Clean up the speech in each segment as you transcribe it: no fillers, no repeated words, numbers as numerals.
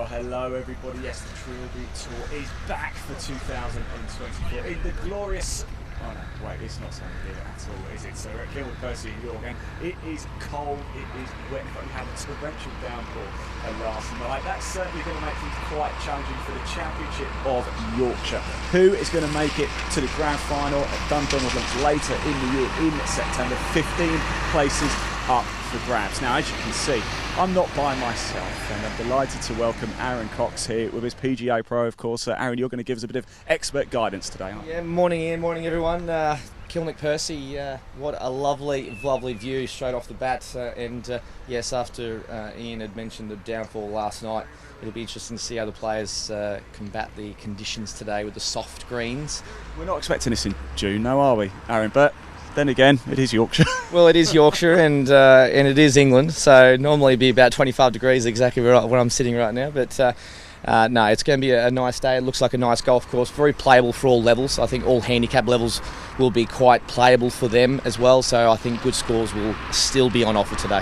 Well, hello everybody. Yes, the Trilby Tour is back for 2024 in the glorious... Oh no, wait, it's not sunny here at all, is it? So we're at Kilnwick, Percy in York, and it is cold, it is wet. In fact, we had a torrential downpour last night. That's certainly going to make things quite challenging for the Championship of Yorkshire. Who is going to make it to the grand final at Dundonald Links later in the year in September? 15 places up for grabs. Now, as you can see, I'm not by myself, and I'm delighted to welcome Aaron Cox here with his PGA Pro, of course. Aaron, you're going to give us a bit of expert guidance today, aren't you? Yeah, morning Ian, morning everyone. Kilnwick, Percy, what a lovely view straight off the bat. Yes, after Ian had mentioned the downfall last night, it'll be interesting to see how the players combat the conditions today with the soft greens. We're not expecting this in June, no, are we, Aaron? But then again, it is Yorkshire. Well, it is Yorkshire and it is England, so normally it'd be about 25 degrees exactly where I'm sitting right now. But no, it's going to be a nice day. It looks like a nice golf course, very playable for all levels. I think all handicap levels will be quite playable for them as well, so I think good scores will still be on offer today.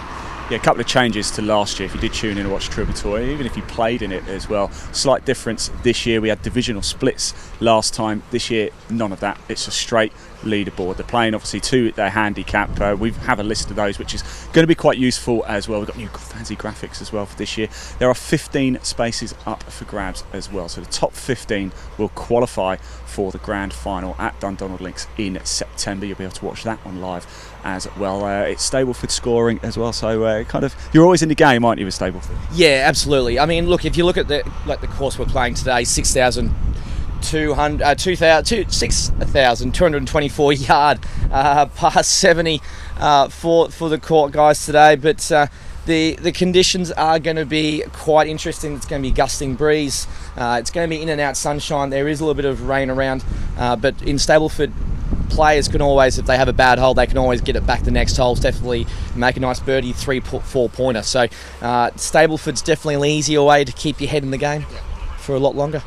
Yeah, a couple of changes to last year if you did tune in and watch Trilby Tour, even if you played in it as well. Slight difference this year, we had divisional splits last time. This year, none of that. It's a straight leaderboard. They're playing obviously to their handicap. We have a list of those which is going to be quite useful as well. We've got new fancy graphics as well for this year. There are 15 spaces up for grabs as well, so the top 15 will qualify for the grand final at Dundonald Links in September. You'll be able to watch that on live as well. It's Stableford scoring as well, so kind of you're always in the game, aren't you, with Stableford? Yeah, absolutely. I mean, look, if you look at the course we're playing today, 6,224 yard, past 70 for the court guys today. But the conditions are going to be quite interesting. It's going to be gusting breeze. It's going to be in and out sunshine. There is a little bit of rain around, but in Stableford, players can always, if they have a bad hole, they can always get it back the next hole. Definitely make a nice birdie, 3-4 pointer. So Stableford's definitely an easier way to keep your head in the game for a lot longer.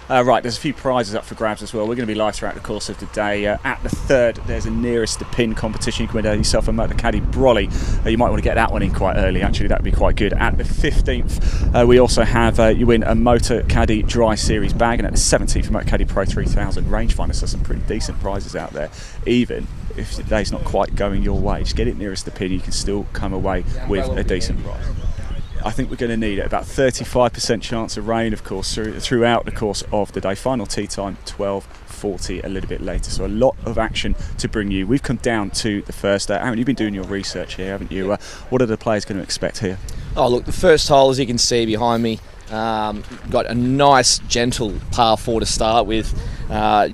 Right, there's a few prizes up for grabs as well. We're going to be live throughout the course of the day. At the third, there's a nearest to pin competition. You can win yourself a motor caddy brolly. You might want to get that one in quite early, actually. That would be quite good. At the 15th, we also have you win a motor caddy dry series bag, and at the 17th, a motor caddy pro 3000 rangefinder. So some pretty decent prizes out there, even if the day's not quite going your way. Just get it nearest the pin, you can still come away with a decent prize. I think we're going to need about 35% chance of rain, of course, throughout the course of the day. Final tee time 12:40, a little bit later. So a lot of action to bring you. We've come down to the first. Aaron, you've been doing your research here, haven't you? What are the players going to expect here? Oh, look, the first hole, as you can see behind me, got a nice, gentle par 4 to start with.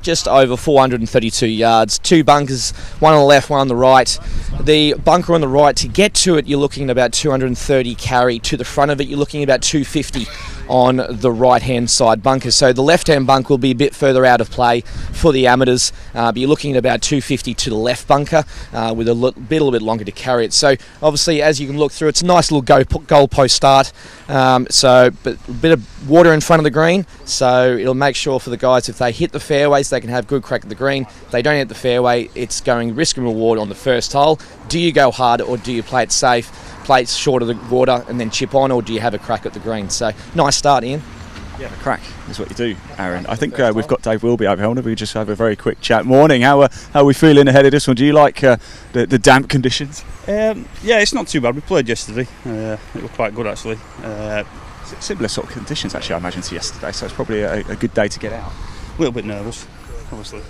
Just over 432 yards, 2 bunkers, one on the left, one on the right. The bunker on the right, to get to it, you're looking at about 230 carry. To the front of it, you're looking at about 250 on the right-hand side bunker. So the left-hand bunker will be a bit further out of play for the amateurs, but you're looking at about 250 to the left bunker with a little bit longer to carry it. So obviously, as you can look through, it's a nice little goal post start. But a bit of water in front of the green, so it'll make sure for the guys, if they hit the fairways, they can have good crack at the green. If they don't hit the fairway, it's going risk and reward on the first hole. Do you go hard, or do you play it safe, play it short of the water and then chip on, or do you have a crack at the green? So nice start, Ian. Yeah, a crack is what you do, Aaron. I think we've got Dave Wilby over here. I wonder if we could just have a very quick chat. Morning, how are we feeling ahead of this one? Do you like the damp conditions? Yeah, it's not too bad. We played yesterday. It was quite good, actually. Similar sort of conditions, actually, I imagine, to yesterday, so it's probably a good day to get out. A little bit nervous, obviously.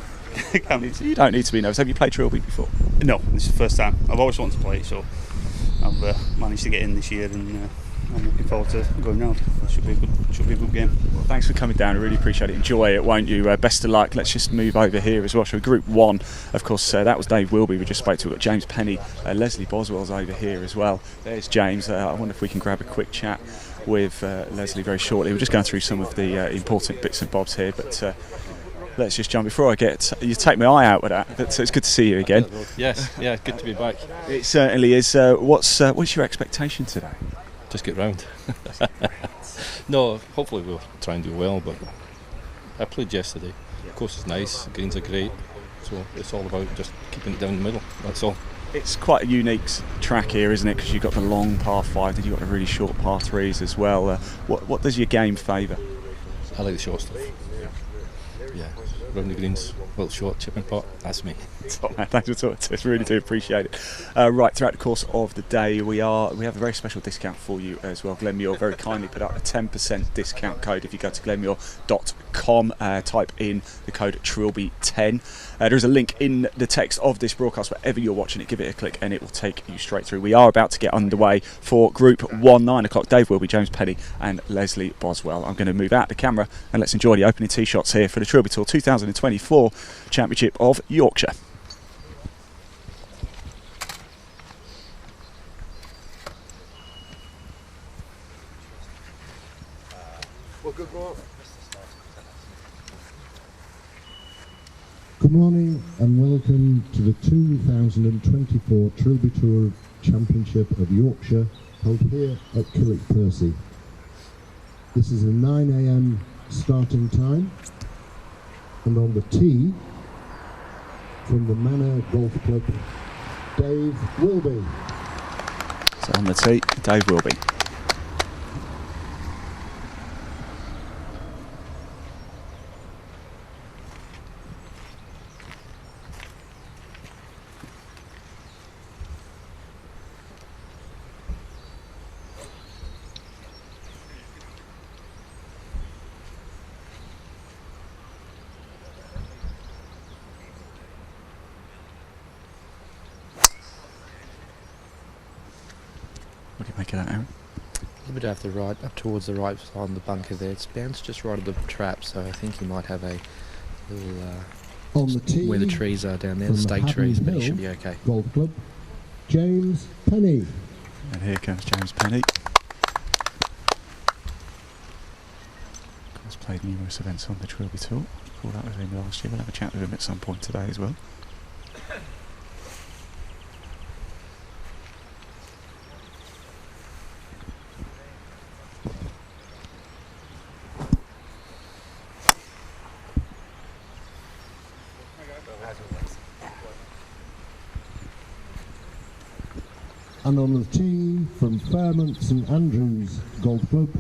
You don't need to be nervous. Have you played Trilby before? No, this is the first time. I've always wanted to play it, so I've managed to get in this year, and I'm looking forward to going round. It should be a good game. Well, thanks for coming down. I really appreciate it. Enjoy it, won't you? Best of luck. Let's just move over here as well. So Group 1, of course, that was Dave Wilby we just spoke to. We've got James Penny, Leslie Boswell's over here as well. There's James. I wonder if we can grab a quick chat with Leslie very shortly. We're just going through some of the important bits and bobs here, but let's just jump. Before I get, you take my eye out with that, but it's good to see you again. Yes, yeah, good to be back. It certainly is. What's your expectation today? Just get round. No, hopefully we'll try and do well, but I played yesterday. The course is nice, the greens are great, so it's all about just keeping it down the middle, that's all. It's quite a unique track here, isn't it? Because you've got the long par 5, then you've got the really short par 3s as well. What does your game favour? I like the short stuff. Yeah, round the greens, little short chipping pot. That's me. Top man, thanks for talking to us. Really do appreciate it. Right, throughout the course of the day, we have a very special discount for you as well. Glenmuir very kindly put up a 10% discount code if you go to glenmuir.com. Type in the code Trilby10. There is a link in the text of this broadcast wherever you're watching it. Give it a click and it will take you straight through. We are about to get underway for Group 1, 9 o'clock. Dave Wilby, James Penny and Leslie Boswell. I'm going to move out the camera and let's enjoy the opening tee shots here for the Trilby Tour 2024 Championship of Yorkshire. Good morning and welcome to the 2024 Trilby Tour Championship of Yorkshire, held here at Kilnwick, Percy. This is a 9 a.m. starting time, and on the tee from the Manor Golf Club, Dave Wilby. So on the tee, Dave Wilby. What do you make of that, Aaron? A little bit off the right, up towards the right side of the bunker there. It's bounced just right of the trap, so I think he might have a little On the tee where the trees are down there, the from state Haddon trees, but he Hill should be okay. Golf Club, James Penny. And here comes James Penny. He's played numerous events on the Trilby Tour. Caught up with him last year. We'll have a chat with him at some point today as well. And on the tee from Fairmont St Andrews Golf Club,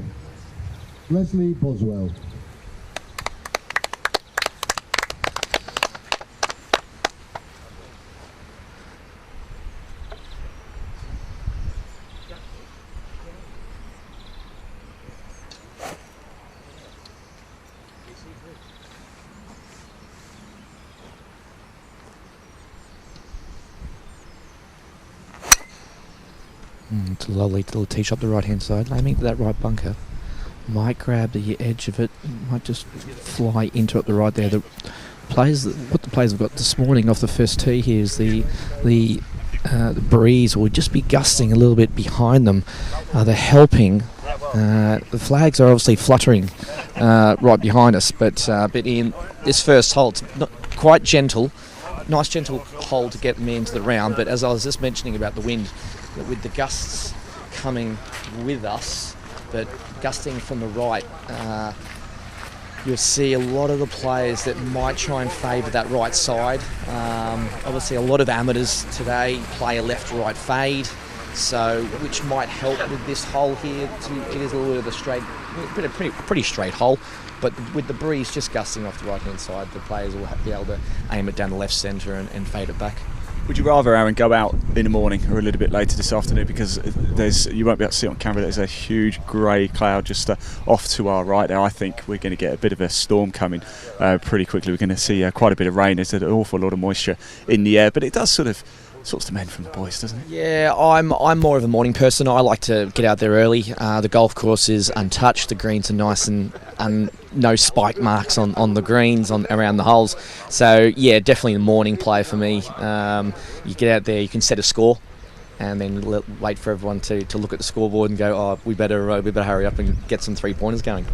Leslie Boswell. It's a lovely little tee shot, the right hand side, aiming to that right bunker. Might grab the edge of it, might just fly into it the right there. The players, what the players have got this morning off the first tee here is the breeze will just be gusting a little bit behind them. They're helping. The flags are obviously fluttering right behind us, but in this first hole, it's not quite gentle. Nice gentle hole to get me into the round, but as I was just mentioning about the wind, with the gusts coming with us, but gusting from the right, you'll see a lot of the players that might try and favour that right side. Obviously a lot of amateurs today play a left-right fade, so which might help with this hole here. It is a little bit of a straight, pretty straight hole, but with the breeze just gusting off the right-hand side, the players will be able to aim it down the left centre and fade it back. Would you rather, Aaron, go out in the morning or a little bit later this afternoon? Because you won't be able to see it on camera, there's a huge grey cloud just off to our right there. I think we're going to get a bit of a storm coming pretty quickly. We're going to see quite a bit of rain. There's an awful lot of moisture in the air, but it does sorts the men from the boys, doesn't it? Yeah, I'm more of a morning person. I like to get out there early. The golf course is untouched. The greens are nice and no spike marks on the greens around the holes. So yeah, definitely the morning play for me. You get out there, you can set a score, and then wait for everyone to look at the scoreboard and go, oh, we better hurry up and get some 3-pointers going.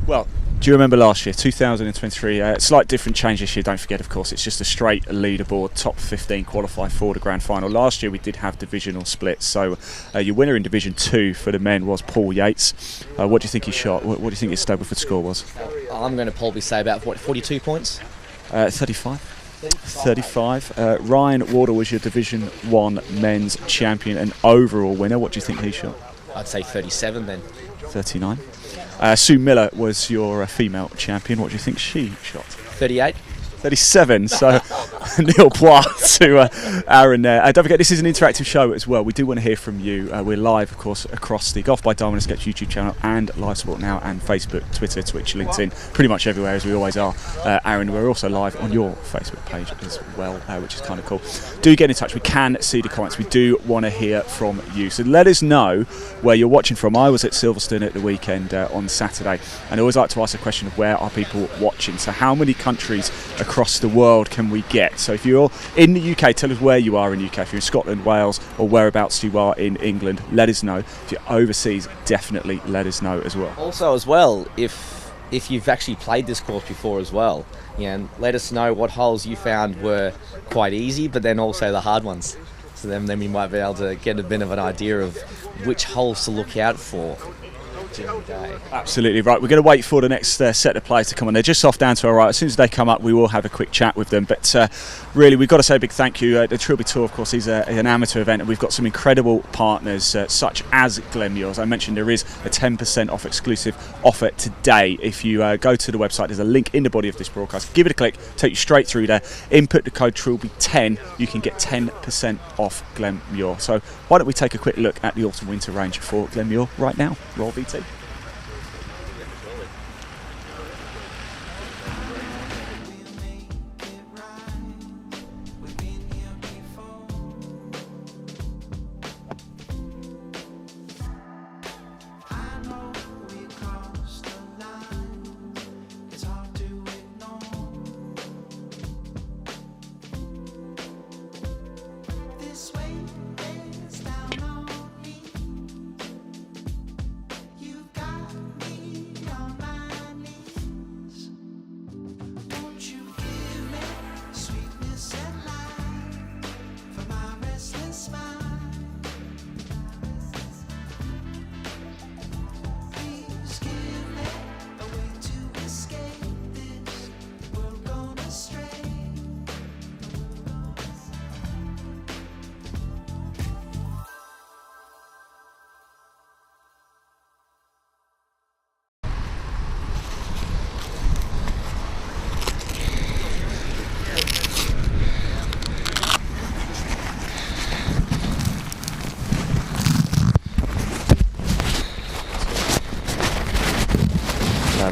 Well, do you remember last year, 2023? Slight different change this year. Don't forget, of course, it's just a straight leaderboard. Top 15 qualify for the grand final. Last year we did have divisional splits. So your winner in Division 2 for the men was Paul Yates. What do you think he shot? What do you think his Stableford score was? I'm going to probably say about 42 points. 35. 35. Ryan Wardle was your Division 1 men's champion and overall winner. What do you think he shot? I'd say 37 then. 39. Sue Miller was your female champion. What do you think she shot? 38. 37, so nil points to Aaron there. Don't forget, this is an interactive show as well. We do want to hear from you. We're live, of course, across the Golf by Diamond Sketch YouTube channel and Live Sport Now and Facebook, Twitter, Twitch, LinkedIn, pretty much everywhere, as we always are. Aaron, we're also live on your Facebook page as well, which is kind of cool. Do get in touch. We can see the comments. We do want to hear from you. So let us know where you're watching from. I was at Silverstone at the weekend on Saturday, and I always like to ask the question of where are people watching. So how many countries across the world can we get? So if you're in the UK, tell us where you are in the UK. If you're in Scotland, Wales, or whereabouts you are in England, let us know. If you're overseas, definitely let us know as well. Also as well, if you've actually played this course before as well, and let us know what holes you found were quite easy, but then also the hard ones. So then we might be able to get a bit of an idea of which holes to look out for. Absolutely right. We're going to wait for the next set of players to come on. They're just off down to our right. As soon as they come up, we will have a quick chat with them. But really, we've got to say a big thank you. The Trilby Tour, of course, is an amateur event, and we've got some incredible partners such as Glenmuir. As I mentioned, there is a 10% off exclusive offer today. If you go to the website, there's a link in the body of this broadcast. Give it a click, take you straight through there. Input the code Trilby10. You can get 10% off Glenmuir. So why don't we take a quick look at the autumn-winter range for Glenmuir right now? Roll VT.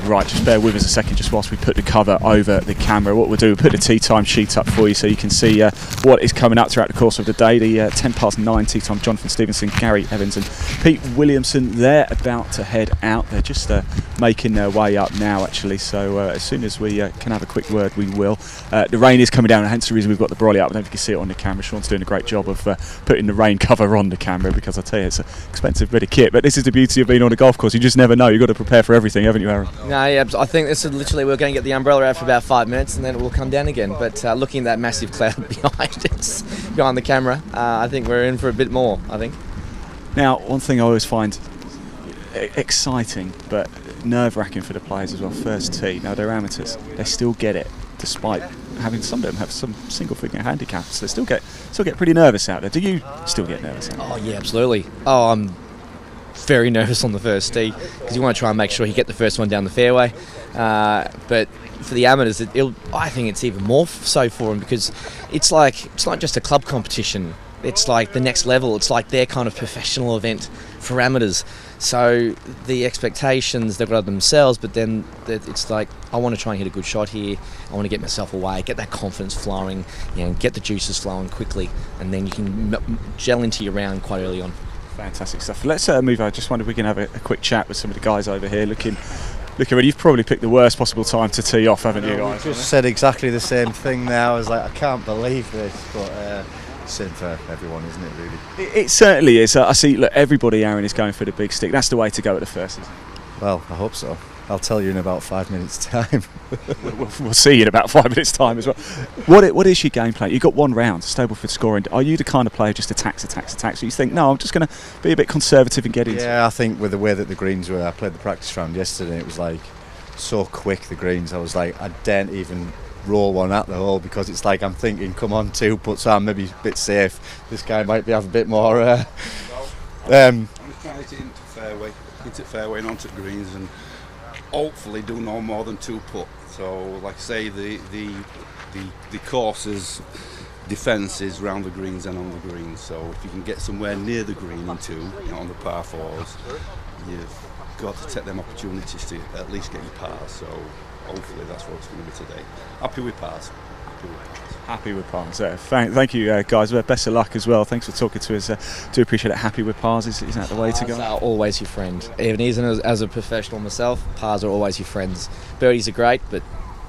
Right, just bear with us a second just whilst we put the cover over the camera. What we'll do, we'll put the tee time sheet up for you so you can see what is coming up throughout the course of the day. The 10 past 9 tee time, Jonathan Stevenson, Gary Evans and Pete Williamson, they're about to head out. They're just making their way up now actually, so as soon as we can have a quick word we will. The rain is coming down, and hence the reason we've got the brolly up. I don't know if you can see it on the camera. Sean's doing a great job of putting the rain cover on the camera, because I tell you it's an expensive bit of kit, but this is the beauty of being on a golf course. You just never know. You've got to prepare for everything, haven't you, Aaron? No, yeah, I think this is literally, we're going to get the umbrella out for about 5 minutes and then it will come down again. But looking at that massive cloud behind the camera, I think we're in for a bit more, I think. Now, one thing I always find exciting but nerve-wracking for the players as well, first tee. Now, they're amateurs. They still get it, despite having some of them have some single-figure handicaps. They still get pretty nervous out there. Do you still get nervous out there? Oh, yeah, absolutely. Oh, I'm very nervous on the first tee because you want to try and make sure you get the first one down the fairway. But for the amateurs, I think it's even more so for them, because it's not just a club competition. It's like the next level. It's like their kind of professional event for amateurs. So the expectations they've got of themselves, but then it's like, I want to try and hit a good shot here. I want to get myself away, get that confidence flowing, get the juices flowing quickly, and then you can gel into your round quite early on. Fantastic stuff. Let's move on. I just wonder if we can have a quick chat with some of the guys over here. Looking ready. You've probably picked the worst possible time to tee off, haven't you guys? Just said exactly the same thing now. I was like, I can't believe this, but same for everyone, isn't it, really? It certainly is. I see, look, everybody, Aaron, is going for the big stick. That's the way to go at the first, isn't it? Well, I hope so. I'll tell you in about 5 minutes' time. We'll see you in about 5 minutes' time as well. What is your game plan? You've got one round, Stableford scoring. Are you the kind of player just attacks? So you think, no, I'm just going to be a bit conservative and get into it? Yeah, I think with the way that the greens were, I played the practice round yesterday, it was like so quick, the greens. I was like, I daren't even roll one at the hole, because it's like I'm thinking, come on, 2 putts, I'm maybe a bit safe. This guy might have a bit more. I'm trying to hit it into fairway and onto greens, and hopefully do no more than 2 putt. So, like I say, the course's defence is round the greens and on the greens. So if you can get somewhere near the green in 2, on the par 4s, you've got to take them opportunities to at least get your pars. So hopefully that's what it's going to be today. Happy with pars. Happy with pars. Thank you, guys. Best of luck as well. Thanks for talking to us. Do appreciate it. Happy with pars. Is that the way to go? Pars are always your friend. Even as a professional myself, pars are always your friends. Birdies are great, but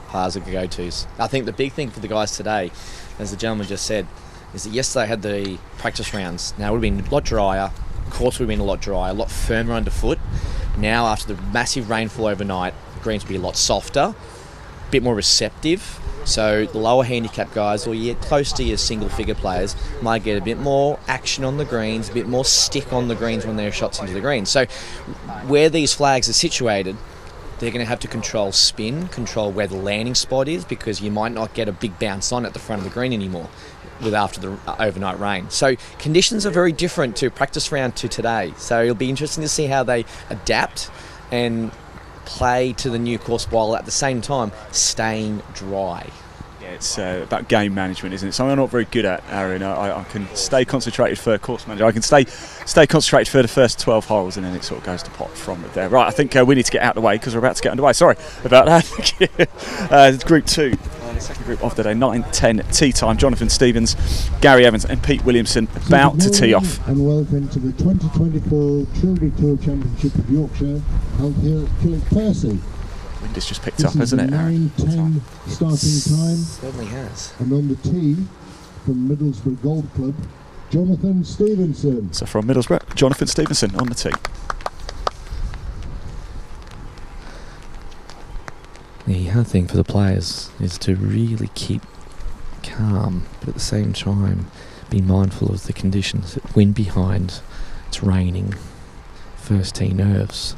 pars are go-tos. I think the big thing for the guys today, as the gentleman just said, is that yesterday I had the practice rounds. Now it would have been a lot drier. The course would have been a lot drier, a lot firmer underfoot. Now, after the massive rainfall overnight, the greens will be a lot softer, a bit more receptive. So the lower handicap guys, or you're close to your single-figure players, might get a bit more action on the greens, a bit more stick on the greens when their shots into the greens. So where these flags are situated, they're going to have to control spin, control where the landing spot is, because you might not get a big bounce on at the front of the green anymore after the overnight rain. So conditions are very different to practice round to today. So it'll be interesting to see how they adapt and play to the new course while at the same time staying dry. Yeah, it's about game management, isn't it? Something I'm not very good at, Aaron. I can stay concentrated for course manager. I can stay concentrated for the first 12 holes, and then it sort of goes to pot from there. Right, I think we need to get out of the way because we're about to get underway. Sorry about that. Group 2, the second group of the day, 9-10 tee time. Jonathan Stevens, Gary Evans and Pete Williamson about to tee off. And welcome to the 2024 Trilby Tour Championship of Yorkshire, held here at Kilnwick, Percy. Wind has just picked up, hasn't it, Aaron? 9:10 starting time. Certainly has. And on the tee from Middlesbrough Golf Club, Jonathan Stevenson. So from Middlesbrough, Jonathan Stevenson on the tee. The hard thing for the players is to really keep calm, but at the same time be mindful of the conditions. Wind behind, it's raining, first tee nerves.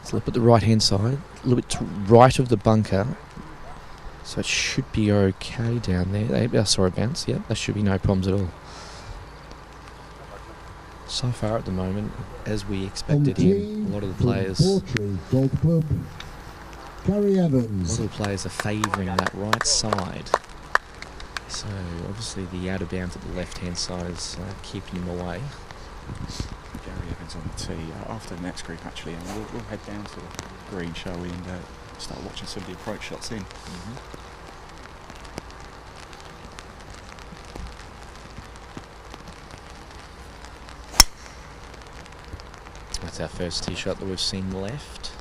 So look at the right hand side, a little bit to right of the bunker. So it should be okay down there. I saw a bounce, yeah, there should be no problems at all. So far at the moment, as we expected him, a lot of the players... Golf Club, Gary Evans. A lot of the players are favouring that right side. So obviously the out of bounds at the left hand side is keeping him away. Gary Evans on the tee after the next group actually, and we'll head down to the green, shall we, and start watching some of the approach shots in. That's our first tee shot that we've seen left.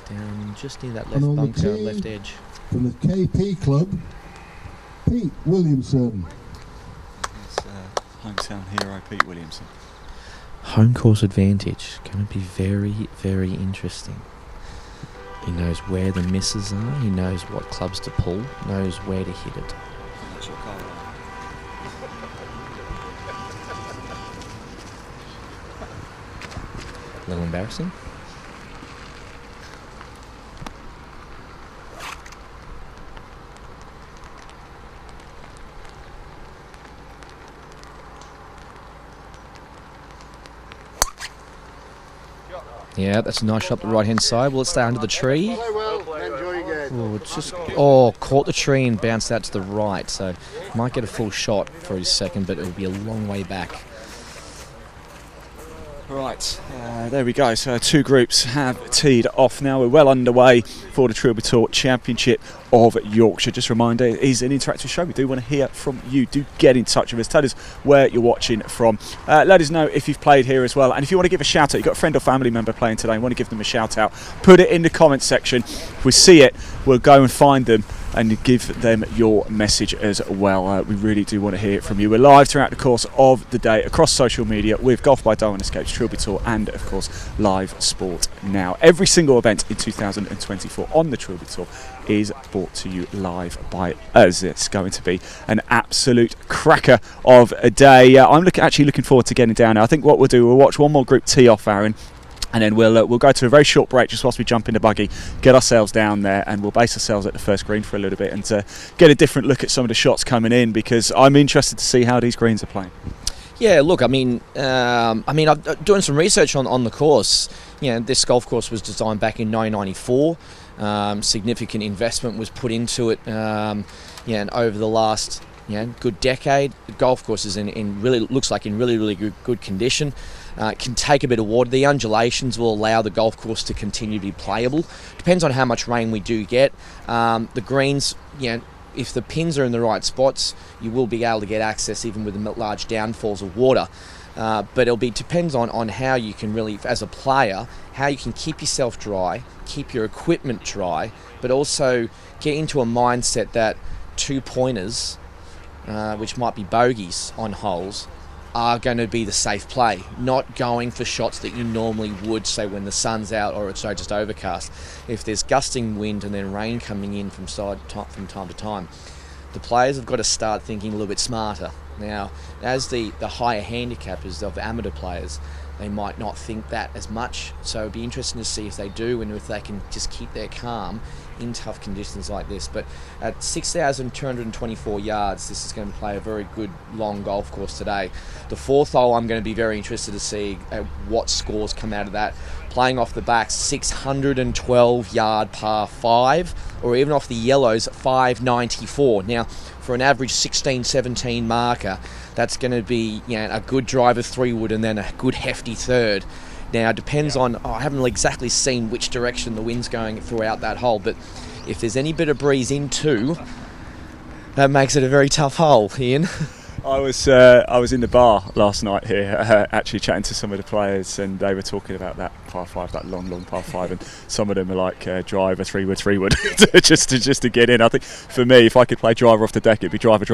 Down just near that left bunker, left edge. From the KP Club, Pete Williamson. Hometown hero Pete Williamson. Home course advantage, going to be very, very interesting. He knows where the misses are, he knows what clubs to pull, knows where to hit it. A little embarrassing. Yeah, that's a nice shot up the right hand side. Will it stay under the tree? Oh, it's just caught the tree and bounced out to the right, so might get a full shot for his second, but it'll be a long way back. Right, there we go. So 2 groups have teed off now. We're well underway for the Trilby Tour Championship of Yorkshire. Just a reminder, it is an interactive show. We do want to hear from you. Do get in touch with us. Tell us where you're watching from. Let us know if you've played here as well. And if you want to give a shout out, you've got a friend or family member playing today and want to give them a shout out, put it in the comments section. If we see it, we'll go and find them and give them your message as well. We really do want to hear it from you. We're live throughout the course of the day across social media with Golf by Darwin Escapes, Trilby Tour, and of course Live Sport Now. Every single event in 2024 on the Trilby Tour is brought to you live by us. It's going to be an absolute cracker of a day. I'm actually looking forward to getting down now. I think what we'll do, we'll watch one more group tee off, Aaron, and then we'll go to a very short break just whilst we jump in the buggy, get ourselves down there, and we'll base ourselves at the first green for a little bit and get a different look at some of the shots coming in, because I'm interested to see how these greens are playing. Yeah, look, I'm doing some research on the course. This golf course was designed back in 1994. Significant investment was put into it. And over the last good decade, the golf course is looks like in really good condition. Can take a bit of water. The undulations will allow the golf course to continue to be playable. Depends on how much rain we do get. The greens, if the pins are in the right spots, you will be able to get access even with the large downfalls of water. But depends on how you can really, as a player, how you can keep yourself dry, keep your equipment dry, but also get into a mindset that 2-pointers, which might be bogeys on holes, are going to be the safe play, not going for shots that you normally would, say when the sun's out or it's just overcast. If there's gusting wind and then rain coming in from time to time, the players have got to start thinking a little bit smarter. Now, as the higher handicappers of amateur players, they might not think that as much, so it'd be interesting to see if they do and if they can just keep their calm in tough conditions like this. But at 6,224 yards, this is going to play a very good long golf course today. The fourth hole, I'm going to be very interested to see what scores come out of that. Playing off the back, 612 yard par 5, or even off the yellows, 594. Now, for an average 16-17 marker, that's going to be a good driver 3-wood and then a good hefty third. Now, it depends on, I haven't exactly seen which direction the wind's going throughout that hole, but if there's any bit of breeze in too, that makes it a very tough hole, Ian. I was in the bar last night here, actually chatting to some of the players, and they were talking about that par 5, that long par 5, and some of them are like driver 3-wood just to get in. I think for me, if I could play driver off the deck, it'd be driver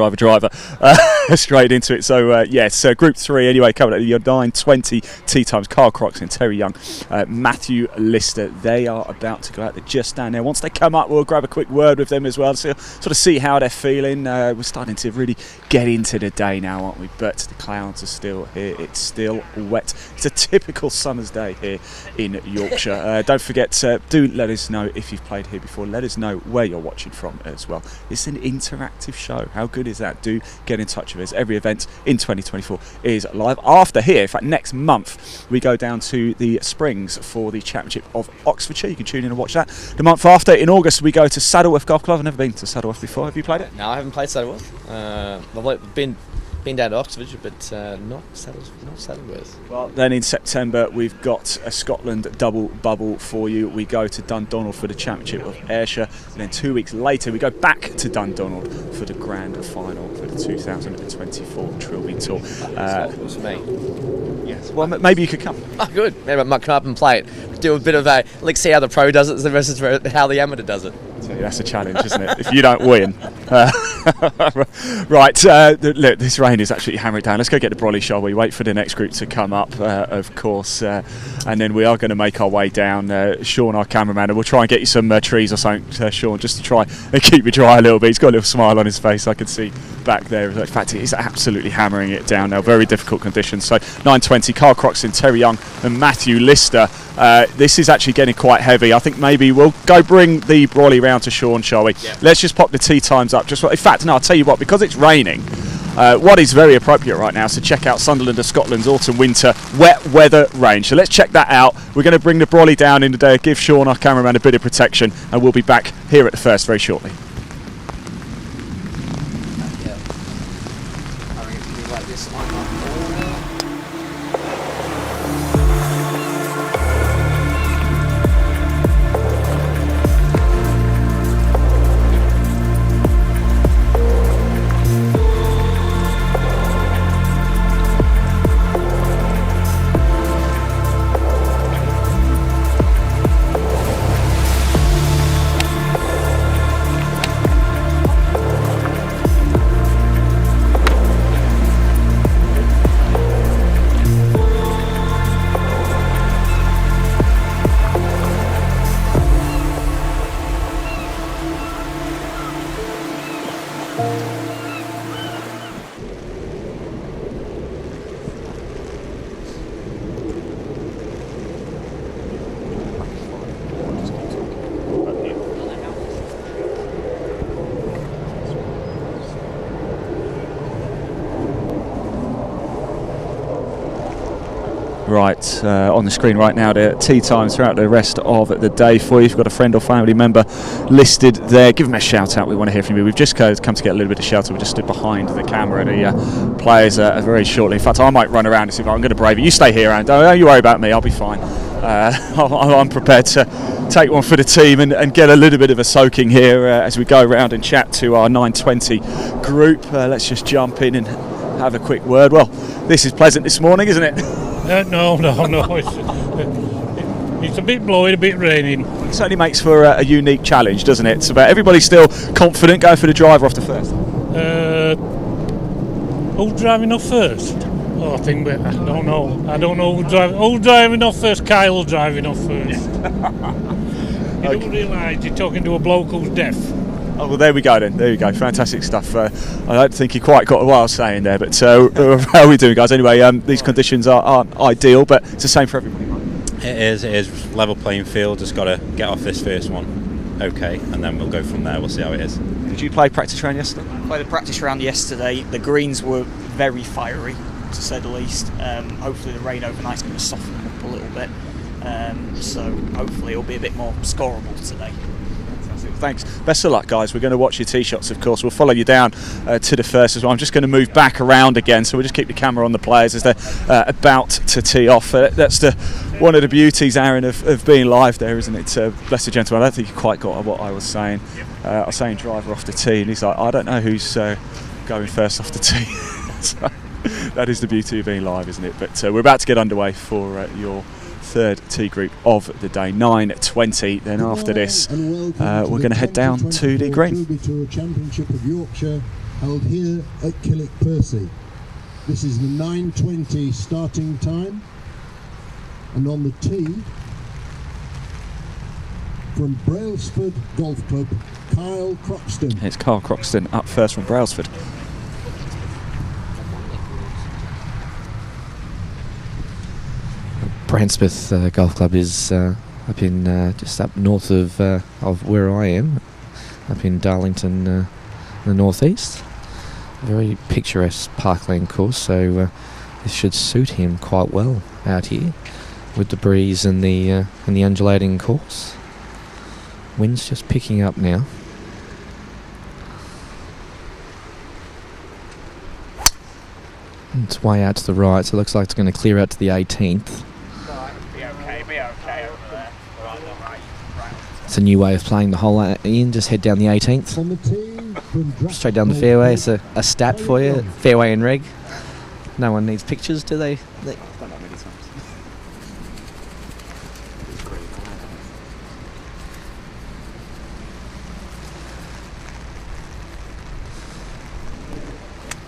straight into it. So yes, group 3 anyway, coming at your 9:20 tee times. Carl Croxton, Terry Young, Matthew Lister, they are about to go out. They're just down there. Once they come up, we'll grab a quick word with them as well, so sort of see how they're feeling. We're starting to really get into the day now, aren't we? But the clouds are still here. It's still wet. It's a typical summer's day here in Yorkshire. Don't forget, do let us know if you've played here before. Let us know where you're watching from as well. It's an interactive show. How good is that? Do get in touch with us. Every event in 2024 is live. After here, in fact, next month, we go down to the Springs for the Championship of Oxfordshire. You can tune in and watch that. The month after, in August, we go to Saddleworth Golf Club. I've never been to Saddleworth before. Have you played it? No, I haven't played Saddleworth. I've been down to Oxford, but not Saddleworth. Well, then in September we've got a Scotland double bubble for you. We go to Dundonald for the Championship of Ayrshire, and then 2 weeks later we go back to Dundonald for the grand final for the 2024 Trilby Tour. It's me. Yes. Well, maybe you could come. Oh, good. Maybe I might come up and play it. Do a bit of see how the pro does it versus how the amateur does it. So that's a challenge, isn't it? If you don't win. Right, look, this rain is actually hammering down. Let's go get the brolly, shall we? Wait for the next group to come up, of course, and then we are going to make our way down. Sean, our cameraman, and we'll try and get you some trees or something, Sean, just to try and keep you dry a little bit. He's got a little smile on his face, I can see back there. In fact, he's absolutely hammering it down now. Very difficult conditions. So 9:20, Carl Croxton, Terry Young and Matthew Lister. This is actually getting quite heavy. I think maybe we'll go bring the brolly round to Sean, shall we? Yeah. Let's just pop the tee times up. In fact, no, I'll tell you what, because it's raining, what is very appropriate right now is to check out Sunderland of Scotland's autumn-winter wet weather range. So let's check that out. We're going to bring the brolly down in today, give Sean, our cameraman, a bit of protection, and we'll be back here at the first very shortly. Right, on the screen right now, the tee times throughout the rest of the day for you. If you've got a friend or family member listed there, give them a shout out. We want to hear from you. We've just come to get a little bit of shelter. We just stood behind the camera. The players very shortly. In fact, I might run around and see if I'm going to brave it. You stay here, and don't you worry about me. I'll be fine. I'm prepared to take one for the team and get a little bit of a soaking here as we go around and chat to our 9:20 group. Let's just jump in and have a quick word. Well, this is pleasant this morning, isn't it? No. It's a bit blowy, a bit raining. It certainly makes for a unique challenge, doesn't it? So, but everybody's still confident going for the driver off the first. Who's driving off first? Oh, I don't know who's driving off first. Kyle's driving off first. You don't realise you're talking to a bloke who's deaf. Oh, well, there we go then. There you go. Fantastic stuff. I don't think he quite got what I was saying there, but how are we doing, guys? Anyway, these conditions aren't ideal, but it's the same for everybody. It is level playing field. Just got to get off this first one, okay, and then we'll go from there. We'll see how it is. Did you play practice round yesterday? Played a practice round yesterday. The greens were very fiery, to say the least. Hopefully the rain overnight's going to soften them up a little bit. So hopefully it'll be a bit more scoreable today. Thanks. Best of luck, guys. We're going to watch your tee shots, of course. We'll follow you down to the first as well. I'm just going to move back around again, so we'll just keep the camera on the players as they're about to tee off. That's one of the beauties, Aaron, of being live there, isn't it? Blessed gentleman. I don't think you quite got what I was saying. I was saying driver off the tee, and he's like, I don't know who's going first off the tee. So, that is the beauty of being live, isn't it? But we're about to get underway for your third tee group of the day, 9:20. Then after this, we're going to head down to the green. Trilby Tour Championship of Yorkshire, held here at Kilnwick, Percy. This is the 9:20 starting time, and on the tee from Brailsford Golf Club, Kyle Croxton. It's Kyle Croxton up first from Brailsford. Bransmouth Golf Club is up in just up north of where I am, up in Darlington, the northeast. Very picturesque parkland course, so this should suit him quite well out here with the breeze and the undulating course. Wind's just picking up now. It's way out to the right, so it looks like it's going to clear out to the 18th. It's a new way of playing the hole, Ian. Just head down the 18th. Straight down the fairway. It's a stat for you. Fairway and reg. No one needs pictures, do they?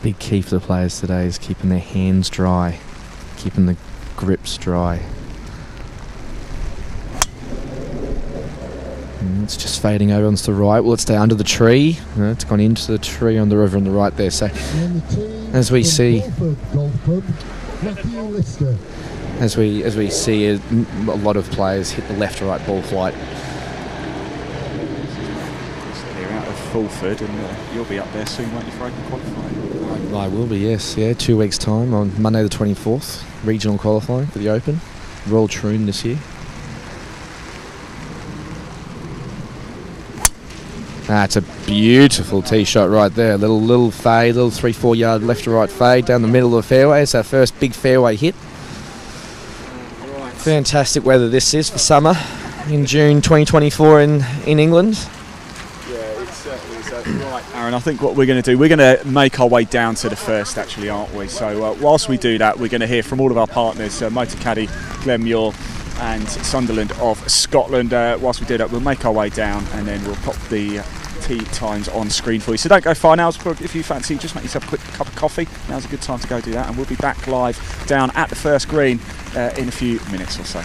Big key for the players today is keeping their hands dry, keeping the grips dry. It's just fading over onto the right. Will it stay under the tree? It's gone into the tree on the river on the right there. So as we see, as we see a lot of players hit the left or right ball flight. They're out of Fulford, and you'll be up there soon, won't you, for Open qualifying? I will be, yes. Yeah, 2 weeks' time on Monday the 24th, regional qualifying for the Open. Royal Troon this year. That's a beautiful tee shot right there. Little fade, little 3-4 yard left to right fade down the middle of the fairway. It's our first big fairway hit. Right. Fantastic weather this is for summer in June 2024 in England. Yeah, it certainly is. Right, Aaron, I think what we're going to do, we're going to make our way down to the first, actually, aren't we? So whilst we do that, we're going to hear from all of our partners, Motor Caddy, Glenmuir and Sunderland of Scotland. Whilst we do that, we'll make our way down and then we'll pop the tee times on screen for you. So don't go far now. If you fancy, just make yourself a quick cup of coffee. Now's a good time to go do that, and we'll be back live down at the first green in a few minutes or so.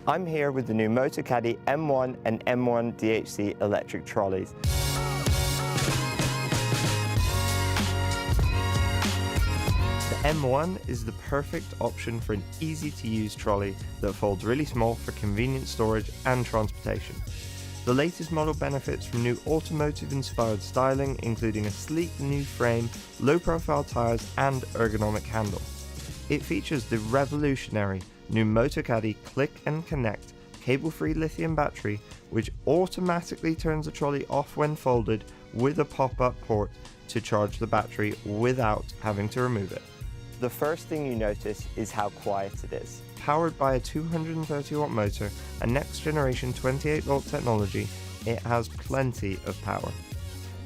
I'm here with the new Motocaddy M1 and M1 DHC electric trolleys. The M1 is the perfect option for an easy-to-use trolley that folds really small for convenient storage and transportation. The latest model benefits from new automotive-inspired styling, including a sleek new frame, low-profile tyres and ergonomic handle. It features the revolutionary new Motocaddy Click and Connect cable-free lithium battery, which automatically turns the trolley off when folded with a pop-up port to charge the battery without having to remove it. The first thing you notice is how quiet it is. Powered by a 230 watt motor and next generation 28 volt technology, it has plenty of power.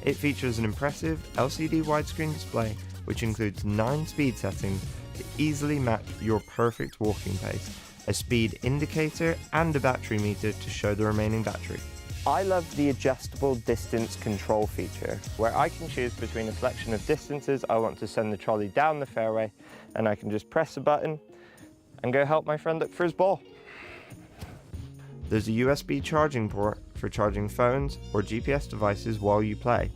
It features an impressive LCD widescreen display which includes 9 speed settings to easily match your perfect walking pace, a speed indicator and a battery meter to show the remaining battery. I love the adjustable distance control feature, where I can choose between a selection of distances I want to send the trolley down the fairway, and I can just press a button and go help my friend look for his ball. There's a USB charging port for charging phones or GPS devices while you play.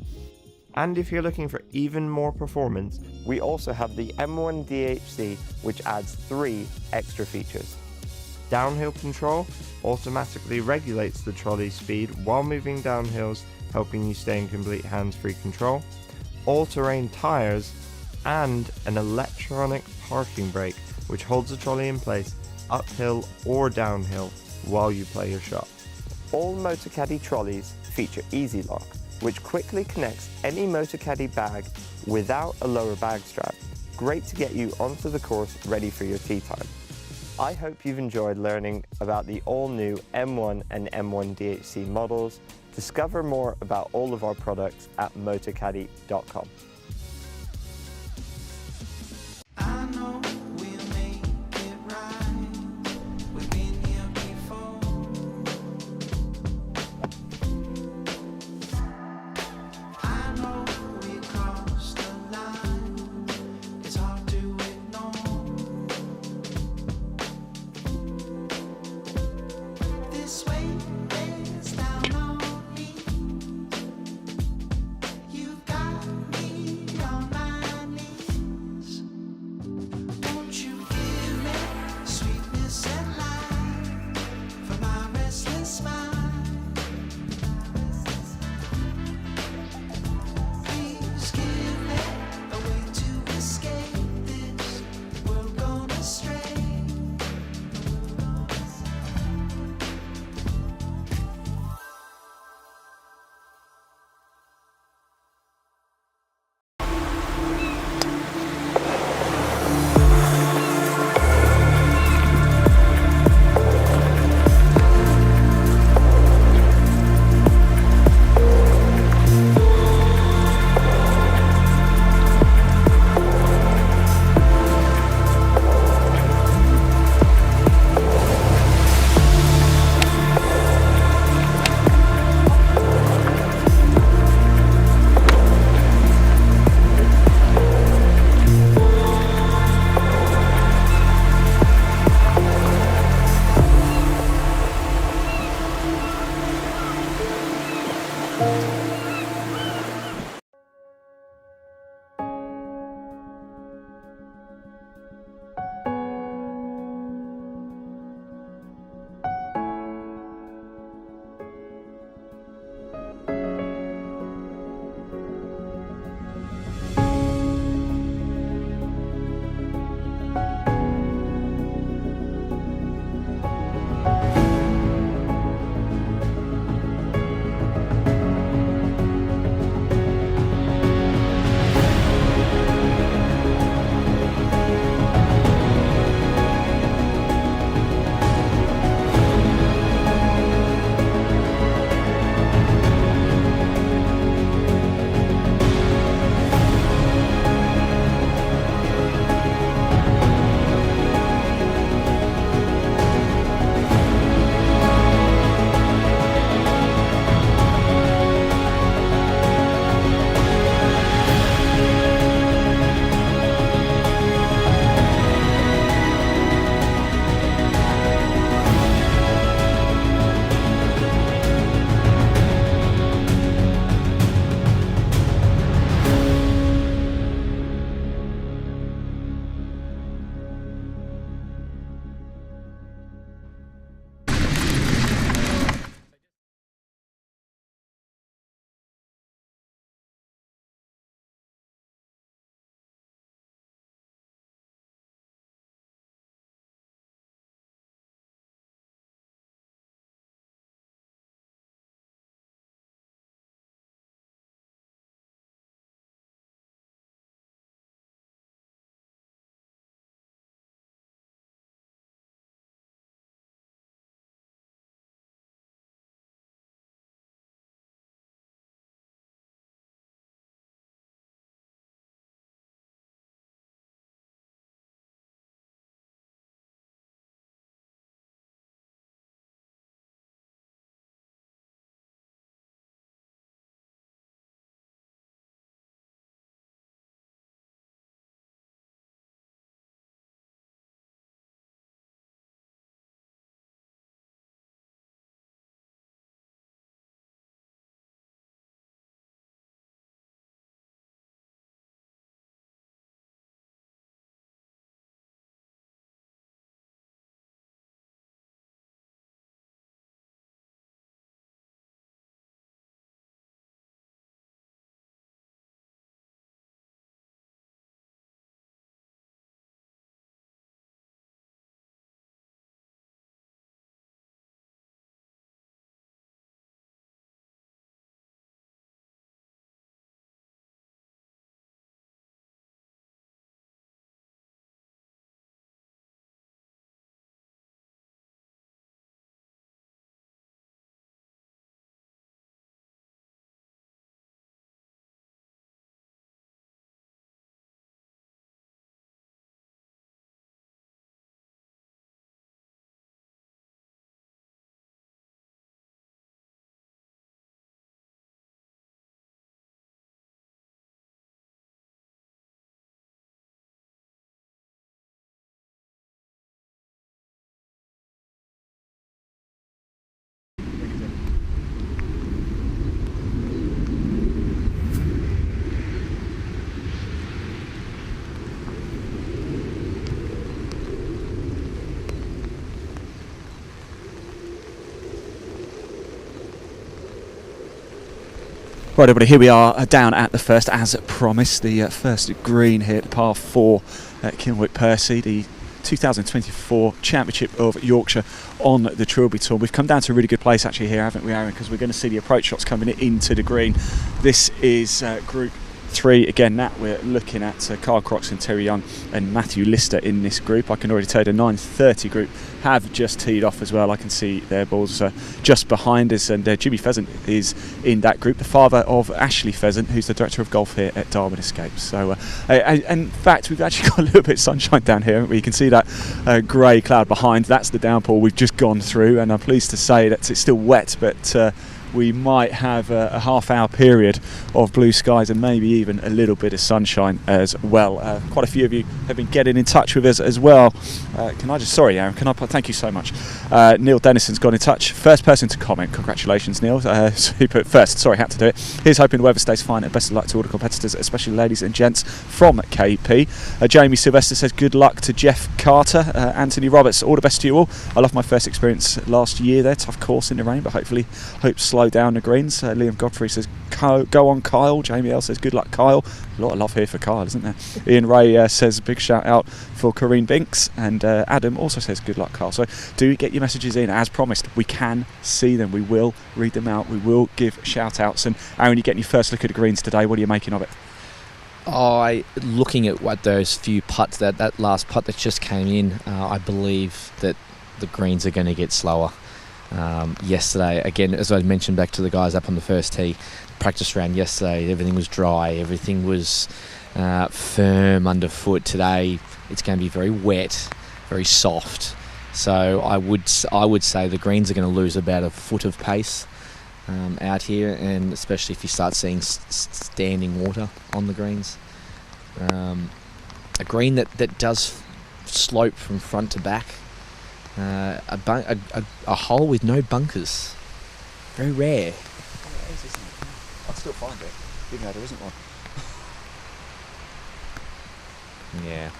And if you're looking for even more performance, we also have the M1 DHC, which adds 3 extra features. Downhill control automatically regulates the trolley's speed while moving down hills, helping you stay in complete hands-free control. All-terrain tyres and an electronic parking brake, which holds the trolley in place uphill or downhill while you play your shot. All Motocaddy trolleys feature Easy Lock, which quickly connects any Motocaddy bag without a lower bag strap. Great to get you onto the course ready for your tee time. I hope you've enjoyed learning about the all-new M1 and M1 DHC models. Discover more about all of our products at motocaddy.com. Right, everybody, here we are down at the first, as promised, the first green here at par 4 at Kilnwick Percy, the 2024 Championship of Yorkshire on the Trilby Tour. We've come down to a really good place actually here, haven't we, Aaron? Because we're going to see the approach shots coming into the green. This is Group 3. Again, Nat, we're looking at Kyle Croxton, Terry Young and Matthew Lister in this group. I can already tell you the 9:30 group have just teed off as well. I can see their balls just behind us, and Jimmy Pheasant is in that group, the father of Ashley Pheasant, who's the director of golf here at Darwin Escapes. So in fact, we've actually got a little bit of sunshine down here, haven't we? You can see that grey cloud behind. That's the downpour we've just gone through, and I'm pleased to say that it's still wet, but we might have a half-hour period of blue skies and maybe even a little bit of sunshine as well. Quite a few of you have been getting in touch with us as well. Sorry, Aaron, thank you so much. Neil Dennison's got in touch. First person to comment. Congratulations, Neil. So he put first. Sorry, had to do it. Here's hoping the weather stays fine and best of luck to all the competitors, especially ladies and gents from KP. Jamie Sylvester says good luck to Jeff Carter. Anthony Roberts, all the best to you all. I love my first experience last year there. Tough course in the rain, but hope slow down the greens. Liam Godfrey says go on Kyle. Jamie L says good luck Kyle. A lot of love here for Kyle, isn't there? Ian Ray says big shout out for Corrine Binks, and Adam also says good luck Kyle. So do get your messages in as promised. We can see them, we will read them out, we will give shout outs. And Aaron, you're getting your first look at the greens today. What are you making of it? Looking at what those few putts, that last putt that just came in, I believe that the greens are going to get slower. Yesterday, again, as I mentioned back to the guys up on the first tee, practice round yesterday, everything was dry, everything was firm underfoot. Today, it's going to be very wet, very soft. So I would say the greens are going to lose about a foot of pace out here, and especially if you start seeing standing water on the greens. A green that does slope from front to back. A hole with no bunkers. Very rare. I'll still find it, even though there isn't one. Yeah.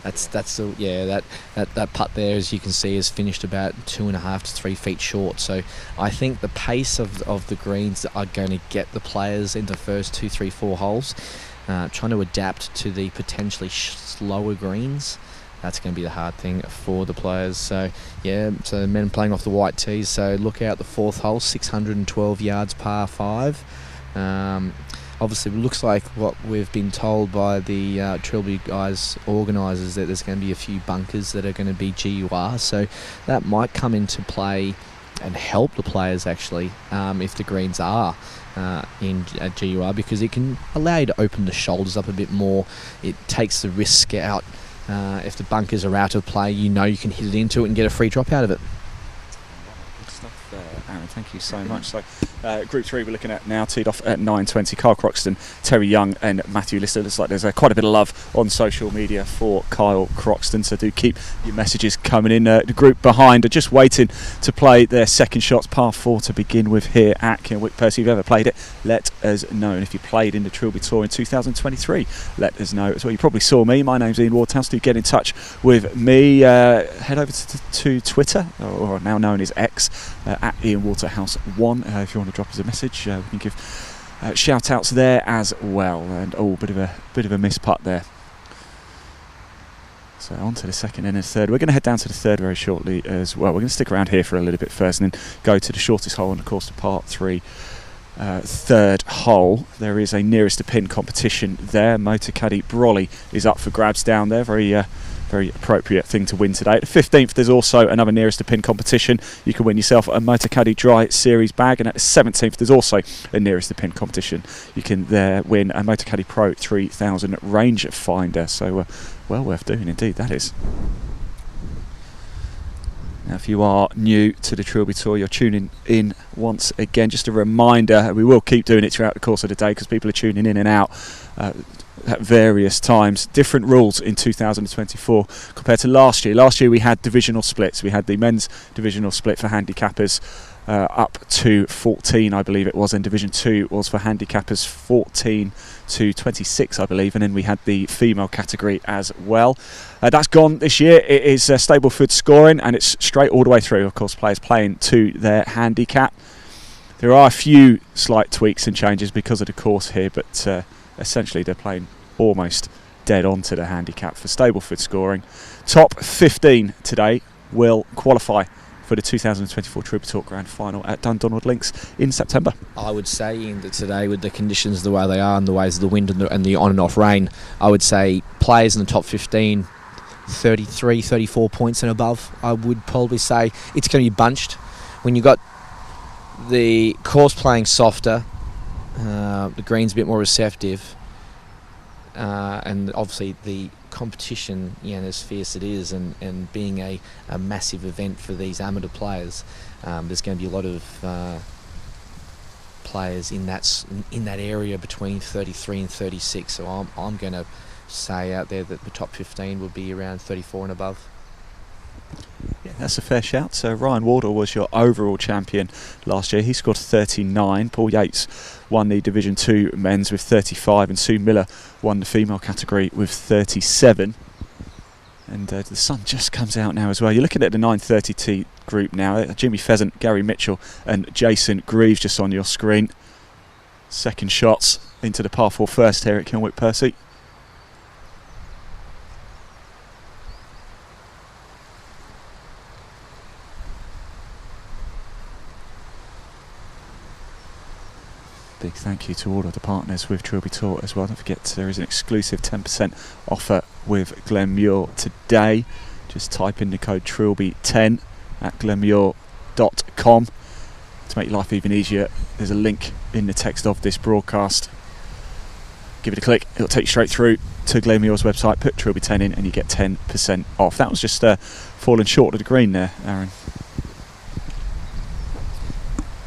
That putt there, as you can see, is finished about 2.5 to 3 feet short. So I think the pace of the greens are going to get the players in the first 2, 3, 4 holes, trying to adapt to the potentially slower greens. That's going to be the hard thing for the players. So men playing off the white tees. So look out the 4th hole, 612 yards par 5. Obviously, it looks like what we've been told by the Trilby guys organisers, that there's going to be a few bunkers that are going to be GUR. So that might come into play and help the players actually if the greens are in GUR, because it can allow you to open the shoulders up a bit more. It takes the risk out. If the bunkers are out of play, you can hit it into it and get a free drop out of it. Good stuff there, Aaron. Thank you so much. So, Group 3 we're looking at now, teed off at 9:20. Kyle Croxton, Terry Young and Matthew Lister. Looks like there's quite a bit of love on social media for Kyle Croxton, so do keep your messages coming in. The group behind are just waiting to play their second shots, par 4 to begin with here at Kilnwick Percy. If you've ever played it, let us know. And if you played in the Trilby Tour in 2023, let us know as well. You probably saw me. My name's Ian Wardhouse. Do get in touch with me. Head over to Twitter, or now known as X, at Ian Waterhouse1. If you want to drop us a message, we can give shout outs there as well. And bit of a miss putt there. So on to the second and the third. We're going to head down to the third very shortly as well. We're going to stick around here for a little bit first and then go to the shortest hole on the course, to part 3. Third hole. There is a nearest to pin competition there. Motor Caddy Brolly is up for grabs down there. Very appropriate thing to win today. At the 15th, there's also another nearest to pin competition. You can win yourself a Motor Caddy Dry Series bag, and at the 17th, there's also a nearest to pin competition. You can there win a Motor Caddy Pro 3000 range finder. So, well worth doing indeed. That is. Now, if you are new to the Trilby Tour, you're tuning in once again. Just a reminder, we will keep doing it throughout the course of the day because people are tuning in and out at various times. Different rules in 2024 compared to last year. Last year we had divisional splits. We had the men's divisional split for handicappers up to 14, I believe it was, and Division 2 was for handicappers 14 to 26, I believe, and then we had the female category as well. That's gone this year. It is Stableford scoring, and it's straight all the way through. Of course, players playing to their handicap. There are a few slight tweaks and changes because of the course here, but essentially they're playing almost dead on to the handicap for Stableford scoring. Top 15 today will qualify for the 2024 Trilby Tour Grand Final at Dundonald Links in September. I would say that today, with the conditions the way they are and the ways of the wind and the on and off rain, I would say players in the top 15, 33, 34 points and above, I would probably say it's going to be bunched. When you've got the course playing softer, the green's a bit more receptive, and obviously the competition, as fierce it is, and being a massive event for these amateur players, there's going to be a lot of players in that area between 33 and 36. So I'm going to say out there that the top 15 would be around 34 and above. Yeah, that's a fair shout. So Ryan Wardle was your overall champion last year. He scored 39. Paul Yates won the Division 2 men's with 35, and Sue Miller won the female category with 37. And the sun just comes out now as well. You're looking at the 9:30 group now. Jimmy Pheasant, Gary Mitchell and Jason Greaves just on your screen. Second shots into the par 4 first here at Kilnwick, Percy. Big thank you to all of the partners with Trilby Tour as well. Don't forget there is an exclusive 10% offer with Glenmuir today. Just type in the code Trilby10 at glenmuir.com to make life even easier. There's a link in the text of this broadcast. Give it a click, it'll take you straight through to Glenmuir's website. Put Trilby10 in and you get 10% off. That was just falling short of the green there, Aaron.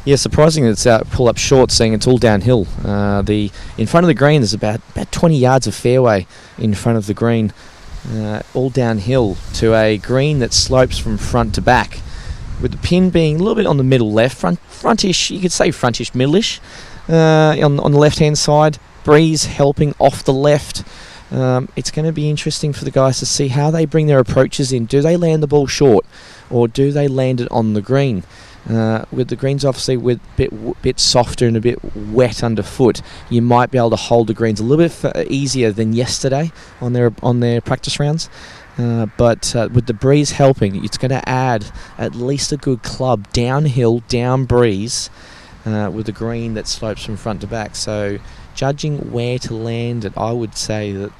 Yeah, surprising it's pull up short, seeing it's all downhill. In front of the green, there's about 20 yards of fairway in front of the green, all downhill to a green that slopes from front to back, with the pin being a little bit on the middle left, frontish. You could say frontish, middleish, on the left hand side. Breeze helping off the left. It's going to be interesting for the guys to see how they bring their approaches in. Do they land the ball short, or do they land it on the green? With the greens obviously with bit softer and a bit wet underfoot, you might be able to hold the greens a little bit easier than yesterday on their practice rounds. But with the breeze helping, it's going to add at least a good club downhill, down breeze, with the green that slopes from front to back. So judging where to land it, I would say that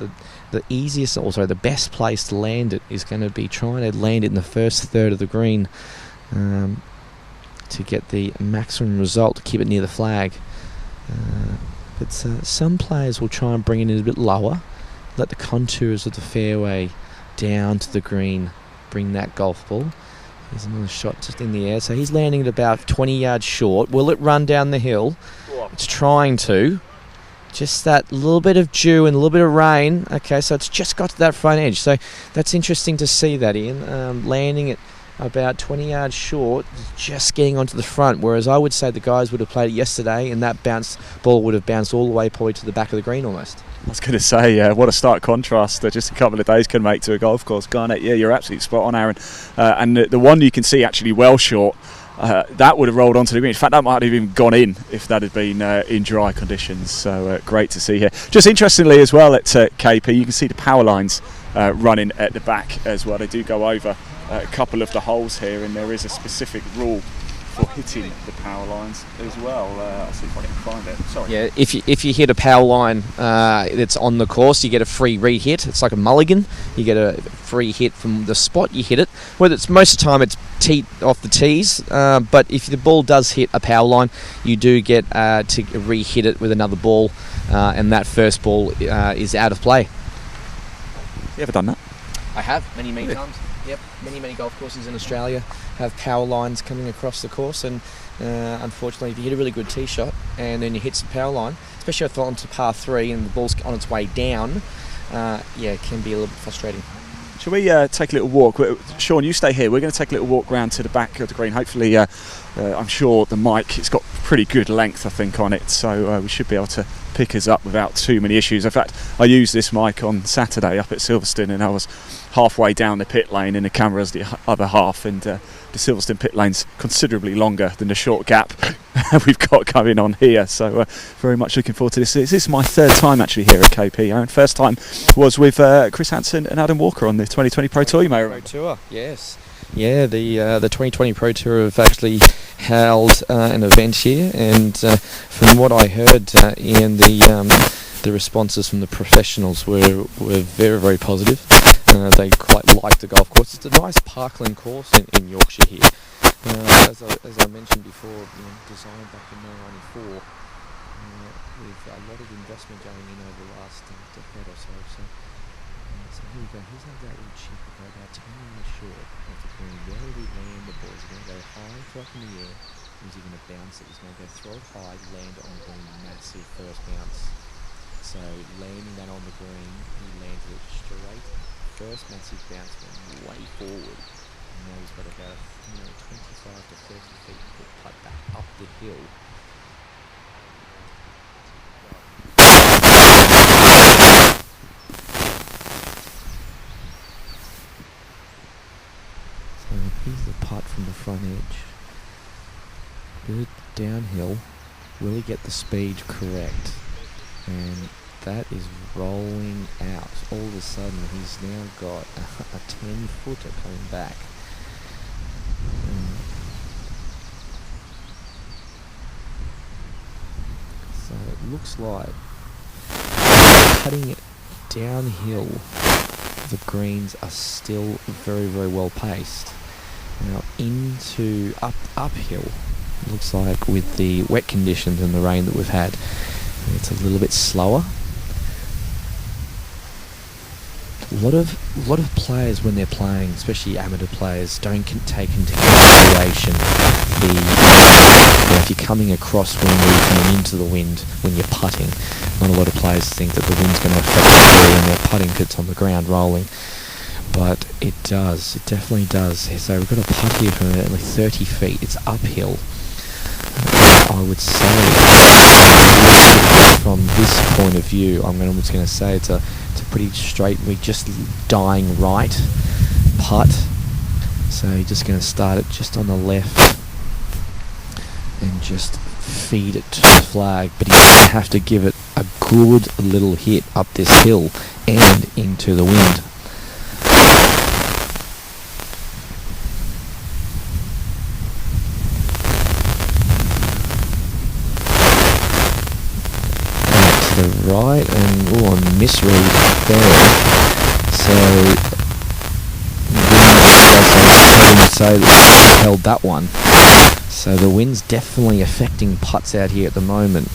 the easiest, also the best place to land it is going to be trying to land it in the first third of the green. To get the maximum result, to keep it near the flag. But some players will try and bring it in a bit lower, let the contours of the fairway down to the green, bring that golf ball. There's another shot just in the air, so he's landing at about 20 yards short. Will it run down the hill? It's trying to. Just that little bit of dew and a little bit of rain. Okay, so it's just got to that front edge. So that's interesting to see that, Ian. Landing it about 20 yards short, just getting onto the front, whereas I would say the guys would have played it yesterday and that ball would have bounced all the way probably to the back of the green almost. I was going to say, what a stark contrast just a couple of days can make to a golf course. Garnet, yeah, you're absolutely spot on, Aaron. And the one you can see actually well short, that would have rolled onto the green. In fact, that might have even gone in if that had been in dry conditions. So great to see here. Just interestingly as well at KP, you can see the power lines running at the back as well. They do go over a couple of the holes here, and there is a specific rule for hitting the power lines as well. I'll see if I can find it. Sorry. Yeah, if you hit a power line that's on the course, you get a free re-hit. It's like a mulligan. You get a free hit from the spot you hit it. Whether it's most of the time it's teed off the tees, but if the ball does hit a power line, you do get to re-hit it with another ball, and that first ball is out of play. You ever done that? I have many times. Yep, many golf courses in Australia have power lines coming across the course, and unfortunately if you hit a really good tee shot and then you hit some power line, especially if it's onto par 3 and the ball's on its way down, it can be a little bit frustrating. Shall we take a little walk? Sean, you stay here. We're going to take a little walk round to the back of the green. Hopefully, I'm sure the mic, it's got pretty good length, I think, on it, so we should be able to pick us up without too many issues. In fact, I used this mic on Saturday up at Silverstone, and I was halfway down the pit lane and the camera's the other half, and the Silverstone pit lane's considerably longer than the short gap we've got going on here. So very much looking forward to this. This is my third time actually here at KP. Aaron, first time was with Chris Hansen and Adam Walker on the 2020 Pro Tour, you may remember. Pro Tour, yes. Yeah, the 2020 Pro Tour have actually held an event here, and from what I heard, Ian, the responses from the professionals were very, very positive. They quite liked the golf course. It's a nice parkland course in Yorkshire here. As I mentioned before, designed back in 1994, with a lot of investment going in over the last decade or so. So here we go. Here's how that little chip will go about 10 meters short of the green. Where will we land the ball? Is he going to go high, throw up in the air? Or is he going to bounce it? He's going to go throw it high, land on the green, massive first bounce. So landing that on the green, he landed it straight. First massive bounce went way forward. And now he's got about 25 to 30 feet to putt back up the hill. So here's the putt from the front edge. Good downhill. Will he get the speed correct? And that is rolling out. All of a sudden he's now got a 10-footer coming back. So it looks like cutting it downhill, the greens are still very, very well paced. Now into uphill, looks like with the wet conditions and the rain that we've had, it's a little bit slower. A lot of players when they're playing, especially amateur players, don't take into consideration if you're coming across wind or you're coming into the wind when you're putting. Not a lot of players think that the wind's going to affect the ball when they're putting because it's on the ground rolling. But it does, it definitely does. So we've got a putt here from at least 30 feet. It's uphill. I would say from this point of view, I'm just going to say it's a pretty straight, we're just dying right putt. So you're just going to start it just on the left and just feed it to the flag, but he's going to have to give it a good little hit up this hill and into the wind. The right, and a misread there. So I wouldn't say that held that one. So the wind's definitely affecting putts out here at the moment.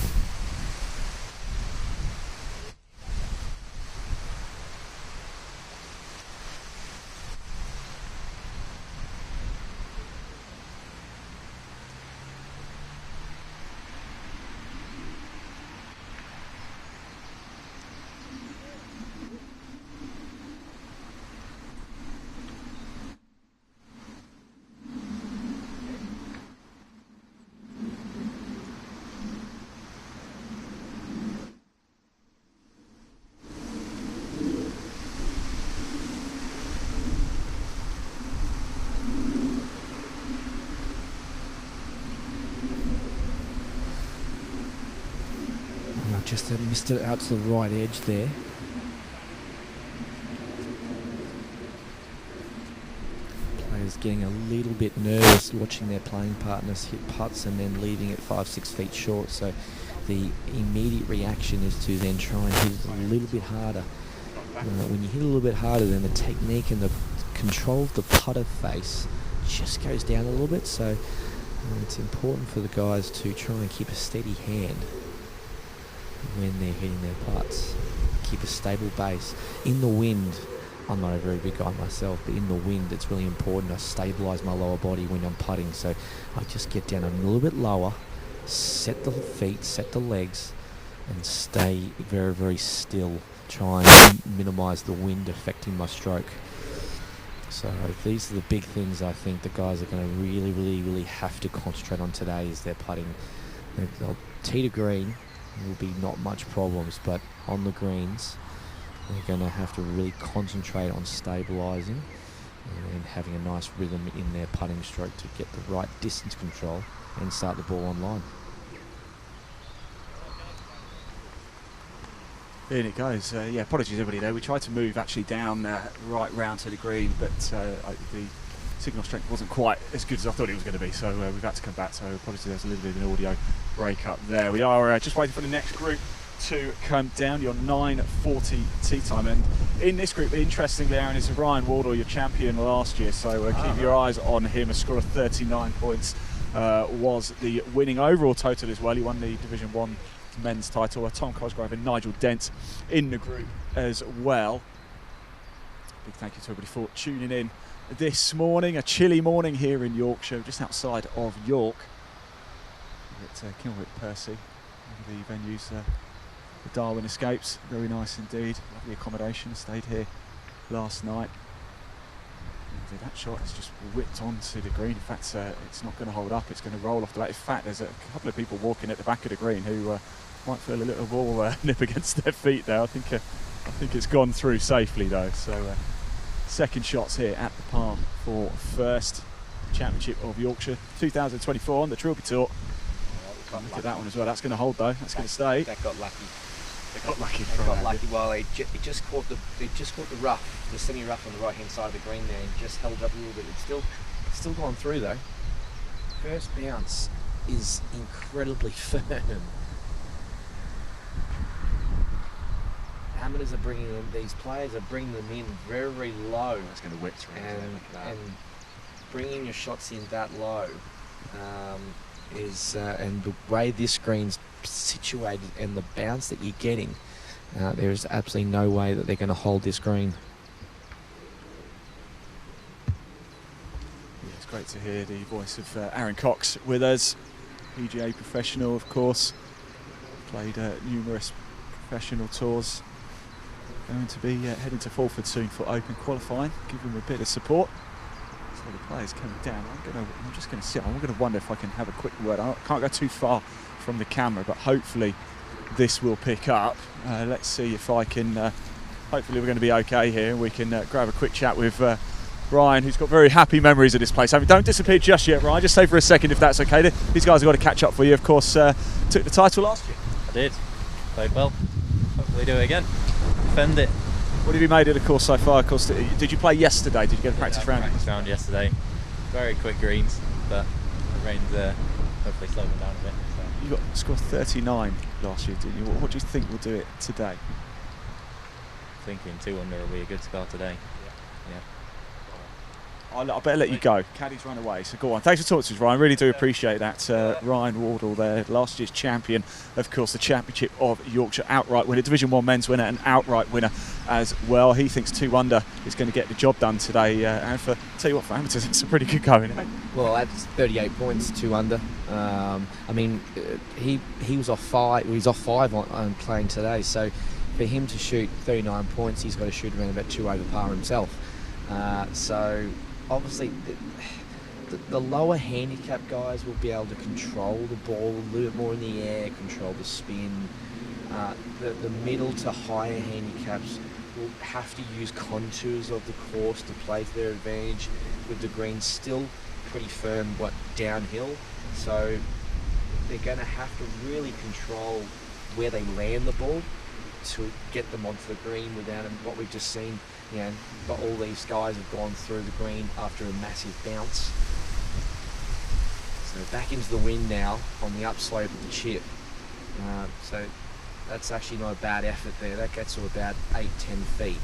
Just missed it out to the right edge there. Players getting a little bit nervous watching their playing partners hit putts and then leaving it 5-6 feet short. So the immediate reaction is to then try and hit it a little bit harder. When you hit a little bit harder, then the technique and the control of the putter face just goes down a little bit. So it's important for the guys to try and keep a steady hand when they're hitting their putts. Keep a stable base. In the wind, I'm not a very big guy myself, but in the wind it's really important I stabilise my lower body when I'm putting. So I just get down a little bit lower, set the feet, set the legs, and stay very, very still. Try and minimise the wind affecting my stroke. So these are the big things I think the guys are going to really, really, really have to concentrate on today is their putting. They'll tee to green. Will be not much problems, but on the greens they're going to have to really concentrate on stabilising and having a nice rhythm in their putting stroke to get the right distance control and start the ball on line. In it goes. Apologies everybody there. We tried to move actually down right round to the green, but the signal strength wasn't quite as good as I thought it was going to be, so we've had to come back. So apologies, there's a little bit of an audio break up there. We are just waiting for the next group to come down, your 9:40 tee time, and in this group, interestingly, Aaron, is Ryan Wardle, your champion last year, so keep your eyes on him. A score of 39 points was the winning overall total as well. He won the Division 1 men's title. Tom Cosgrove and Nigel Dent in the group as well. Big thank you to everybody for tuning in this morning. A chilly morning here in Yorkshire, just outside of York at Kilnwick, Percy. One of the venues, the Darwin Escapes. Very nice indeed. Lovely accommodation. Stayed here last night. And that shot has just whipped onto the green. In fact, it's not going to hold up. It's going to roll off the back. In fact, there's a couple of people walking at the back of the green who might feel a little ball nip against their feet there. I think it's gone through safely though. So second shots here at the Palm for first championship of Yorkshire 2024 on the Trilby Tour. Look at that one as well. That's going to hold though. That's going to stay. That got lucky. They got lucky. Well, it just caught the rough, the semi-rough on the right-hand side of the green there, and just held up a little bit. It's still gone through though. First bounce is incredibly firm. Amateurs are bringing them. These players are bringing them in very, very low. It's going to whip through. And bringing your shots in that low is and the way this green's situated and the bounce that you're getting, there is absolutely no way that they're going to hold this green. Yeah, it's great to hear the voice of Aaron Cox with us, PGA professional, of course. Played numerous professional tours. Going to be heading to Fulford soon for Open qualifying. Give him a bit of support. So the players coming down. I'm just going to sit. I'm going to wonder if I can have a quick word. I can't go too far from the camera, but hopefully this will pick up. Let's see if I can. Hopefully we're going to be okay here. We can grab a quick chat with Ryan, who's got very happy memories of this place. Don't disappear just yet, Ryan. Just stay for a second if that's okay. These guys have got to catch up for you. Of course, took the title last year. I did. Played well. Hopefully do it again. Defend it. What have you made of the course so far? Of course, did you play yesterday? Did you get a practice round? Practice round yesterday. Very quick greens, but the rain's hopefully slowed them down a bit. So. You got scored 39 last year, didn't you? What do you think will do it today? Thinking 2 under will be a good score today. Yeah. I better let you go. Caddy's run away, so go on. Thanks for talking to us, Ryan. Really do appreciate that. Ryan Wardle there, last year's champion, of course, the Championship of Yorkshire outright winner, Division 1 men's winner, and outright winner as well. He thinks 2 under is going to get the job done today. And tell you what, for amateurs, it's a pretty good going. Well, that's 38 points, 2 under. He was off 5. He's off 5 on playing today. So for him to shoot 39 points, he's got to shoot around about 2 over par himself. So obviously the lower handicap guys will be able to control the ball a little bit more in the air, control the spin. The middle to higher handicaps will have to use contours of the course to play to their advantage, with the greens still pretty firm downhill. So they're going to have to really control where they land the ball to get them onto the green without them. What we've just seen, but all these guys have gone through the green after a massive bounce. So back into the wind now on the upslope of the chip. So that's actually not a bad effort there. That gets to about 8-10 feet.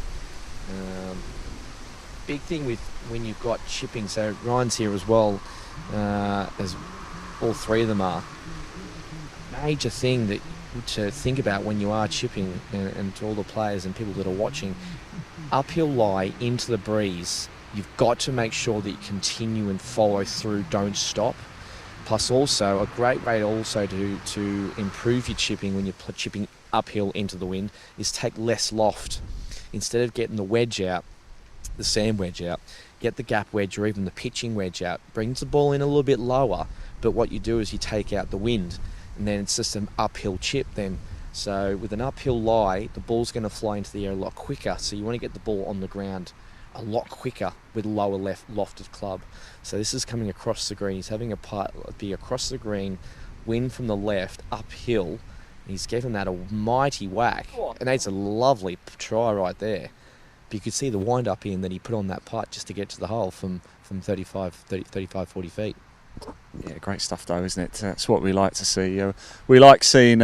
Big thing with when you've got chipping, so Ryan's here as well, as all 3 of them are. Major thing that to think about when you are chipping, and to all the players and people that are watching, uphill lie into the breeze, you've got to make sure that you continue and follow through, don't stop. Plus also a great way also to improve your chipping when you're chipping uphill into the wind is take less loft. Instead of getting the wedge out, the sand wedge out, get the gap wedge or even the pitching wedge out. Brings the ball in a little bit lower, but what you do is you take out the wind, and then it's just an uphill chip then. So with an uphill lie, the ball's going to fly into the air a lot quicker, so you want to get the ball on the ground a lot quicker with lower left lofted club. So this is coming across the green. He's having a putt be across the green, wind from the left, uphill. He's given that a mighty whack. And that's a lovely try right there. But you could see the wind up in that he put on that putt just to get to the hole from 35, 40 feet. Yeah, great stuff though, isn't it? That's what we like to see. We like seeing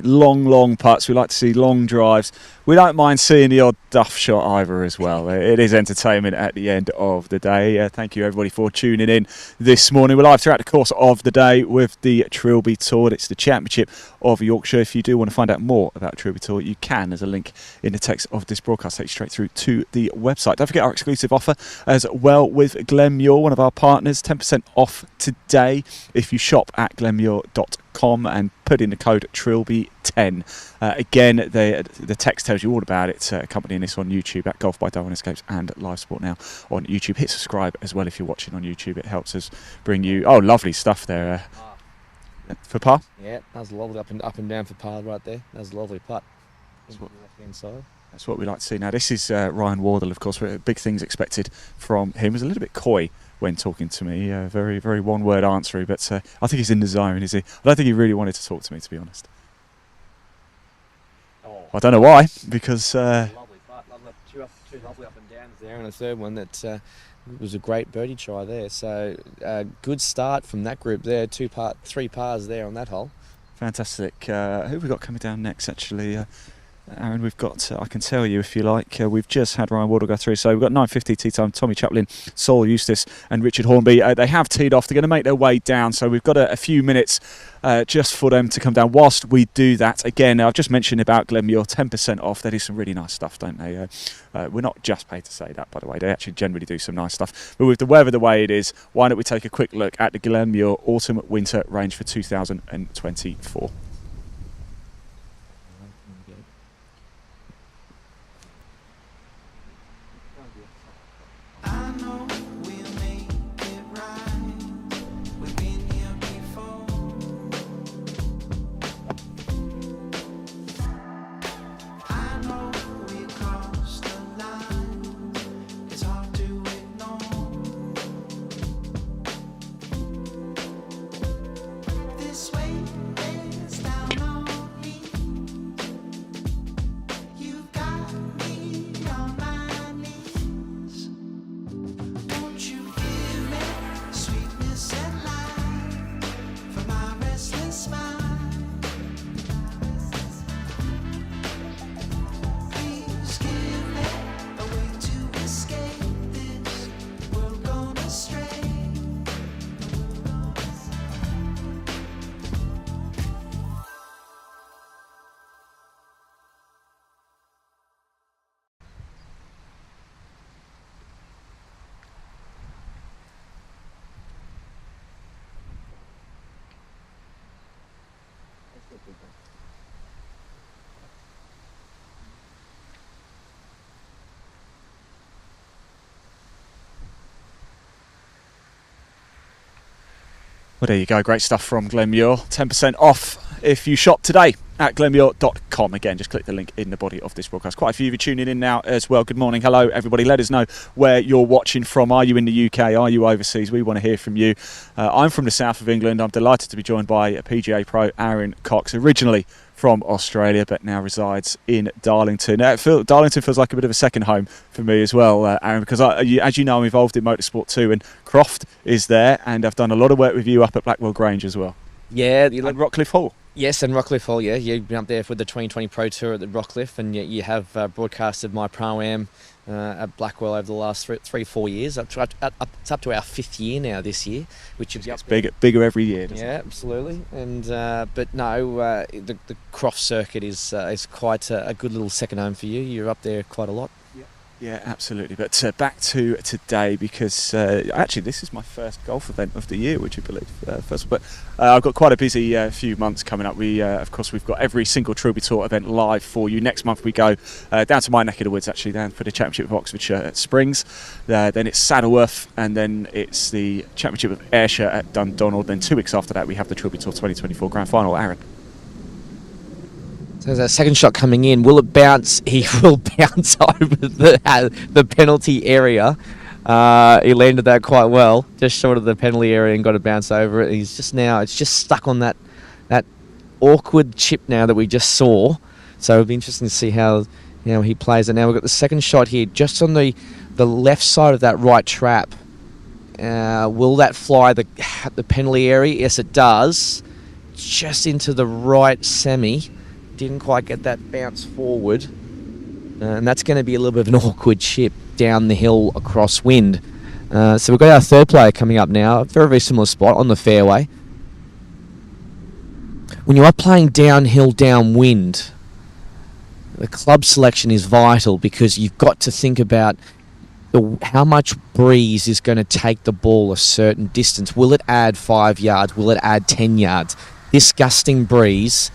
long putts. We like to see long drives. We don't mind seeing the odd duff shot either as well. It is entertainment at the end of the day. Thank you everybody for tuning in this morning. We're live throughout the course of the day with the Trilby Tour. It's the Championship of Yorkshire. If you do want to find out more about the Trilby Tour, you can. There's a link in the text of this broadcast. Takes you straight through to the website. Don't forget our exclusive offer as well with Glenmuir, one of our partners. 10% off today if you shop at glenmuir.com and put in the code Trilby10. Again, the text tells you all about it, accompanying this on YouTube at Golf by Darwin Escapes and Live Sport Now on YouTube. Hit subscribe as well if you're watching on YouTube. It helps us bring you lovely stuff there. For par? Yeah, that was lovely up and down for par right there. That was a lovely putt. Left-hand side. That's what we like to see. Now this is Ryan Wardle, of course. Big things expected from him. He was a little bit coy when talking to me, very, very one-word answery, but I think he's in the zone, is he? I don't think he really wanted to talk to me, to be honest. I don't know why, because... lovely putt, two lovely up and downs there, and a third one that was a great birdie try there. So good start from that group there, three pars there on that hole. Fantastic. Who have we got coming down next, actually? Aaron, we've got, I can tell you if you like, we've just had Ryan Wardle go through. So we've got 9:50 tee time, Tommy Chaplin, Saul Eustace and Richard Hornby. They have teed off. They're going to make their way down. So we've got a few minutes just for them to come down. Whilst we do that, again, I've just mentioned about Glenmuir, 10% off. They do some really nice stuff, don't they? We're not just paid to say that, by the way. They actually generally do some nice stuff. But with the weather the way it is, why don't we take a quick look at the Glenmuir Autumn-Winter range for 2024. Well, there you go. Great stuff from Glenmuir. 10% off if you shop today at glenmuir.com. Again, just click the link in the body of this broadcast. Quite a few of you tuning in now as well. Good morning. Hello, everybody. Let us know where you're watching from. Are you in the UK? Are you overseas? We want to hear from you. I'm from the south of England. I'm delighted to be joined by a PGA pro, Aaron Cox, originally from Australia, but now resides in Darlington. Darlington feels like a bit of a second home for me as well, Aaron, because as you know, I'm involved in motorsport too, and Croft is there, and I've done a lot of work with you up at Blackwell Grange as well. Yeah, and Rockcliffe Hall. Yes, and Rockcliffe Hall, yeah. You've been up there for the 2020 Pro Tour at the Rockcliffe, and you have broadcasted my Pro-Am at Blackwell over the last 3-4 years. It's up to our 5th year now this year, which is bigger every year, doesn't it? Yeah, absolutely. And but no, the Croft circuit is quite a good little second home for you. You're up there quite a lot. Yeah, absolutely. But back to today, because actually this is my first golf event of the year, would you believe? But I've got quite a busy few months coming up. Of course, we've got every single Trilby Tour event live for you. Next month we go down to my neck of the woods, actually, down for the Championship of Oxfordshire at Springs. Then it's Saddleworth, and then it's the Championship of Ayrshire at Dundonald. Then 2 weeks after that we have the Trilby Tour 2024 Grand Final. Aaron. So there's a second shot coming in. Will it bounce? He will bounce over the penalty area. He landed that quite well, just short of the penalty area, and got to bounce over it. It's just stuck on that awkward chip now that we just saw. So it'll be interesting to see how he plays it. Now we've got the second shot here, just on the left side of that right trap. Will that fly the penalty area? Yes, it does. Just into the right semi. Didn't quite get that bounce forward. And that's going to be a little bit of an awkward chip down the hill across wind. So we've got our third player coming up now. A very, very similar spot on the fairway. When you are playing downhill, downwind, the club selection is vital, because you've got to think about how much breeze is going to take the ball a certain distance. Will it add 5 yards? Will it add 10 yards? This gusting breeze,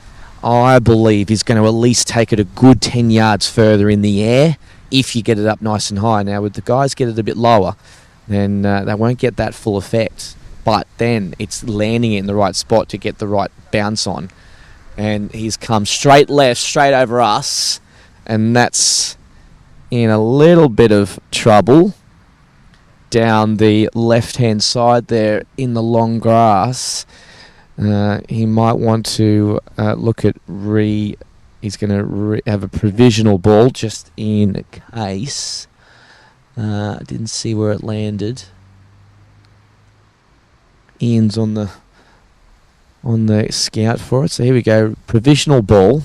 I believe, is going to at least take it a good 10 yards further in the air if you get it up nice and high. Now, with the guys get it a bit lower, then they won't get that full effect. But then it's landing it in the right spot to get the right bounce on. And he's come straight left, straight over us, and that's in a little bit of trouble down the left-hand side there in the long grass. He might want to look at he's going to have a provisional ball just in case. I didn't see where it landed. Ian's on the scout for it. So here we go, provisional ball.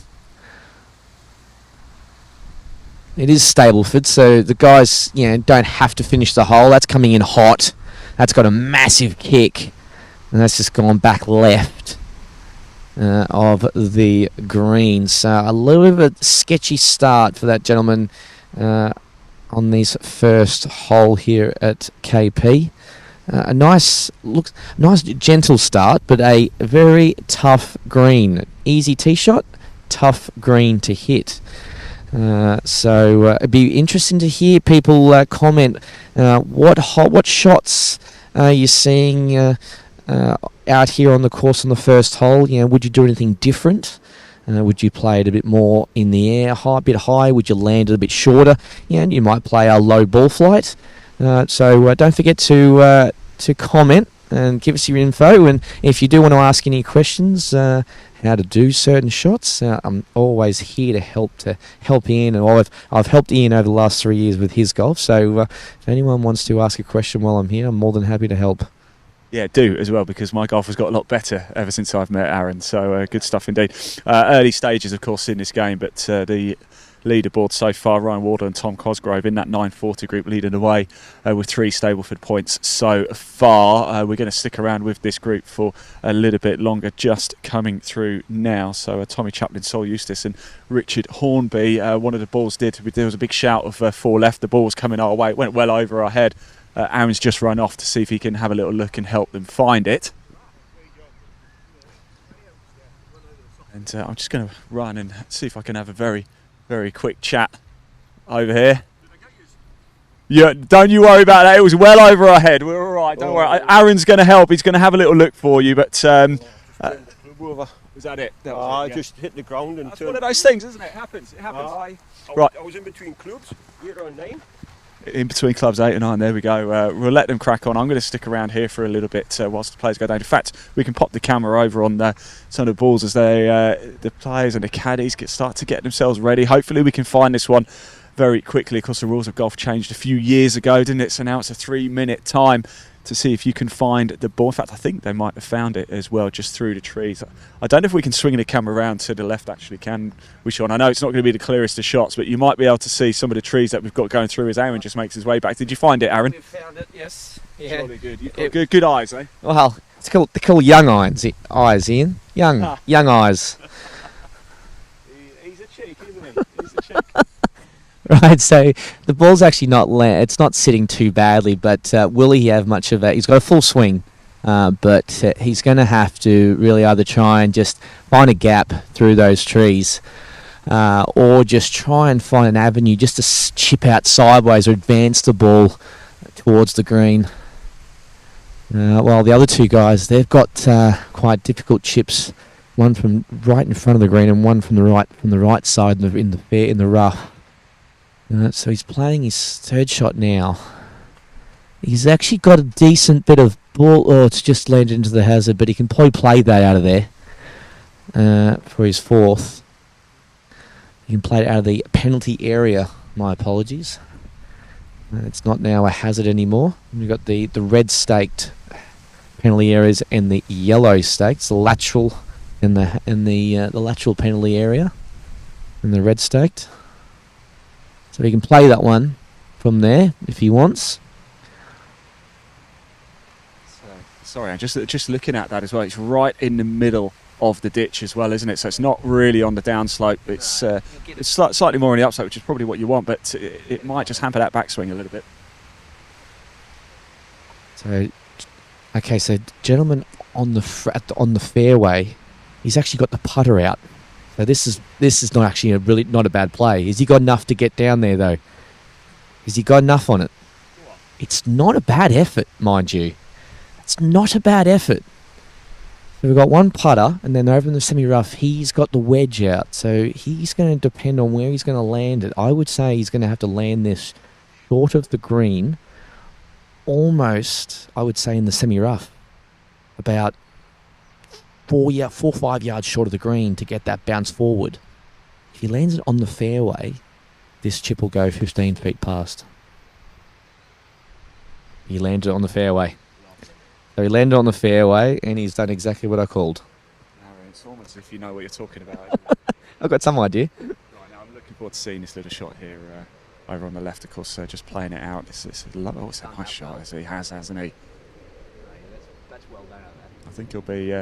It is Stableford, so the guys don't have to finish the hole. That's coming in hot. That's got a massive kick, and that's just gone back left of the green. So a little bit of a sketchy start for that gentleman on this first hole here at KP. A nice gentle start, but a very tough green. Easy tee shot, tough green to hit. So it'd be interesting to hear people comment. What shots are you seeing out here on the course on the first hole? Would you do anything different? Would you play it a bit more in the air, a bit high? Would you land it a bit shorter? And you might play a low ball flight. So don't forget to comment and give us your info. And if you do want to ask any questions, how to do certain shots, I'm always here to help Ian. And I've helped Ian over the last 3 years with his golf. So if anyone wants to ask a question while I'm here, I'm more than happy to help. Yeah, do as well, because my golf has got a lot better ever since I've met Aaron. So good stuff indeed. Early stages, of course, in this game, but the leaderboard so far, Ryan Warder and Tom Cosgrove in that 940 group leading the way with 3 Stableford points so far. We're going to stick around with this group for a little bit longer, just coming through now. So Tommy Chaplin, Sol Eustace and Richard Hornby. One of the balls there was a big shout of 4 left. The ball was coming our way. It went well over our head. Aaron's just run off to see if he can have a little look and help them find it. And I'm just going to run and see if I can have a very, very quick chat over here. Yeah, don't you worry about that. It was well over our head. We're all right. Don't worry. Aaron's going to help. He's going to have a little look for you. But is that it? I just hit the ground and that's one of those things, isn't it? It happens. It happens. Right. I was in between clubs. 8 or 9. In between clubs 8 and 9. There we go. We'll let them crack on. I'm going to stick around here for a little bit whilst the players go down. In fact, we can pop the camera over on some of the balls as the players and the caddies start to get themselves ready. Hopefully we can find this one very quickly. Of course, the rules of golf changed a few years ago, didn't it? So now it's a 3-minute time to see if you can find the ball. In fact, I think they might have found it as well, just through the trees. I don't know if we can swing the camera around to the left, actually, can we, Sean? I know it's not going to be the clearest of shots, but you might be able to see some of the trees that we've got going through as Aaron just makes his way back. Did you find it, Aaron? We found it, yes. Yeah. Surely good. You've got good eyes, eh? Well, they're called young eyes, Ian. Young eyes. He's a cheek, isn't he? He's a cheek. Right, so the ball's actually it's not sitting too badly, but will he have much of he's got a full swing, but he's going to have to really either try and just find a gap through those trees, or just try and find an avenue just to chip out sideways or advance the ball towards the green. While the other two guys, they've got quite difficult chips one from right in front of the green and one from the right side in the rough. So he's playing his third shot now. He's actually got a decent bit of ball. Oh, it's just landed into the hazard, but he can probably play that out of there for his fourth. He can play it out of the penalty area. My apologies. It's not now a hazard anymore. We've got the red staked penalty areas and the yellow stakes, the lateral and the lateral penalty area, and the red staked. So he can play that one from there if he wants. Sorry, I'm just looking at that as well. It's right in the middle of the ditch as well, isn't it? So it's not really on the downslope. It's slightly more on the upslope, which is probably what you want, but it might just hamper that backswing a little bit. So, okay, so gentleman on the fairway, he's actually got the putter out. So this is not actually not a bad play. Has he got enough to get down there though? Has he got enough on it? It's not a bad effort, mind you. It's not a bad effort. So we've got one putter, and then over in the semi-rough, he's got the wedge out. So he's going to depend on where he's going to land it. I would say he's going to have to land this short of the green, almost, I would say, in the semi-rough. About 4 or 5 yards short of the green to get that bounce forward. If he lands it on the fairway, this chip will go 15 feet past. He landed it on the fairway. So he landed on the fairway, and he's done exactly what I called. It's almost as if you know what you're talking about. I've got some idea. Right, now I'm looking forward to seeing this little shot here over on the left, of course, just playing it out. It's a nice shot, as he has, hasn't he? That's well done. I think he'll be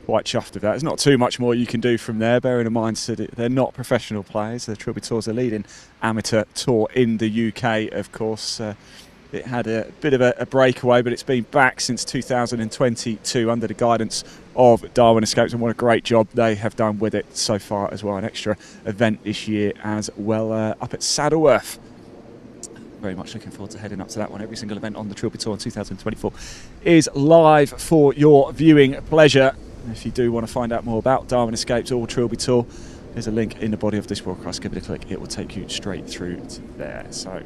quite chuffed with that. There's not too much more you can do from there, bearing in mind that they're not professional players. The Trilby Tour is a leading amateur tour in the UK, of course. It had a bit of a breakaway, but it's been back since 2022 under the guidance of Darwin Escapes, and what a great job they have done with it so far as well. An extra event this year as well up at Saddleworth. Very much looking forward to heading up to that one. Every single event on the Trilby Tour in 2024 is live for your viewing pleasure. If you do want to find out more about Darwin Escapes or Trilby Tour, there's a link in the body of this broadcast. Give it a click, it will take you straight through to there. So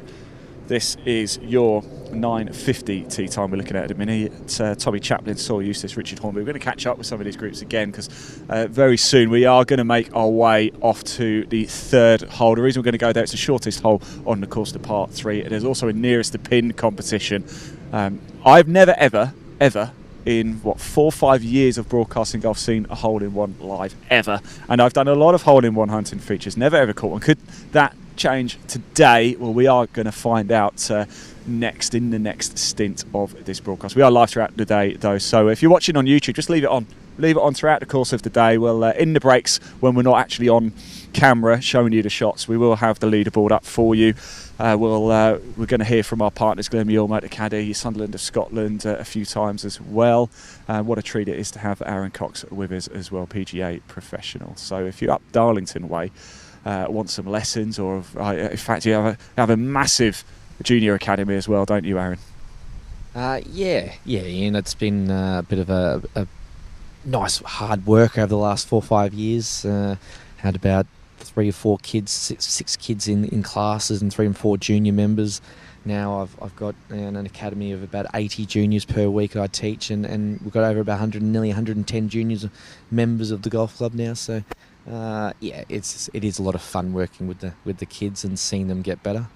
this is your 9:50 tee time we're looking at a minute. Tommy Chaplin, Saul Eustace, Richard Hornby. We're going to catch up with some of these groups again because very soon we are going to make our way off to the third hole. The reason we're going to go there, it's the shortest hole on the course to par 3. There's also a nearest to pin competition. I've never ever in 4 or 5 years of broadcasting golf seen a hole-in-one live ever, and I've done a lot of hole-in-one hunting features, never ever caught one. Could that change today? Well, we are going to find out next in the next stint of this broadcast. We are live throughout the day though, so if you're watching on YouTube, just leave it on throughout the course of the day. We'll in the breaks, when we're not actually on camera showing you the shots, we will have the leaderboard up for you. We're going to hear from our partners, Glenmuir Motor Caddy, Sunderland of Scotland, a few times as well. What a treat it is to have Aaron Cox with us as well, PGA professional. So if you're up Darlington way, want some lessons, or in fact you have a massive junior academy as well, don't you, Aaron? Yeah, Ian. It's been a bit of a nice hard work over the last 4 or 5 years. Had about 3 or 4 kids, six kids in classes, and 3 and 4 junior members. Now I've got an academy of about 80 juniors per week that I teach, and we've got over about nearly 110 juniors members of the golf club now. So it is a lot of fun working with the kids and seeing them get better.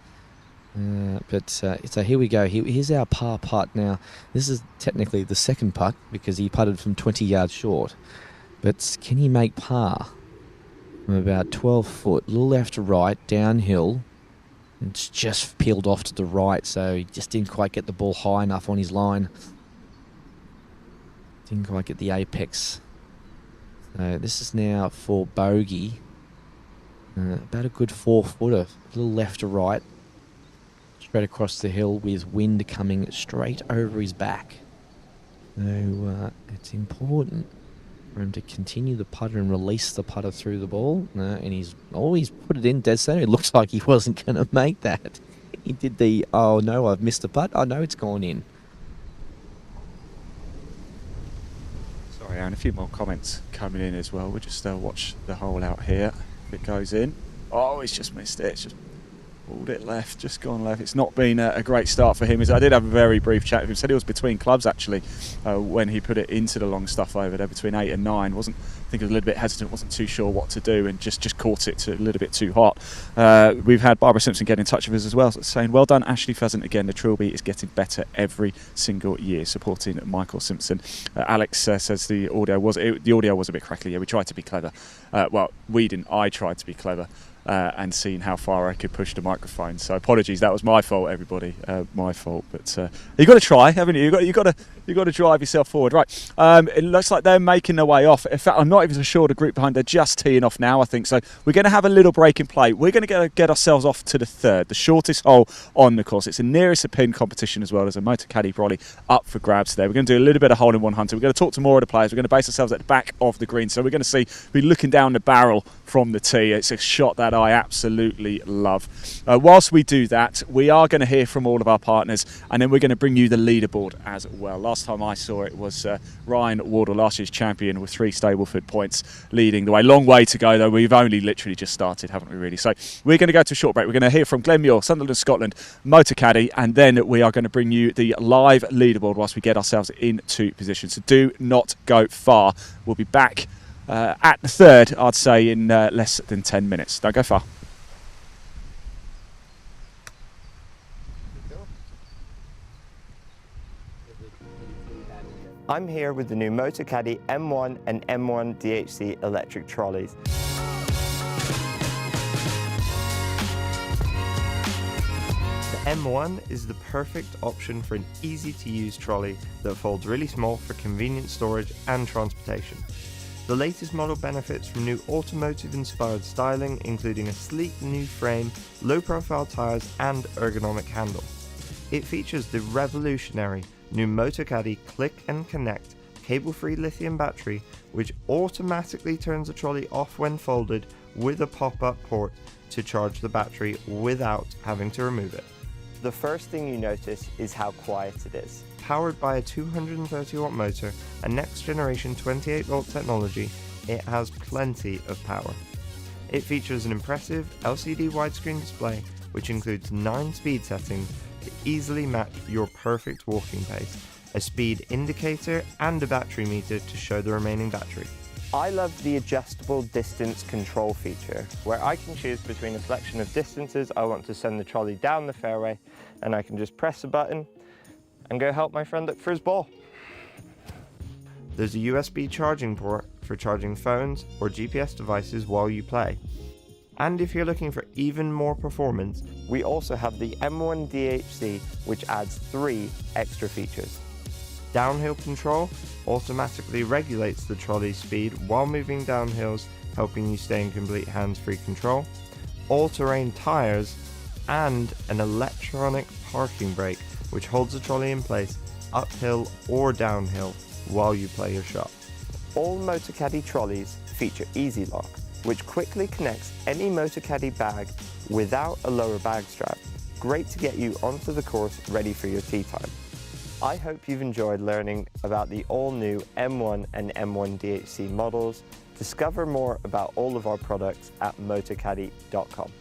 So here we go. Here's our par putt. Now this is technically the second putt because he putted from 20 yards short, but can he make par from about 12 foot, a little left to right, downhill? It's just peeled off to the right, so he just didn't quite get the ball high enough on his line. Didn't quite get the apex. So this is now for bogey. About a good 4 footer, a little left to right, straight across the hill with wind coming straight over his back. So it's important for him to continue the putter and release the putter through the ball. And he's put it in dead center. It looks like he wasn't going to make that. He did the, oh no, I've missed the putt. Oh no, it's gone in. Sorry, Aaron, a few more comments coming in as well. We'll just watch the hole out here. If it goes in. Oh, he's just missed it. It's just pulled it left, just gone left. It's not been a great start for him. I did have a very brief chat with him. Said he was between clubs actually when he put it into the long stuff over there between 8 and 9. I think he was a little bit hesitant, wasn't too sure what to do, and just caught it a little bit too hot. We've had Barbara Simpson get in touch with us as well, saying, well done Ashley Pheasant again. The Trilby is getting better every single year, supporting Michael Simpson. Alex says the audio was a bit crackly. Yeah, we tried to be clever. Well, we didn't. I tried to be clever. And seeing how far I could push the microphone. So apologies, that was my fault, everybody. My fault. But you got to try, haven't you? You got to drive yourself forward, right? It looks like they're making their way off. In fact, I'm not even sure the group behind. They're just teeing off now, I think. So we're going to have a little break in play. We're going to get ourselves off to the third, the shortest hole on the course. It's the nearest to pin competition as well. There's a motor caddy brolly up for grabs today. We're going to do a little bit of hole-in-one hunting. We're going to talk to more of the players. We're going to base ourselves at the back of the green. So we're going to be looking down the barrel from the tee. It's a shot that I absolutely love. Whilst we do that, we are going to hear from all of our partners, and then we're going to bring you the leaderboard as well. Last time I saw it was Ryan Wardle, last year's champion, with 3 Stableford points leading the way. Long way to go though. We've only literally just started, haven't we really? So we're going to go to a short break. We're going to hear from Glenmuir, Sunderland, Scotland, Motor Caddy, and then we are going to bring you the live leaderboard whilst we get ourselves into position. So do not go far. We'll be back at the third, I'd say, in less than 10 minutes. Don't go far. I'm here with the new Motor Caddy M1 and M1 DHC electric trolleys. The M1 is the perfect option for an easy-to-use trolley that folds really small for convenient storage and transportation. The latest model benefits from new automotive-inspired styling, including a sleek new frame, low-profile tyres and ergonomic handle. It features the revolutionary new Motor Caddy Click and Connect cable-free lithium battery, which automatically turns the trolley off when folded with a pop-up port to charge the battery without having to remove it. The first thing you notice is how quiet it is. Powered by a 230 watt motor and next generation 28 volt technology, it has plenty of power. It features an impressive LCD widescreen display which includes 9 speed settings to easily match your perfect walking pace, a speed indicator and a battery meter to show the remaining battery. I love the adjustable distance control feature, where I can choose between a selection of distances I want to send the trolley down the fairway, and I can just press a button and go help my friend look for his ball. There's a USB charging port for charging phones or GPS devices while you play. And if you're looking for even more performance, we also have the M1 DHC, which adds 3 extra features. Downhill control automatically regulates the trolley's speed while moving downhills, helping you stay in complete hands-free control. All-terrain tyres and an electronic parking brake, which holds the trolley in place uphill or downhill while you play your shot. All Motor Caddy trolleys feature Easy Lock, which quickly connects any Motor Caddy bag without a lower bag strap. Great to get you onto the course ready for your tee time. I hope you've enjoyed learning about the all-new M1 and M1 DHC models. Discover more about all of our products at motorcaddy.com.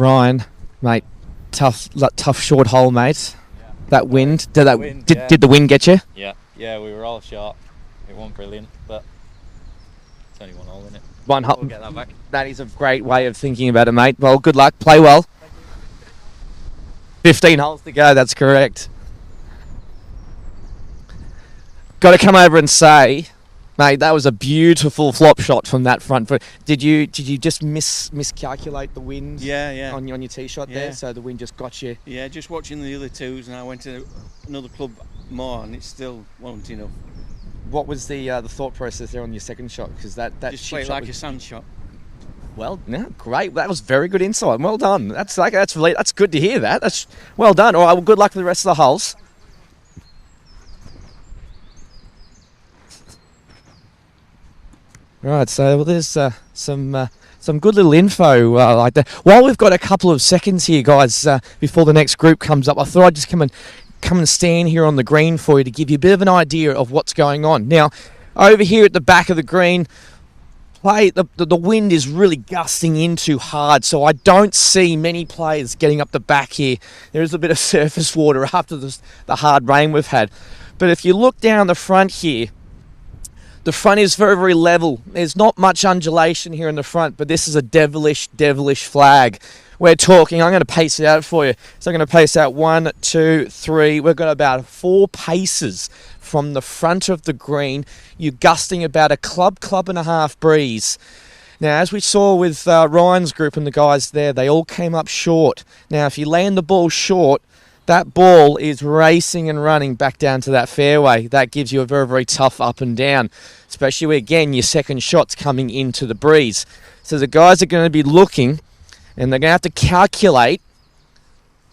Ryan, mate, tough short hole, mate. That wind, did the wind get you? Yeah, we were all short. It wasn't brilliant, but it's only one hole in it. One hole. We'll get that back. That is a great way of thinking about it, mate. Well, good luck. Play well. 15 holes to go. That's correct. Got to come over and say, mate, that was a beautiful flop shot from that front foot. Did you just miscalculate the wind? Yeah. On your tee shot Yeah. there, so the wind just got you. Yeah, just watching the other twos, and I went to another club more, and it still wasn't enough. What was the thought process there on your second shot? Because that Just chip play it shot like was, a sand shot. well, yeah, great. That was very good insight. Well done. That's good to hear that. That's well done. All right. Well, good luck for the rest of the holes. Right, so there's some good little info like that. While we've got a couple of seconds here, guys, before the next group comes up, I thought I'd just come and stand here on the green for you to give you a bit of an idea of what's going on. Now, over here at the back of the green, the wind is really gusting in too hard, so I don't see many players getting up the back here. There is a bit of surface water after the hard rain we've had. But if you look down the front here, the front is very, very level. There's not much undulation here in the front, but this is a devilish flag. We're talking, I'm going to pace it out for you. So I'm going to pace out 1, 2, 3. We've got about 4 paces from the front of the green. You're gusting about a club and a half breeze. Now, as we saw with Ryan's group and the guys there, they all came up short. Now, if you land the ball short, that ball is racing and running back down to that fairway. That gives you a very, very tough up and down, especially when, again, your second shot's coming into the breeze. So the guys are going to be looking, and they're going to have to calculate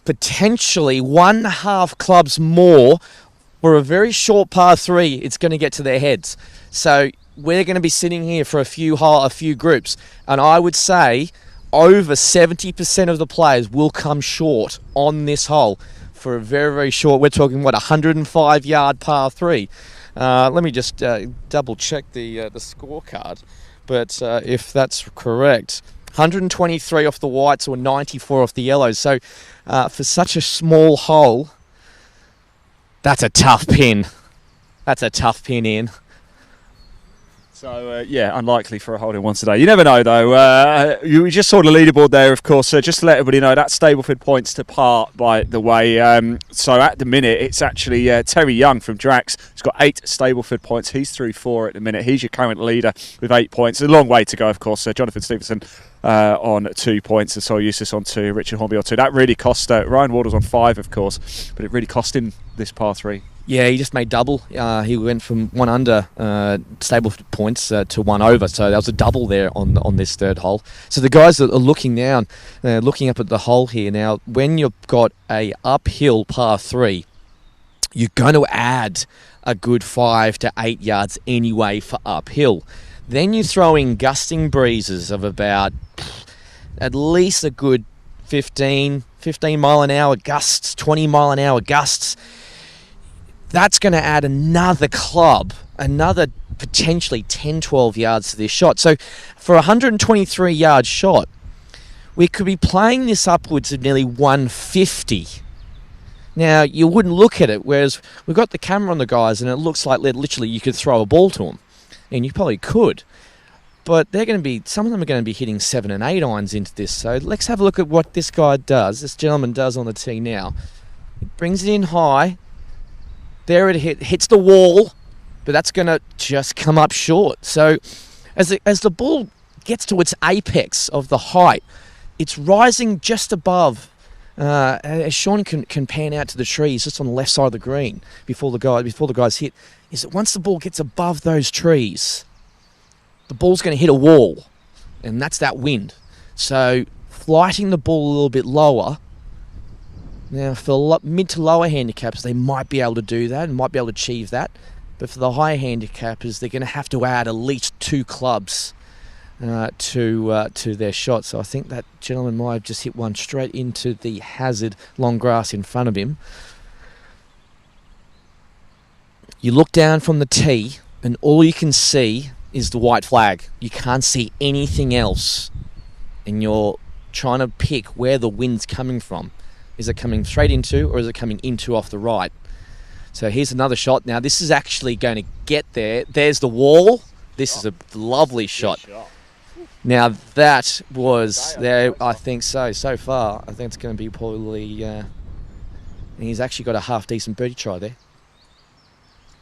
potentially 1.5 clubs more for a very short par 3. It's going to get to their heads. So we're going to be sitting here for a few groups, and I would say over 70% of the players will come short on this hole for a very, very short. We're talking, 105-yard par 3. Let me just double check the scorecard, but if that's correct, 123 off the whites or 94 off the yellows. So for such a small hole, that's a tough pin. That's a tough pin in. So, unlikely for a hole-in-one today. You never know, though. You just saw the leaderboard there, of course. So just to let everybody know, that's Stableford points to par, by the way. So at the minute, it's actually Terry Young from Drax. He's got 8 Stableford points. He's through 4 at the minute. He's your current leader with 8 points. It's a long way to go, of course. Jonathan Stevenson on 2 points, and Sol Eustace on 2, Richard Hornby on 2. That really cost Ryan Wardle's on 5, of course, but it really cost him this par 3. Yeah, he just made double. He went from 1 under Stableford points to 1 over, so that was a double there on this third hole. So the guys that are looking down, looking up at the hole here now, when you've got a uphill par 3, you're going to add a good 5 to 8 yards anyway for uphill. Then you throw in gusting breezes of about at least a good 15 mile an hour gusts, 20 mile an hour gusts. That's going to add another club, another potentially 10, 12 yards to this shot. So for a 123-yard shot, we could be playing this upwards of nearly 150. Now, you wouldn't look at it, whereas we've got the camera on the guys, and it looks like literally you could throw a ball to them, and you probably could. But they're going to be, some of them are going to be hitting 7 and 8 irons into this. So let's have a look at what this guy does, this gentleman does on the tee now. He brings it in high. There it hits the wall, but that's going to just come up short. So as the ball gets to its apex of the height, it's rising just above. As Sean can pan out to the trees just on the left side of the green before the guys hit, is that once the ball gets above those trees, the ball's going to hit a wall, and that's that wind. So flighting the ball a little bit lower. Now, for mid to lower handicappers, they might be able to do that and might be able to achieve that. But for the higher handicappers, they're going to have to add at least 2 clubs to their shot. So I think that gentleman might have just hit one straight into the hazard long grass in front of him. You look down from the tee, and all you can see is the white flag. You can't see anything else. And you're trying to pick where the wind's coming from. Is it coming straight into, or is it coming into off the right? So here's another shot. Now this is actually going to get there. There's the wall. This is a lovely shot. Now that was there, I think so far. I think it's going to be probably, he's actually got a half decent birdie try there.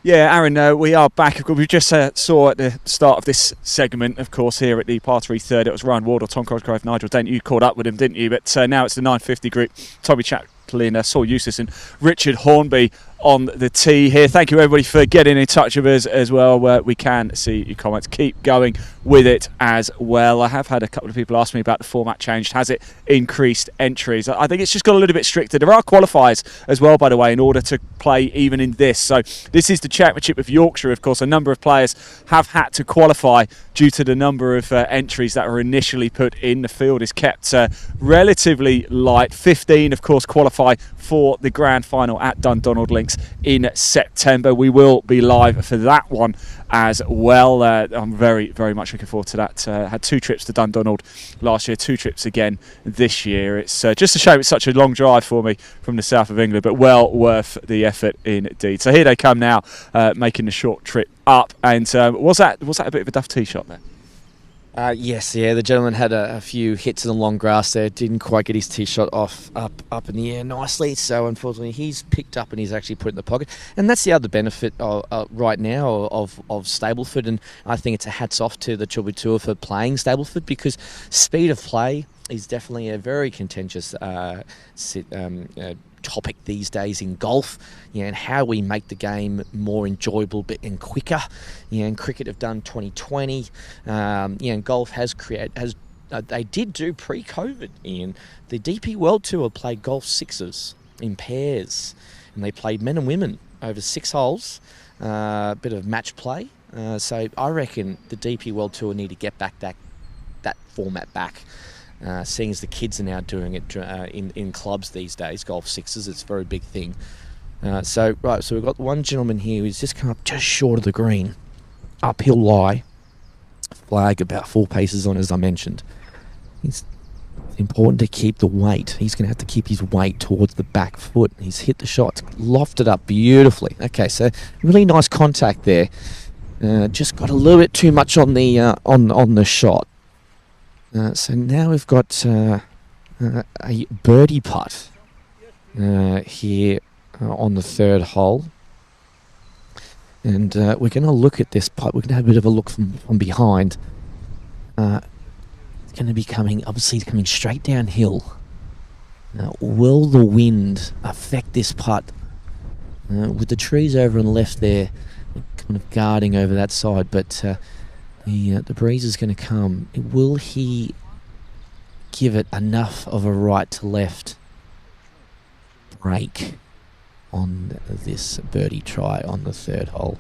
Yeah, Aaron, we are back. We just saw at the start of this segment, of course, here at the par 3 third, it was Ryan Wardle, Tom Cosgrove, Nigel Dent. You caught up with him, didn't you? But now it's the 950 group. Tommy Chaplin, Saul Eustace and Richard Hornby on the tee here. Thank you everybody for getting in touch with us as well. We can see your comments. Keep going with it as well. I have had a couple of people ask me about the format changed. Has it increased entries? I think it's just got a little bit stricter. There are qualifiers as well, by the way, in order to play even in this. So this is the Championship of Yorkshire, of course. A number of players have had to qualify due to the number of entries that were initially put in. The field is kept relatively light. 15, of course, qualify for the grand final at Dundonald Links in September. We will be live for that one as well. I'm very, very much looking forward to that. Had 2 trips to Dundonald last year, 2 trips again this year. It's just a shame it's such a long drive for me from the south of England, but well worth the effort indeed. So here they come now, making the short trip up. And was that a bit of a duff tee shot there? Yes, the gentleman had a few hits in the long grass there. Didn't quite get his tee shot off up in the air nicely. So unfortunately, he's picked up and he's actually put it in the pocket. And that's the other benefit right now of Stableford. And I think it's a hats off to the Trilby Tour for playing Stableford, because speed of play is definitely a very contentious topic these days in golf, and how we make the game more enjoyable and quicker. And cricket have done 2020. And golf has they did do pre-COVID. Ian, the DP World Tour played golf sixes in pairs, and they played men and women over 6 holes. Bit of match play. So I reckon the DP World Tour need to get back that format back. Seeing as the kids are now doing it in clubs these days, golf sixes, it's a very big thing. So we've got one gentleman here who's just come up just short of the green. Uphill lie. Flag about 4 paces on, as I mentioned. It's important to keep the weight. He's going to have to keep his weight towards the back foot. He's hit the shot, lofted up beautifully. Okay, so really nice contact there. Just got a little bit too much on the shot. So now we've got a birdie putt here on the 3rd hole. And we're going to look at this putt. We're going to have a bit of a look from behind. It's going to be coming straight downhill. Will the wind affect this putt? With the trees over on the left there, kind of guarding over that side, but the breeze is going to come. Will he give it enough of a right to left break on this birdie try on the 3rd hole?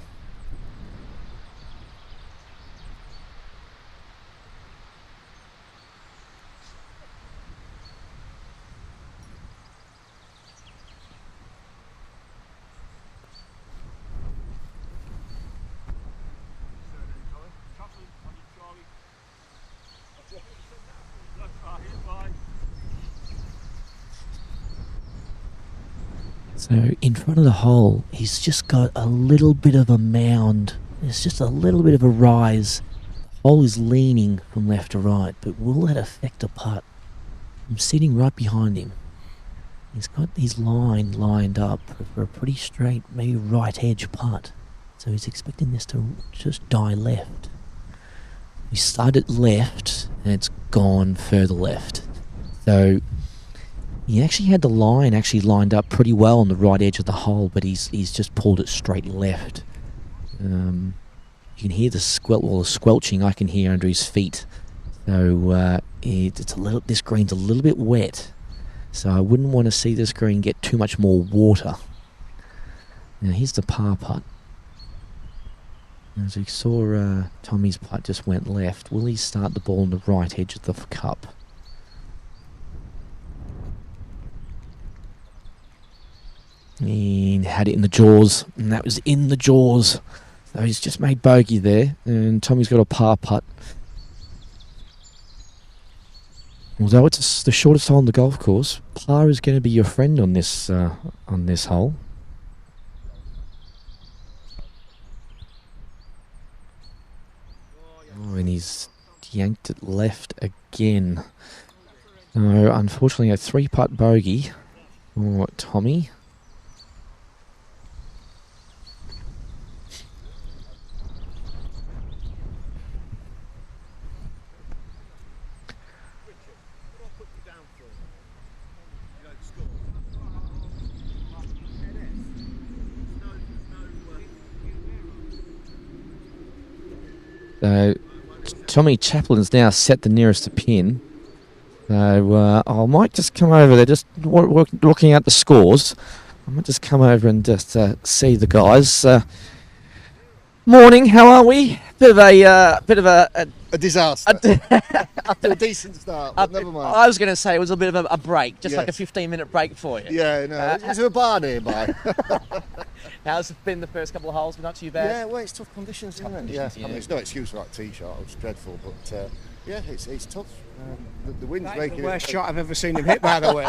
So in front of the hole, he's just got a little bit of a mound. There's just a little bit of a rise. The hole is leaning from left to right, but will that affect a putt? I'm sitting right behind him. He's got his line lined up for a pretty straight, maybe right edge putt. So he's expecting this to just die left. We started left, and it's gone further left. So he actually had the line lined up pretty well on the right edge of the hole, but he's just pulled it straight left. You can hear the squelching I can hear under his feet. So this green's a little bit wet. So I wouldn't want to see this green get too much more water. Now here's the par putt. As we saw, Tommy's putt just went left. Will he start the ball on the right edge of the cup? He had it in the jaws, and that was in the jaws. So he's just made bogey there, and Tommy's got a par putt. Although it's the shortest hole on the golf course, par is going to be your friend on this hole. Oh, and he's yanked it left again. So, unfortunately, a 3-putt bogey for Tommy. So Tommy Chaplin's now set the nearest to pin. So I might just come over there, just looking at the scores. I might just come over and just see the guys. Morning, how are we? Bit of a disaster. After a decent start, but never mind. I was going to say it was a bit of a break, just like a 15-minute break for you. Yeah, no, there's a bar nearby. How's it been the first couple of holes? Not too bad? Yeah, well, it's tough conditions, isn't it? Yeah, I mean, it's no excuse for that tee shot. It was dreadful, but yeah, it's tough. The wind's That's making the worst it. shot I've ever seen him hit, by the way.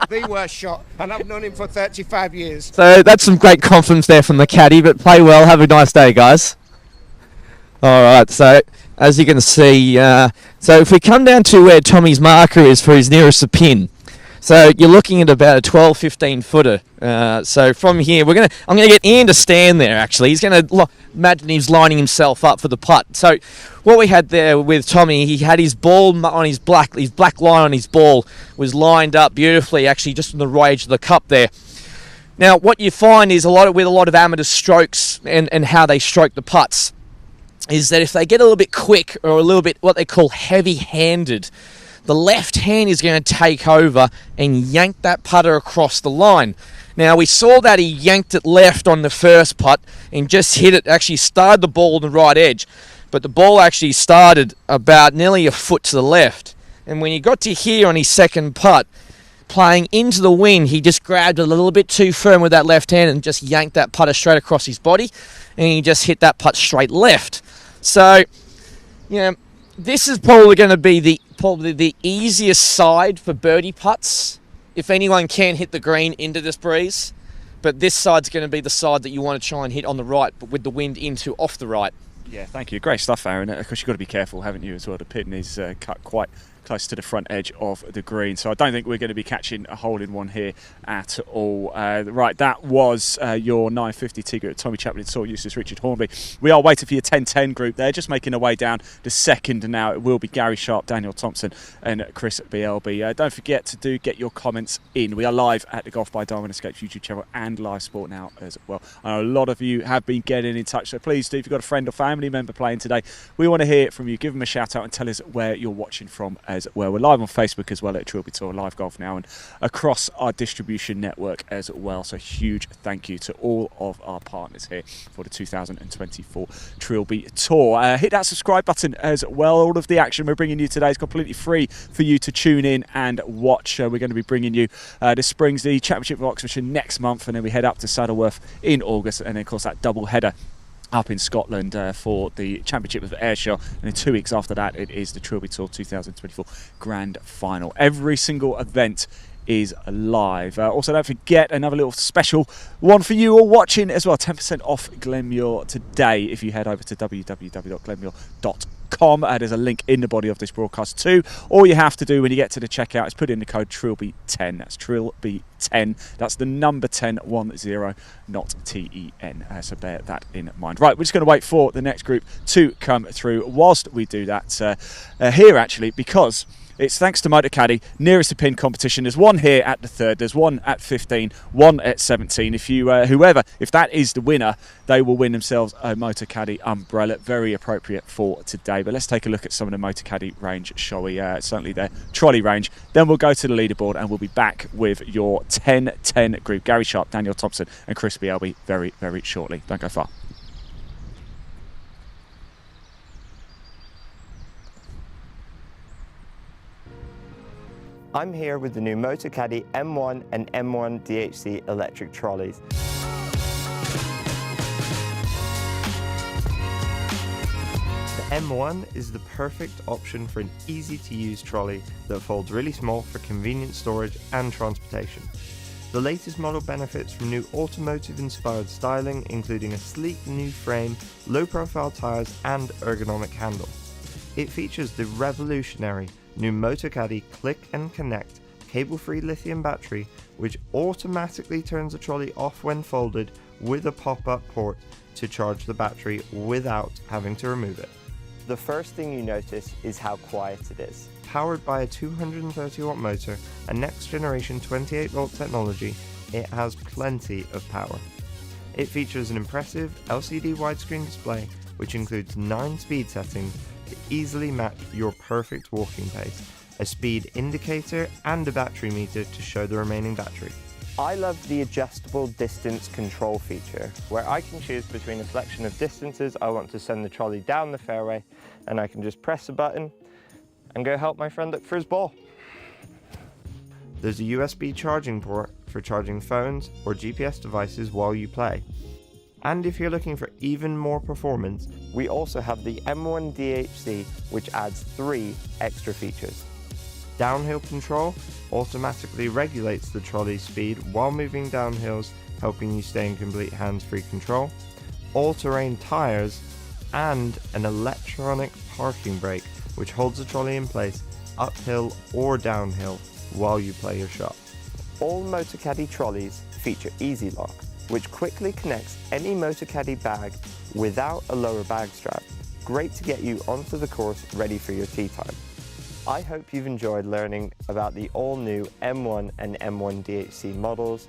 The worst shot, and I've known him for 35 years. So that's some great confidence there from the caddy, but play well. Have a nice day, guys. All right, so as you can see, so if we come down to where Tommy's marker is for his nearest to pin, so you're looking at about a 12-15 footer. So from here, I'm going to get Ian to stand there. Actually, he's going to imagine he's lining himself up for the putt. So what we had there with Tommy, he had his ball on his black line on his ball was lined up beautifully, actually just on the right edge of the cup there. Now, what you find is with a lot of amateur strokes and how they stroke the putts, is that if they get a little bit quick or a little bit what they call heavy-handed, the left hand is going to take over and yank that putter across the line. Now, we saw that he yanked it left on the first putt and just hit it, actually started the ball on the right edge, but the ball actually started about nearly a foot to the left. And when he got to here on his second putt, playing into the wind, he just grabbed it a little bit too firm with that left hand and just yanked that putter straight across his body, and he just hit that putt straight left. So, this is probably going to be the easiest side for birdie putts if anyone can hit the green into this breeze. But this side's going to be the side that you want to try and hit on the right, but with the wind into off the right. Yeah, thank you. Great stuff, Aaron. Of course, you've got to be careful, haven't you, as well? The pin is cut quite close to the front edge of the green, so I don't think we're going to be catching a hole in one here at all. Right, that was your 950 group. Tommy Chaplin, Saul Eustace, Richard Hornby. We are waiting for your 10-10 group. They're just making their way down to second now. It will be Gary Sharp, Daniel Thompson and Chris BLB. Don't forget to get your comments in. We are live at the Golf by Diamond Escapes YouTube channel and live sport now as well. I know a lot of you have been getting in touch, so please do, if you've got a friend or family member playing today, we want to hear from you. Give them a shout out and tell us where you're watching from as well. We're live on Facebook as well at Trilby Tour, Live Golf Now, and across our distribution network as well. So huge thank you to all of our partners here for the 2024 Trilby Tour. Hit that subscribe button as well. All of the action we're bringing you today is completely free for you to tune in and watch. We're going to be bringing you the Springsley Championship of Oxfordshire next month, and then we head up to Saddleworth in August, and then of course that double header up in Scotland for the Championship of Ayrshire, and then 2 weeks after that it is the Trilby Tour 2024 Grand Final. Every single event is live. Also, don't forget another little special one for you all watching as well. 10% off Glenmuir today if you head over to www.glenmuir.com. There's a link in the body of this broadcast too. All you have to do when you get to the checkout is put in the code Trilby10. That's Trilby10. That's the number 10, 10, not TEN. So bear that in mind. Right, we're just going to wait for the next group to come through. Whilst we do that here actually, because it's thanks to MotorCaddy, nearest to pin competition. There's one here at the third, there's one at 15, one at 17. If you, if that is the winner, they will win themselves a MotorCaddy umbrella. Very appropriate for today. But let's take a look at some of the MotorCaddy range, shall we? Certainly their trolley range. Then we'll go to the leaderboard and we'll be back with your 10-10 group. Gary Sharp, Daniel Thompson and Chris BLB very, very shortly. Don't go far. I'm here with the new MotorCaddy M1 and M1 DHC electric trolleys. The M1 is the perfect option for an easy-to-use trolley that folds really small for convenient storage and transportation. The latest model benefits from new automotive-inspired styling, including a sleek new frame, low-profile tyres and ergonomic handle. It features the revolutionary new MotoCaddy Click and Connect cable-free lithium battery, which automatically turns the trolley off when folded with a pop-up port to charge the battery without having to remove it. The first thing you notice is how quiet it is. Powered by a 230-watt motor and next-generation 28-volt technology, it has plenty of power. It features an impressive LCD widescreen display, which includes 9 speed settings to easily match your perfect walking pace, a speed indicator and a battery meter to show the remaining battery. I love the adjustable distance control feature, where I can choose between a selection of distances I want to send the trolley down the fairway, and I can just press a button and go help my friend look for his ball. There's a USB charging port for charging phones or GPS devices while you play. And if you're looking for even more performance, we also have the M1 DHC, which adds 3 extra features. Downhill control automatically regulates the trolley's speed while moving down hills, helping you stay in complete hands-free control, all-terrain tyres, and an electronic parking brake, which holds the trolley in place uphill or downhill while you play your shot. All MotoCaddy trolleys feature Easy Lock, which quickly connects any MotoCaddy bag without a lower bag strap. Great to get you onto the course ready for your tee time. I hope you've enjoyed learning about the all-new M1 and M1 DHC models.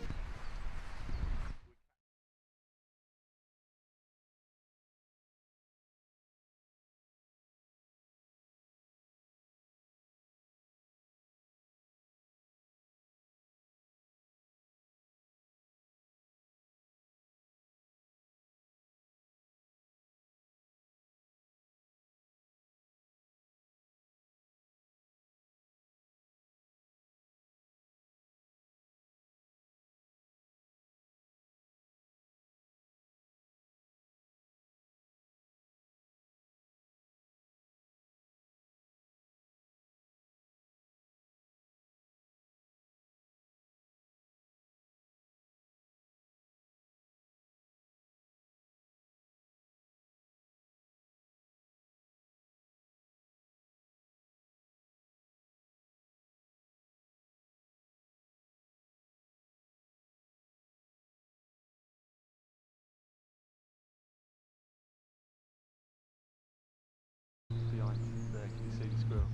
Behind there, can you see the squirrel?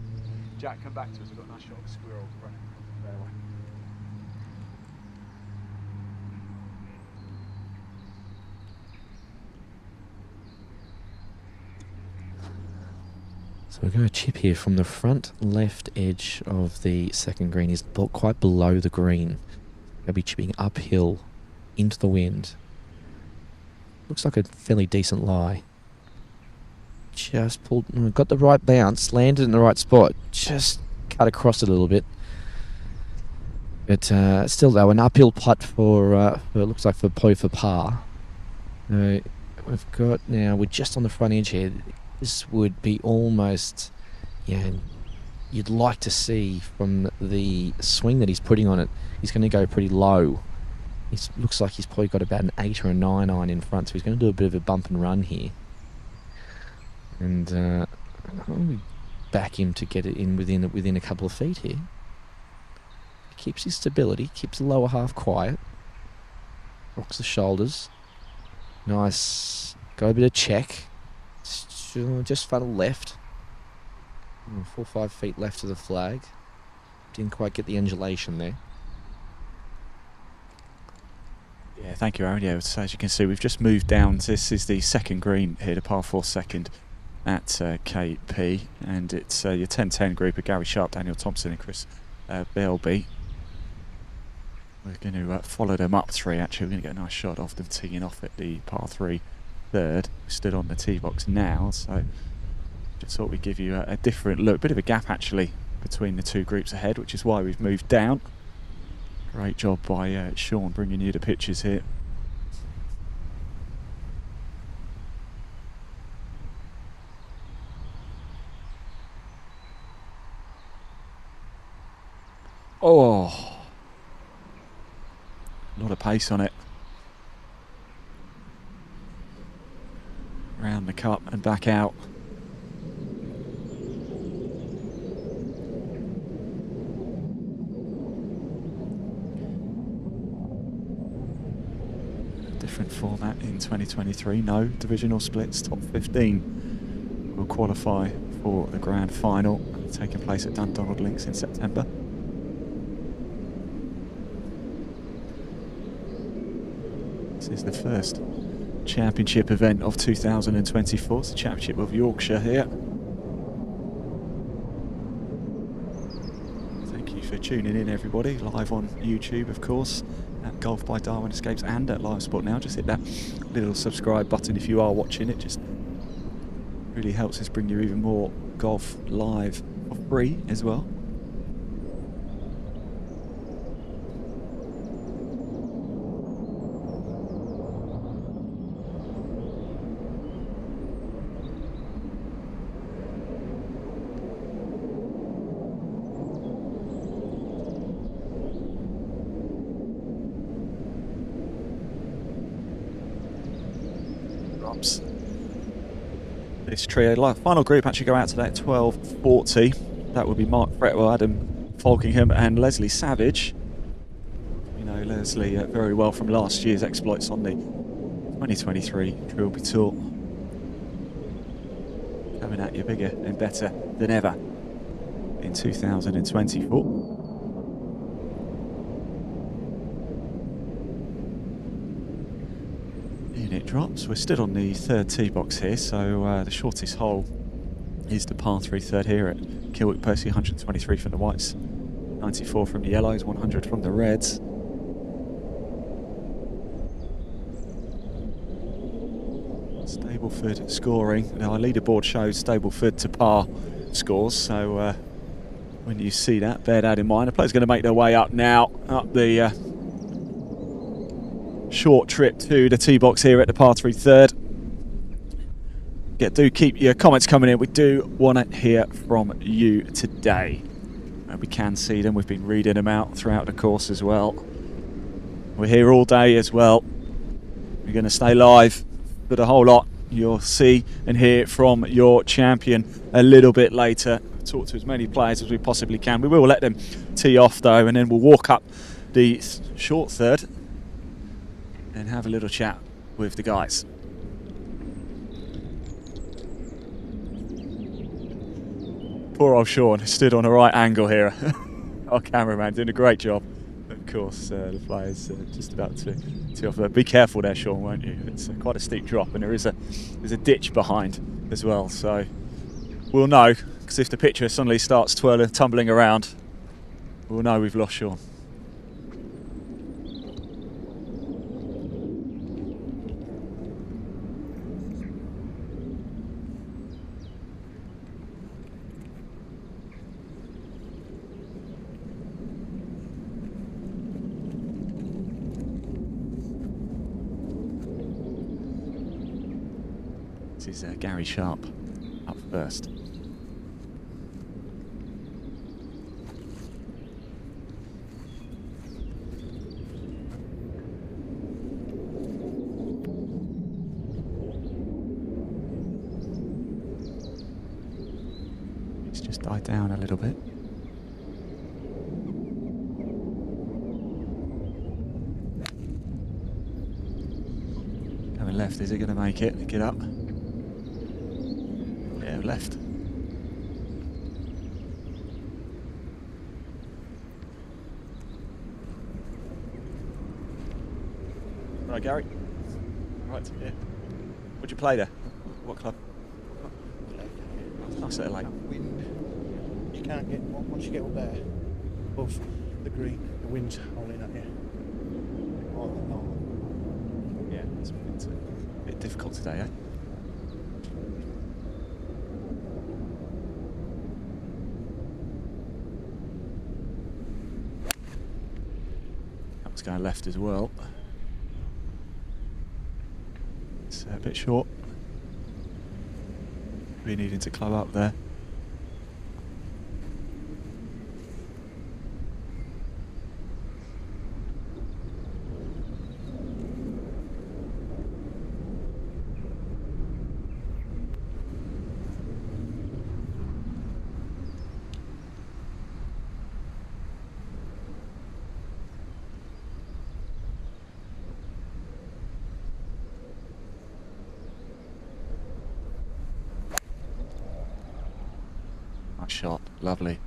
Jack, come back to us, we've got a nice shot of a squirrel running fairway. So we're going to chip here from the front left edge of the second green. Is quite below the green. Going to be chipping uphill into the wind. Looks like a fairly decent lie. Just pulled, got the right bounce, landed in the right spot. Just cut across it a little bit. But still though, an uphill putt for looks like for par. We've got now, we're just on the front edge here. This would be almost, you'd like to see from the swing that he's putting on it. He's going to go pretty low. It looks like he's probably got about an 8 or a 9 iron in front, so he's going to do a bit of a bump and run here. And I'll back him to get it in within a couple of feet here. Keeps his stability, keeps the lower half quiet. Rocks the shoulders. Nice. Got a bit of check. Just funnel left. 4 or 5 feet left of the flag. Didn't quite get the undulation there. Yeah, thank you, Aaron. Yeah, so as you can see, we've just moved down. This is the second green here, the par 4 second at KP, and it's your 10-10 group of Gary Sharp, Daniel Thompson and Chris Belby. We're going to follow them up 3 actually. We're going to get a nice shot of them teeing off at the par 3 third. We stood on the tee box now, so just thought we'd give you a different look. Bit of a gap actually between the 2 groups ahead, which is why we've moved down. Great job by Sean bringing you the pictures here. Oh, a lot of pace on it. Round the cup and back out. Different format in 2023. No divisional splits. Top 15 will qualify for the grand final, taking place at Dundonald Links in September. This is the first championship event of 2024. It's the Championship of Yorkshire here. Thank you for tuning in, everybody. Live on YouTube, of course, at Golf by Darwin Escapes and at Live Sport Now. Just hit that little subscribe button if you are watching. It just really helps us bring you even more golf live for free as well. This trio, final group actually go out today at 12:40. That would be Mark Fretwell, Adam Falkingham and Leslie Savage. We know Leslie very well from last year's exploits on the 2023 Trilby Tour. Coming at you bigger and better than ever in 2024. It drops. We're stood on the third tee box here, so the shortest hole is the par 3 third here at Kilnwick Percy. 123 from the whites, 94 from the yellows, 100 from the reds. Stableford scoring. Now our leaderboard shows Stableford to par scores, so when you see that, bear that in mind. The players going to make their way up now, up the short trip to the tee box here at the par 3 third. Do keep your comments coming in. We do want to hear from you today. We can see them. We've been reading them out throughout the course as well. We're here all day as well. We're going to stay live for the whole lot. You'll see and hear from your champion a little bit later. Talk to as many players as we possibly can. We will let them tee off though, and then we'll walk up the short third and have a little chat with the guys. Poor old Sean stood on a right angle here. Our cameraman doing a great job. Of course, the players just about to tee off there. Be careful there, Sean, won't you? It's quite a steep drop, and there's a ditch behind as well. So we'll know, because if the picture suddenly starts tumbling around, we'll know we've lost Sean. This is Gary Sharp up first. It's just died down a little bit. Coming left, is it going to make it? Get up. Yeah, left. Right, Gary. Right, yeah. What'd you play there? What club? Nice little lake. Wind. You can't get, once you get up there, above the green, the wind's howling at you. Yeah, it's a bit difficult today, eh? That was going left as well. It's a bit short. We're needing to club up there. shot. Lovely.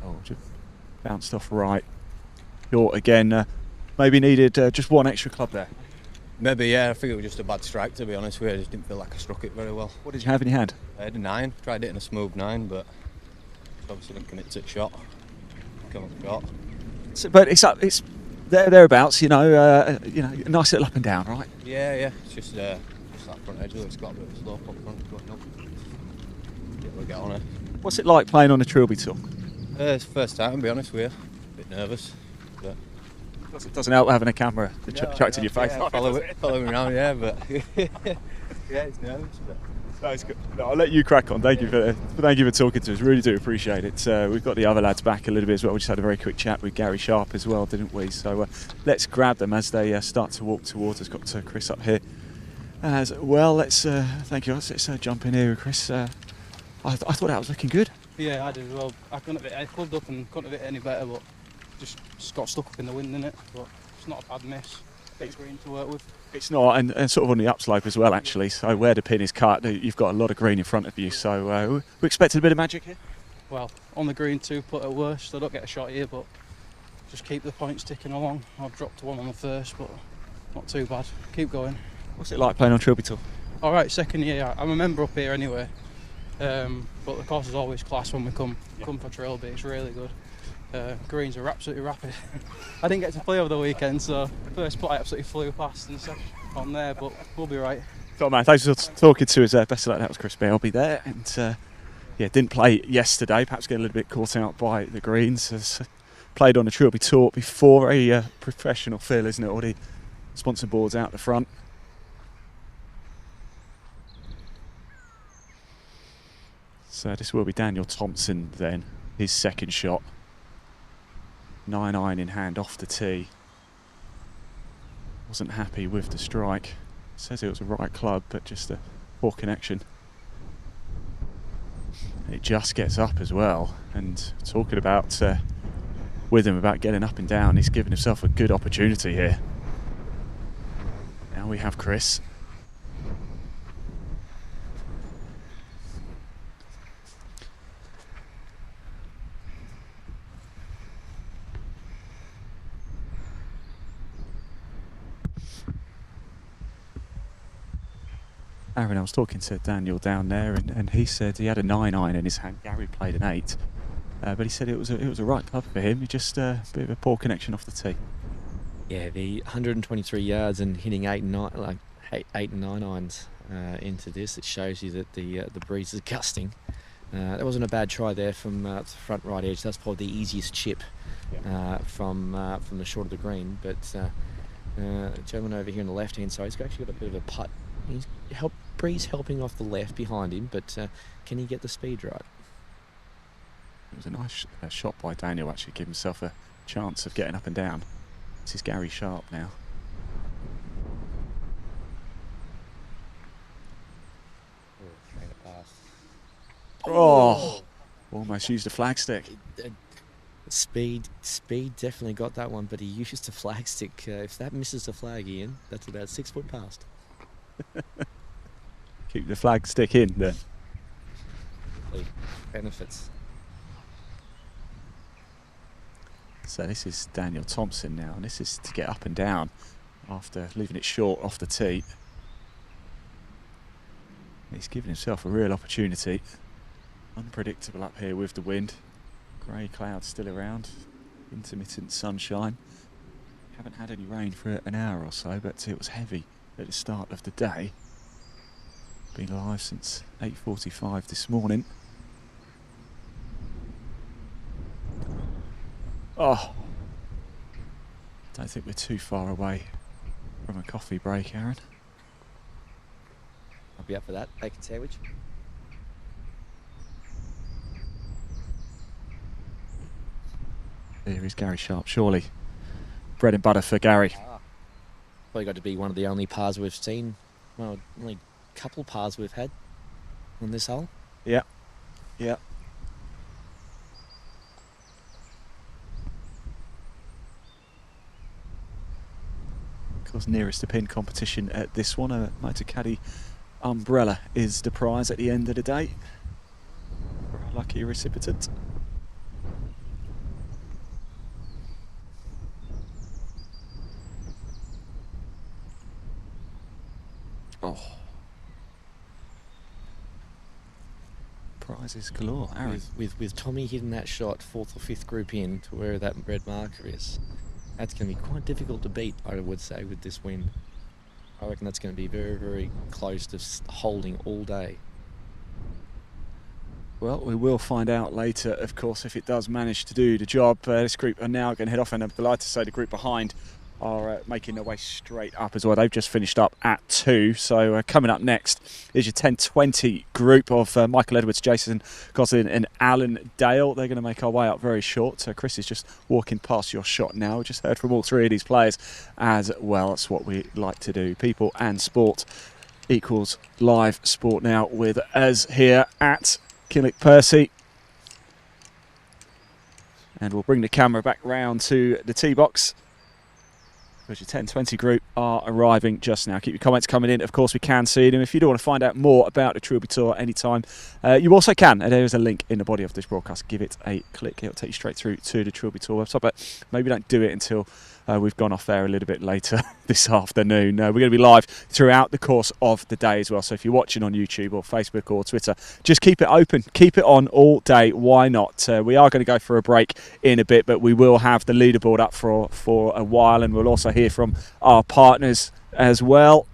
Oh, just bounced off right. Short again. Maybe needed just one extra club there. Maybe, yeah. I think it was just a bad strike, to be honest with you. I just didn't feel like I struck it very well. What did you have in your hand? I had a 9. Tried it in a smooth 9, but obviously didn't commit to the shot. Come up short. So, but it's thereabouts, you know, a nice little up and down, right? Yeah. It's just that front edge. It's got a bit of a slope up front going up. We'll get on it. What's it like playing on the Trilby Tour? It's the first time, to be honest with you. A bit nervous, but it doesn't help having a camera chucked in your face. Yeah, follow me around, yeah, but yeah, it's nervous. But that's good. No, I'll let you crack on. Thank you for talking to us. Really do appreciate it. We've got the other lads back a little bit as well. We just had a very quick chat with Gary Sharp as well, didn't we? So let's grab them as they start to walk towards us. Got Chris up here as well. Thank you. Let's jump in here with Chris. I thought that was looking good. Yeah, I did as well. I clubbed up and couldn't have hit any better, but just got stuck up in the wind in it. But it's not a bad miss. Big green to work with. It's not, and sort of on the upslope as well, actually. So where the pin is cut, you've got a lot of green in front of you. So we expected a bit of magic here. Well, on the green 2 putt at worst. I don't get a shot here, but just keep the points ticking along. I've dropped 1 on the first, but not too bad. Keep going. What's it like playing on Trilby Tour? All right, second year. I'm a member up here anyway. But the course is always class when we come for Trilby. It's really good. Greens are absolutely rapid. I didn't get to play over the weekend, so first putt I absolutely flew past and second on there, but we'll be right. Top man, thanks for talking to us. Best of luck. That was Chris Bale. Be there, and didn't play yesterday. Perhaps getting a little bit caught out by the greens. Has played on the Trilby Tour before. Very professional feel, isn't it? All the sponsor boards out the front. So this will be Daniel Thompson then, his second shot. 9-iron in hand off the tee. Wasn't happy with the strike. Says it was a right club, but just a poor connection. It just gets up as well. And talking about with him about getting up and down, he's given himself a good opportunity here. Now we have Chris. Aaron, I was talking to Daniel down there, and he said he had a 9-iron in his hand. Gary played an 8, but he said it was a right club for him. Just a bit of a poor connection off the tee. Yeah, the 123 yards and hitting 8 and 9 irons into this. It shows you that the breeze is gusting. That wasn't a bad try there from the front right edge. That's probably the easiest chip from the short of the green. But gentleman over here on the left hand side, he's actually got a bit of a putt. He's breeze helping off the left behind him, but can he get the speed right? It was a nice shot by Daniel, actually give himself a chance of getting up and down. This is Gary Sharp now. Oh, almost used a flag stick. Speed definitely got that one, but he used a flag stick. If that misses the flag, Ian, that's about 6 foot past. Keep the flag stick in there. Benefits. So this is Daniel Thompson now, and this is to get up and down after leaving it short off the tee. He's given himself a real opportunity. Unpredictable up here with the wind. Grey clouds still around. Intermittent sunshine. Haven't had any rain for an hour or so, but it was heavy at the start of the day. Been live since 8:45 this morning. Oh, don't think we're too far away from a coffee break, Aaron. I'll be up for that. Bacon sandwich. Here is Gary Sharp, surely bread and butter for Gary. Probably got to be one of the only pars we've seen. Well, only couple pars we've had on this hole. Yeah. Of course, nearest to pin competition at this one, a motor caddy umbrella is the prize at the end of the day for a lucky recipient. Oh. Prizes galore, Aaron. With Tommy hitting that shot 4th or 5th group in to where that red marker is, that's going to be quite difficult to beat, I would say, with this wind. I reckon that's going to be very, very close to holding all day. Well, we will find out later, of course, if it does manage to do the job. This group are now going to head off, and I'm delighted to say the group behind are making their way straight up as well. They've just finished up at 2. So coming up next is your 10:20 group of Michael Edwards, Jason Goslin and Alan Dale. They're going to make our way up very short. Chris is just walking past your shot now. We just heard from all 3 of these players as well. That's what we like to do. People and sport equals live sport now with us here at Kilnwick Percy. And we'll bring the camera back round to the tee box, because your 10:20 group are arriving just now. Keep your comments coming in. Of course, we can see them. If you do want to find out more about the Trilby Tour anytime, you also can. There is a link in the body of this broadcast. Give it a click. It'll take you straight through to the Trilby Tour website. But maybe don't do it until we've gone off there a little bit later this afternoon. We're going to be live throughout the course of the day as well. So if you're watching on YouTube or Facebook or Twitter, just keep it open. Keep it on all day. Why not? We are going to go for a break in a bit, but we will have the leaderboard up for a while, and we'll also hear from our partners as well.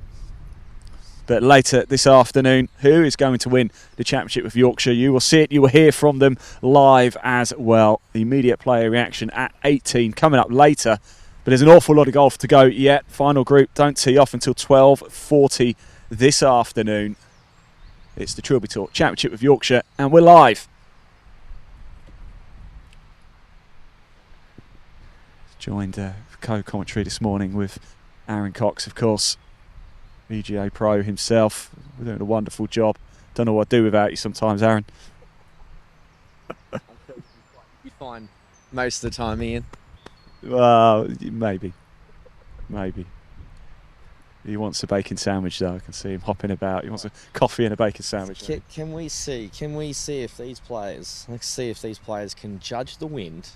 But later this afternoon, who is going to win the championship of Yorkshire? You will see it. You will hear from them live as well. The immediate player reaction at 18 coming up later. But there's an awful lot of golf to go yet. Final group don't tee off until 12:40 this afternoon. It's the Trilby Tour Championship of Yorkshire, and we're live. Joined co-commentary this morning with Aaron Cox, of course, VGA Pro himself. We're doing a wonderful job. Don't know what I'd do without you sometimes, Aaron. You're fine most of the time, Ian. Well, maybe. He wants a bacon sandwich, though. I can see him hopping about. He wants a coffee and a bacon sandwich. Can we see if these players, let's see if these players can judge the wind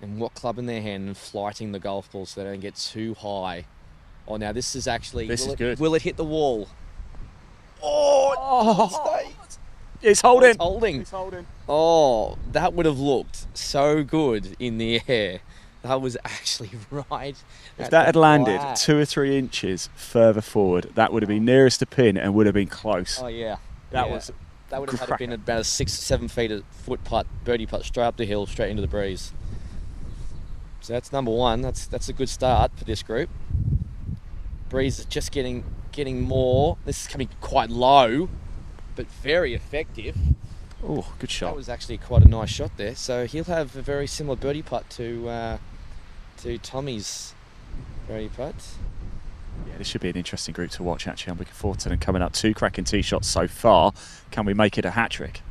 and what club in their hand and flighting the golf ball so they don't get too high. Oh, now this is actually, good. Will it hit the wall? Oh, it's holding. It's holding. Oh, that would have looked so good in the air. That was actually right. If that had landed 2 or 3 inches further forward, that would have been nearest the pin and would have been close. Oh yeah, that would have had to been about a 6 or 7 feet of foot putt, birdie putt, straight up the hill, straight into the breeze. So that's number 1. That's a good start for this group. Breeze is just getting more. This is coming quite low, but very effective. Oh, good shot. That was actually quite a nice shot there. So he'll have a very similar birdie putt to Tommy's birdie putt. Yeah, this should be an interesting group to watch, actually. I'm looking forward to them coming up. 2 cracking tee shots so far. Can we make it a hat-trick?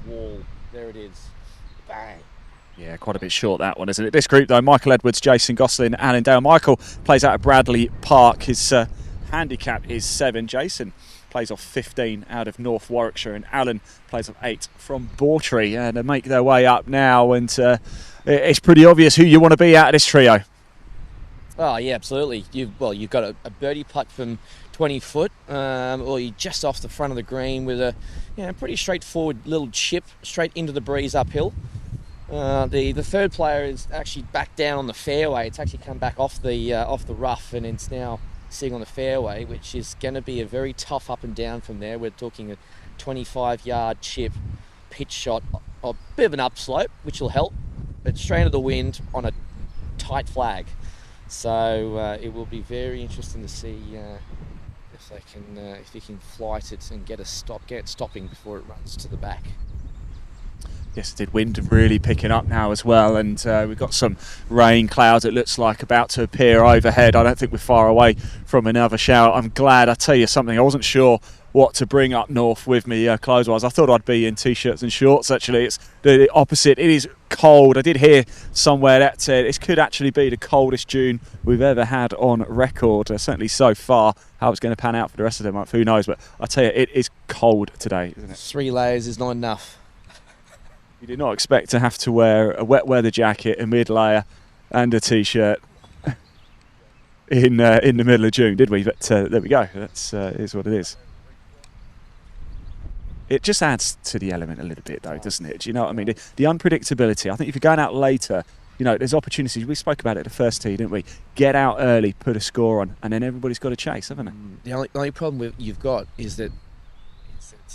Wall, there it is. Bang. Yeah, quite a bit short, that one, isn't it? This group, though, Michael Edwards, Jason Goslin, Alan Dale. Michael plays out at Bradley Park. His handicap is 7. Jason plays off 15 out of North Warwickshire, and Alan plays off 8 from Bawtry. And they make their way up now, and it's pretty obvious who you want to be out of this trio. Oh yeah, absolutely. You've got a birdie putt from 20 foot, or you're just off the front of the green with a pretty straightforward little chip straight into the breeze uphill. The third player is actually back down on the fairway. It's actually come back off the rough, and it's now sitting on the fairway, which is going to be a very tough up and down from there. We're talking a 25-yard chip pitch shot, a bit of an upslope, which will help, but straight into the wind on a tight flag. So it will be very interesting to see if he can flight it and get it stopping before it runs to the back. Yes, it did. Wind really picking up now as well, and we've got some rain clouds, it looks like, about to appear overhead. I don't think we're far away from another shower. I'm glad. I tell you something, I wasn't sure what to bring up north with me clothes-wise. I thought I'd be in t-shirts and shorts. Actually, it's the opposite. It is cold. I did hear somewhere that said it could actually be the coldest June we've ever had on record, certainly so far. How it's going to pan out for the rest of the month, who knows? But I tell you, it is cold today, isn't it? 3 layers is not enough. You did not expect to have to wear a wet weather jacket, a mid-layer and a t-shirt in the middle of June, did we? But there we go. That's is what it is. It just adds to the element a little bit, though, doesn't it? Do you know what I mean? The unpredictability. I think if you're going out later, there's opportunities. We spoke about it at the first tee, didn't we? Get out early, put a score on, and then everybody's got to chase, haven't they? The only problem you've got is that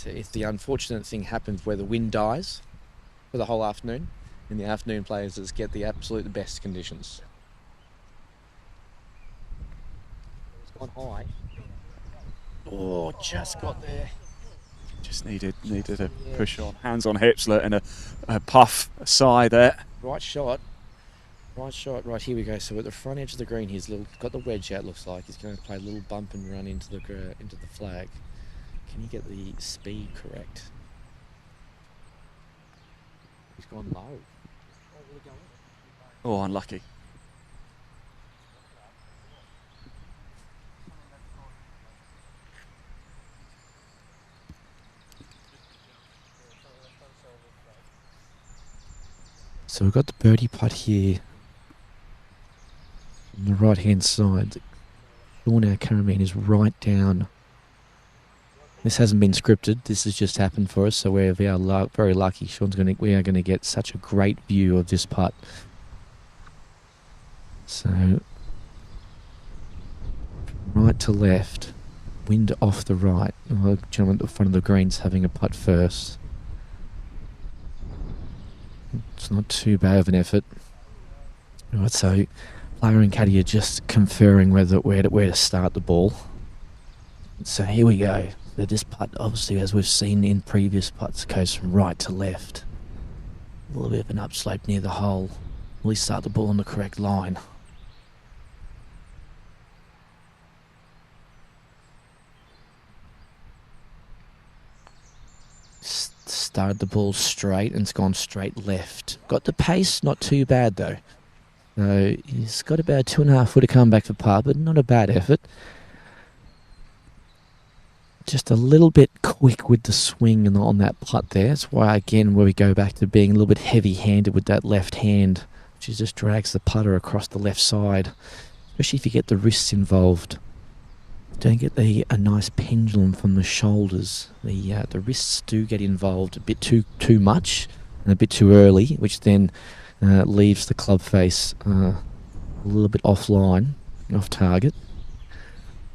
if the unfortunate thing happens where the wind dies for the whole afternoon, and the afternoon players just get the absolute best conditions. It's gone high. Oh, just got there. Just needed a push on, hands on hips, and a puff, a sigh there. Right shot, right, here we go. So at the front edge of the green, he's got the wedge out, looks like. He's going to play a little bump and run into the flag. Can he get the speed correct? He's gone low. Oh, unlucky. So we've got the birdie putt here on the right hand side. Sean, our cameraman, is right down. This hasn't been scripted. This has just happened for us, so we are very lucky. We are going to get such a great view of this putt. So right to left, wind off the right. The gentleman at the front of the green's having a putt first. It's not too bad of an effort. Right, so player and caddy are just conferring where to start the ball. So here we go. This putt, obviously, as we've seen in previous putts, goes from right to left. A little bit of an upslope near the hole. Will he start the ball on the correct line? Started the ball straight and it's gone straight left. Got the pace, not too bad though. So he's got about a 2.5 footer come back for par, but not a bad effort. Just a little bit quick with the swing on that putt there. That's why, again, where we go back to being a little bit heavy-handed with that left hand, which just drags the putter across the left side, especially if you get the wrists involved. Don't get a nice pendulum from the shoulders. The wrists do get involved a bit too much and a bit too early, which then leaves the club face a little bit offline, off target.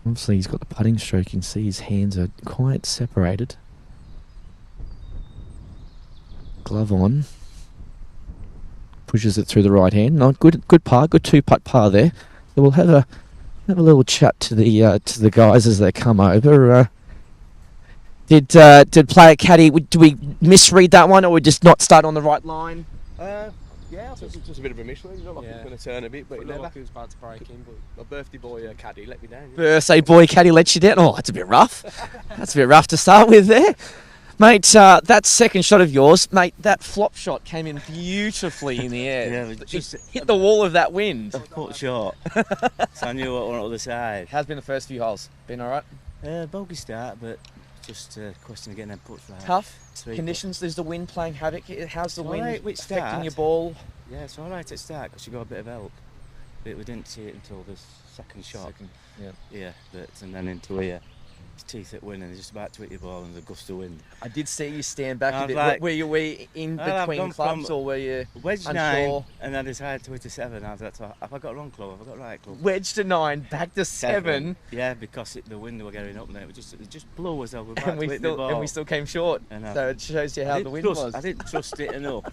Obviously he's got the putting stroke. You can see his hands are quite separated. Glove on. Pushes it through the right hand. No, good par, good 2-putt par there. So we'll have a little chat to the guys as they come over. Did player caddy? Do we misread that one, or we just not start on the right line? Yeah, I think it's just a bit of a mislead. Not like it's going to turn a bit, but it never. Like it was about to break in, but my birthday boy caddy let me down. Birthday boy caddy let you down. Oh, that's a bit rough. That's a bit rough to start with there. Mate, that second shot of yours, mate, that flop shot came in beautifully in the air. Yeah, just hit the wall of that wind. A putt short. So I knew what went on the other side. How's been the first few holes? Been alright? Bogey start, but just a question of getting them putts right. Tough conditions. There's the wind playing havoc. How's the wind affecting your ball? Yeah, it's alright at start because you got a bit of help. But we didn't see it until the second shot. Yeah, and then into here. Teeth at wind and they're just about to hit your ball and the gust of wind. I did see you stand back a bit. Like, were you in between clubs or were you wedge unsure? 9 and I decided to hit a 7. I was like, have I got wrong club? Have I got right club? Wedge to 9, back to 7. Yeah, because the wind were getting up and it just blew us over. And we still came short. So it shows you how the wind was. I didn't trust it enough.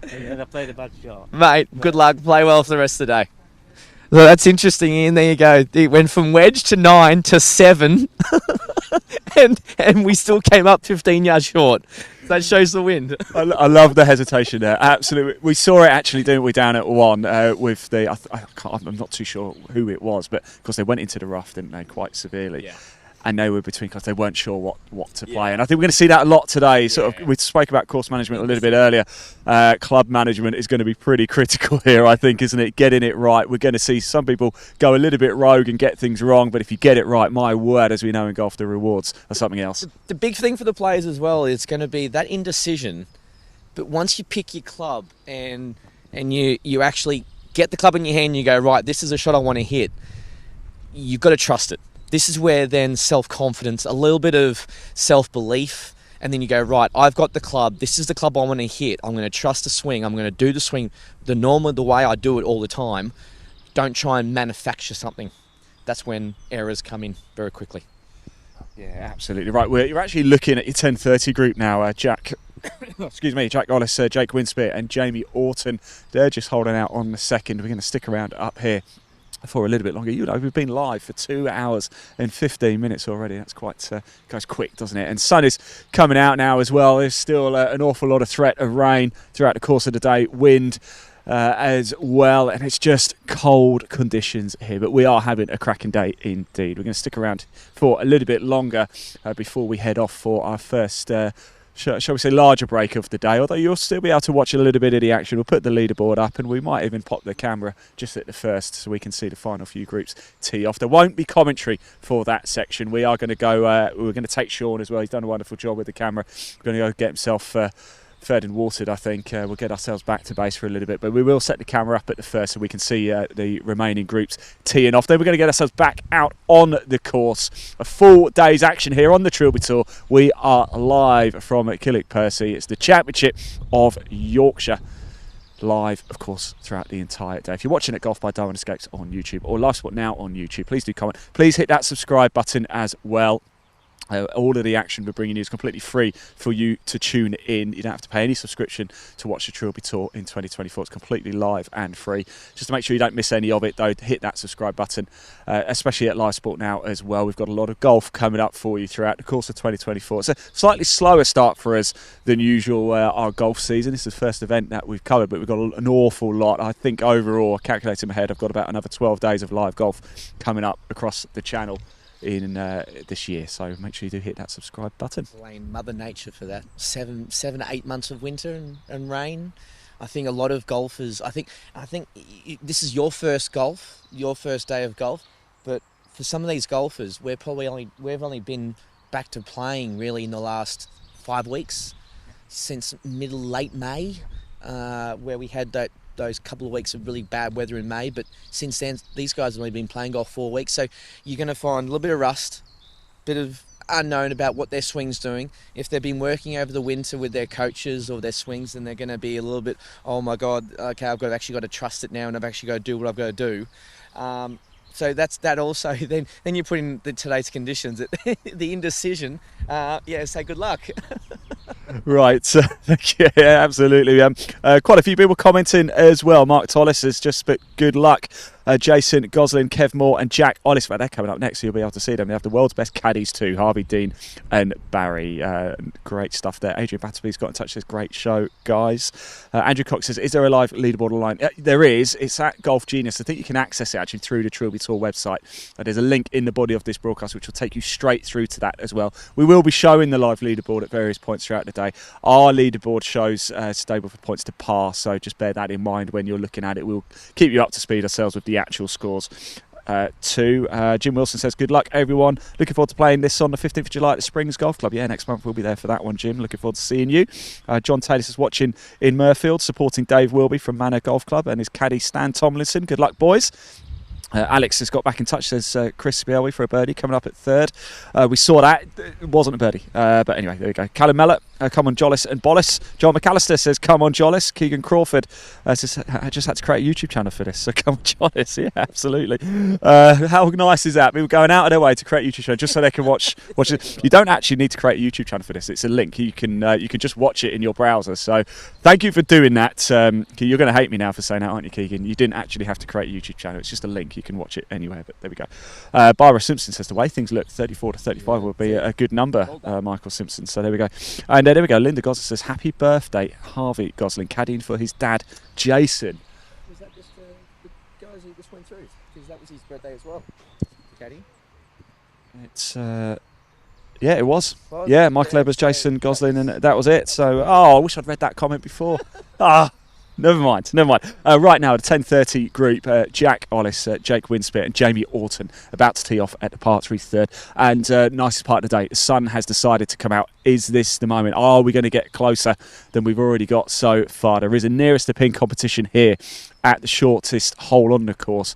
And I played a bad shot. Mate, good luck. Play well for the rest of the day. So that's interesting, Ian. There you go. It went from wedge to 9 to 7, and we still came up 15 yards short. That shows the wind. I love the hesitation there. Absolutely. We saw it actually, didn't we, down at 1 with the... I'm not too sure who it was, but of course they went into the rough, didn't they, quite severely. Yeah. And they were between because they weren't sure what to play. And I think we're going to see that a lot today. We spoke about course management a little bit earlier. Club management is going to be pretty critical here, I think, isn't it? Getting it right. We're going to see some people go a little bit rogue and get things wrong, but if you get it right, my word, as we know in golf, the rewards are something else. The big thing for the players as well is going to be that indecision. But once you pick your club and you actually get the club in your hand and you go, right, this is a shot I want to hit, you've got to trust it. This is where then self-confidence, a little bit of self-belief, and then you go, right, I've got the club. This is the club I want to hit. I'm going to trust the swing. I'm going to do the swing the way I do it all the time. Don't try and manufacture something. That's when errors come in very quickly. Yeah, absolutely right. You're actually looking at your 10:30 group now, Jack. Excuse me, Jack Ollis, Jake Winspear, and Jamie Orton. They're just holding out on the second. We're going to stick around up here for a little bit longer. You know, we've been live for 2 hours and 15 minutes already. That's quite goes quick, doesn't it? And sun is coming out now as well. There's still an awful lot of threat of rain throughout the course of the day, wind as well, and it's just cold conditions here, but we are having a cracking day indeed. We're going to stick around for a little bit longer before we head off for our first shall we say larger break of the day, although you'll still be able to watch a little bit of the action. We'll put the leaderboard up and we might even pop the camera just at the first so we can see the final few groups tee off. There won't be commentary for that section. We are going to go, we're going to take Sean as well. He's done a wonderful job with the camera. We're going to go get himself fed and watered, I think. We'll get ourselves back to base for a little bit, but we will set the camera up at the first so we can see the remaining groups teeing off. Then we're going to get ourselves back out on the course. A full day's action here on the Trilby Tour. We are live from Kilnwick, Percy. It's the Championship of Yorkshire. Live, of course, throughout the entire day. If you're watching at Golf by Darwin Escapes on YouTube or Live Sport Now on YouTube, please do comment. Please hit that subscribe button as well. All of the action we're bringing you is completely free for you to tune in. You don't have to pay any subscription to watch the Trilby Tour in 2024. It's completely live and free. Just to make sure you don't miss any of it, though, hit that subscribe button, especially at Live Sport Now as well. We've got a lot of golf coming up for you throughout the course of 2024. It's a slightly slower start for us than usual, our golf season. This is the first event that we've covered, but we've got an awful lot. I think overall, calculating my head, I've got about another 12 days of live golf coming up across the channel in this year, so make sure you do hit that subscribe button. Blame Mother Nature for that. 7 to 8 months of winter and rain. I think a lot of golfers. I think this is your first day of golf, but for some of these golfers, we've only been back to playing really in the last 5 weeks, since late May, where we had those couple of weeks of really bad weather in May, but since then these guys have only been playing golf 4 weeks, so you're going to find a little bit of rust, bit of unknown about what their swing's doing. If they've been working over the winter with their coaches or their swings, then they're going to be a little bit, oh my god, okay, I've actually got to trust it now and I've actually got to do what I've got to do. So that's that also. Then you put in today's conditions, the indecision. Say good luck. Right, yeah, absolutely. Quite a few people commenting as well. Mark Tollis has just put good luck. Jason Goslin, Kev Moore and Jack Ollis, they're coming up next, so you'll be able to see them. They have the world's best caddies too, Harvey Dean and Barry. Great stuff there. Adrian Batterby's got in touch. Says great show, guys. Andrew Cox says, is there a live leaderboard online? There is. It's at Golf Genius. I think you can access it actually through the Trilby Tour website. There's a link in the body of this broadcast which will take you straight through to that as well. We will be showing the live leaderboard at various points throughout the day. Our leaderboard shows stable for points to par, so just bear that in mind when you're looking at it. We'll keep you up to speed ourselves with the actual scores too. Jim Wilson says good luck everyone, looking forward to playing this on the 15th of July at the Springs Golf Club. Yeah, next month we'll be there for that one, Jim. Looking forward to seeing you. John Taylor is watching in Murfield, supporting Dave Wilby from Manor Golf Club and his caddy Stan Tomlinson. Good luck, boys. Alex has got back in touch, says Chris Bielby for a birdie coming up at third. We saw that. It wasn't a birdie. But anyway, there we go. Callum Mellett, come on Jollis and Bollis. John McAllister says, come on Jollis. Keegan Crawford says, I just had to create a YouTube channel for this. So come on Jollis. Yeah, absolutely. How nice is that? People going out of their way to create a YouTube channel just so they can watch it. You don't actually need to create a YouTube channel for this. It's a link. You can just watch it in your browser. So thank you for doing that. You're going to hate me now for saying that, aren't you, Keegan? You didn't actually have to create a YouTube channel. It's just a link. You can watch it anywhere, but there we go. Barbara Simpson says the way things look, 34 to 35 will be a good number, Michael Simpson. So there we go. And there we go. Linda Gosling says happy birthday, Harvey Gosling, caddying for his dad, Jason. Was that just the guys who just went through? Because that was his birthday as well. Caddy. It's yeah, it was. Yeah, Michael Ebbers, Jason Gosling, and that was it. So I wish I'd read that comment before. Never mind. Right now, at 10:30 group, Jack Ollis, Jake Winspear and Jamie Orton about to tee off at the par 3 third. And nicest part of the day, the sun has decided to come out. Is this the moment? Are we going to get closer than we've already got so far? There is a nearest to pin competition here at the shortest hole on the course.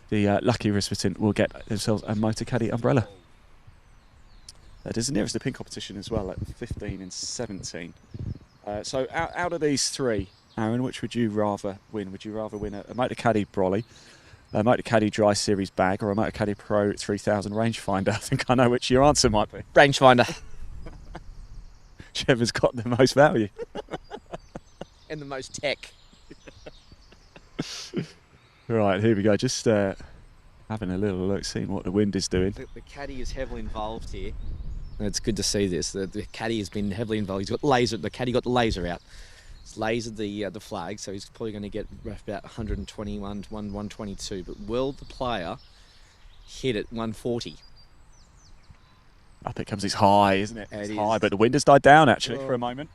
The lucky recipients will get themselves a Motor Caddy umbrella. There's the nearest to pin competition as well at 15 and 17. So out of these three, Aaron, which would you rather win? Would you rather win a Motor Caddy Brolly, a Motor Caddy Dry Series bag, or a Motor Caddy Pro 3000 rangefinder? I think I know which your answer might be. Rangefinder. Whichever's got the most value. And the most tech. Right, here we go. Just having a little look, seeing what the wind is doing. The caddy is heavily involved here. It's good to see this. The caddy has been heavily involved. He's got laser. The caddy got the laser out. He's lasered the flag, so he's probably going to get about 121, 122. But will the player hit it 140? Up it comes. It's high, isn't it? It's high, but the wind has died down actually for a moment.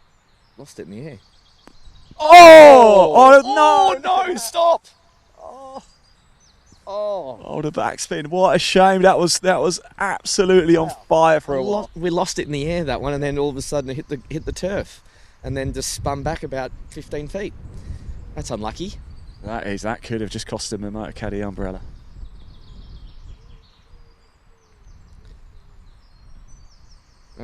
Lost it in the air. Oh no! Stop! Oh, the backspin! What a shame! That was absolutely on fire for a while. We lost it in the air, that one, and then all of a sudden it hit the turf, and then just spun back about 15 feet. That's unlucky. That could have just cost him a Motor Caddy umbrella.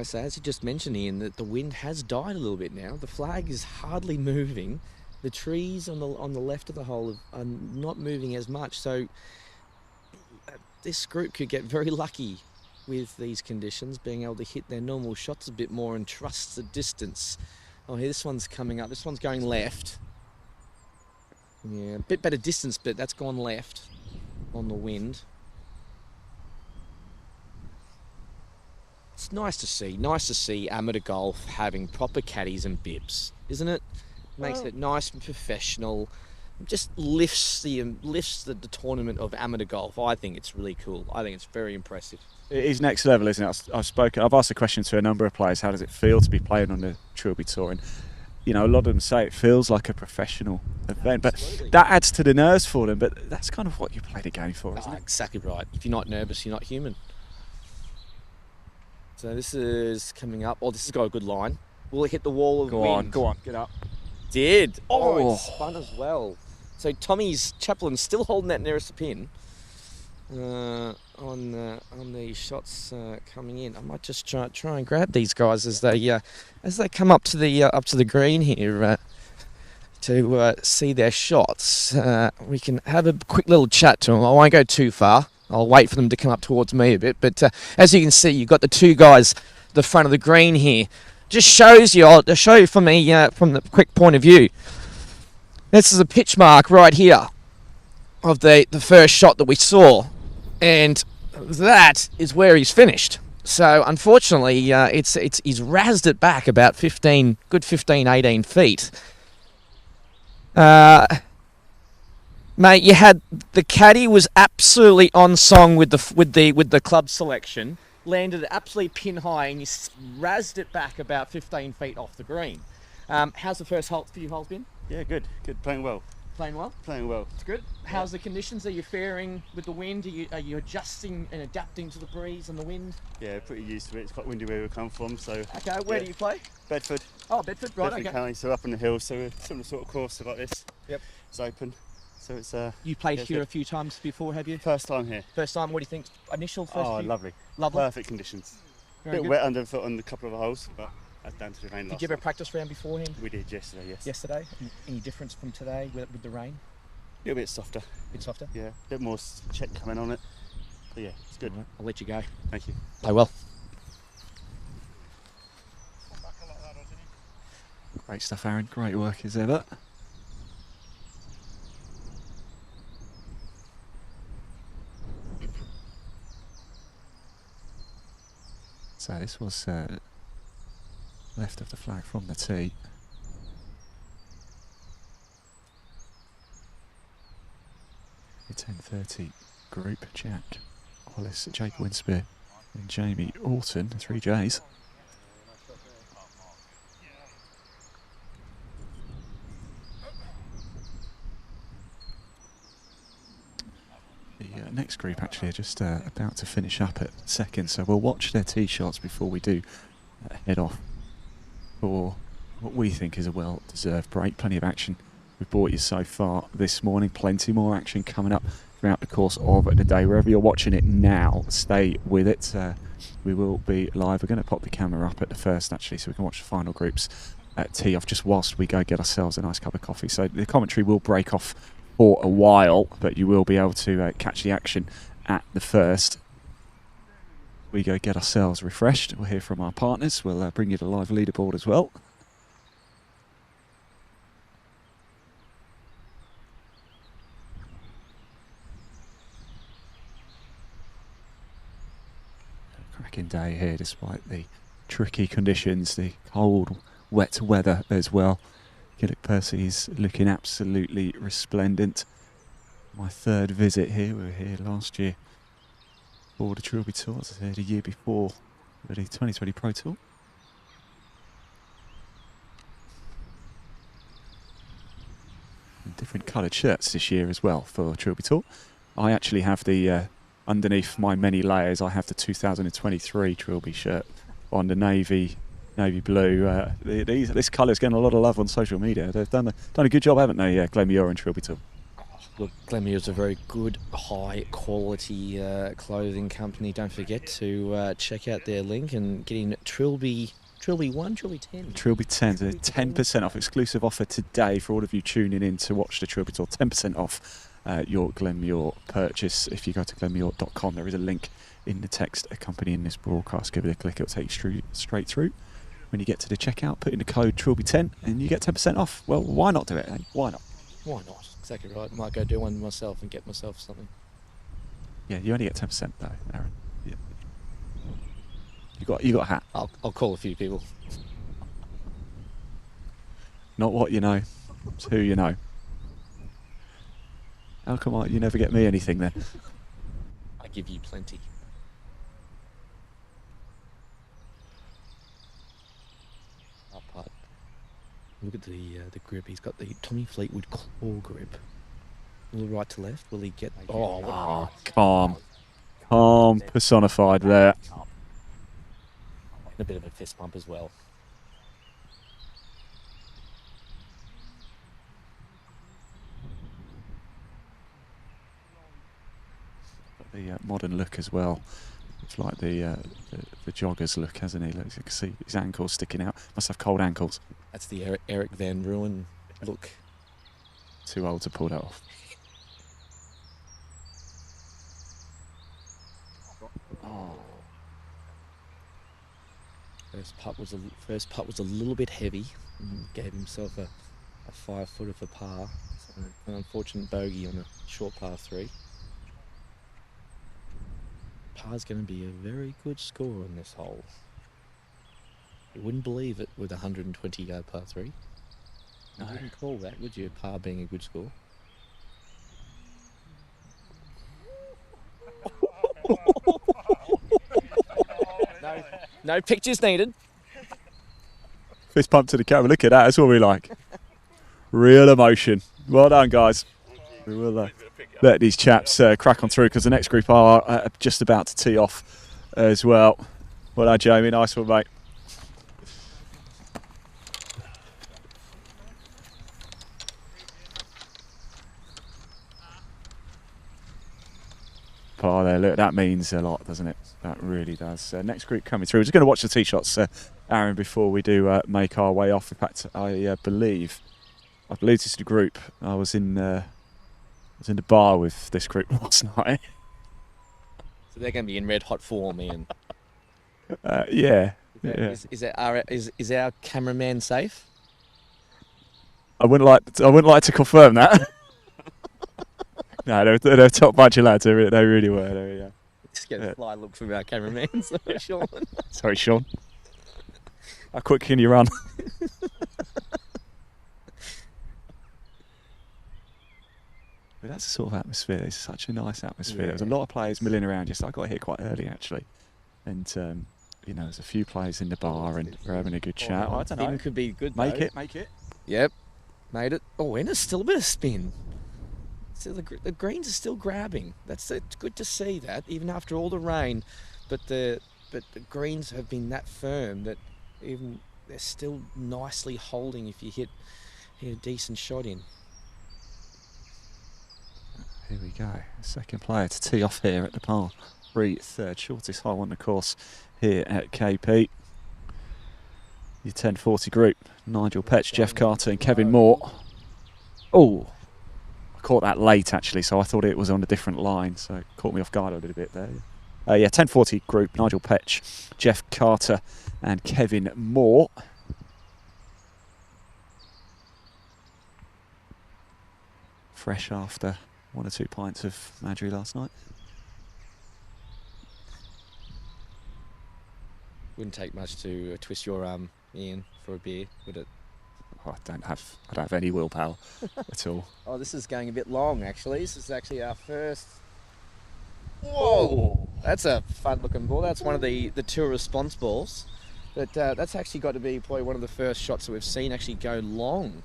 So as you just mentioned, Ian, that the wind has died a little bit now. The flag is hardly moving. The trees on the left of the hole are not moving as much. So this group could get very lucky with these conditions, being able to hit their normal shots a bit more and trust the distance. Oh, here, this one's coming up. This one's going left. Yeah, a bit better distance, but that's gone left on the wind. It's nice to see amateur golf having proper caddies and bibs, isn't it? Makes it nice and professional. Just lifts the tournament of amateur golf. I think it's really cool. I think it's very impressive. It is next level, isn't it? I've asked a question to a number of players. How does it feel to be playing on the Trilby Tour? And a lot of them say it feels like a professional event, but that adds to the nerves for them. But that's kind of what you play the game for, isn't it? Exactly right. If you're not nervous, you're not human. So this is coming up. Oh, this has got a good line. Will it hit the wall of wind? Go on, get up. Did. It spun as well. So Tommy's Chaplin's still holding that nearest to pin on the shots coming in. I might just try and grab these guys as they come up to the green here to see their shots. We can have a quick little chat to them. I won't go too far. I'll wait for them to come up towards me a bit. But as you can see, you've got the two guys at the front of the green here. Just shows you. I'll show you from the quick point of view. This is a pitch mark right here of the first shot that we saw, and that is where he's finished. So unfortunately, he's razzed it back about 15, 18 feet. Mate, you had the caddy was absolutely on song with the club selection. Landed it absolutely pin high, and you razzed it back about 15 feet off the green. How's the first few holes been? Yeah, good. Playing well. Playing well? Playing well. It's good. How's the conditions? Are you faring with the wind? Are you adjusting and adapting to the breeze and the wind? Yeah, pretty used to it. It's quite windy where we come from, so... Okay, where do you play? Bedford. Oh, Bedford, right, Bedford okay. County, so up in the hills, so a similar sort of course like this. Yep. It's open. So it's You played here a few times before, have you? First time here. First time. What do you think? Initial first? Oh, few? lovely. Lovely. Perfect conditions. Very Bit good. wet underfoot on a couple of holes, but that's down to the rain. Did you have a practice round beforehand? We did yesterday, yes. Yesterday. Any difference from today with the rain? A little bit softer. A bit softer? Yeah, a bit more check coming on it. But yeah, it's good. Right, I'll let you go. Thank you. Play well. Great stuff, Aaron. Great work as ever. So this was left of the flag from the tee. The 10:30 group: Jack Hollis, Jake Winspear and Jamie Alton, 3 J's. The next group actually are just about to finish up at second, so we'll watch their tee shots before we do head off for what we think is a well-deserved break. Plenty of action we've brought you so far this morning. Plenty more action coming up throughout the course of the day. Wherever you're watching it now, stay with it. We will be live. We're going to pop the camera up at the first actually, so we can watch the final groups tee off just whilst we go get ourselves a nice cup of coffee. So the commentary will break off for a while, but you will be able to catch the action at the first. We go get ourselves refreshed. We'll hear from our partners. We'll bring you the live leaderboard as well. Cracking day here despite the tricky conditions, the cold, wet weather as well. Kilnwick Percy is looking absolutely resplendent. My 3rd visit here. We were here last year for the Trilby Tour. I was here the year before for the 2020 Pro Tour. And different coloured shirts this year as well for Trilby Tour. I actually have the underneath my many layers. I have the 2023 Trilby shirt on the navy blue. This colour's getting a lot of love on social media. They've done a good job, haven't they? Yeah, Glenmuir and Trilby Tour. Look, Glenmuir's a very good, high quality clothing company. Don't forget to check out their link and get in Trilby 1, Trilby 10. Trilby 10, 10% off, exclusive offer today for all of you tuning in to watch the Trilby Tour. 10% off your Glenmuir purchase. If you go to glenmuir.com, there is a link in the text accompanying this broadcast. Give it a click, it'll take you straight through. When you get to the checkout, put in the code Trilby10 and you get 10% off. Well, why not do it, eh? Why not? Why not? Exactly right. Might go do one myself and get myself something. Yeah, you only get 10% though, Aaron. Yeah. You got a hat. I'll call a few people. Not what you know, it's who you know. How come you never get me anything then? I give you plenty. Look at the grip. He's got the Tommy Fleetwood claw grip. A little right to left. Will he get? Oh, calm personified there. A bit of a fist bump as well. The modern look as well. It's like the jogger's look, hasn't he? Look, you can see his ankles sticking out. Must have cold ankles. That's the Eric Van Ruin look. Too old to pull that off. Oh. First putt was a little bit heavy. Gave himself a 5-footer for par. So an unfortunate bogey on a short par 3. Par's going to be a very good score on this hole. You wouldn't believe it with a 120-yard par 3. You wouldn't call that, would you? Par being a good score. No pictures needed. Fist pump to the camera. Look at that. That's what we like. Real emotion. Well done, guys. We will let these chaps crack on through because the next group are just about to tee off as well. Well done, Jamie. Nice one, mate. par there. Look, that means a lot, doesn't it? That really does. Next group coming through. We're just going to watch the tee shots, Aaron, before we do make our way off. In fact, I believe this is the group. I was in the bar with this group last night. So they're going to be in red hot form, Ian. Yeah. Is our cameraman safe? I wouldn't like to confirm that. No, they're a top bunch of lads. They really were. Yeah. Just get a fly look from our cameraman. Sorry, Sean. Sorry, Sean. How quick can you run? But that's the sort of atmosphere. It's such a nice atmosphere. Yeah. There was a lot of players milling around. I got here quite early actually, and there's a few players in the bar and we're having a good chat. I don't know. Even could be good. Make though. it. Yep, made it. Oh, and it's still a bit of spin. So the greens are still grabbing. It's good to see that, even after all the rain. But the greens have been that firm that even they're still nicely holding if you hit a decent shot in. Here we go. Second player to tee off here at the par 3, third shortest hole on the course here at KP. Your 1040 group: Nigel Petch, Jeff Carter, and Kevin Moore. Oh, I caught that late actually, so I thought it was on a different line, so it caught me off guard a little bit there. 1040 group: Nigel Petch, Jeff Carter, and Kevin Moore. Fresh after 1 or 2 pints of Madry last night. Wouldn't take much to twist your arm, Ian, for a beer, would it? Oh, I don't have any willpower at all. Oh, this is going a bit long, actually. This is actually our first. Whoa! That's a fun-looking ball. That's one of the tour response balls, but that's actually got to be probably one of the first shots that we've seen actually go long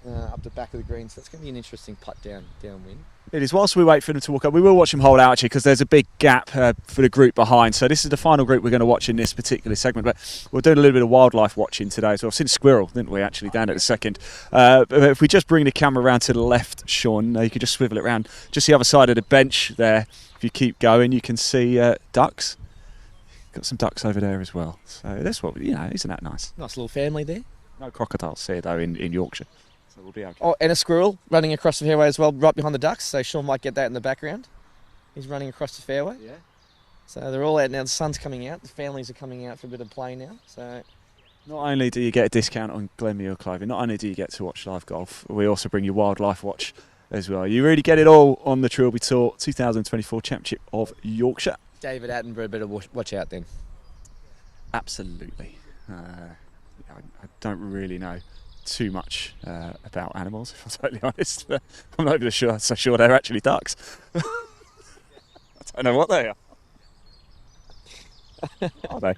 up the back of the green. So it's going to be an interesting putt downwind. It is. Whilst we wait for them to walk up, we will watch them hold out actually, because there's a big gap for the group behind. So this is the final group we're going to watch in this particular segment. But we're doing a little bit of wildlife watching today. So I've seen a squirrel, didn't we, actually, down at the second. But if we just bring the camera around to the left, Sean, you could just swivel it around just the other side of the bench there. If you keep going, you can see ducks. Got some ducks over there as well. So that's what, isn't that nice? Nice little family there. No crocodiles here, though, in Yorkshire. So we'll be okay. Oh, and a squirrel running across the fairway as well, right behind the ducks. So Sean might get that in the background. He's running across the fairway. Yeah. So they're all out now. The sun's coming out. The families are coming out for a bit of play now. So not only do you get a discount on Glenmuir Clothing, not only do you get to watch live golf, we also bring you wildlife watch as well. You really get it all on the Trilby Tour 2024 Championship of Yorkshire. David Attenborough better watch out then. Absolutely. I don't really know too much about animals, if I'm totally honest. I'm not even so sure they're actually ducks. I don't know what they are. Are they?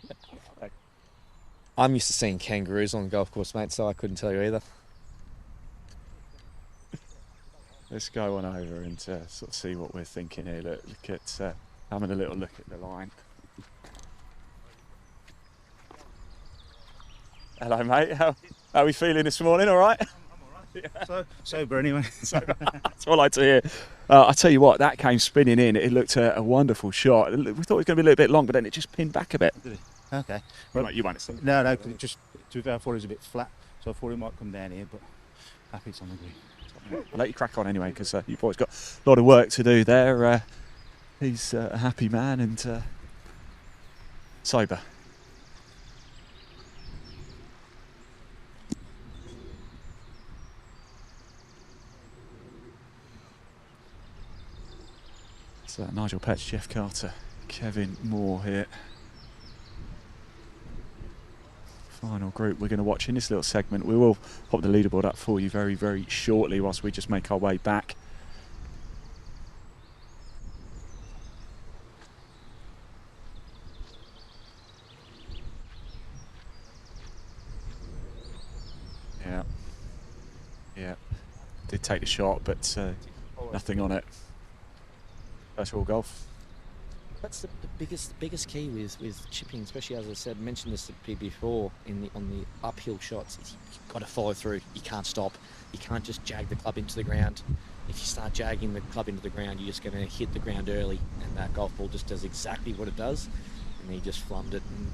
I'm used to seeing kangaroos on the golf course, mate, so I couldn't tell you either. Let's go on over and sort of see what we're thinking here. Look at having a little look at the line. Hello, mate. How are we feeling this morning? All right? So sober anyway. That's what I like to hear. I tell you what, that came spinning in. It looked a wonderful shot. We thought it was going to be a little bit long, but then it just pinned back a bit. Okay. Well, you might have seen it. No, just to be fair, I thought it was a bit flat, so I thought it might come down here, but happy it's on the green. I'll let you crack on anyway, because you've always got a lot of work to do there. He's a happy man and sober. So Nigel Petch, Jeff Carter, Kevin Moore here. Final group we're going to watch in this little segment. We will pop the leaderboard up for you very, very shortly whilst we just make our way back. Yeah. Did take the shot, but nothing on it. First of all, golf. That's the biggest key with chipping, especially as I said, mentioned this before on the uphill shots. You've got to follow through. You can't stop. You can't just jag the club into the ground. If you start jagging the club into the ground, you're just going to hit the ground early, and that golf ball just does exactly what it does. And he just flummed it and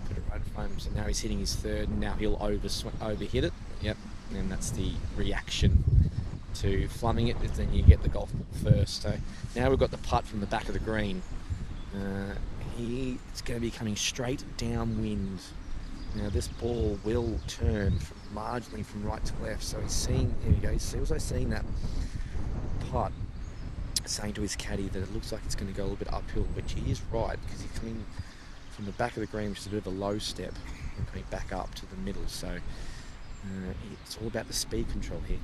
put it right in front of him. So now he's hitting his third, and now he'll overhit it. Yep, and that's the reaction to flumming it. Then you get the golf ball first. So now we've got the putt from the back of the green. He's going to be coming straight downwind. Now this ball will turn marginally from right to left. So he's seeing, here we go, he's also seeing that putt, saying to his caddy that it looks like it's going to go a little bit uphill, which he is right, because he's coming from the back of the green, which is a bit of a low step, and coming back up to the middle. So it's all about the speed control here.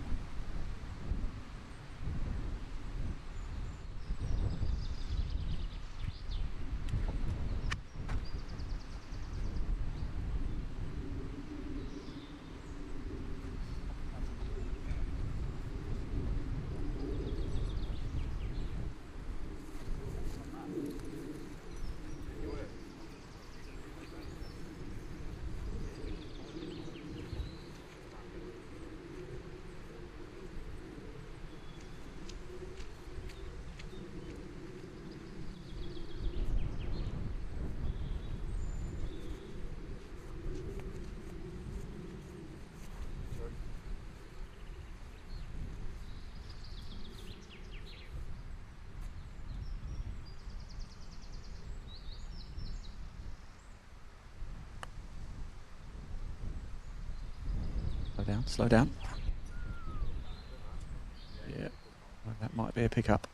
Slow down. Yeah, well, that might be a pickup.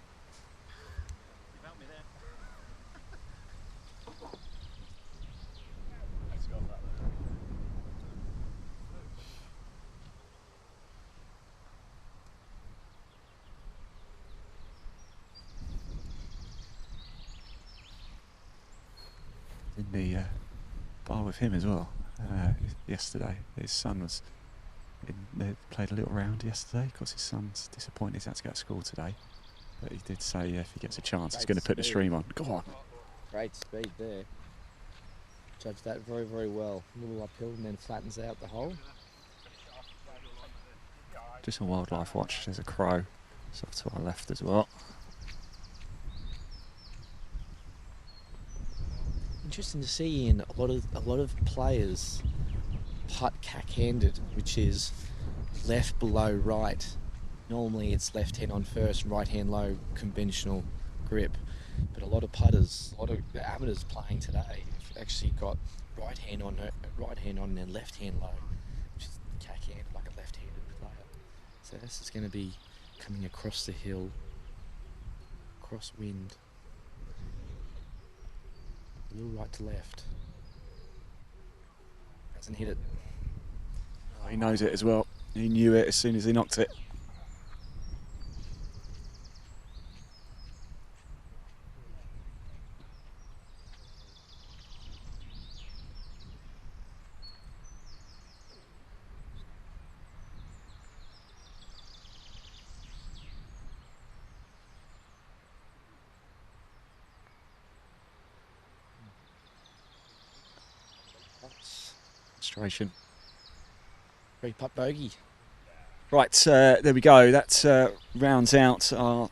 In the bar with him as well yesterday. His son was. They played a little round yesterday. Of course, his son's disappointed he's had to go to school today, but he did say if he gets a chance, he's going to put the stream on. Go on. Great speed there. Judged that very, very well. A little uphill and then flattens out the hole. Just on wildlife watch, there's a crow. It's off to our left as well. Interesting to see in a lot of players putt cack-handed, which is left below right. Normally it's left hand on first, right hand low, conventional grip. But a lot of putters, a lot of the amateurs playing today have actually got right hand on and then left hand low, which is cack-handed, like a left-handed player. So this is going to be coming across the hill, crosswind, a little right to left. Hasn't hit it. Oh, he knows it as well. He knew it as soon as he knocked it. Frustration. Free putt bogey. Right, there we go. That rounds out our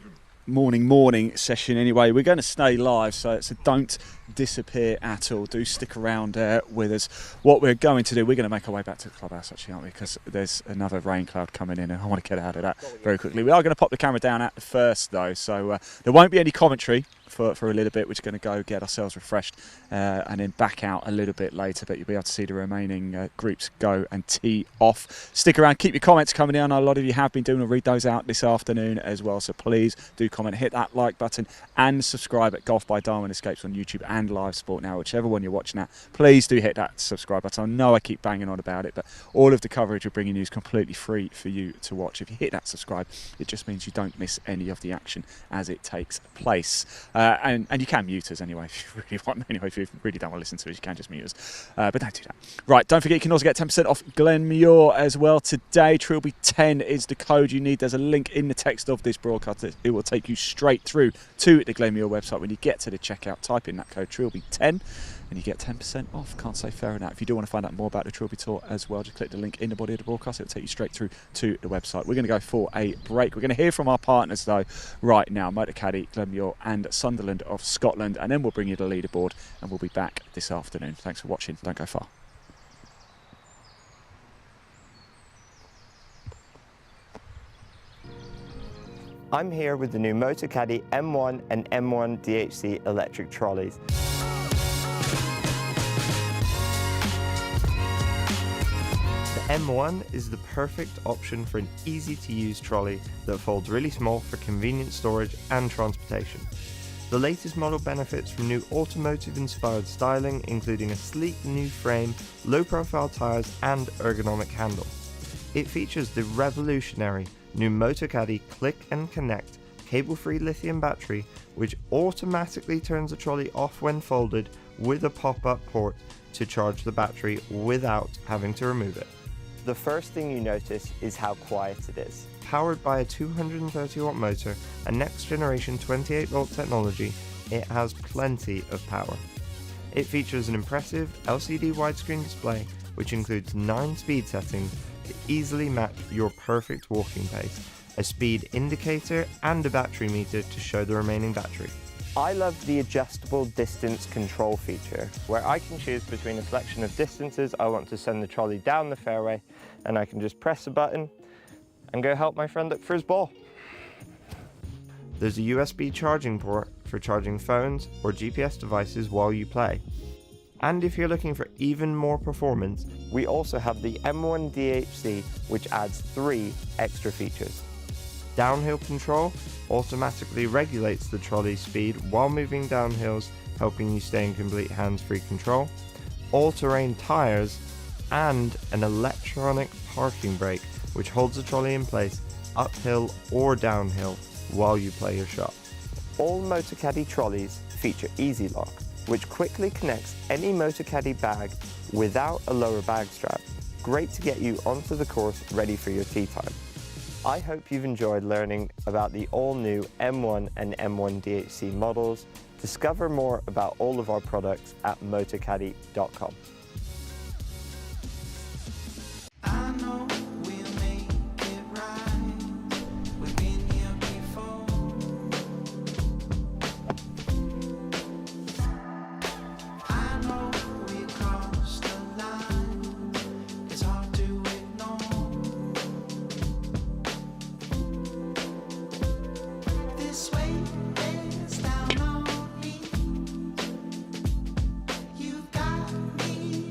morning session anyway. We're going to stay live, so don't disappear at all. Do stick around with us. What we're going to do, we're going to make our way back to the clubhouse actually, aren't we? Because there's another rain cloud coming in and I want to get out of that very quickly. We are going to pop the camera down at the first though, so there won't be any commentary for a little bit. We're just going to go get ourselves refreshed and then back out a little bit later, but you'll be able to see the remaining groups go and tee off. Stick around, keep your comments coming in. I know a lot of you have been doing. We'll read those out this afternoon as well, so please do comment, hit that like button and subscribe at Golf by Darwin Escapes on YouTube and Live Sport now, whichever one you're watching at. Please do hit that subscribe button. I know I keep banging on about it, but all of the coverage we're bringing you is completely free for you to watch. If you hit that subscribe, it just means you don't miss any of the action as it takes place. And you can mute us anyway if you really want. Anyway, if you really don't want to listen to us, you can just mute us. But don't do that. Right, don't forget you can also get 10% off Glenmuir as well today. Trilby 10 is the code you need. There's a link in the text of this broadcast. It will take you straight through to the Glenmuir website. When you get to the checkout, type in that code Trilby 10 and you get 10% off. Can't say fairer than that. If you do want to find out more about the Trilby Tour as well, just click the link in the body of the broadcast. It will take you straight through to the website. We're going to go for a break. We're going to hear from our partners though right now, Motor Caddy, Glenmuir and Sunderland of Scotland, and then we'll bring you the leaderboard and we'll be back this afternoon. Thanks for watching. Don't go far. I'm here with the new Motor Caddy M1 and M1 DHC electric trolleys. The M1 is the perfect option for an easy-to-use trolley that folds really small for convenient storage and transportation. The latest model benefits from new automotive-inspired styling, including a sleek new frame, low-profile tyres and ergonomic handle. It features the revolutionary new Motor Caddy Click and Connect cable-free lithium battery, which automatically turns the trolley off when folded with a pop-up port to charge the battery without having to remove it. The first thing you notice is how quiet it is. Powered by a 230 watt motor and next generation 28 volt technology, it has plenty of power. It features an impressive LCD widescreen display which includes 9 speed settings to easily match your perfect walking pace, a speed indicator and a battery meter to show the remaining battery. I love the adjustable distance control feature, where I can choose between a selection of distances I want to send the trolley down the fairway, and I can just press a button and go help my friend look for his ball. There's a USB charging port for charging phones or GPS devices while you play. And if you're looking for even more performance, we also have the M1 DHC, which adds 3 extra features. Downhill control automatically regulates the trolley's speed while moving down hills, helping you stay in complete hands-free control, all-terrain tyres, and an electronic parking brake, which holds the trolley in place uphill or downhill while you play your shot. All Motor Caddy trolleys feature Easy Lock, which quickly connects any Motor Caddy bag without a lower bag strap. Great to get you onto the course ready for your tee time. I hope you've enjoyed learning about the all-new M1 and M1 DHC models. Discover more about all of our products at motorcaddy.com. You've got me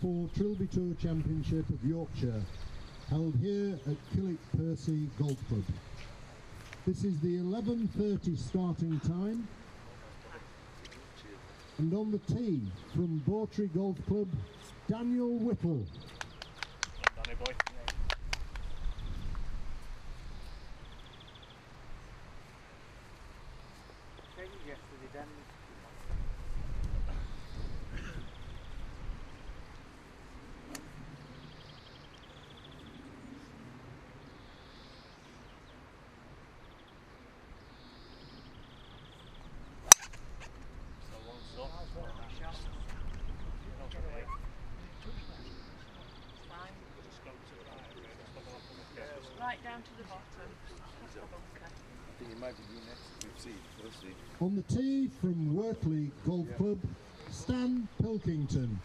2024 Trilby Tour Championship of Yorkshire, held here at Kilnwick Percy Golf Club. This is the 11:30 starting time, and on the tee from Bawtry Golf Club, Daniel Whipple. Danny boy. Yesterday, Dan. Right down to the bottom. I think it might be you next. We've seen. We'll see. On the tee from Wortley Golf Club, Stan Pilkington.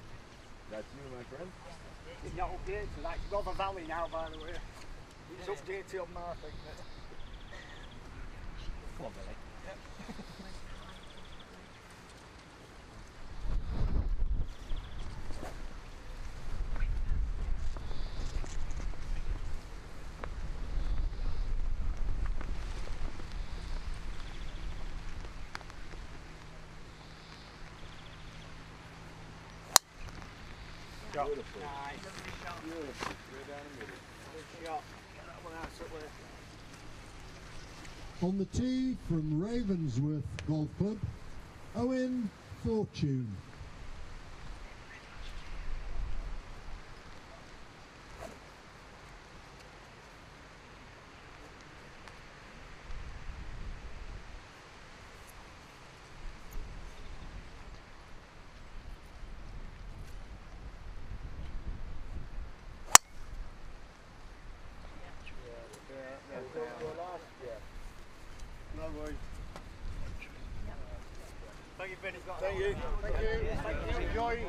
That's you, my friend. It's not updated to that. It's over Valley now, by the way. It's updated on Mark, I think. Come on, Billy. Beautiful. Nice. Beautiful. Straight down the middle. Good shot. Get that one out somewhere. On the tee from Ravensworth Golf Club, Owen Fortune. No worries. Thank you, Ben. Thank you. Thank you.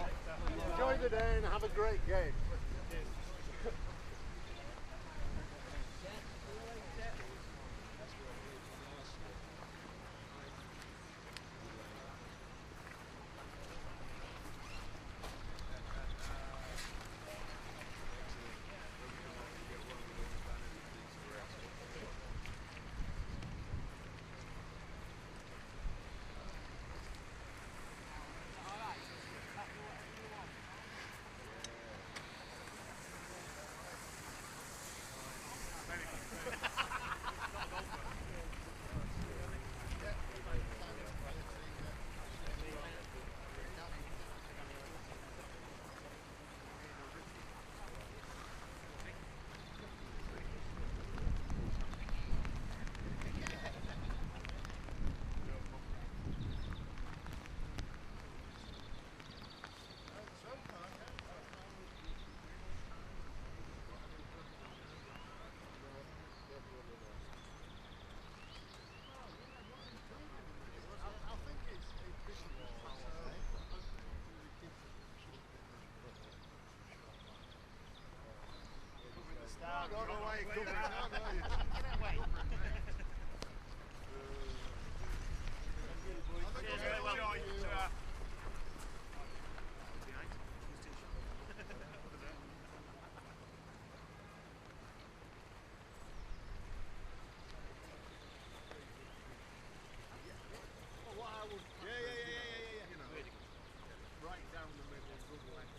Enjoy the day and have a great game. I don't know why you're coming down, are you? Get away. Yeah. You know, right down the middle, good length.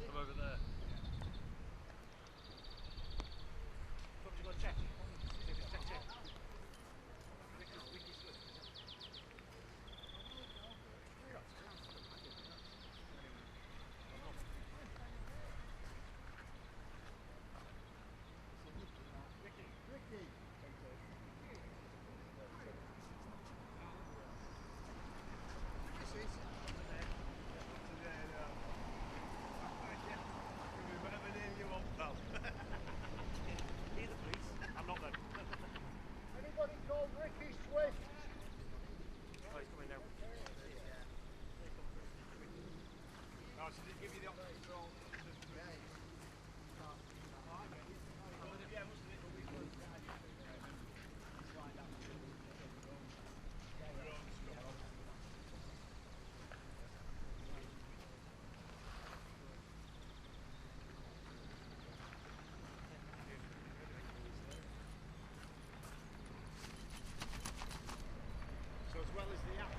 I'm over there. Come to go check. Check. Ricky. Whatever name you want, pal. Either, please. I'm not them. Anybody called Ricky Swift? Oh, he's coming now. Oh, so did give you the option to roll? Yeah, must have been a week. So as well as the app,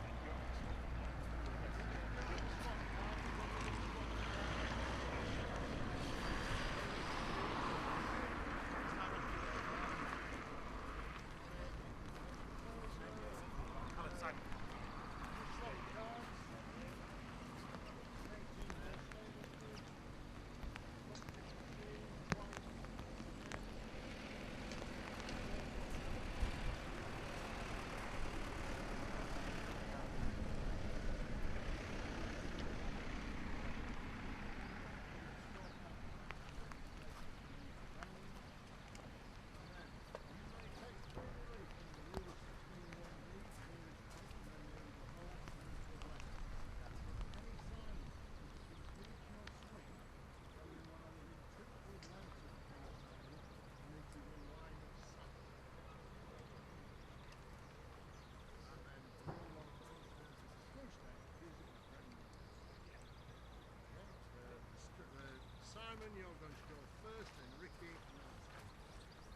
Simon, you're going to go first, then Ricky, and then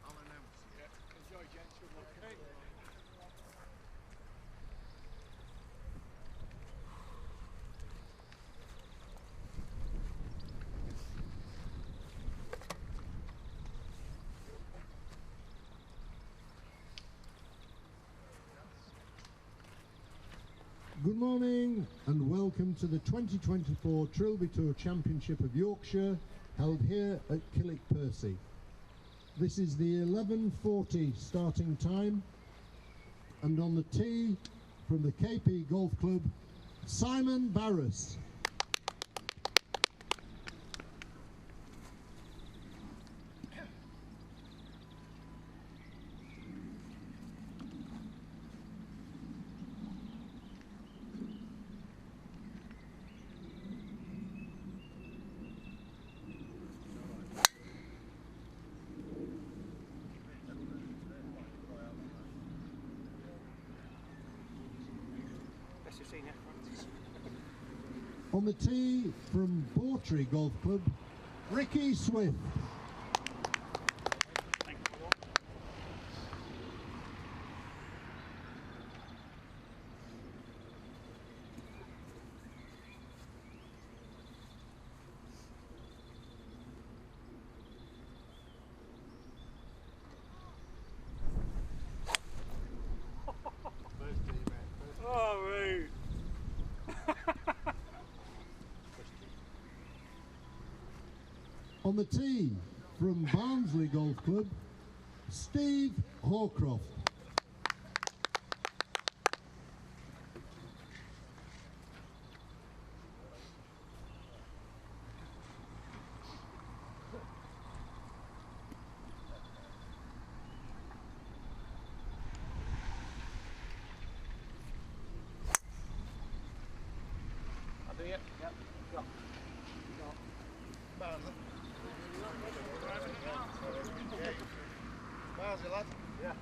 I'll announce you. Yeah. Enjoy, gents. Good luck. Okay. Good morning and welcome to the 2024 Trilby Tour Championship of Yorkshire, held here at Kilnwick, Percy. This is the 11:40 starting time, and on the tee from the KP Golf Club, Simon Barras. On the tee from Bawtry Golf Club, Ricky Swift. Oh, right. On the tee from Barnsley Golf Club, Steve Hawcroft. I'll do it. Yep. Go. Barnsley. Barnsley, lad. Yeah.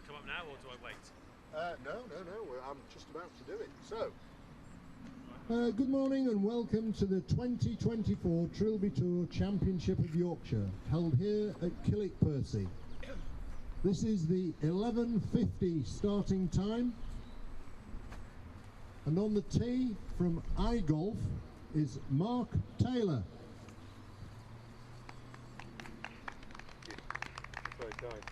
Come up now, or do I wait? No. I'm just about to do it. So, good morning and welcome to the 2024 Trilby Tour Championship of Yorkshire, held here at Kilnwick, Percy. This is the 11:50 starting time, and on the tee from iGolf is Mark Taylor. Very kind.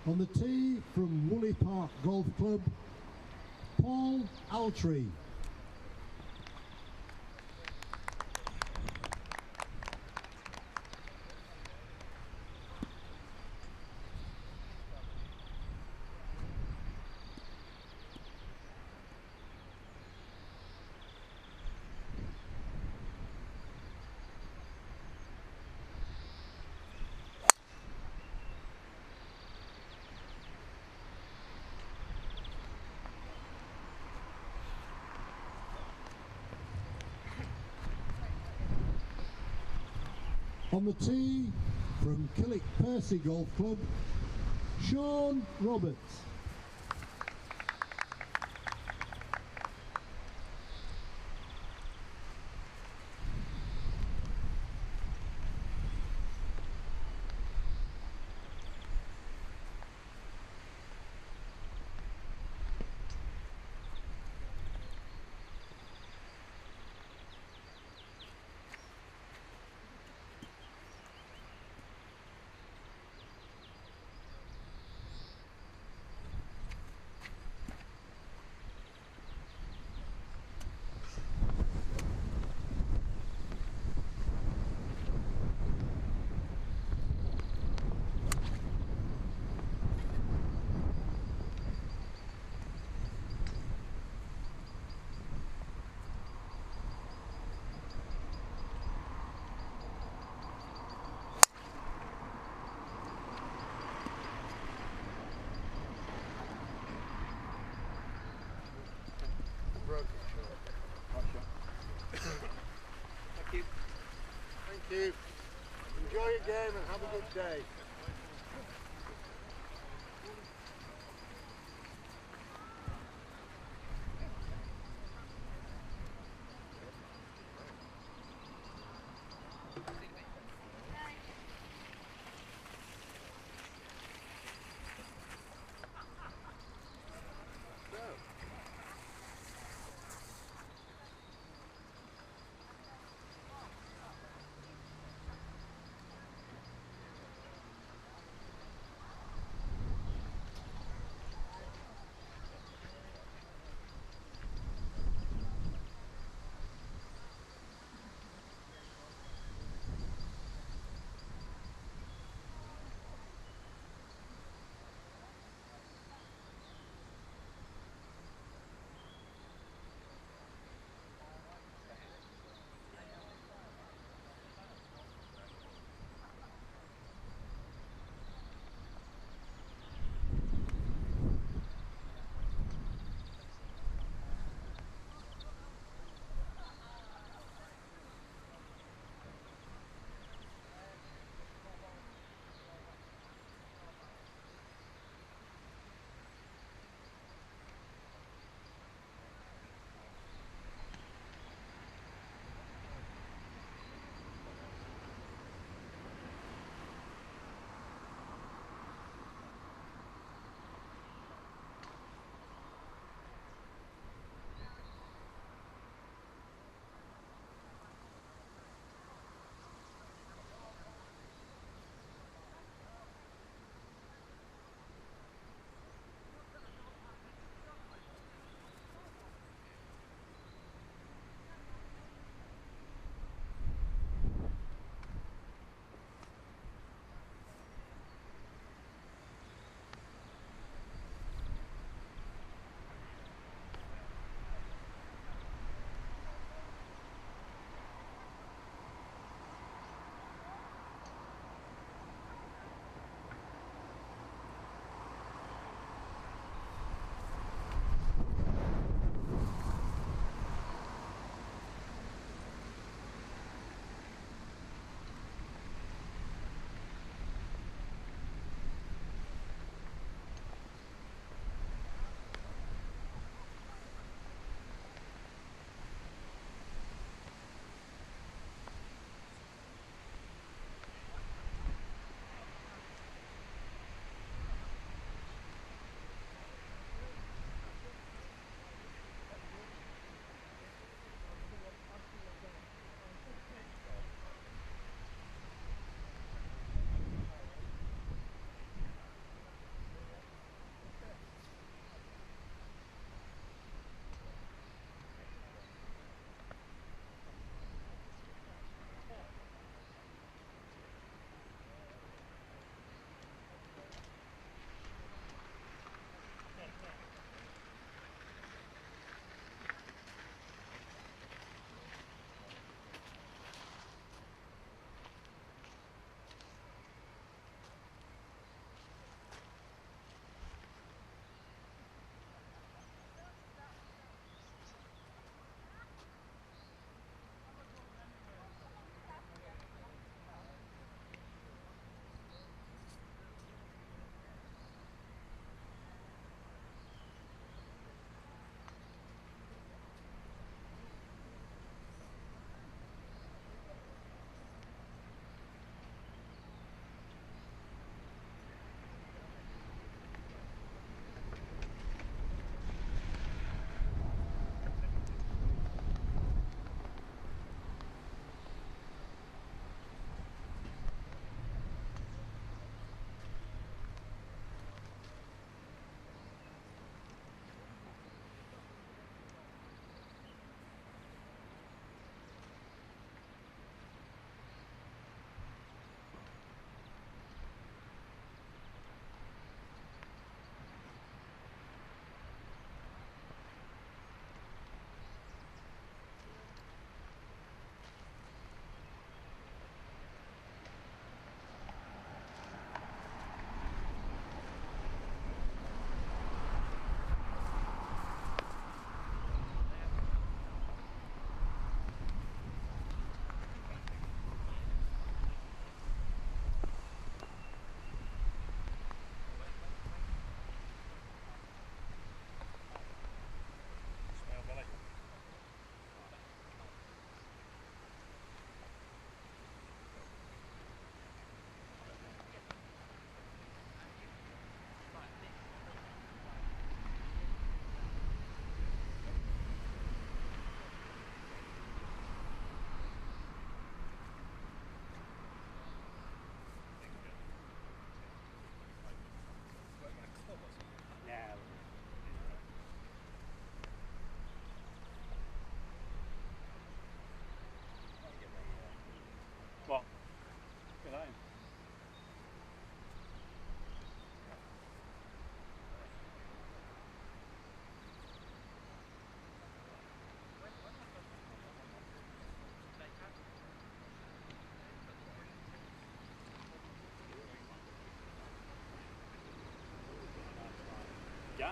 On the tee from Woolley Park Golf Club, Paul Altree. On the tee from Kilnwick Percy Golf Club, Sean Roberts. Thank you. Thank you. Enjoy your game and have a good day.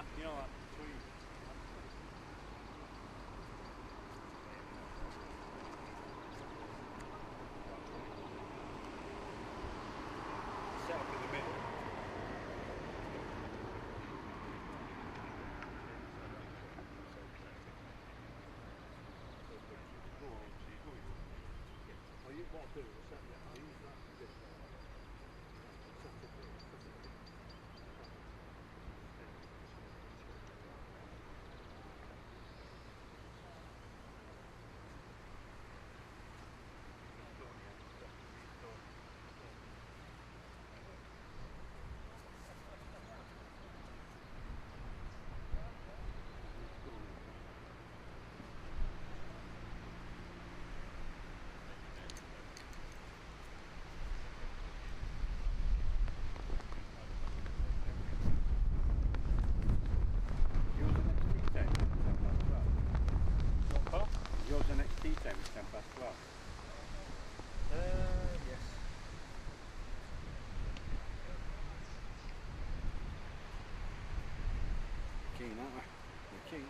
that, you know that between. Set up in the middle. Well, you what I'll do is I'll use that bit there. Set up here. Yours the next tea time is 10 past 12. Yes. Keen, aren't we? We're keen.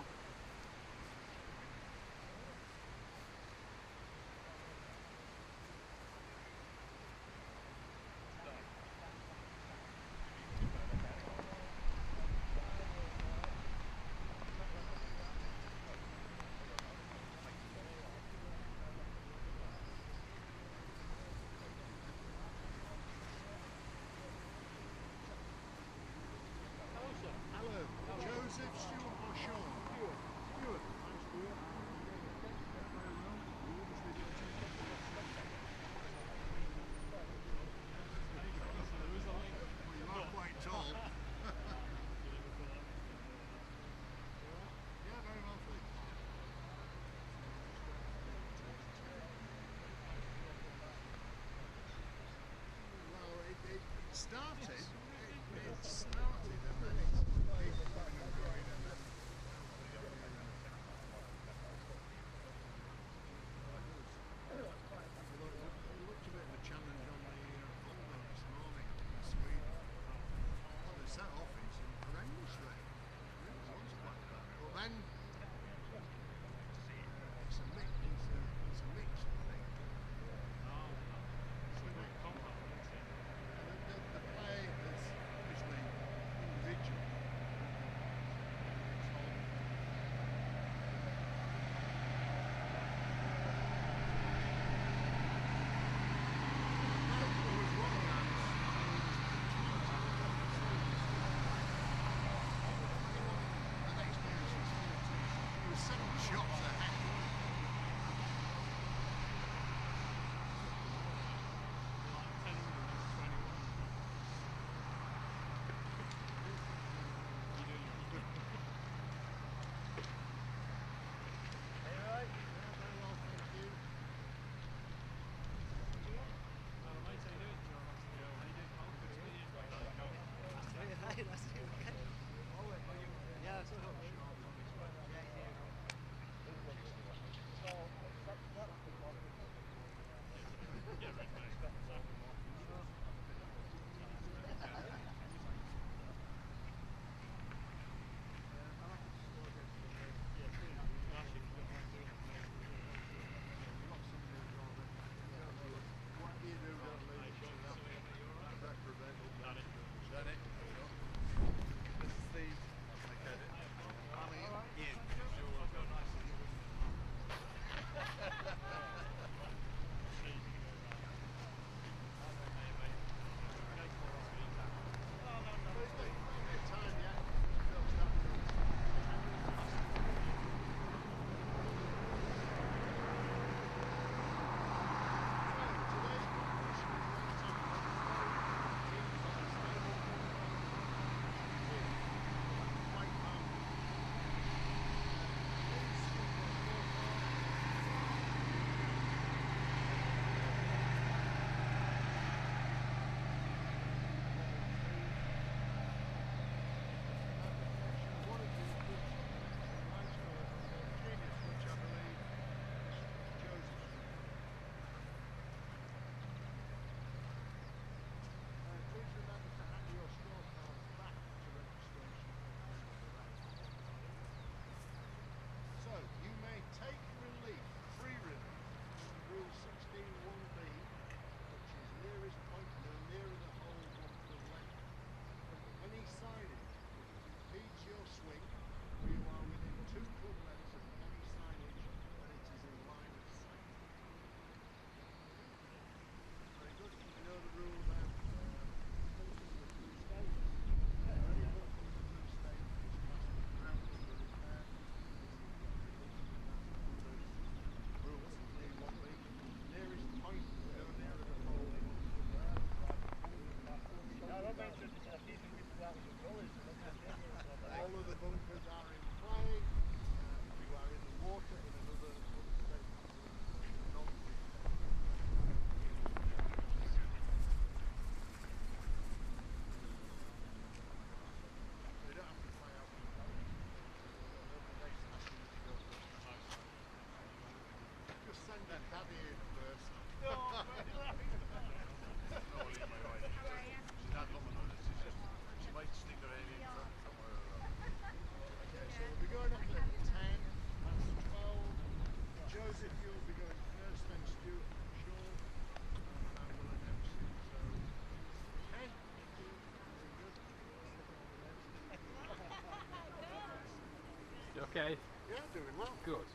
okay? Yeah, doing well. Good.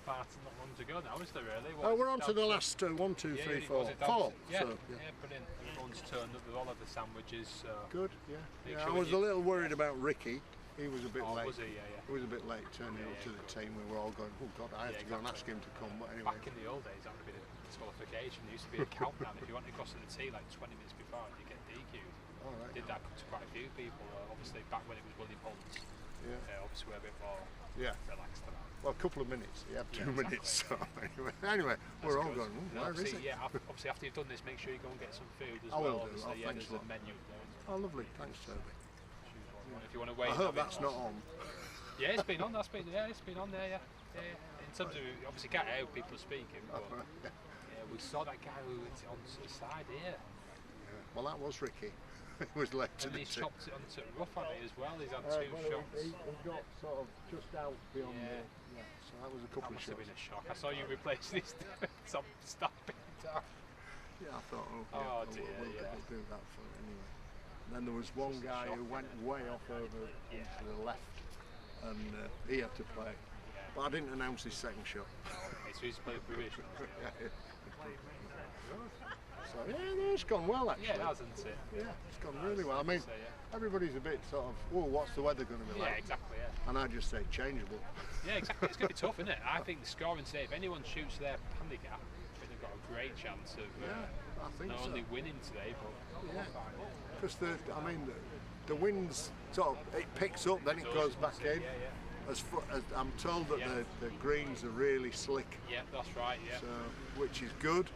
Not long to go now, is there really? We're on to the last 1, 2, 3, 4. Four. Yeah, So, brilliant. Everyone's turned up with all of the sandwiches. So good, yeah. make I sure was a little worried about Ricky. He was a bit late. Was he? Yeah. He was a bit late turning up to the team. We were all going, oh God, I had to go and ask him to come. But anyway. Back in the old days, that would have been a disqualification. There used to be a countdown. If you wanted to cross to the tee like 20 minutes before, you get DQ'd. All right. Did that to quite a few people. Obviously, back when it was William Hunt's. Yeah. Obviously, we're a bit more relaxed than that. Well, a couple of minutes. You have 2 minutes. So anyway, we're all going. Where is it? Yeah. Obviously, after you've done this, make sure you go and get some food as I well. will do. Obviously, Thanks there's a a menu there. Oh, lovely. Thanks, Toby. If you want to wait. I hope that's not on. Yeah, it's been on. It's been on there. Yeah. In terms of obviously, can't hear how people are speaking. But, we saw that guy who was on the side here. Yeah. Well, that was Ricky. He was late to and the he's tee. chopped it onto rough on it as well. He's had 2 shots. He got sort of just out beyond the. Yeah. So that was a couple of shots. That must have been a shock. I saw you replace this some stopping time. Yeah, I thought, oh dear, we'll do that for it anyway. And then there was one guy who went way off over into the left, and he had to play. But I didn't announce his second shot. So he's played provisional. So it's gone well actually. Yeah, it hasn't it? Yeah, it's gone really well. I mean, everybody's a bit sort of, what's the weather going to be like? Yeah, exactly. Yeah. And I just say changeable. Yeah, exactly. It's going to be tough, isn't it? I think the scoring today, if anyone shoots their handicap, I think they've got a great chance of not only winning today, but because the wind's sort of, it picks up, then it goes back in. As I'm told that the greens are really slick. Yeah, that's right. Yeah. So, which is good.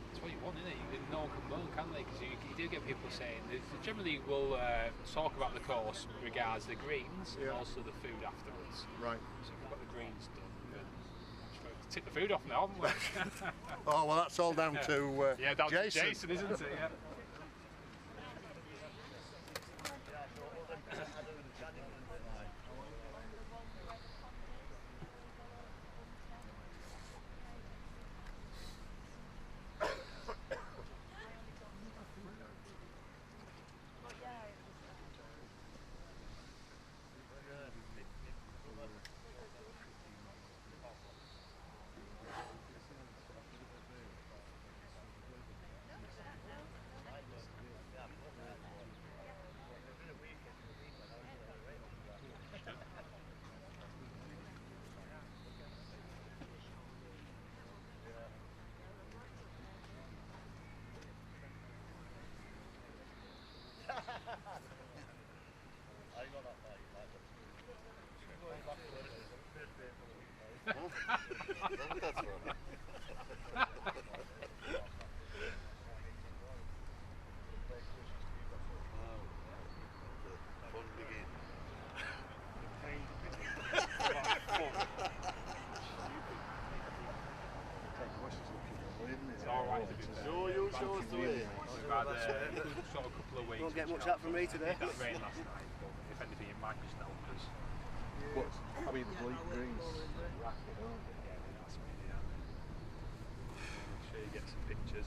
That's what you want, isn't it? No one can moan, can they? Because you do get people saying they generally will talk about the course regards the greens and also the food afterwards. Right. So if we've got the greens done, then tip the food off now, haven't we? Oh well, that's all down to down Jason. to Jason, isn't it? Yeah. Won't get much out from me today. That rain last night, but if anything, it might just help us. I mean, the bleak greens. Make sure you get some pictures.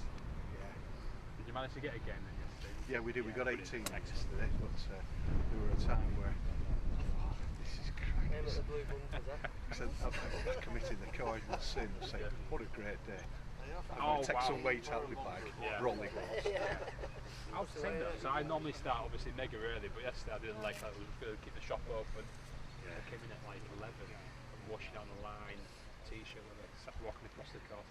Did you manage to get a game then yesterday? Yeah, we did. We got 18 yesterday, but there were a time where this is crazy. I said, I'm committing the cardinal sin of saying, what a great day. I'm going to take some weight out of my bag, rolling balls. I was saying that, so I normally start obviously mega early, but yesterday I didn't like that. I was going to keep the shop open. I came in at like 11, I'm washing on the line, t-shirt, and I started walking across the course.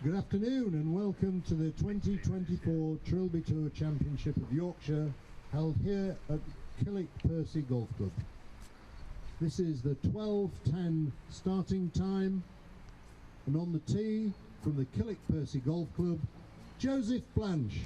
Good afternoon and welcome to the 2024 Trilby Tour Championship of Yorkshire, held here at Kilnwick Percy Golf Club. This is the 12:10 starting time, and on the tee from the Kilnwick Percy Golf Club, Joseph Blanche.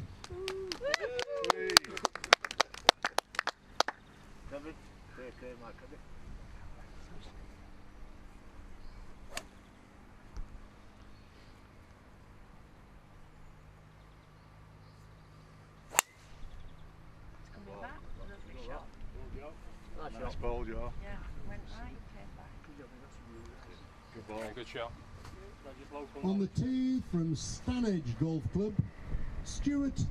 Nice ball, Joe. Yeah, went right, came back. Good ball. Good shot. On the tee from Stanage Golf Club, Stuart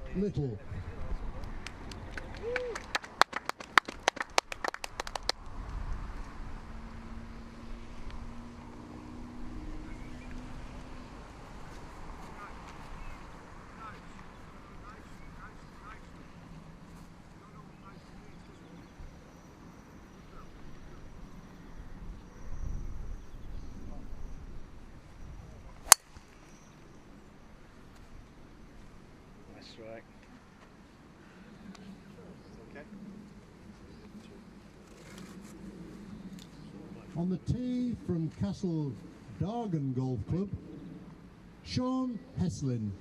That's right. Okay. On the tee from Castle Dargan Golf Club, Sean Heslin.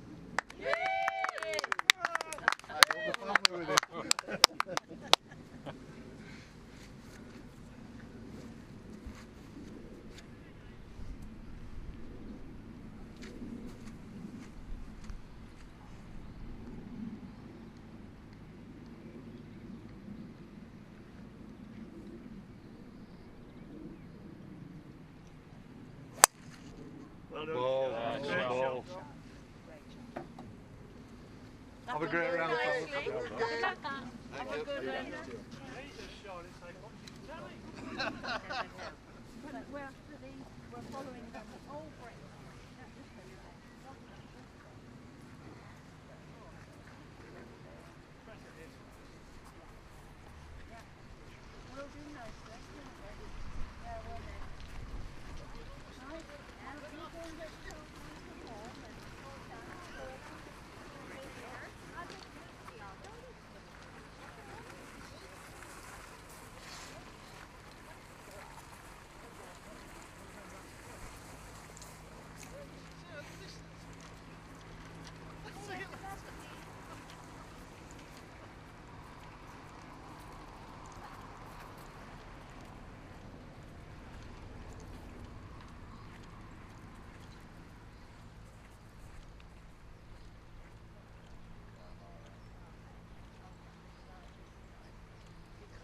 Well done. Great shot. Have a great round of applause. Have a good one. We're following them. Oh, great. We'll do nicely. Yeah, well done. Right, and we'll go and get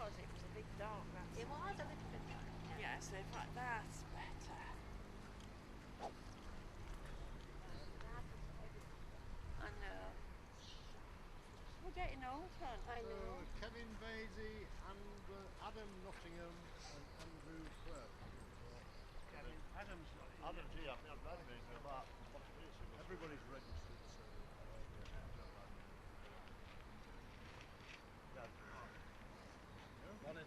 because it was a big dark. It was a little bit dark. Yeah, so that's better. I know. We're getting old, aren't we? I know. Kevin Vasey and Adam Nottingham and Andrew Clerk. Kevin Adams. Adams, yeah, I've never met him about 40 years ago. Everybody's registered, so. Morning.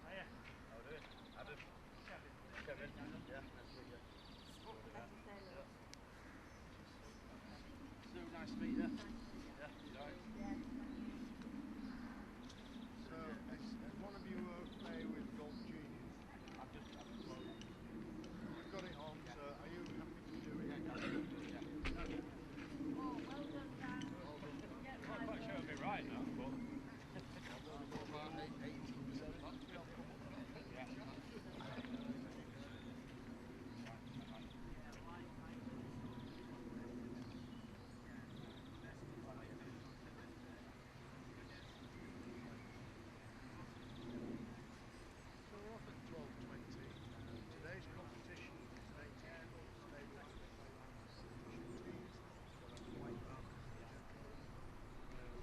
Hiya. How are you? Adam. Kevin. Kevin. Yeah, nice to meet you. Sue, nice to meet you. Yeah, you alright? So, is one of you okay with Golf Genius? I've just you've got it on, so are you happy to do it? Yeah. Oh, well done, Dan. I'm not quite sure it'll be right now, but about 80%. So we're off at 12:20. Today's competition is an 18-hole stable tees.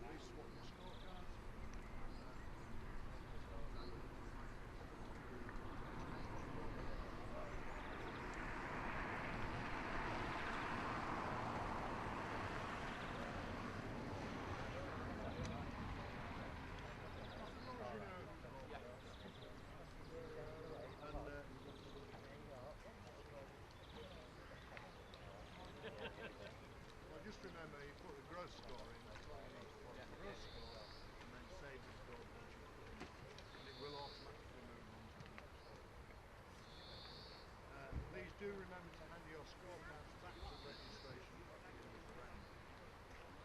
Please swap your scorecards. Well, just remember, you put the gross score in, that's all you need to put the gross score, and then save the score once you put it in, and it will automatically move on to the next hole. Please do remember to hand your scorecards back to registration at the end of the round.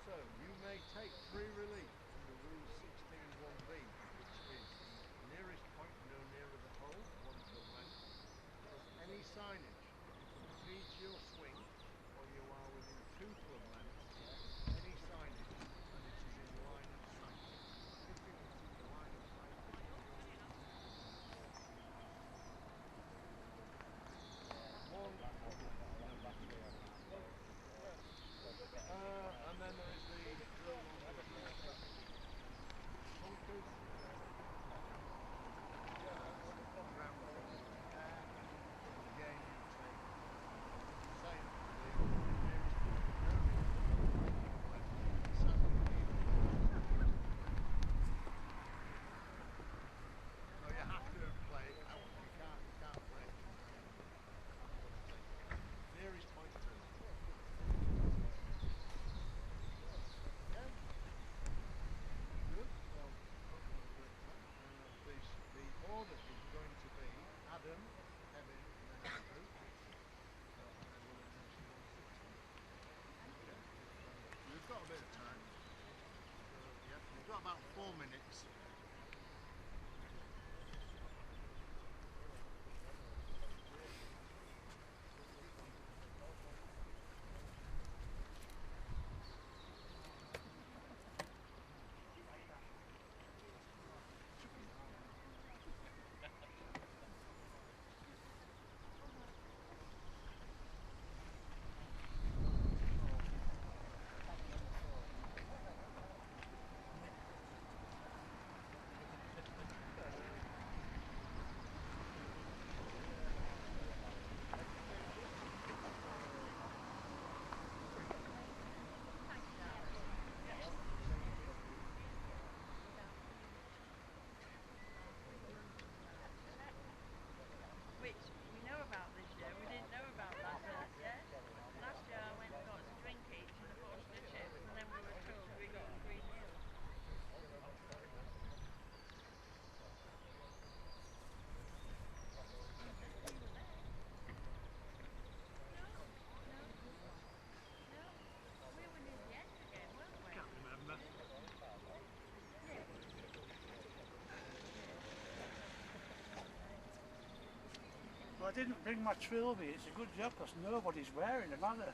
So, you may take free relief under Rule 16.1b, which is the nearest point no nearer the hole, 1 foot length, from any signage that feeds your swing, or you are within 2 club lengths of any signage and it is in line of sight. If it is in the line of sight, and then there is the drill on the bunkers. Ground cover. Again, you take same, the nearest point no nearer 4 minutes. Which we know about this year, we didn't know about last year. Last year I went and got us a drink each and a portion of chips, and then we were told we got a free meal. We were near the end again, weren't we? Can't remember. Well, I didn't bring my Trilby. It's a good job because nobody's wearing them, are they?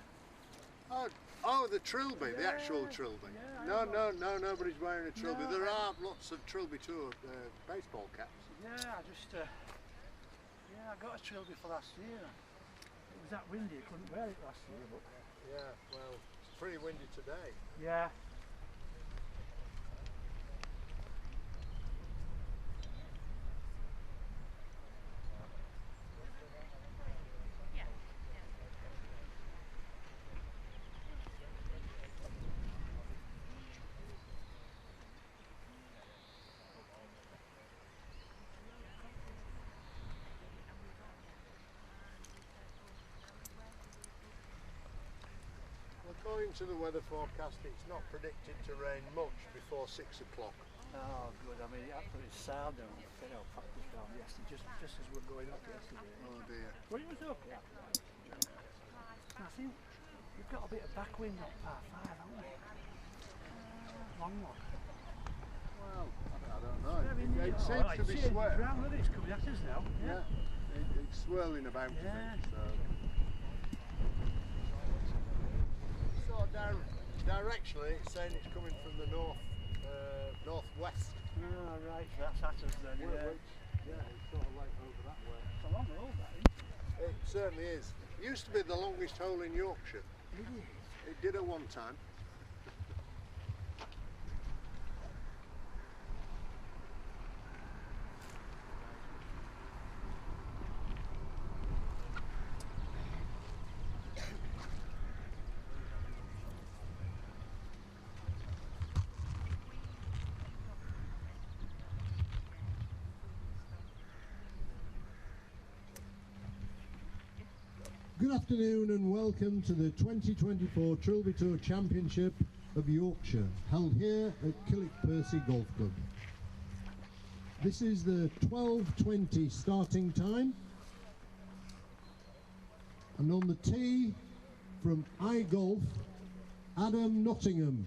Oh, the Trilby, the actual Yeah, Trilby. yeah, No, nobody's wearing a Trilby. No, There are lots of Trilby Tour baseball caps. Yeah, I got a Trilby for last year. It was that windy, I couldn't wear it last year, but Yeah, well, it's pretty windy today. yeah. According to the weather forecast, it's not predicted to rain much before 6 o'clock. Oh, good. I mean, it absolutely sounded on the Federal practice ground yesterday, just as we were going up yesterday. Oh dear. But it was okay. I think we've got a bit of backwind on par 5, haven't we? Long one. Well, I don't know. Very near. It seems to be swirling. Ground, look, it's coming at us now. Yeah, it's swirling about a bit. So. Sort of directionally, it's saying it's coming from the northwest. Oh, right, that's at us then. Yeah. It's sort of like over that way. It's a long road, that, isn't it? It certainly is. It used to be the longest hole in Yorkshire. It did at one time. Good afternoon and welcome to the 2024 Trilby Tour Championship of Yorkshire, held here at Kilnwick Percy Golf Club. This is the 12:20 starting time, and on the tee from iGolf, Adam Nottingham.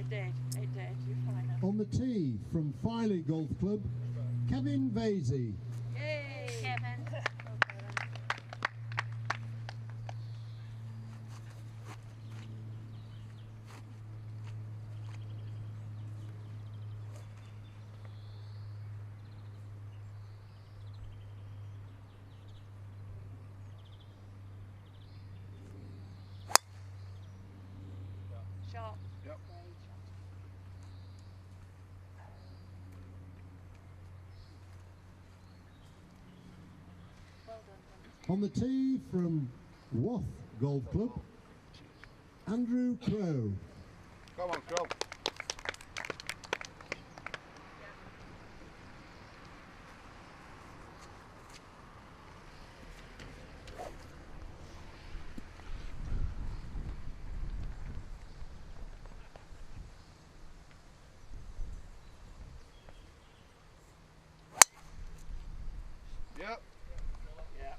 It did, you're fine. On the tee from Filey Golf Club, Kevin Vasey. Yay, Kevin. Shot. Yep. On the tee from Wath Golf Club, Andrew Crow. Come on, Crow. Yep. Yeah.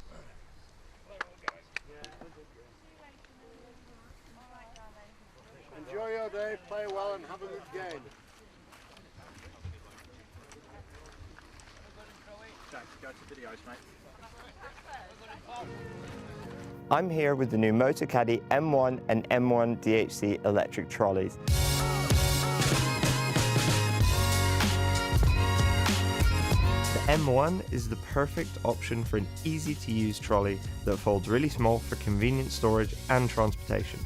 Enjoy your day, play well and have a good game. Thanks, go to videos, mate. I'm here with the new Motocaddy M1 and M1 DHC electric trolleys. The M1 is the perfect option for an easy-to-use trolley that folds really small for convenient storage and transportation.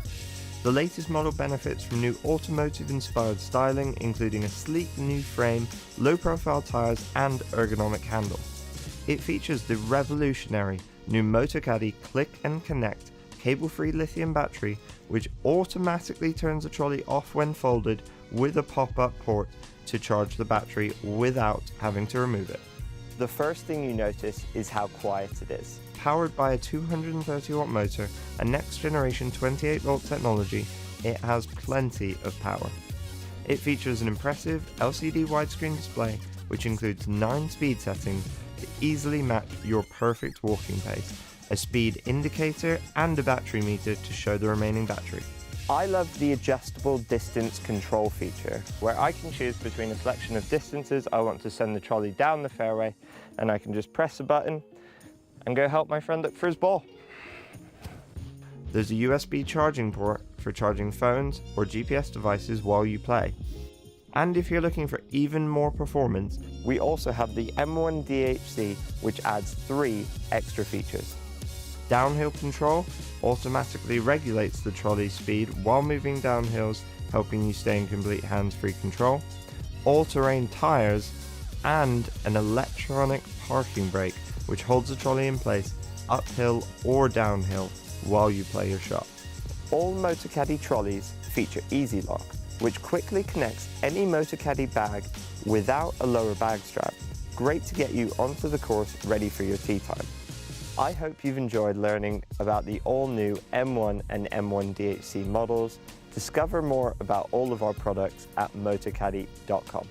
The latest model benefits from new automotive-inspired styling, including a sleek new frame, low-profile tyres and ergonomic handle. It features the revolutionary new Motocaddy Click and Connect cable-free lithium battery, which automatically turns the trolley off when folded with a pop-up port to charge the battery without having to remove it. The first thing you notice is how quiet it is. Powered by a 230 watt motor and next generation 28 volt technology, it has plenty of power. It features an impressive LCD widescreen display which includes 9 speed settings to easily match your perfect walking pace, a speed indicator and a battery meter to show the remaining battery. I love the adjustable distance control feature, where I can choose between a selection of distances I want to send the trolley down the fairway, and I can just press a button and go help my friend look for his ball. There's a USB charging port for charging phones or GPS devices while you play. And if you're looking for even more performance, we also have the M1 DHC, which adds 3 extra features. Downhill control automatically regulates the trolley's speed while moving down hills, helping you stay in complete hands-free control. All-terrain tyres and an electronic parking brake, which holds the trolley in place uphill or downhill while you play your shot. All Motocaddy trolleys feature Easy Lock, which quickly connects any Motocaddy bag without a lower bag strap. Great to get you onto the course ready for your tee time. I hope you've enjoyed learning about the all-new M1 and M1 DHC models. Discover more about all of our products at motocaddy.com.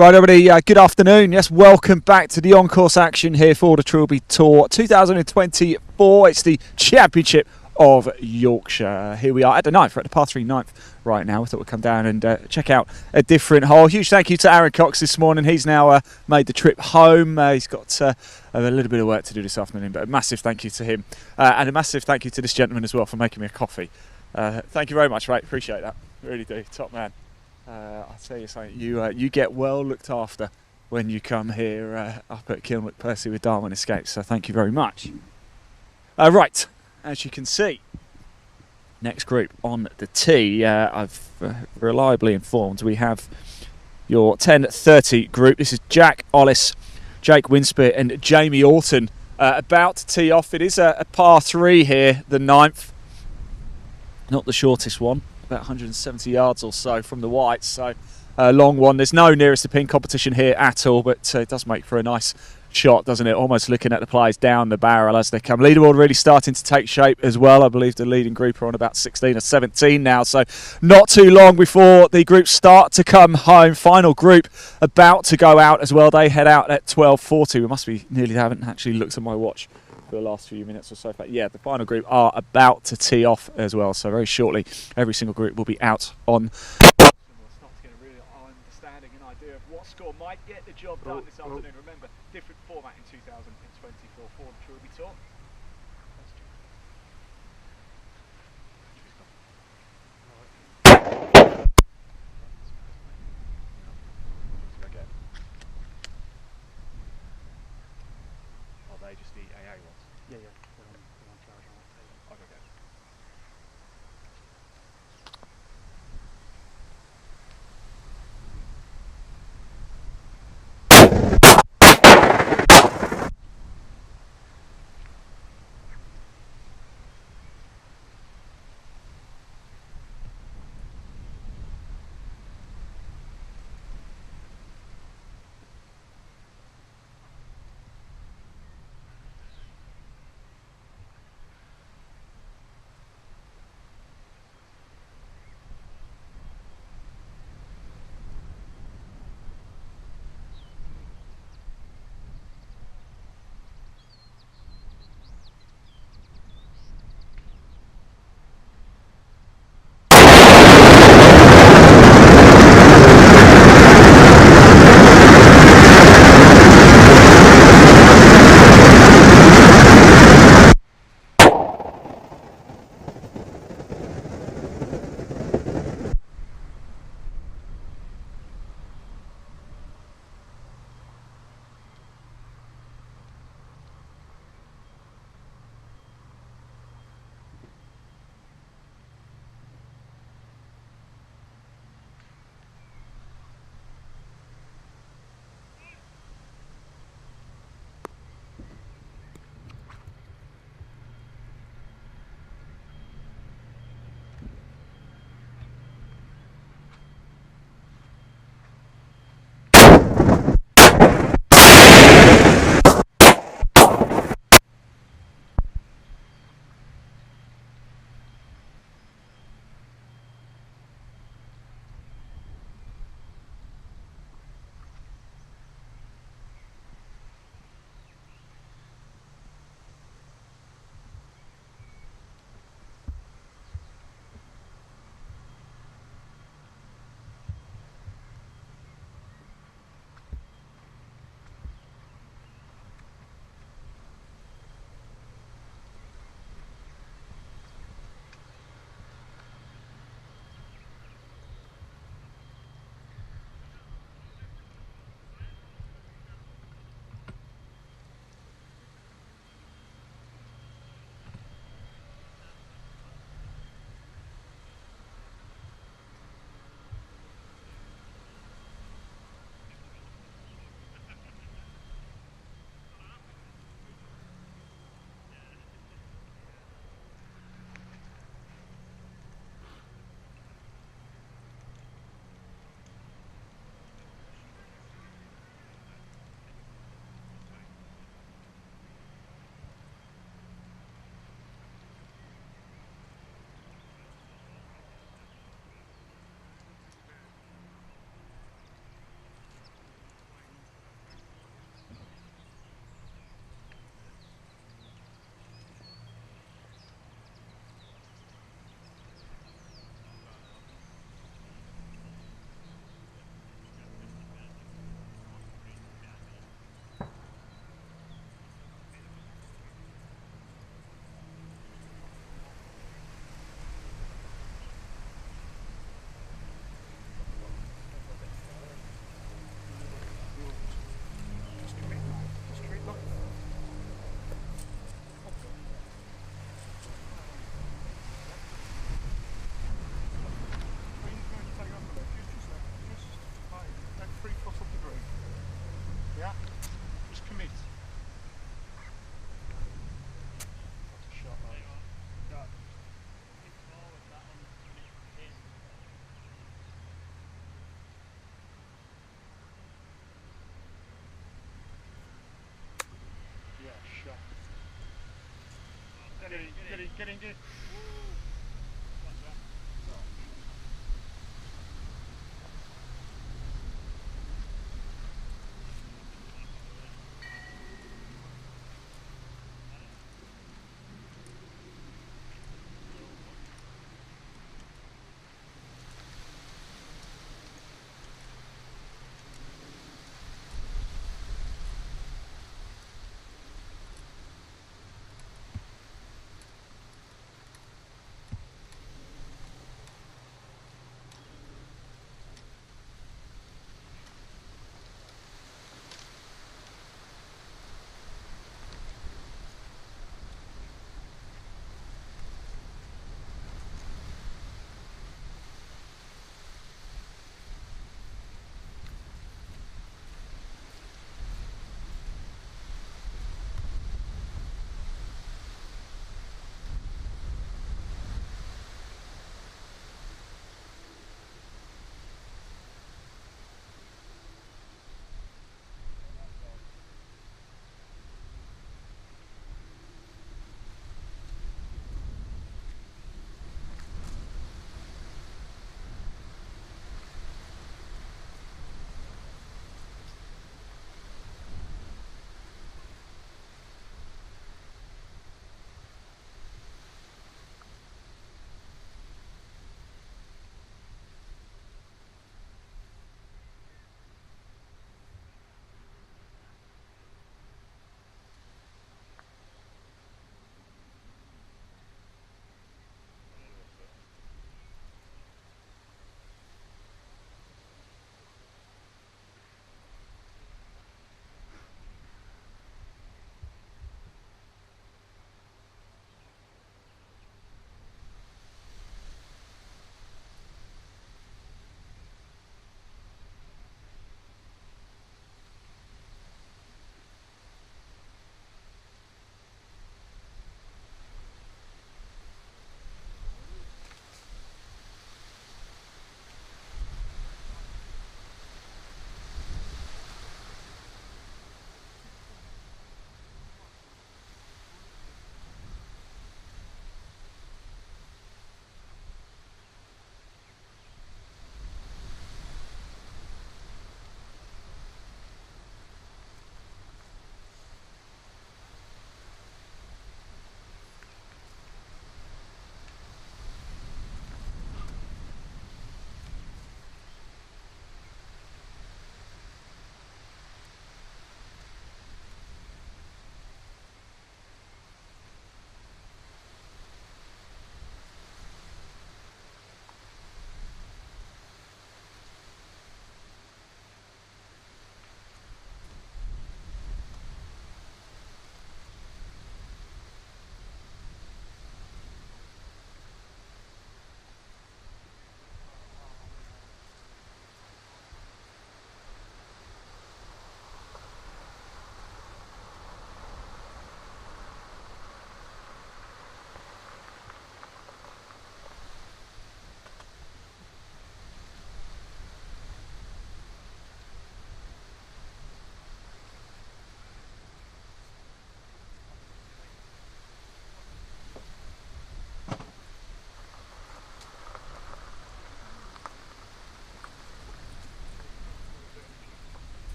Right, everybody, good afternoon. Yes, welcome back to the on-course action here for the Trilby Tour 2024. It's the Championship of Yorkshire. Here we are at the ninth. We're at the par 3 ninth right now. We thought we'd come down and check out a different hole. Huge thank you to Aaron Cox this morning. He's now made the trip home. He's got a little bit of work to do this afternoon, but a massive thank you to him. And a massive thank you to this gentleman as well for making me a coffee. Thank you very much, mate. Appreciate that. Really do. Top man. I'll tell you something, you get well looked after when you come here up at Kilnwick Percy with Darwin Escapes, so thank you very much. Right, as you can see, next group on the tee, I've reliably informed we have your 10:30 group. This is Jack Ollis, Jake Winspear and Jamie Orton about to tee off. It is a par 3 here, the ninth, not the shortest one. About 170 yards or so from the whites, so a long one. There's no nearest to pin competition here at all, but it does make for a nice shot, doesn't it? Almost looking at the players down the barrel as they come. Leaderboard really starting to take shape as well. I believe the leading group are on about 16 or 17 now, so not too long before the groups start to come home. Final group about to go out as well. They head out at 12:40. We must be nearly, haven't actually looked at my watch for the last few minutes or so, but yeah, the final group are about to tee off as well, so very shortly every single group will be out on. We'll start to get a real understanding and idea of what score might get the job done this afternoon. Remember, different format in 2024 for the Trilby Tour. Are they just the AA ones? Yeah, yeah. They're on charge on that. Okay. Get in.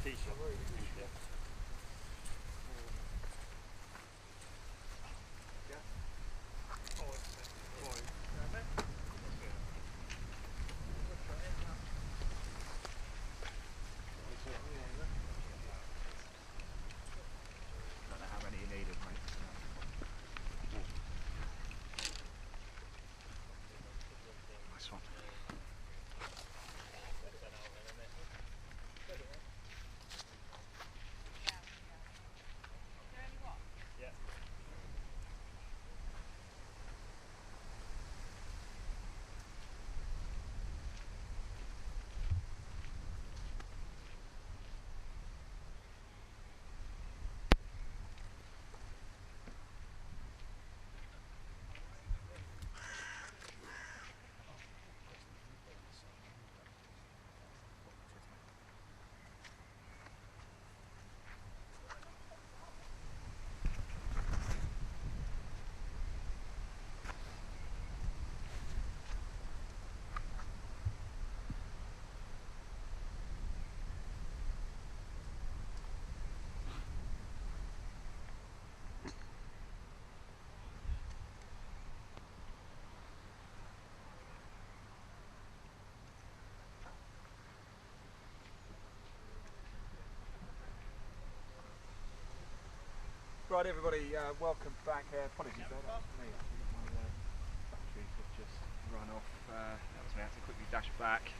T-shirt. Don't know how many you needed, mate. Nice one. Right, everybody, welcome back. Apologies there, that was me. My batteries have just run off. That was me. I had to quickly dash back.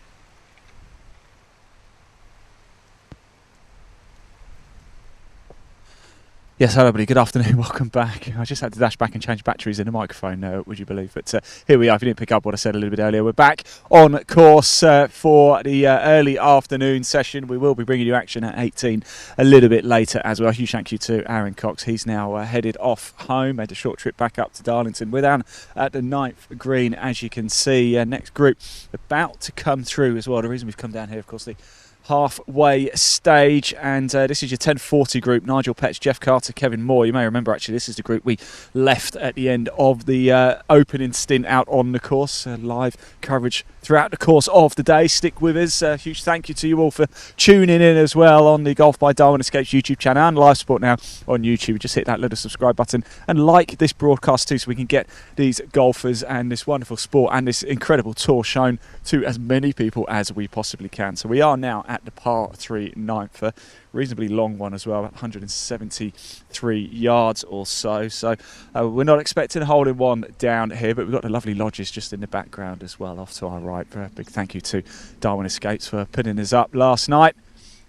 Yes, hello everybody, good afternoon, welcome back. I just had to dash back and change batteries in the microphone, would you believe? But here we are, if you didn't pick up what I said a little bit earlier, we're back on course for the early afternoon session. We will be bringing you action at 18 a little bit later as well. Huge thank you to Aaron Cox. He's now headed off home, had a short trip back up to Darlington. We're down at the 9th green, as you can see. Next group about to come through as well. The reason we've come down here, of course, the halfway stage, and this is your 10:40 group. Nigel Petch, Jeff Carter, Kevin Moore. You may remember actually this is the group we left at the end of the opening stint out on the course. Live coverage throughout the course of the day. Stick with us. Huge thank you to you all for tuning in as well on the Golf by Darwin Escapes YouTube channel and live sport now on YouTube. Just hit that little subscribe button and like this broadcast too, so we can get these golfers and this wonderful sport and this incredible tour shown to as many people as we possibly can. So we are now at the par 3 9th, a reasonably long one as well, 173 yards or so. So we're not expecting a hole in one down here, but we've got the lovely lodges just in the background as well off to our right. A big thank you to Darwin Escapes for putting us up last night.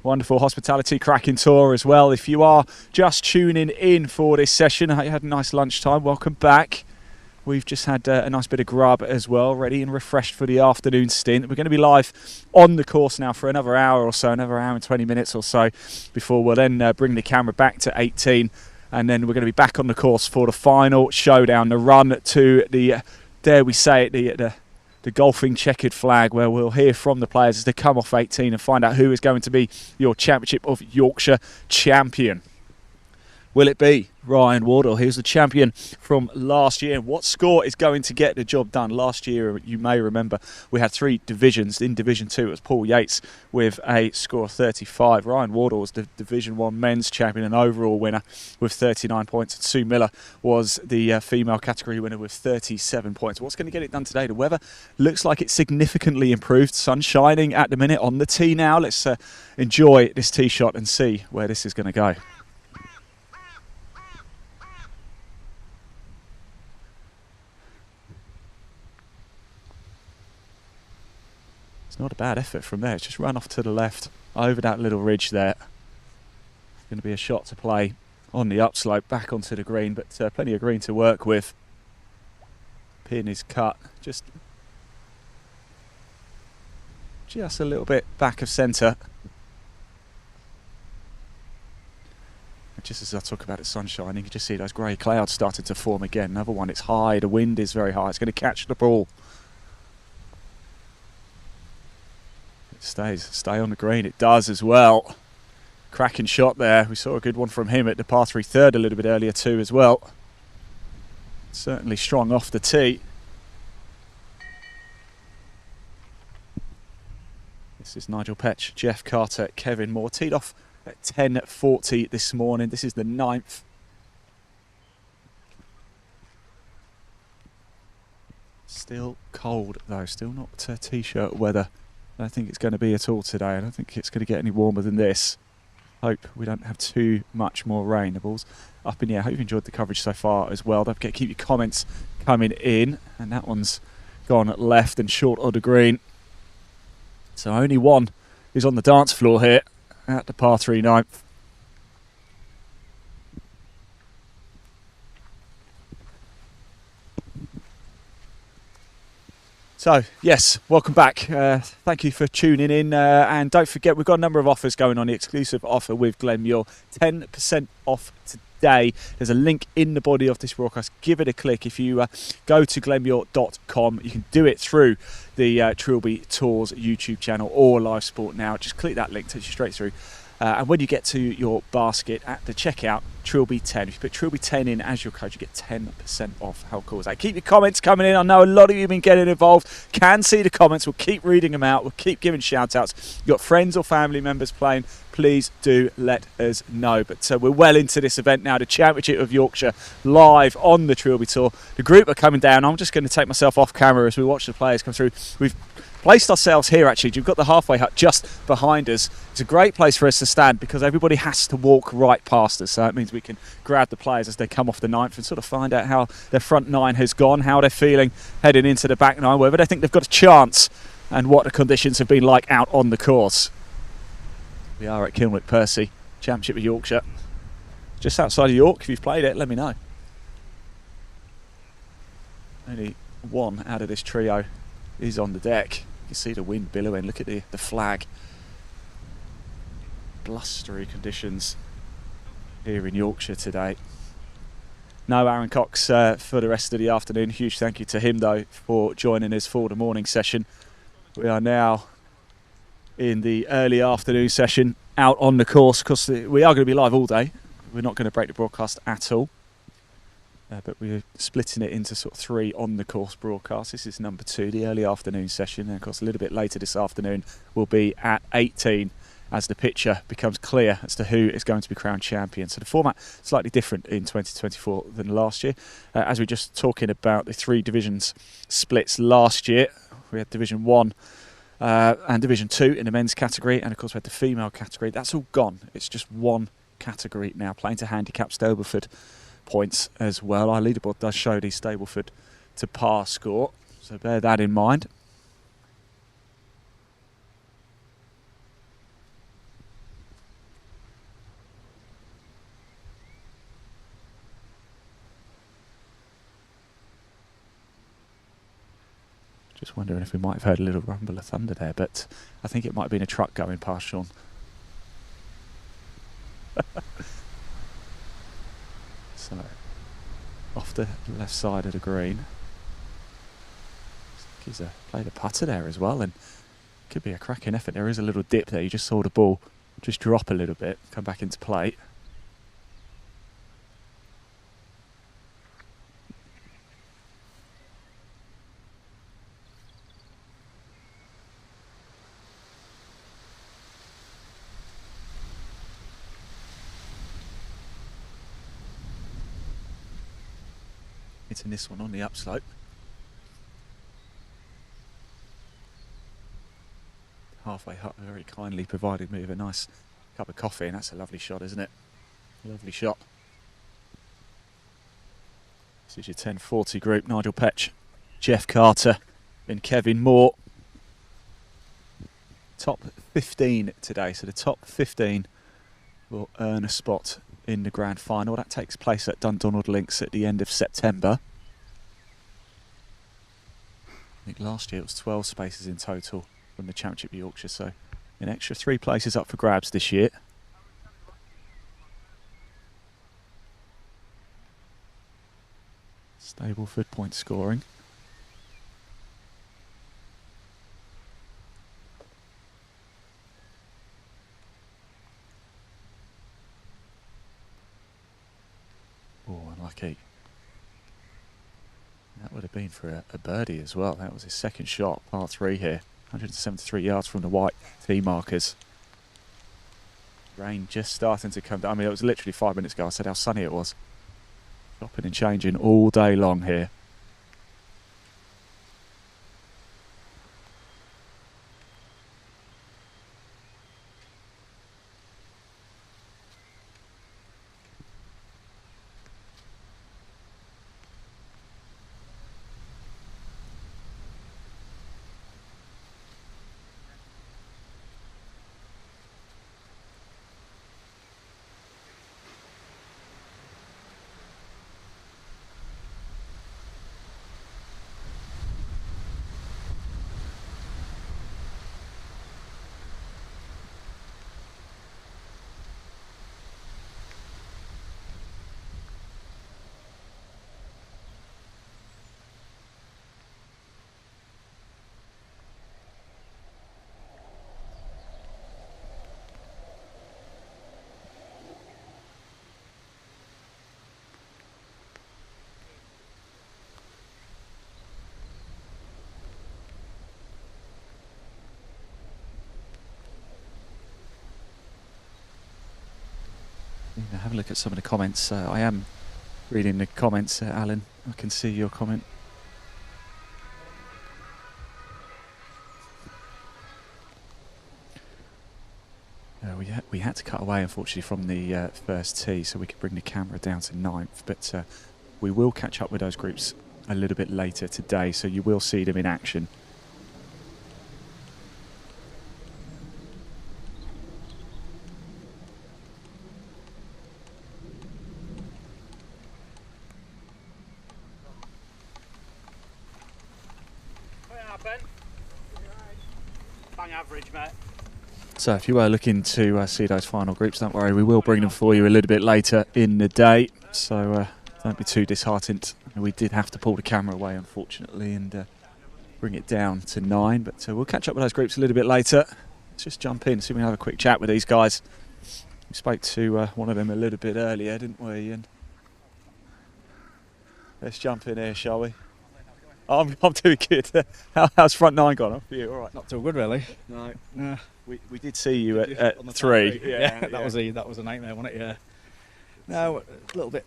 Wonderful hospitality, cracking tour as well. If you are just tuning in for this session, you had a nice lunchtime, welcome back. We've just had a nice bit of grub as well, ready and refreshed for the afternoon stint. We're going to be live on the course now for another hour or so, another hour and 20 minutes or so, before we'll then bring the camera back to 18. And then we're going to be back on the course for the final showdown, the run to the, dare we say it, the golfing checkered flag, where we'll hear from the players as they come off 18 and find out who is going to be your Championship of Yorkshire champion. Will it be Ryan Wardle? He was the champion from last year. What score is going to get the job done? Last year, you may remember, we had 3 divisions. In Division 2, it was Paul Yates with a score of 35. Ryan Wardle was the Division 1 men's champion and overall winner with 39 points. And Sue Miller was the female category winner with 37 points. What's going to get it done today? The weather looks like it's significantly improved. Sun shining at the minute on the tee now. Let's enjoy this tee shot and see where this is going to go. Not a bad effort from there. It's just run off to the left over that little ridge there. Going to be a shot to play on the upslope back onto the green, but plenty of green to work with. Pin is cut just a little bit back of centre. Just as I talk about the sunshine, you can just see those grey clouds starting to form again. Another one, it's high, the wind is very high. It's going to catch the ball. Stay on the green. It does as well. Cracking shot there. We saw a good one from him at the par 3 third a little bit earlier too as well. Certainly strong off the tee. This is Nigel Petch, Jeff Carter, Kevin Moore. Teed off at 10:40 this morning. This is the 9th. Still cold though. Still not t-shirt weather. I don't think it's going to be at all today. I don't think it's going to get any warmer than this. Hope we don't have too much more rain. The ball's up in the air. Hope you've enjoyed the coverage so far as well. Don't forget to keep your comments coming in. And that one's gone left and short of the green. So only one is on the dance floor here at the par 3 9th. So, yes, welcome back. Thank you for tuning in. And don't forget, we've got a number of offers going on. The exclusive offer with Glenmuir, 10% off today. There's a link in the body of this broadcast. Give it a click. If you go to glenmuir.com, you can do it through the Trilby Tours YouTube channel or Live Sport Now. Just click that link, takes you straight through. And when you get to your basket at the checkout, Trilby 10. If you put Trilby 10 in as your code, you get 10% off. How cool is that? Keep your comments coming in. I know a lot of you have been getting involved. Can see the comments. We'll keep reading them out. We'll keep giving shout outs. You've got friends or family members playing. Please do let us know. But we're well into this event now. The Championship of Yorkshire live on the Trilby Tour. The group are coming down. I'm just going to take myself off camera as we watch the players come through. We've placed ourselves here actually. You've got the halfway hut just behind us. It's a great place for us to stand because everybody has to walk right past us. So that means we can grab the players as they come off the ninth and sort of find out how their front nine has gone, how they're feeling heading into the back nine, whether they think they've got a chance, and what the conditions have been like out on the course. We are at Kilnwick Percy, Championship of Yorkshire. Just outside of York. If you've played it, let me know. Only one out of this trio is on the deck. You can see the wind billowing. Look at the flag. Blustery conditions here in Yorkshire today. No Aaron Cox for the rest of the afternoon. Huge thank you to him though for joining us for the morning session. We are now in the early afternoon session out on the course, because we are going to be live all day. We're not going to break the broadcast at all, but we're splitting it into sort of 3 on the course broadcasts. This is number 2, the early afternoon session, and of course a little bit later this afternoon we'll be at 18 as the picture becomes clear as to who is going to be crowned champion. So the format slightly different in 2024 than last year. As we're just talking about the 3 divisions splits last year, we had Division 1 and Division 2 in the men's category, and of course we had the female category. That's all gone. It's just one category now, playing to handicap Stableford points as well. Our leaderboard does show the Stableford to par score, so bear that in mind. Just wondering if we might have heard a little rumble of thunder there, but I think it might have been a truck going past, Sean. So, off the left side of the green. He's played a putter there as well, and could be a cracking effort. There is a little dip there. You just saw the ball just drop a little bit, come back into play. Hitting this one on the upslope. Halfway hut very kindly provided me with a nice cup of coffee, and that's a lovely shot, isn't it? Lovely shot. This is your 1040 group. Nigel Petch, Jeff Carter and Kevin Moore. Top 15 today, so the top 15 will earn a spot in the grand final. That takes place at Dundonald Links at the end of September. I think last year it was 12 spaces in total from the Championship of Yorkshire, so an extra 3 places up for grabs this year. Stableford point scoring. Oh, unlucky. That would have been for a birdie as well. That was his second shot, par 3 here. 173 yards from the white tee markers. Rain just starting to come down. I mean, it was literally 5 minutes ago I said how sunny it was. Chopping and changing all day long here. Have a look at some of the comments. I am reading the comments, Alan. I can see your comment. we had to cut away, unfortunately, from the first tee so we could bring the camera down to 9th. But we will catch up with those groups a little bit later today, so you will see them in action. Bang average, mate. So if you were looking to see those final groups, don't worry, we will bring them for you a little bit later in the day. So don't be too disheartened. We did have to pull the camera away, unfortunately, and bring it down to 9. But we'll catch up with those groups a little bit later. Let's just jump in, see if we can have a quick chat with these guys. We spoke to one of them a little bit earlier, didn't we, Ian? Let's jump in here, shall we? I'm doing good. How's front 9 gone on for you? All right. Not too good, really. No. We did see you at 3. Yeah, that was a nightmare, wasn't it? Yeah. No, a little bit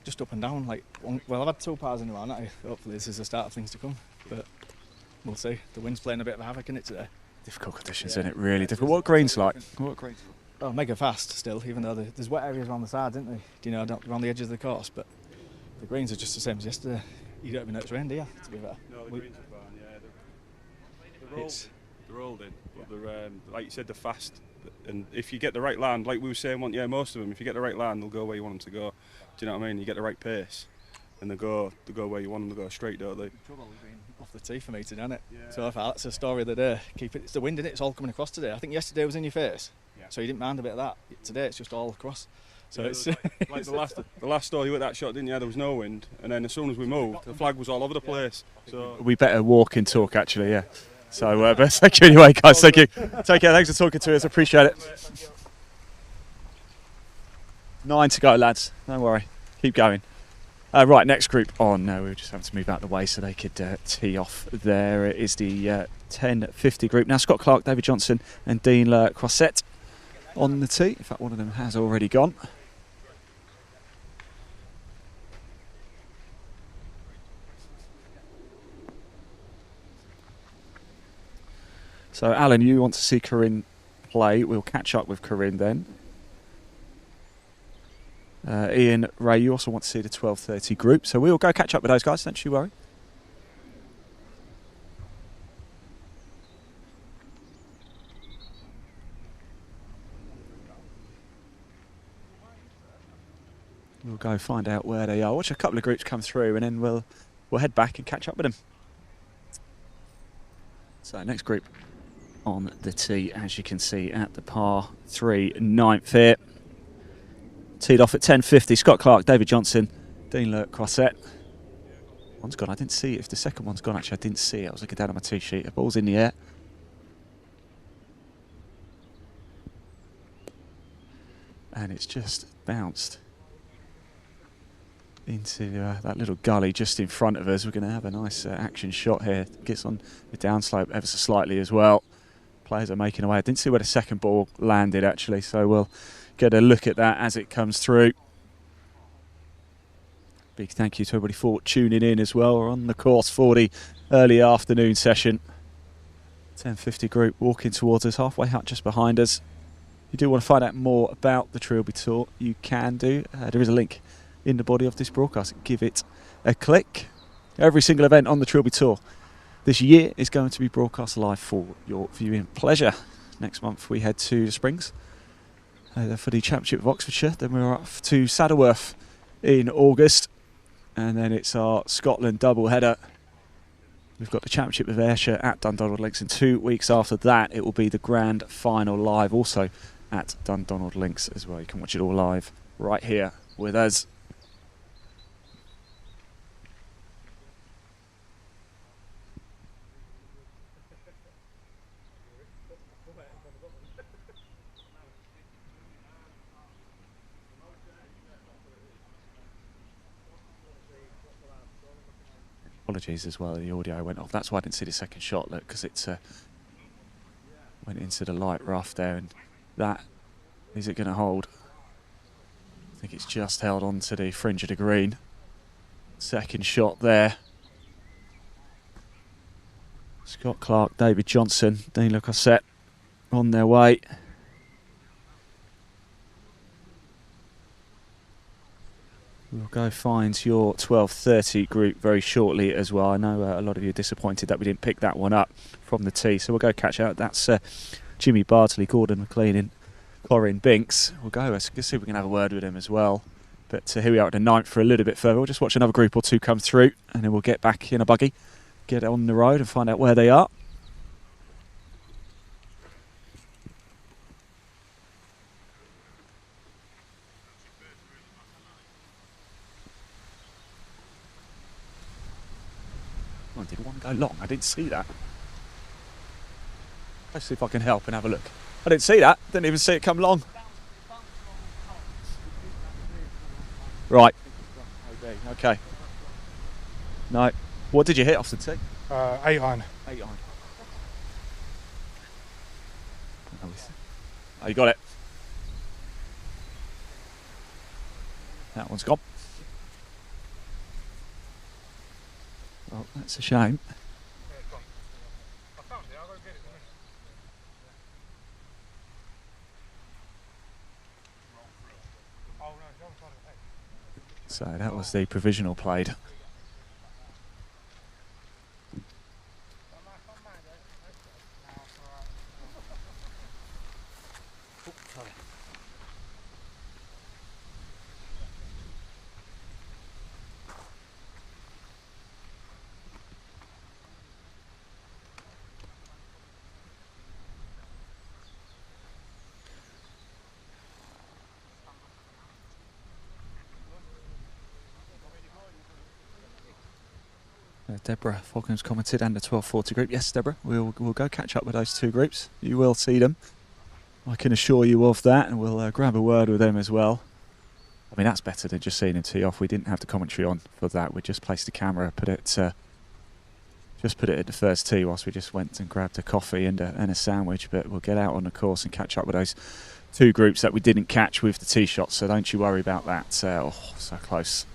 just up and down. Well, I've had 2 pars in a row, haven't I? Hopefully this is the start of things to come. But we'll see. The wind's playing a bit of havoc in it today. Difficult conditions, isn't it? Really difficult. What green's like? Oh, mega fast still, even though there's wet areas around the sides, isn't there? Do you know, around the edges of the course, but the greens are just the same as yesterday. You don't even know it's rain, do you? To be fair. No, the greens are fine. Yeah, they're rolled in, but they're like you said, they're fast. And if you get the right land, like we were saying, most of them, if you get the right land, they'll go where you want them to go. Do you know what I mean? You get the right pace, and they go where you want them to go straight, don't they? Trouble being off the tee for me today, isn't it? Yeah. So I thought that's the story of the day. It's the wind in it. It's all coming across today. I think yesterday was in your face, so you didn't mind a bit of that. Today it's just all across. So it's like the last store you hit that shot, didn't you? There was no wind, and then as soon as we moved, the flag was all over the place. So we better walk and talk, actually. Yeah. So, but thank you anyway, guys. Thank you. Take care. Thanks for talking to us. Appreciate it. 9 to go, lads. Don't worry. Keep going. Right, next group on. No, we just have to move out of the way so they could tee off there. It is the 10:50 group. Now, Scott Clark, David Johnson and Dean Le Croisset on the tee. In fact, one of them has already gone. So, Alan, you want to see Corinne play. We'll catch up with Corinne then. Ian, Ray, you also want to see the 12:30 group. So we'll go catch up with those guys, don't you worry. We'll go find out where they are. Watch a couple of groups come through and then we'll head back and catch up with them. So next group on the tee, as you can see, at the par 3 9th here. Teed off at 10:50. Scott Clark, David Johnson, Dean Le Croisset. One's gone. I didn't see it. If the second one's gone, actually, I didn't see it. I was looking down on my tee sheet. The ball's in the air. And it's just bounced into that little gully just in front of us. We're going to have a nice action shot here. Gets on the downslope ever so slightly as well. Players are making away. I didn't see where the second ball landed actually, so we'll get a look at that as it comes through. Big thank you to everybody for tuning in as well. We're on the course for the early afternoon session. 10:50 group walking towards us, halfway out just behind us. If you do want to find out more about the Trilby Tour, you can do. There is a link in the body of this broadcast. Give it a click. Every single event on the Trilby Tour this year is going to be broadcast live for your viewing pleasure. Next month we head to the Springs for the Championship of Oxfordshire. Then we're off to Saddleworth in August. And then it's our Scotland double header. We've got the Championship of Ayrshire at Dundonald Links. And 2 weeks after that, it will be the grand final live also at Dundonald Links as well. You can watch it all live right here with us. Apologies as well, the audio went off. That's why I didn't see the second shot, look, because it went into the light rough there, and that, is it going to hold? I think it's just held on to the fringe of the green. Second shot there. Scott Clark, David Johnson, Dean Le Croisset on their way. We'll go find your 12:30 group very shortly as well. I know a lot of you are disappointed that we didn't pick that one up from the tee, so we'll go catch out. That's Jimmy Bartley, Gordon McLean and Corin Binks. We'll go, let's see if we can have a word with him as well. But here we are at the 9th for a little bit further. We'll just watch another group or two come through and then we'll get back in a buggy, get on the road and find out where they are. Oh, did one go long? I didn't see that. Let's see if I can help and have a look. I didn't see that. Didn't even see it come long. Right. Okay. No. What did you hit off the tee? 8 iron. 8 iron. Oh, you got it. That one's gone. Oh, that's a shame. So that was the provisional played. Deborah Falcon's commented, and the 12:40 group. Yes, Deborah, we'll go catch up with those two groups. You will see them. I can assure you of that, and we'll grab a word with them as well. I mean, that's better than just seeing them tee off. We didn't have the commentary on for that. We just placed the camera, just put it at the first tee whilst we just went and grabbed a coffee and a sandwich. But we'll get out on the course and catch up with those two groups that we didn't catch with the tee shots. So don't you worry about that. Oh, so close.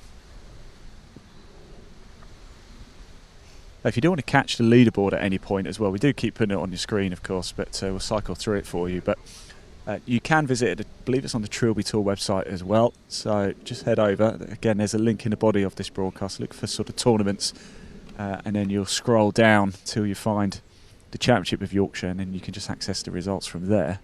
If you do want to catch the leaderboard at any point as well, we do keep putting it on your screen, of course, but we'll cycle through it for you. But you can visit it, I believe it's on the Trilby Tour website as well. So just head over. Again, there's a link in the body of this broadcast. Look for sort of tournaments, and then you'll scroll down till you find the Championship of Yorkshire, and then you can just access the results from there.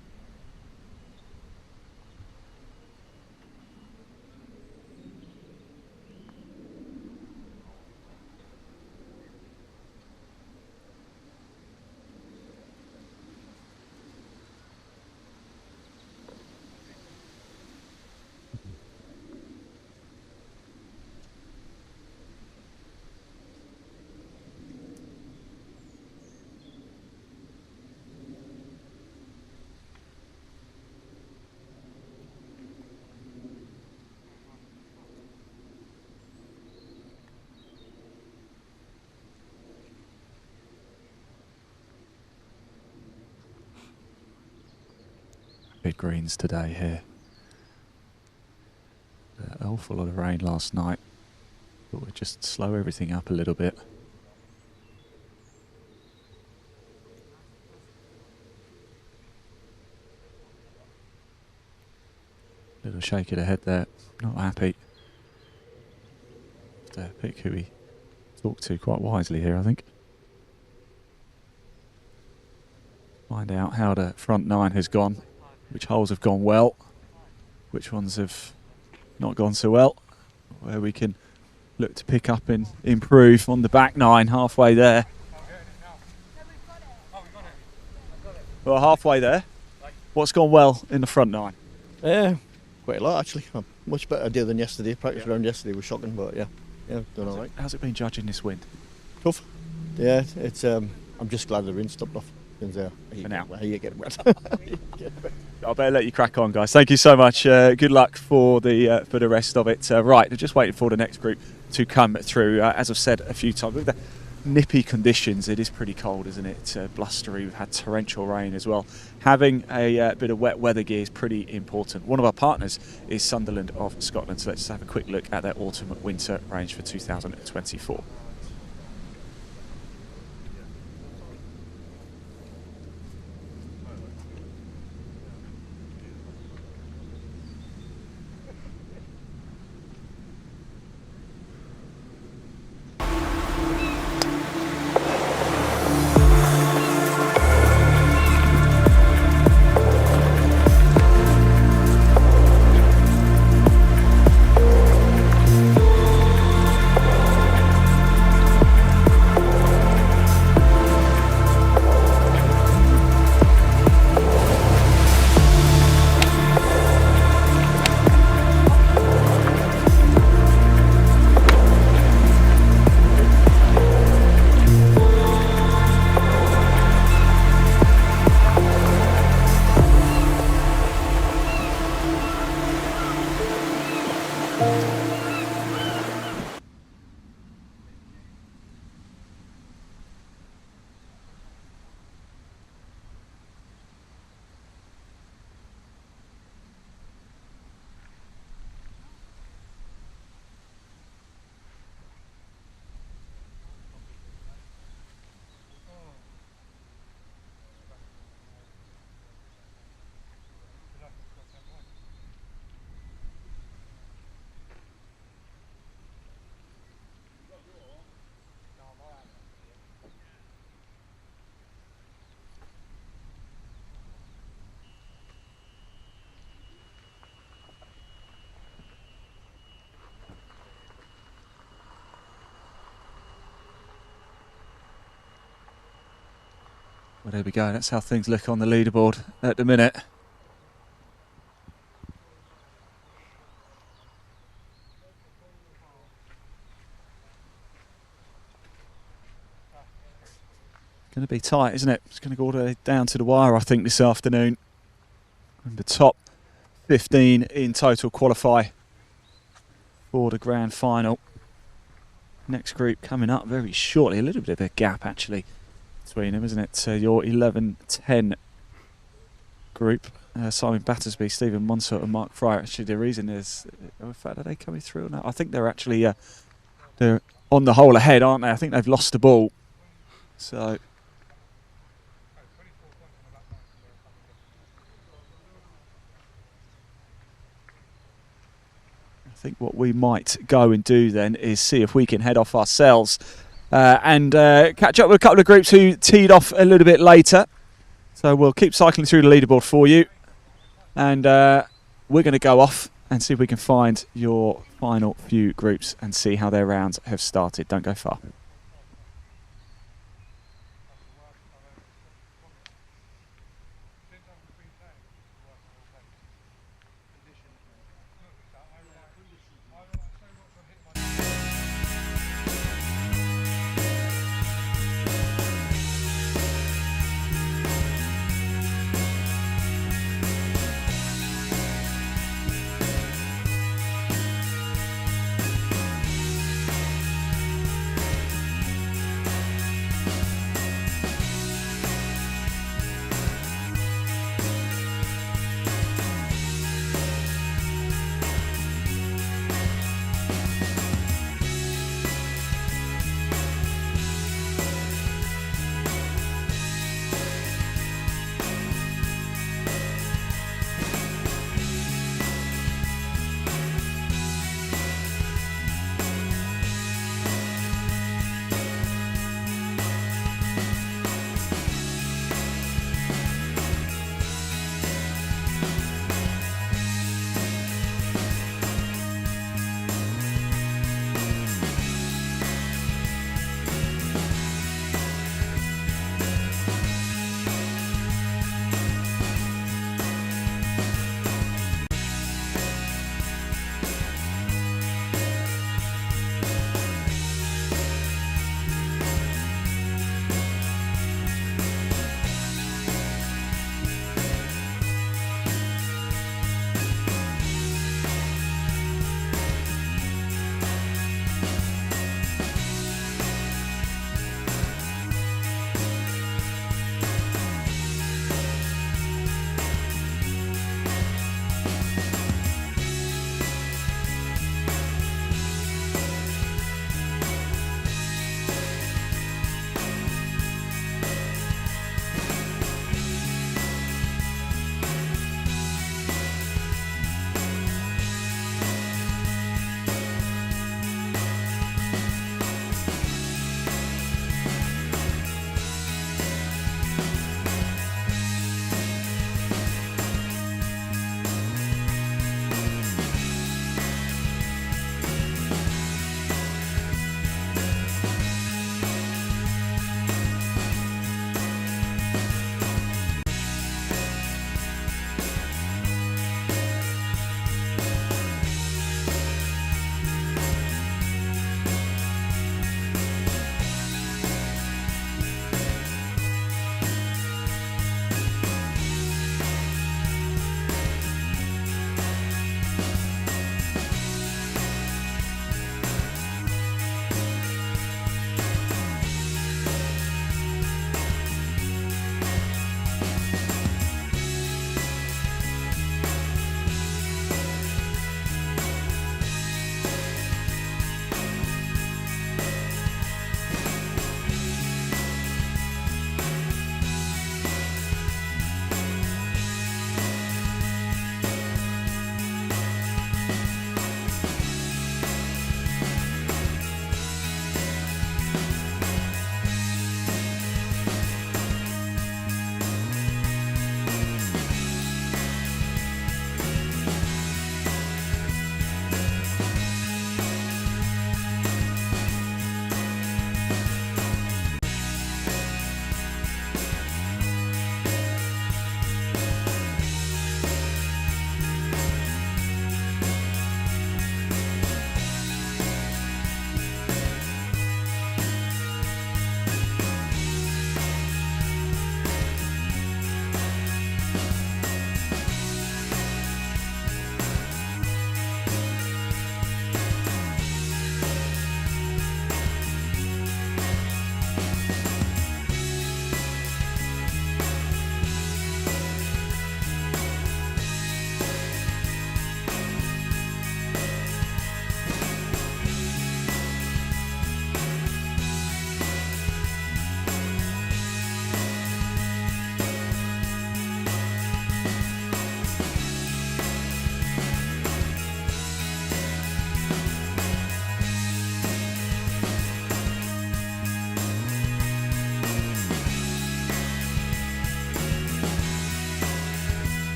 Big greens today here. An awful lot of rain last night, but we'll just slow everything up a little bit. Little shake of the head there, not happy. Pick who we talked to quite wisely here, I think. Find out how the front nine has gone. Which holes have gone well, which ones have not gone so well, where we can look to pick up and improve on the back nine, halfway there. Well, halfway there. What's gone well in the front nine? Quite a lot actually. Much better day than yesterday. Practice round yesterday was shocking, but yeah, done all right. How's it been judging this wind? Tough. Yeah, it's. I'm just glad the rain stopped off. For now. You get wet. I better let you crack on, guys. Thank you so much. Good luck for the rest of it. Right, we're just waiting for the next group to come through. As I've said a few times, with the nippy conditions, it is pretty cold, isn't it? Blustery. We've had torrential rain as well. Having a bit of wet weather gear is pretty important. One of our partners is Sunderland of Scotland, so let's have a quick look at their autumn-winter range for 2024. Well, there we go. That's how things look on the leaderboard at the minute. Going to be tight, isn't it? It's going to go all the way down to the wire, I think, this afternoon. And the top 15 in total qualify for the grand final. Next group coming up very shortly. A little bit of a gap, actually, between them, isn't it? Your 11-10 group. Simon Battersby, Stephen Monsort and Mark Fryer. Actually, the reason is, in fact, are they coming through now? I think they're actually they're on the hole ahead, aren't they? I think they've lost the ball. So... I think what we might go and do then is see if we can head off ourselves and catch up with a couple of groups who teed off a little bit later. So we'll keep cycling through the leaderboard for you, and we're going to go off and see if we can find your final few groups and see how their rounds have started. Don't go far.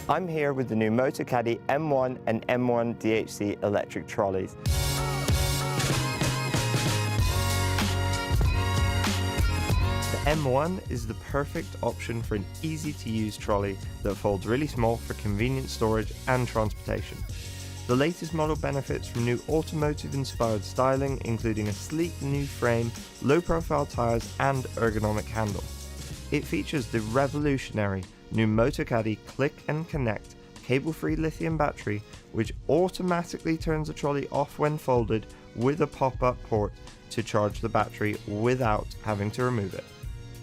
I'm here with the new Motocaddy M1 and M1 DHC electric trolleys. The M1 is the perfect option for an easy-to-use trolley that folds really small for convenient storage and transportation. The latest model benefits from new automotive-inspired styling, including a sleek new frame, low-profile tyres and ergonomic handle. It features the revolutionary new Motocaddy Click and Connect cable-free lithium battery, which automatically turns the trolley off when folded with a pop-up port to charge the battery without having to remove it.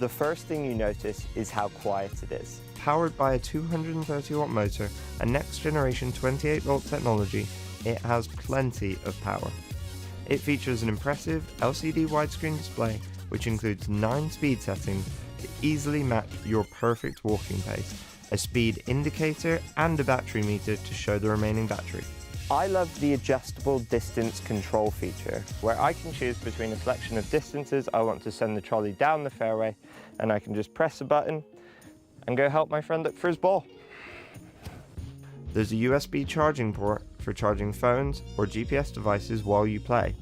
The first thing you notice is how quiet it is. Powered by a 230-watt motor and next-generation 28-volt technology, it has plenty of power. It features an impressive LCD widescreen display, which includes 9 speed settings to easily match your perfect walking pace, a speed indicator and a battery meter to show the remaining battery. I love the adjustable distance control feature, where I can choose between a selection of distances I want to send the trolley down the fairway, and I can just press a button and go help my friend look for his ball. There's a USB charging port for charging phones or GPS devices while you play.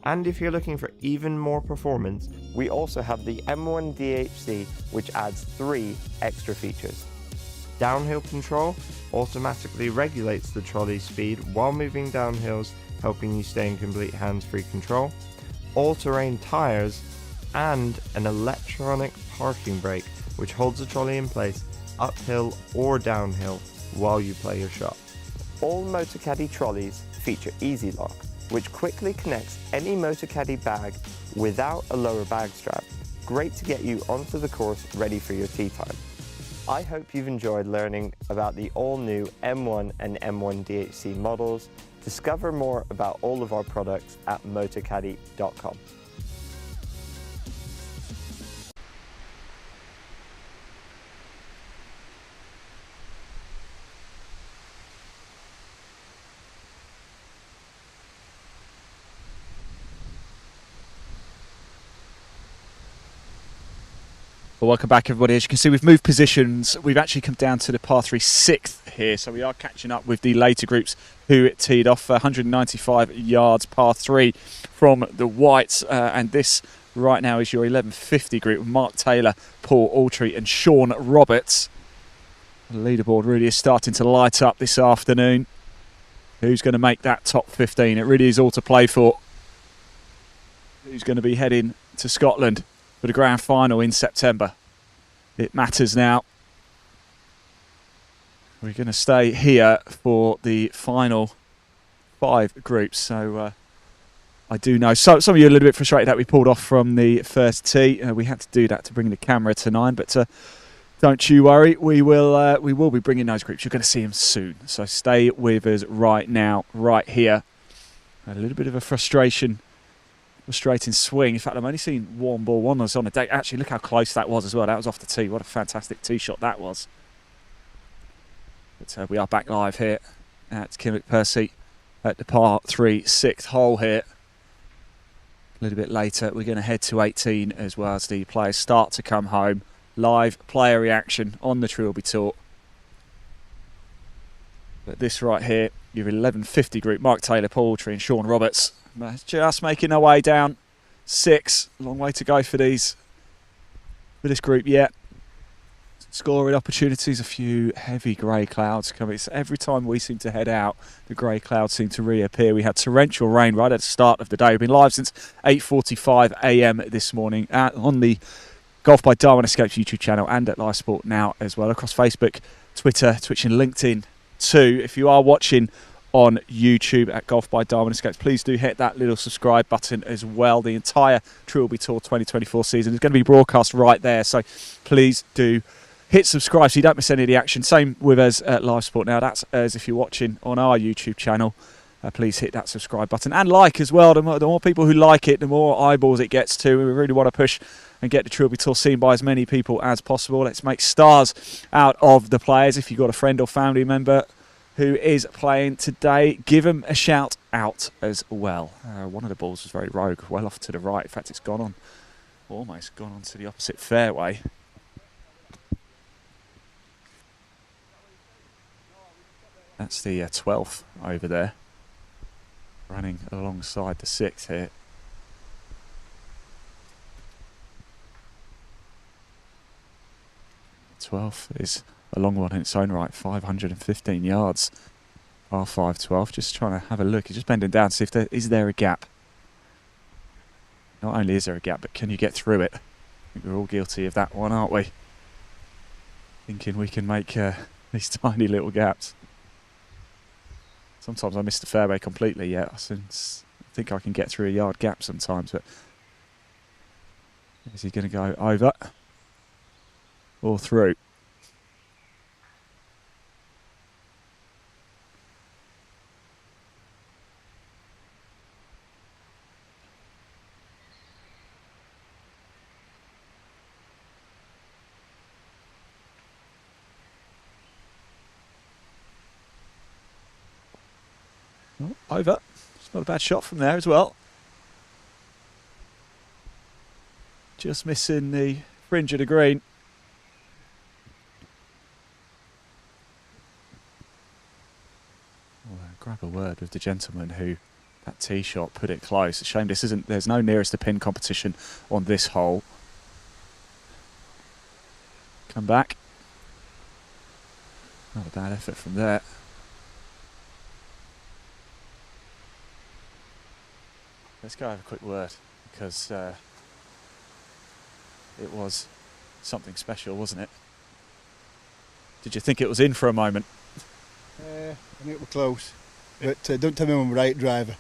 And if you're looking for even more performance, we also have the M1 DHC, which adds 3 extra features. Downhill control automatically regulates the trolley's speed while moving down hills, helping you stay in complete hands-free control, all-terrain tyres, and an electronic parking brake, which holds the trolley in place uphill or downhill while you play your shot. All Motocaddy trolleys feature Easy Lock, which quickly connects any Motocaddy bag without a lower bag strap. Great to get you onto the course ready for your tee time. I hope you've enjoyed learning about the all-new M1 and M1 DHC models. Discover more about all of our products at motocaddy.com. Well, welcome back, everybody. As you can see, we've moved positions. We've actually come down to the par 3 6th here, so we are catching up with the later groups who teed off 195 yards par 3 from the whites, and this right now is your 1150 group with Mark Taylor, Paul Altree and Sean Roberts. The leaderboard really is starting to light up this afternoon. Who's going to make that top 15? It really is all to play for. Who's going to be heading to Scotland for the grand final in September? It matters now. We're going to stay here for the final 5 groups. So I do know some of you are a little bit frustrated that we pulled off from the first tee. We had to do that to bring the camera to 9, but don't you worry. We will be bringing those groups. You're going to see them soon. So stay with us right now, right here. A little bit of a frustrating swing. In fact, I've only seen one ball, one that's on a day. Actually, look how close that was as well. That was off the tee. What a fantastic tee shot that was. But we are back live here at Kilnwick Percy at the par 3 6th hole here. A little bit later, we're going to head to 18 as well as the players start to come home. Live player reaction on the Trilby Tour. But this right here, your 1150 group, Mark Taylor, Paul Altree and Sean Roberts. Just making their way down 6. Long way to go for this group yet. Scoring opportunities, a few heavy grey clouds coming. So every time we seem to head out, the grey clouds seem to reappear. We had torrential rain right at the start of the day. We've been live since 8:45 a.m. this morning on the Golf by Darwin Escapes YouTube channel and at Live Sport Now as well, across Facebook, Twitter, Twitch and LinkedIn too. If you are watching on YouTube at Golf by Darwin Escapes, please do hit that little subscribe button as well. The entire Trilby Tour 2024 season is going to be broadcast right there, so please do hit subscribe so you don't miss any of the action. Same with us at Live Sport Now. That's us if you're watching on our YouTube channel. Please hit that subscribe button and like as well. The more people who like it, the more eyeballs it gets to. We really want to push and get the Trilby Tour seen by as many people as possible. Let's make stars out of the players. If you've got a friend or family member who is playing today, give them a shout out as well. One of the balls was very rogue, well off to the right. In fact, it's almost gone on to the opposite fairway. That's the 12th over there, running alongside the 6th here. 12th is a long one in its own right, 515 yards. R5 12, just trying to have a look. He's just bending down to see if is there a gap. Not only is there a gap, but can you get through it? I think we're all guilty of that one, aren't we? Thinking we can make these tiny little gaps. Sometimes I miss the fairway completely yet. I think I can get through a yard gap sometimes, but is he going to go over or through? Oh, over. It's not a bad shot from there as well. Just missing the fringe of the green. I'll grab a word with the gentleman who that tee shot put it close. It's a shame there's no nearest to pin competition on this hole. Come back. Not a bad effort from there. Let's go have a quick word, because it was something special, wasn't it? Did you think it was in for a moment? I think it was close, but don't tell me I'm a right driver.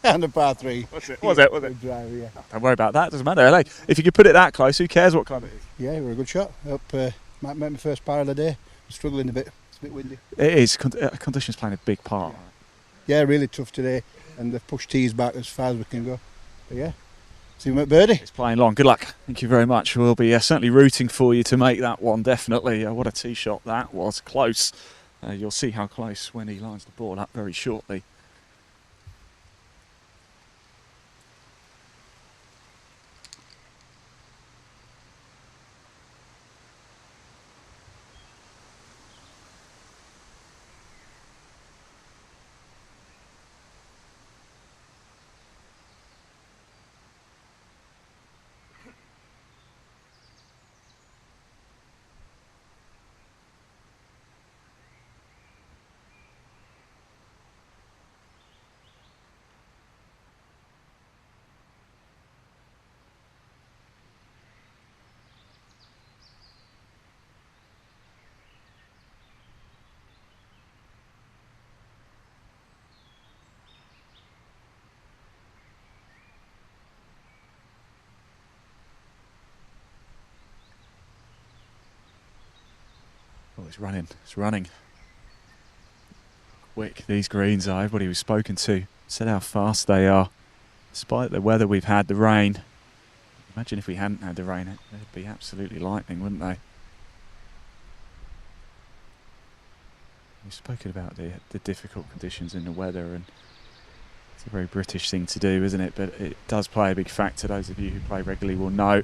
And a par 3. Was it? Driver, yeah. Don't worry about that, doesn't matter. Like, if you could put it that close, who cares what kind it is? Yeah, it was a good shot. Might make my first par of the day. I'm struggling a bit. It's a bit windy. It is. Conditions playing a big part. Yeah, really tough today, and they've pushed tees back as far as we can go. But yeah, see you at birdie. It's playing long. Good luck. Thank you very much. We'll be certainly rooting for you to make that one, definitely. What a tee shot that was. Close. You'll see how close when he lines the ball up very shortly. Oh, it's running. Quick, these greens are. Everybody we've spoken to said how fast they are. Despite the weather we've had, the rain. Imagine if we hadn't had the rain, it'd be absolutely lightning, wouldn't they? We've spoken about the difficult conditions in the weather, and it's a very British thing to do, isn't it? But it does play a big factor. Those of you who play regularly will know.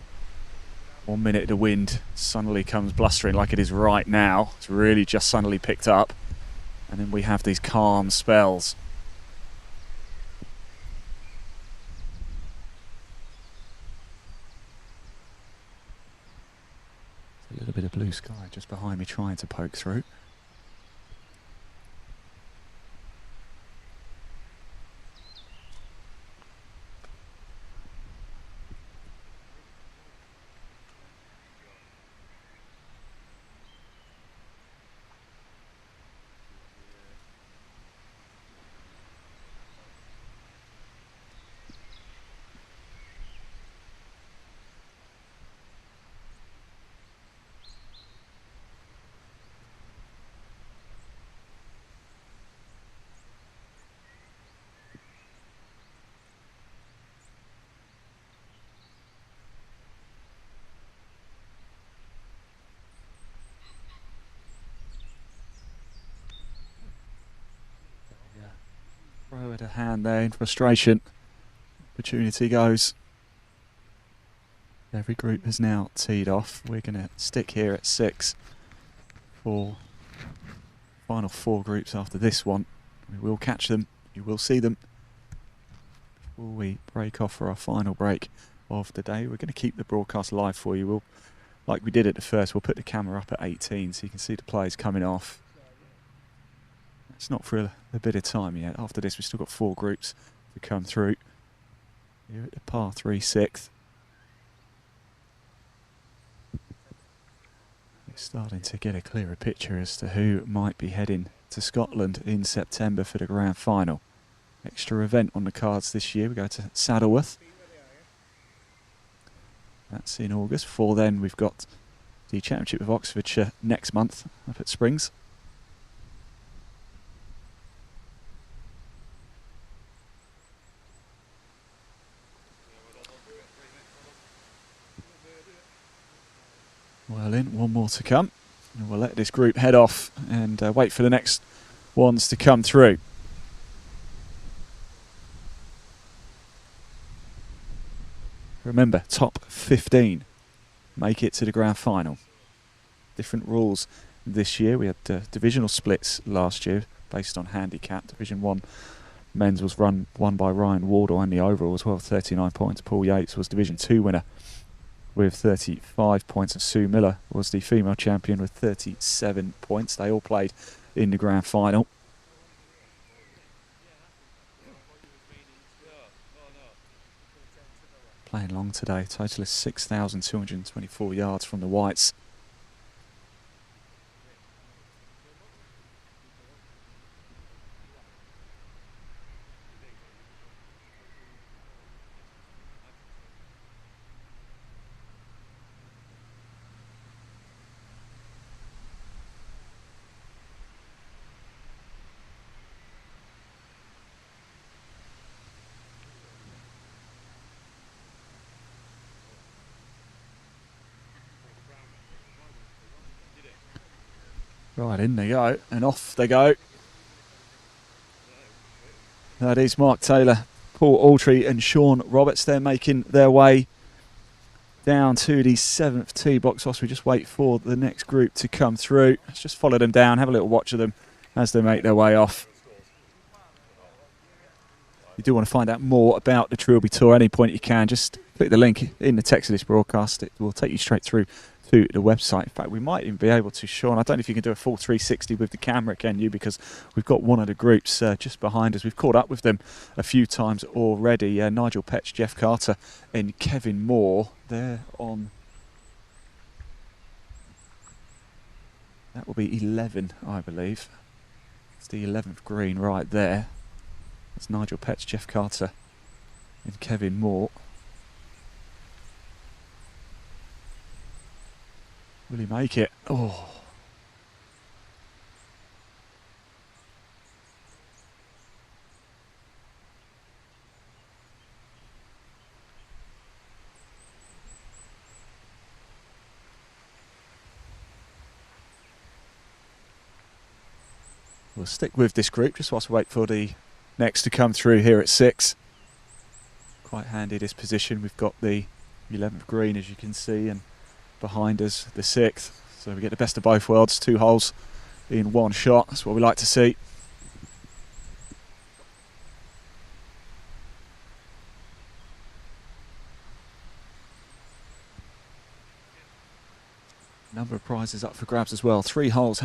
1 minute the wind suddenly comes blustering like it is right now. It's really just suddenly picked up. And then we have these calm spells. A little bit of blue sky just behind me trying to poke through. Throw it a hand there in frustration. Opportunity goes. Every group is now teed off. We're going to stick here at 6 for Final 4 groups after this one. We will catch them. You will see them. Before we break off for our final break of the day, we're going to keep the broadcast live for you. We'll, like we did at the first, we'll put the camera up at 18 so you can see the players coming off. It's not for a bit of time yet. After this, we've still got 4 groups to come through. Here at the par 3 6th. We're starting to get a clearer picture as to who might be heading to Scotland in September for the grand final. Extra event on the cards this year. We go to Saddleworth. That's in August. Before then, we've got the Championship of Oxfordshire next month up at Springs. Well in, one more to come. And we'll let this group head off and wait for the next ones to come through. Remember, top 15 make it to the grand final. Different rules this year. We had divisional splits last year based on handicap. Division 1 men's was won by Ryan Wardle and the overall as well, 39 points. Paul Yates was Division 2 winner with 35 points, and Sue Miller was the female champion with 37 points. They all played in the grand final. Playing long today, total is 6,224 yards from the whites. Right, in they go, and off they go. That is Mark Taylor, Paul Altree and Sean Roberts. They're making their way down to the 7th tee box. Whilst we just wait for the next group to come through. Let's just follow them down, have a little watch of them as they make their way off. If you do want to find out more about the Trilby Tour, at any point you can, just click the link in the text of this broadcast. It will take you straight through to the website. In fact, we might even be able to, Sean, I don't know if you can do a full 360 with the camera, can you? Because we've got one of the groups just behind us. We've caught up with them a few times already. Nigel Petch, Jeff Carter and Kevin Moore. They're on... That will be 11, I believe. It's the 11th green right there. That's Nigel Petch, Jeff Carter and Kevin Moore. Will he make it? Oh. We'll stick with this group just whilst we wait for the next to come through here at 6. Quite handy this position. We've got the 11th green, as you can see, and behind us the 6th, so we get the best of both worlds, 2 holes in one shot. That's what we like to see. Number of prizes up for grabs as well, 3 holes.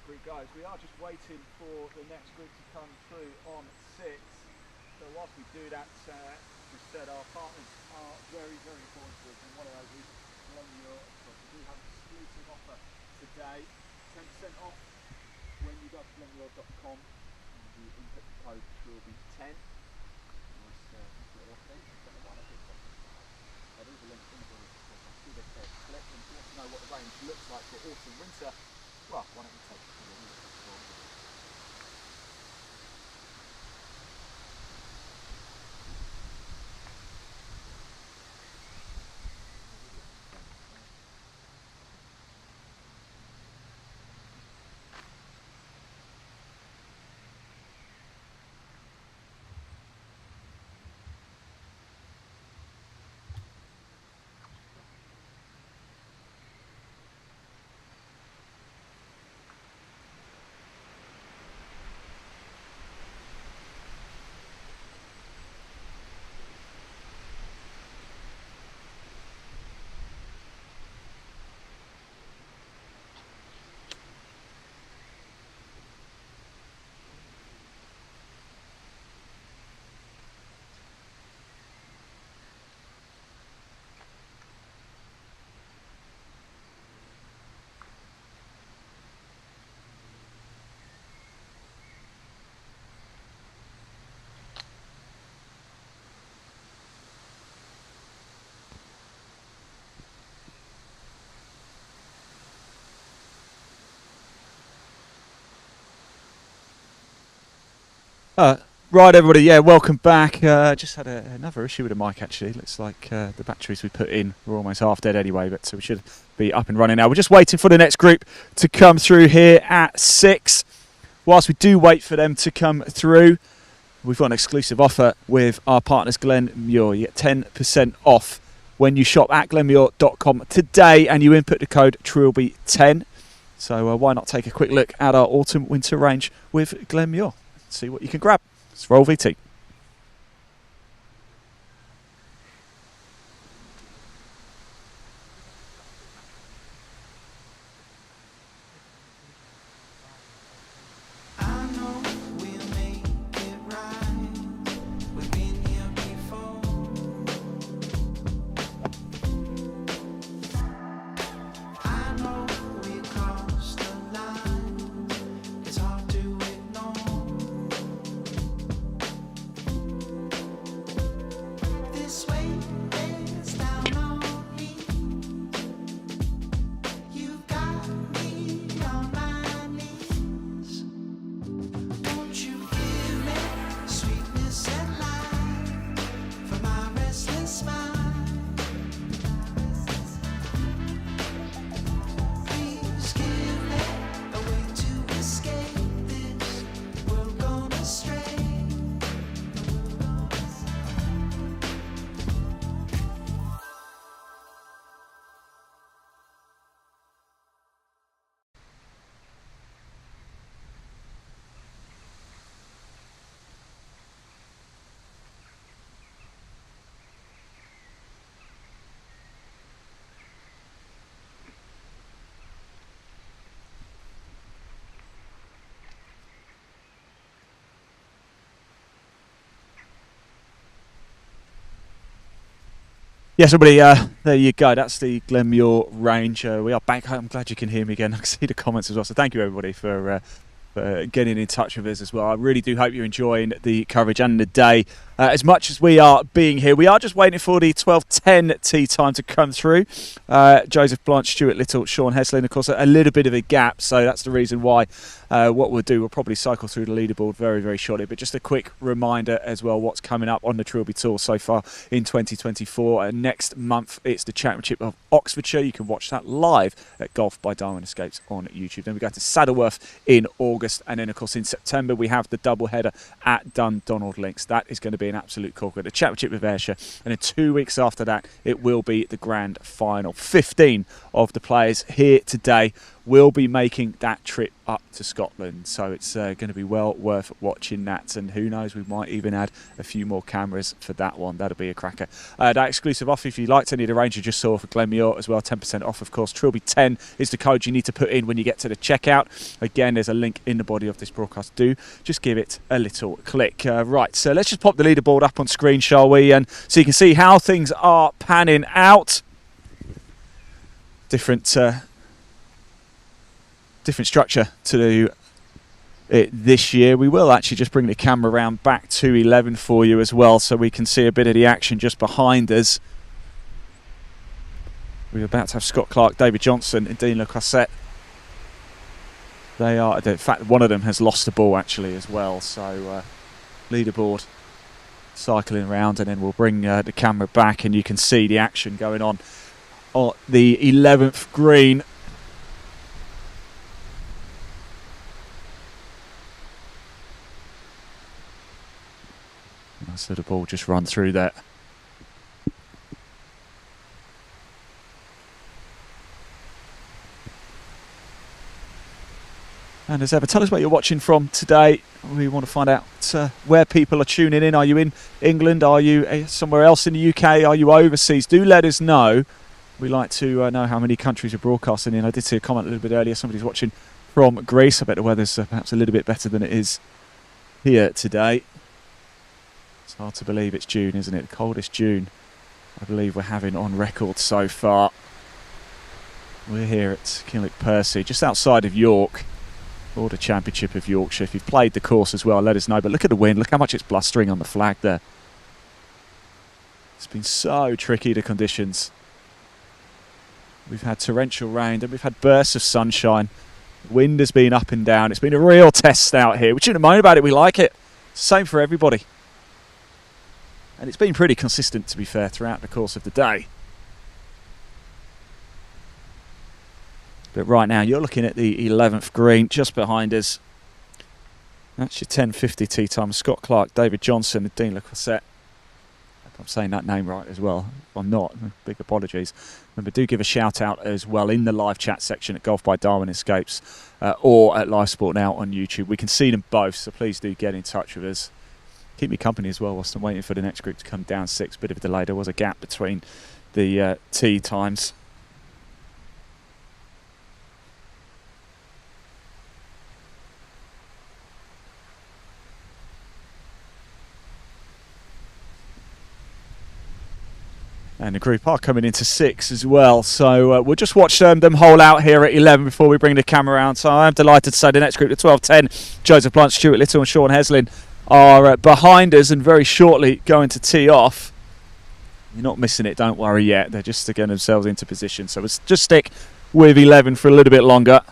group goes. We are just waiting for the next group to come through on 6. So whilst we do that, we said our partners are very, very important to us, and one of those is Glenmuir. We do have an exclusive offer today, 10% off when you go to glenmuir.com and you input the code Trilby10. Nice little offer. There is a link in the body, so see this there. Click, and if you want to know what the range looks like for autumn, winter, well, why don't you take it to the news? Right, everybody, yeah, welcome back. Just had another issue with the mic, actually. Looks like the batteries we put in were almost half dead anyway, but so we should be up and running now. We're just waiting for the next group to come through here at 6. Whilst we do wait for them to come through, we've got an exclusive offer with our partners Glenmuir. You get 10% off when you shop at glenmuir.com today and you input the code Trilby10. So why not take a quick look at our autumn-winter range with Glenmuir? See what you can grab. Let's roll VT. Yes, everybody, there you go. That's the Glenmuir range. We are back. I'm glad you can hear me again. I can see the comments as well. So thank you, everybody, for getting in touch with us as well. I really do hope you're enjoying the coverage and the day. As much as we are being here, we are just waiting for the 12:10 tee time to come through. Joseph Blanche, Stuart Little, Sean Hesley, and of course a little bit of a gap, so that's the reason why what we'll do, we'll probably cycle through the leaderboard very, very shortly, but just a quick reminder as well what's coming up on the Trilby Tour so far in 2024. Next month it's the Championship of Oxfordshire. You can watch that live at Golf by Diamond Escapes on YouTube. Then we go to Saddleworth in August, and then of course in September we have the double header at Dundonald Links. That is going to be an absolute corker. The Championship of Ayrshire, and then 2 weeks after that it will be the grand final. 15 of the players here today will be making that trip up to Scotland, so it's going to be well worth watching that, and who knows, we might even add a few more cameras for that one. That'll be a cracker. That exclusive offer, if you liked any of the range you just saw for Glenmuir as well, 10% off, of course. Trilby 10 is the code you need to put in when you get to the checkout. Again, there's a link in the body of this broadcast. Do just give it a little click. Right, so let's just pop the leaderboard up on screen, shall we, and so you can see how things are panning out. Different structure to do it this year. We will actually just bring the camera round back to 11 for you as well, so we can see a bit of the action just behind us. We're about to have Scott Clark, David Johnson and Dean Le Croisset. They are, in fact, one of them has lost the ball actually as well, so leaderboard cycling around, and then we'll bring the camera back and you can see the action going on the 11th green. So the ball just run through that. And as ever, tell us where you're watching from today. We want to find out where people are tuning in. Are you in England? Are you somewhere else in the UK? Are you overseas? Do let us know. We like to know how many countries are broadcasting in. I did see a comment a little bit earlier. Somebody's watching from Greece. I bet the weather's perhaps a little bit better than it is here today. It's hard to believe it's June, isn't it? The coldest June I believe we're having on record so far. We're here at Kilnwick Percy, just outside of York, for the Championship of Yorkshire. If you've played the course as well, let us know. But look at the wind, look how much it's blustering on the flag there. It's been so tricky, the conditions. We've had torrential rain, then we've had bursts of sunshine. Wind has been up and down. It's been a real test out here. We shouldn't moan about it, we like it. Same for everybody. And it's been pretty consistent, to be fair, throughout the course of the day. But right now, you're looking at the 11th green just behind us. That's your 10:50 tee time. Scott Clark, David Johnson and Dean Le Croisset. I hope I'm saying that name right as well. If I'm not, big apologies. Remember, do give a shout out as well in the live chat section at Golf by Darwin Escapes or at Live Sport Now on YouTube. We can see them both, so please do get in touch with us. Keep me company as well whilst I'm waiting for the next group to come down 6. Bit of a delay. There was a gap between the tee times. And the group are coming into 6 as well. So we'll just watch them hole out here at 11 before we bring the camera around. So I'm delighted to say the next group, the 12-10, Joseph Blunt, Stuart Little and Sean Heslin are behind us and very shortly going to tee off. You're not missing it, don't worry yet. They're just getting themselves into position. So let's just stick with 11 for a little bit longer.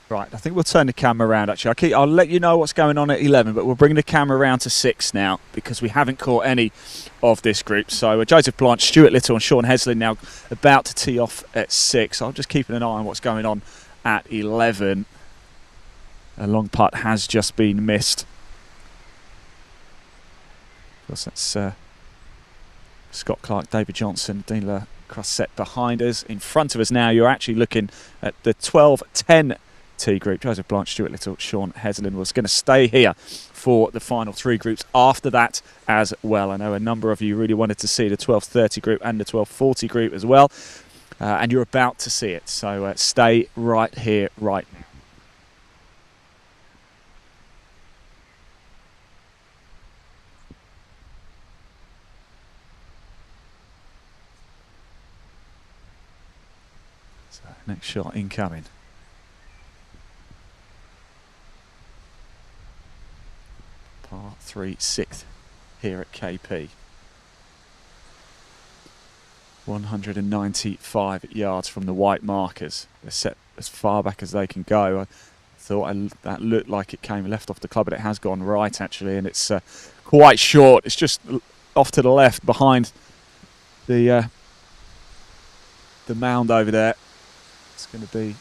Right, I think we'll turn the camera around actually. I'll let you know what's going on at 11, but we'll bring the camera around to 6 now because we haven't caught any of this group. So Joseph Blanche, Stuart Little and Sean Heslin now about to tee off at 6. I'm just keeping an eye on what's going on at 11. A long putt has just been missed. Of course, that's Scott Clark, David Johnson, Dean Le Croisset behind us. In front of us now, you're actually looking at the 12-10 tee group. Joseph Blanche, Stuart Little, Sean Heslin was going to stay here for the final 3 groups after that as well. I know a number of you really wanted to see the 12:30 group and the 12:40 group as well, and you're about to see it. So stay right here, right now. So next shot incoming. Par 3 6th here at KP. 195 yards from the white markers. They're set as far back as they can go. I thought that looked like it came left off the club, but it has gone right actually, and it's quite short. It's just off to the left behind the mound over there. It's going to be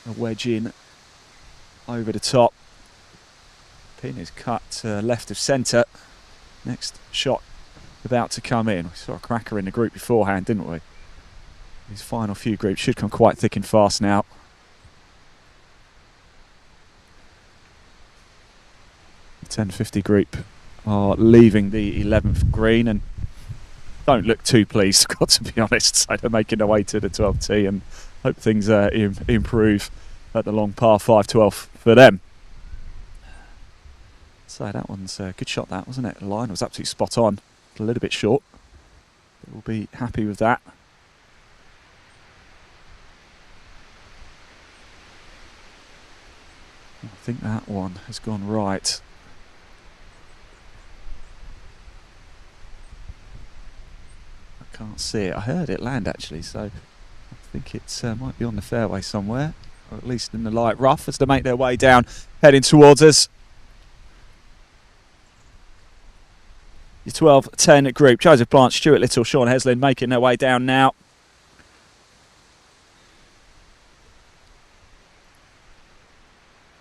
a wedge in over the top. Pin is cut left of centre. Next shot about to come in. We saw a cracker in the group beforehand, didn't we? These final few groups should come quite thick and fast now. The 1050 group are leaving the 11th green and don't look too pleased, I've got to be honest. So they're making their way to the 12th tee and hope things improve at the long par 5 12 for them. So that one's a good shot, that, wasn't it? The line was absolutely spot on. A little bit short, but we'll be happy with that. I think that one has gone right. I can't see it. I heard it land actually, so I think it might be on the fairway somewhere, or at least in the light rough as they make their way down, heading towards us. Your 12-10 group, Joseph Blanche, Stuart Little, Sean Heslin making their way down now.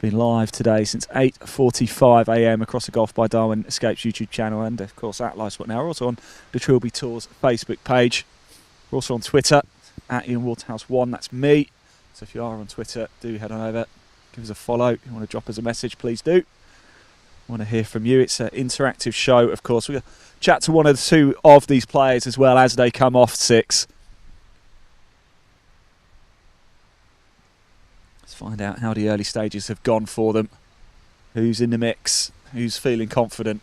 Been live today since 8:45 AM across the Golf by Darwin Escapes YouTube channel and of course at Live Sport Now. We're also on the Trilby Tours Facebook page. We're also on Twitter at Ian Waterhouse1, that's me. So if you are on Twitter, do head on over, give us a follow. If you want to drop us a message, please do. Want to hear from you. It's an interactive show, of course. We'll chat to one or two of these players as well as they come off 6. Let's find out how the early stages have gone for them. Who's in the mix? Who's feeling confident?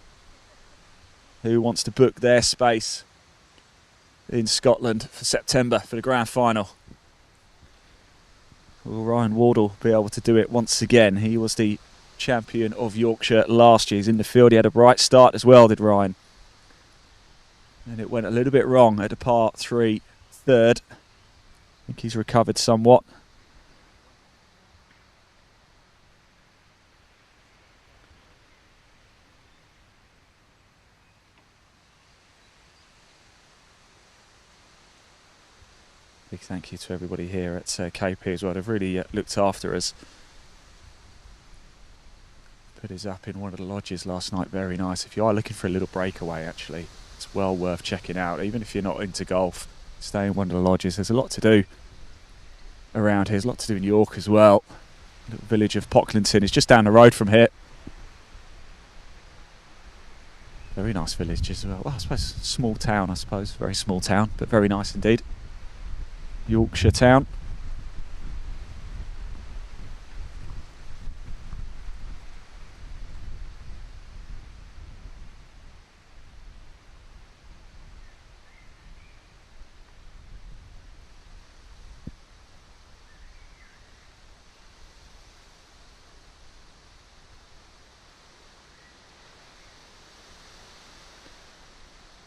Who wants to book their space in Scotland for September for the grand final? Will Ryan Wardle be able to do it once again? He was the champion of Yorkshire last year. He's in the field. He had a bright start as well, did Ryan. And it went a little bit wrong at a par 3 third. I think he's recovered somewhat. Big thank you to everybody here at KP as well. They've really looked after us. Put his up in one of the lodges last night, very nice. If you are looking for a little breakaway actually, it's well worth checking out. Even if you're not into golf, stay in one of the lodges. There's a lot to do around here. There's a lot to do in York as well. The little village of Pocklington is just down the road from here. Very nice village as well. Well, I suppose small town, I suppose. Very small town, but very nice indeed. Yorkshire town.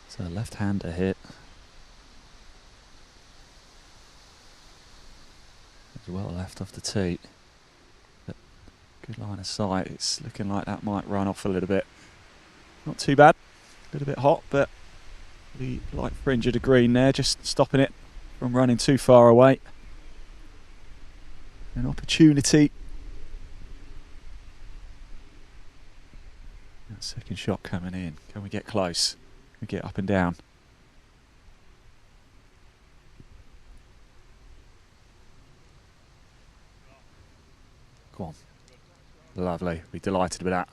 So left-hander hit. As well left off the tee. But good line of sight. It's looking like that might run off a little bit. Not too bad. A little bit hot, but the light fringe of the green there, just stopping it from running too far away. An opportunity. That second shot coming in. Can we get close? We get up and down. Go on. Lovely. Be delighted with that.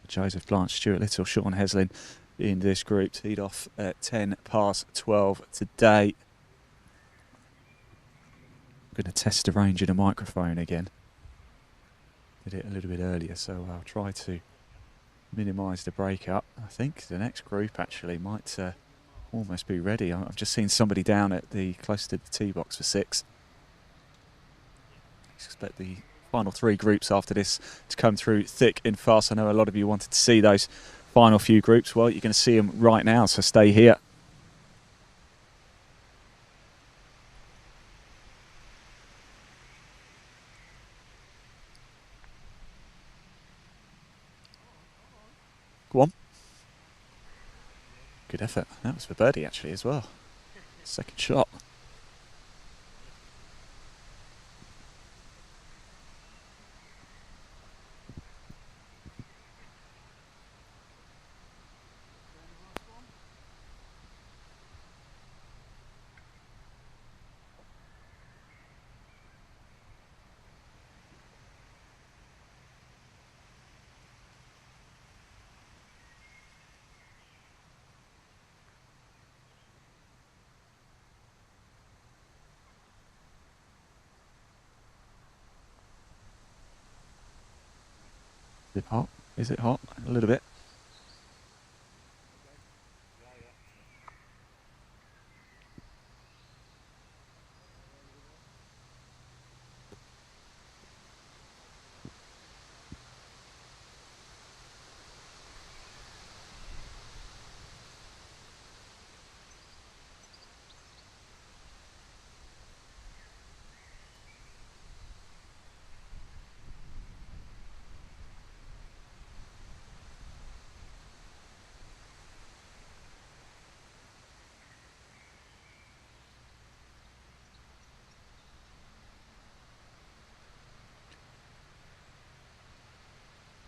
Joseph Blanche, Stuart Little, Sean Heslin in this group. Teed off at 10 past 12 today. I'm going to test the range of the microphone again. Did it a little bit earlier, so I'll try to minimise the breakup. I think the next group actually might almost be ready. I've just seen somebody down at the close to the tee box for 6. I expect the final 3 groups after this to come through thick and fast. I know a lot of you wanted to see those final few groups, well, you're going to see them right now, so stay here. Go on. Good effort. That was for birdie actually as well. Second shot. Is it hot? Is it hot? A little bit.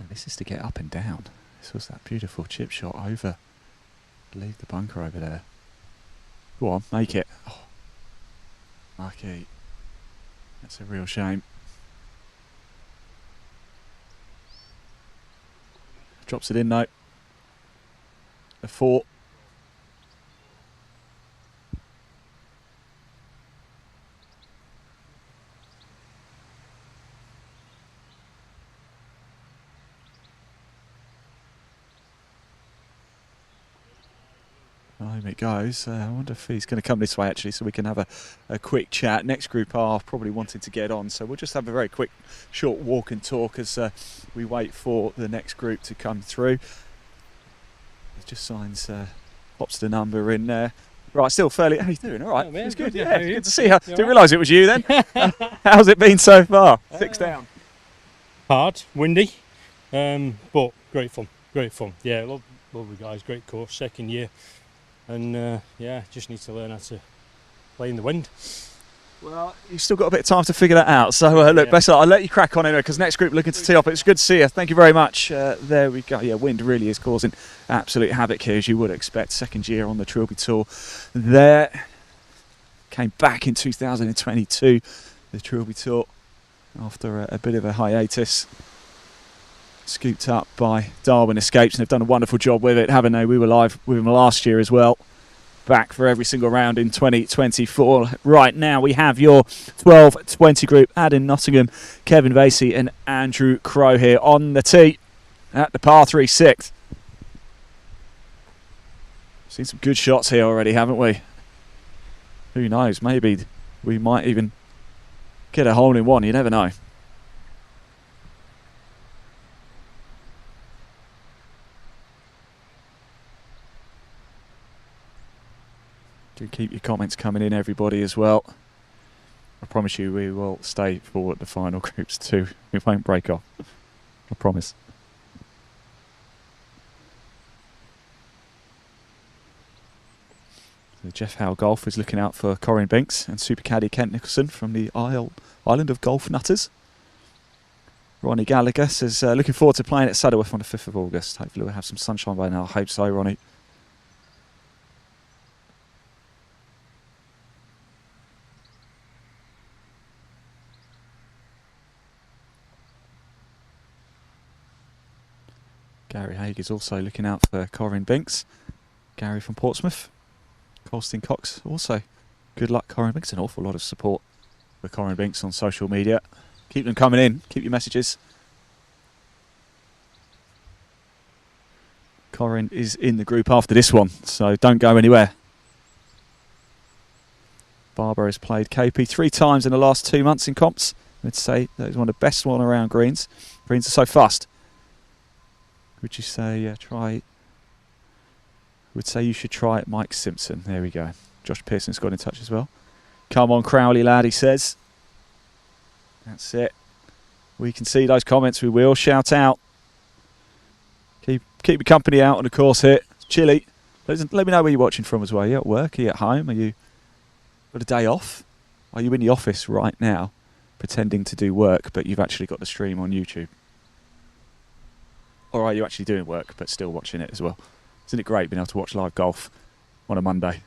This is to get up and down. This was that beautiful chip shot over. Leave the bunker over there. Go on, make it. Oh. Lucky. That's a real shame. Drops it in though. A 4. Home it goes. I wonder if he's going to come this way actually, so we can have a quick chat. Next group are probably wanting to get on, so we'll just have a very quick short walk and talk as we wait for the next group to come through. It just signs, pops the number in there. Right, still fairly. How you doing? All right. Oh, man, it's good. good, Yeah, yeah, good to see you. Didn't right? realise it was you then. How's it been so far? 6 down. Hard, windy, but great fun. Great fun. Yeah, lovely guys. Great course. Second year. And yeah, just need to learn how to play in the wind. Well, you've still got a bit of time to figure that out. So look, best of luck. I'll let you crack on anyway, because next group looking to tee off. It's good to see you. Thank you very much. There we go. Yeah, wind really is causing absolute havoc here, as you would expect. Second year on the Trilby Tour. There came back in 2022. The Trilby Tour after a bit of a hiatus. Scooped up by Darwin Escapes, and they've done a wonderful job with it, haven't they? We were live with them last year as well. Back for every single round in 2024. Right now we have your 12-20 group. Adam Nottingham, Kevin Vasey and Andrew Crow here on the tee at the par 3 6th. Seen some good shots here already, haven't we? Who knows, maybe we might even get a hole in one, you never know. Do keep your comments coming in, everybody, as well. I promise you we will stay for the final groups too. We won't break off. I promise. So Jeff Howe Golf is looking out for Corin Binks and Super Caddy Kent Nicholson from the Island of Golf Nutters. Ronnie Gallagher says, looking forward to playing at Saddleworth on the 5th of August. Hopefully we'll have some sunshine by now. I hope so, Ronnie. Gary Haig is also looking out for Corin Binks. Gary from Portsmouth. Colston Cox also. Good luck, Corin Binks. An awful lot of support for Corin Binks on social media. Keep them coming in. Keep your messages. Corin is in the group after this one, so don't go anywhere. Barbara has played KP 3 times in the last 2 months in comps. I'd say that is one of the best one around greens. Greens are so fast. Would you say try would say you should try it, Mike Simpson. There we go. Josh Pearson's got in touch as well. Come on, Crowley lad, he says. That's it. We can see those comments. We will shout out. Keep your company out on the course here. It's chilly. Let me know where you're watching from as well. Are you at work? Are you at home? Are you got a day off? Are you in the office right now pretending to do work, but you've actually got the stream on YouTube? Or are you actually doing work but still watching it as well? Isn't it great being able to watch live golf on a Monday?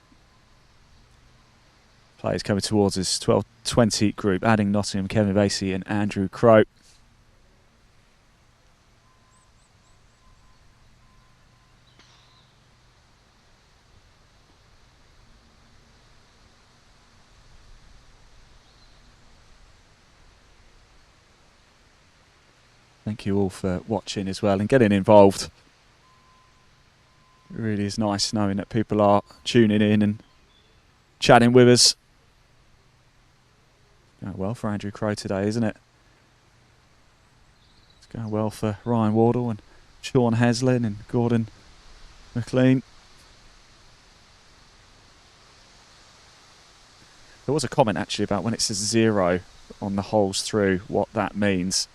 Players coming towards us. 12-20 group, adding Nottingham, Kevin Vasey and Andrew Crowe. Thank you all for watching as well and getting involved. It really is nice knowing that people are tuning in and chatting with us. Going well for Andrew Crowe today, isn't it? It's going well for Ryan Wardle and Sean Heslin and Gordon McLean. There was a comment actually about when it says 0 on the holes through, what that means.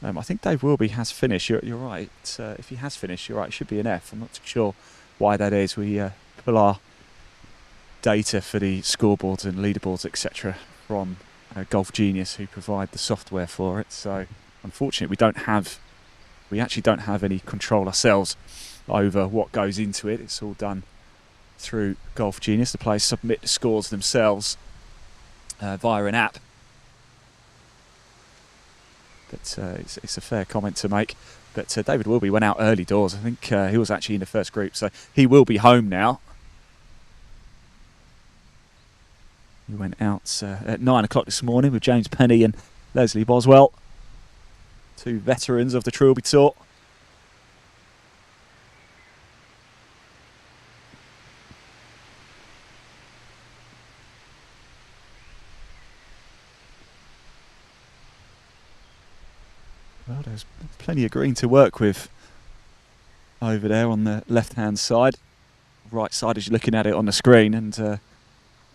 I think Dave Wilby has finished. You're right. If he has finished, you're right. It should be an F. I'm not too sure why that is. We pull our data for the scoreboards and leaderboards, etc., from Golf Genius, who provide the software for it. So, unfortunately, we actually don't have any control ourselves over what goes into it. It's all done through Golf Genius. The players submit the scores themselves via an app. But it's a fair comment to make. But David Wilby went out early doors. I think he was actually in the first group, so he will be home now. He went out at 9 o'clock this morning with James Penny and Leslie Boswell, two veterans of the Trilby Tour. Well, there's plenty of green to work with over there on the left-hand side. Right side as you're looking at it on the screen, and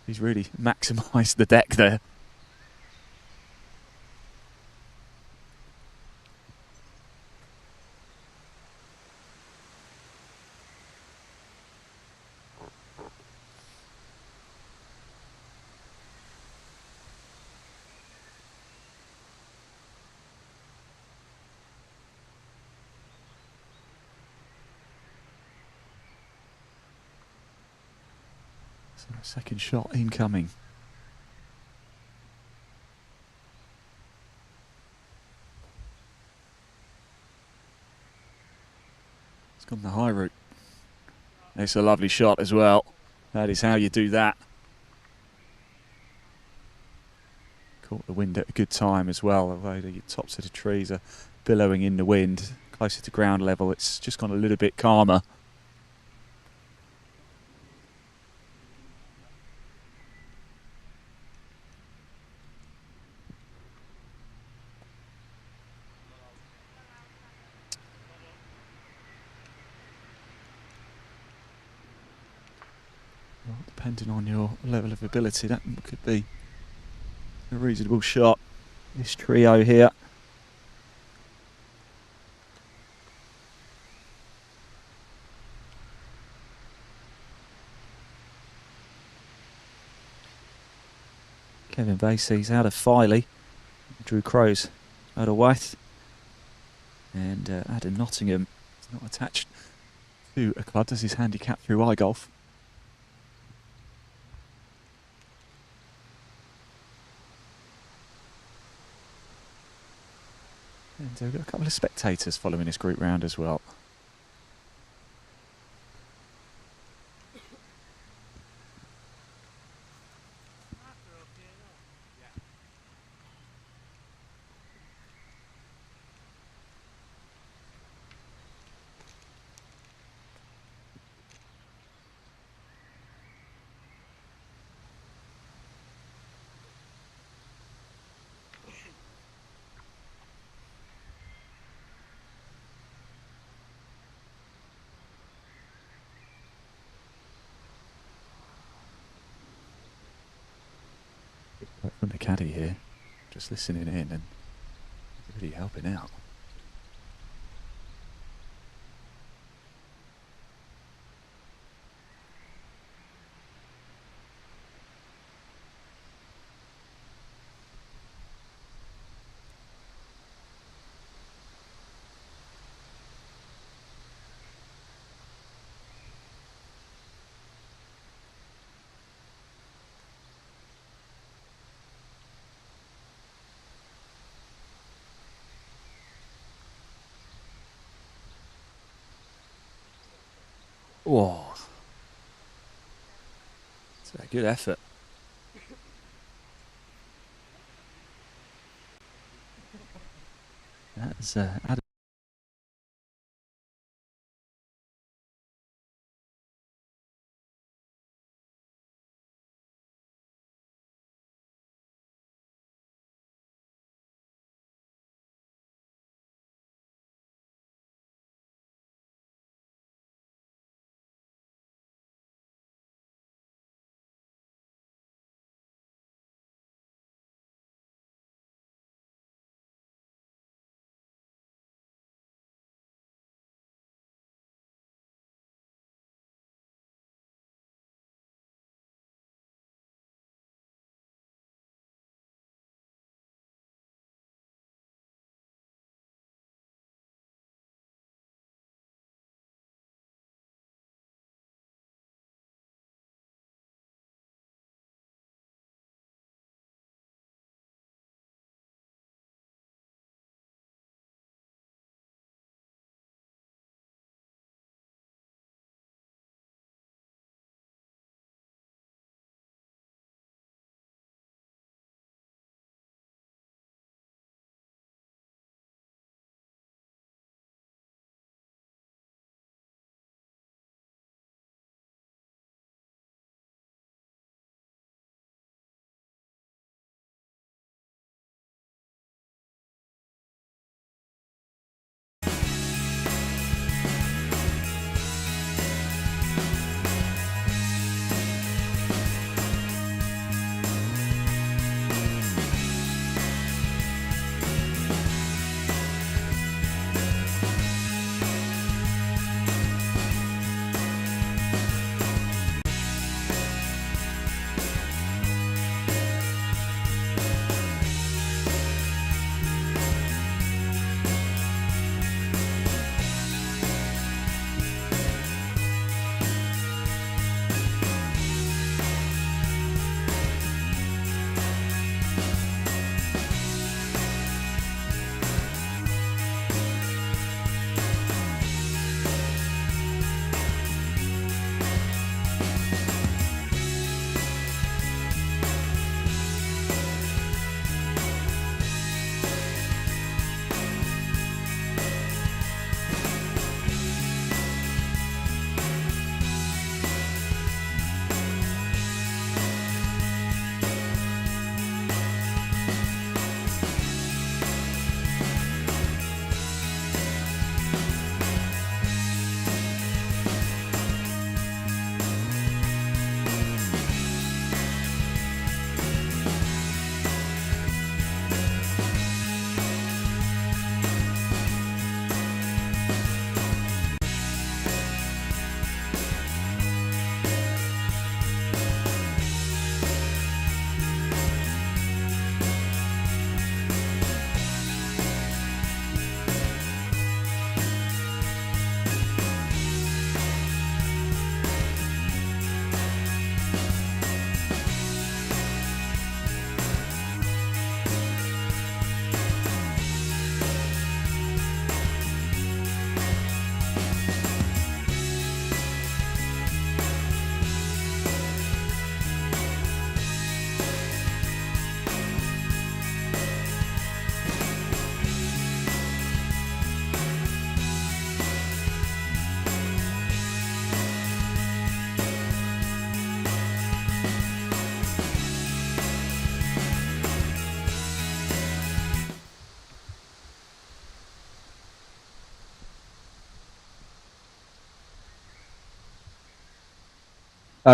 he's really maximised the deck there. Second shot incoming. It's gone the high route. It's a lovely shot as well. That is how you do that. Caught the wind at a good time as well, although the tops of the trees are billowing in the wind. Closer to ground level, it's just gone a little bit calmer. Depending on your level of ability, that could be a reasonable shot. This trio here. Kevin Vasey's out of Filey. Drew Crowe's out of White. And Adam Nottingham is not attached to a club. Does his handicap through iGolf. And we've got a couple of spectators following this group round as well. Right from the caddy here, just listening in and really helping out. Whoa. It's a good effort. That's Adam.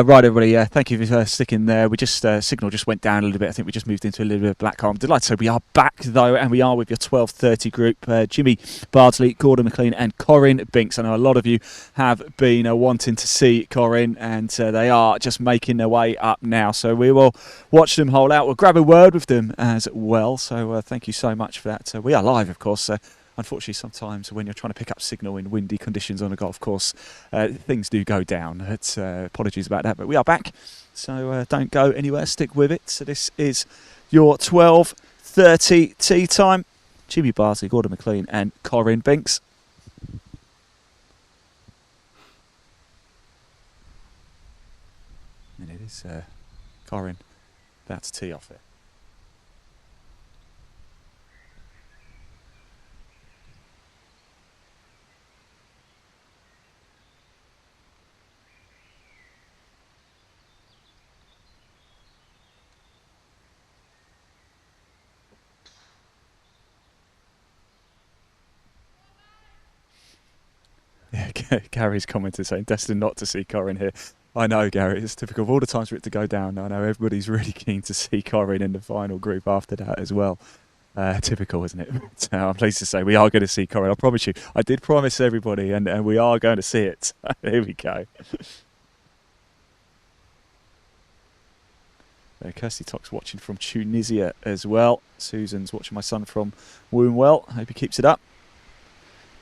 Right, everybody. Thank you for sticking there. We just signal just went down a little bit. I think we just moved into a little bit of black calm. Delighted to say we are back though, and we are with your 12:30 group: Jimmy Bardsley, Gordon McLean, and Corinne Binks. I know a lot of you have been wanting to see Corinne, and they are just making their way up now. So we will watch them hold out. We'll grab a word with them as well. So thank you so much for that. We are live, of course. Unfortunately, sometimes when you're trying to pick up signal in windy conditions on a golf course, things do go down. Apologies about that, but we are back, so don't go anywhere. Stick with it. So this is your 12:30 tea time. Jimmy Bardsley, Gordon McLean, and Corinne Binks. And it is Corinne about to tee off it. Yeah, Gary's commented saying, destined not to see Corinne here. I know, Gary, it's typical of all the times for it to go down. I know everybody's really keen to see Corinne in the final group after that as well. Typical, isn't it? But, I'm pleased to say we are going to see Corinne. I promise you. I did promise everybody, and we are going to see it. Here we go. Kirsty Tock's watching from Tunisia as well. Susan's watching my son from Wombwell. Hope he keeps it up.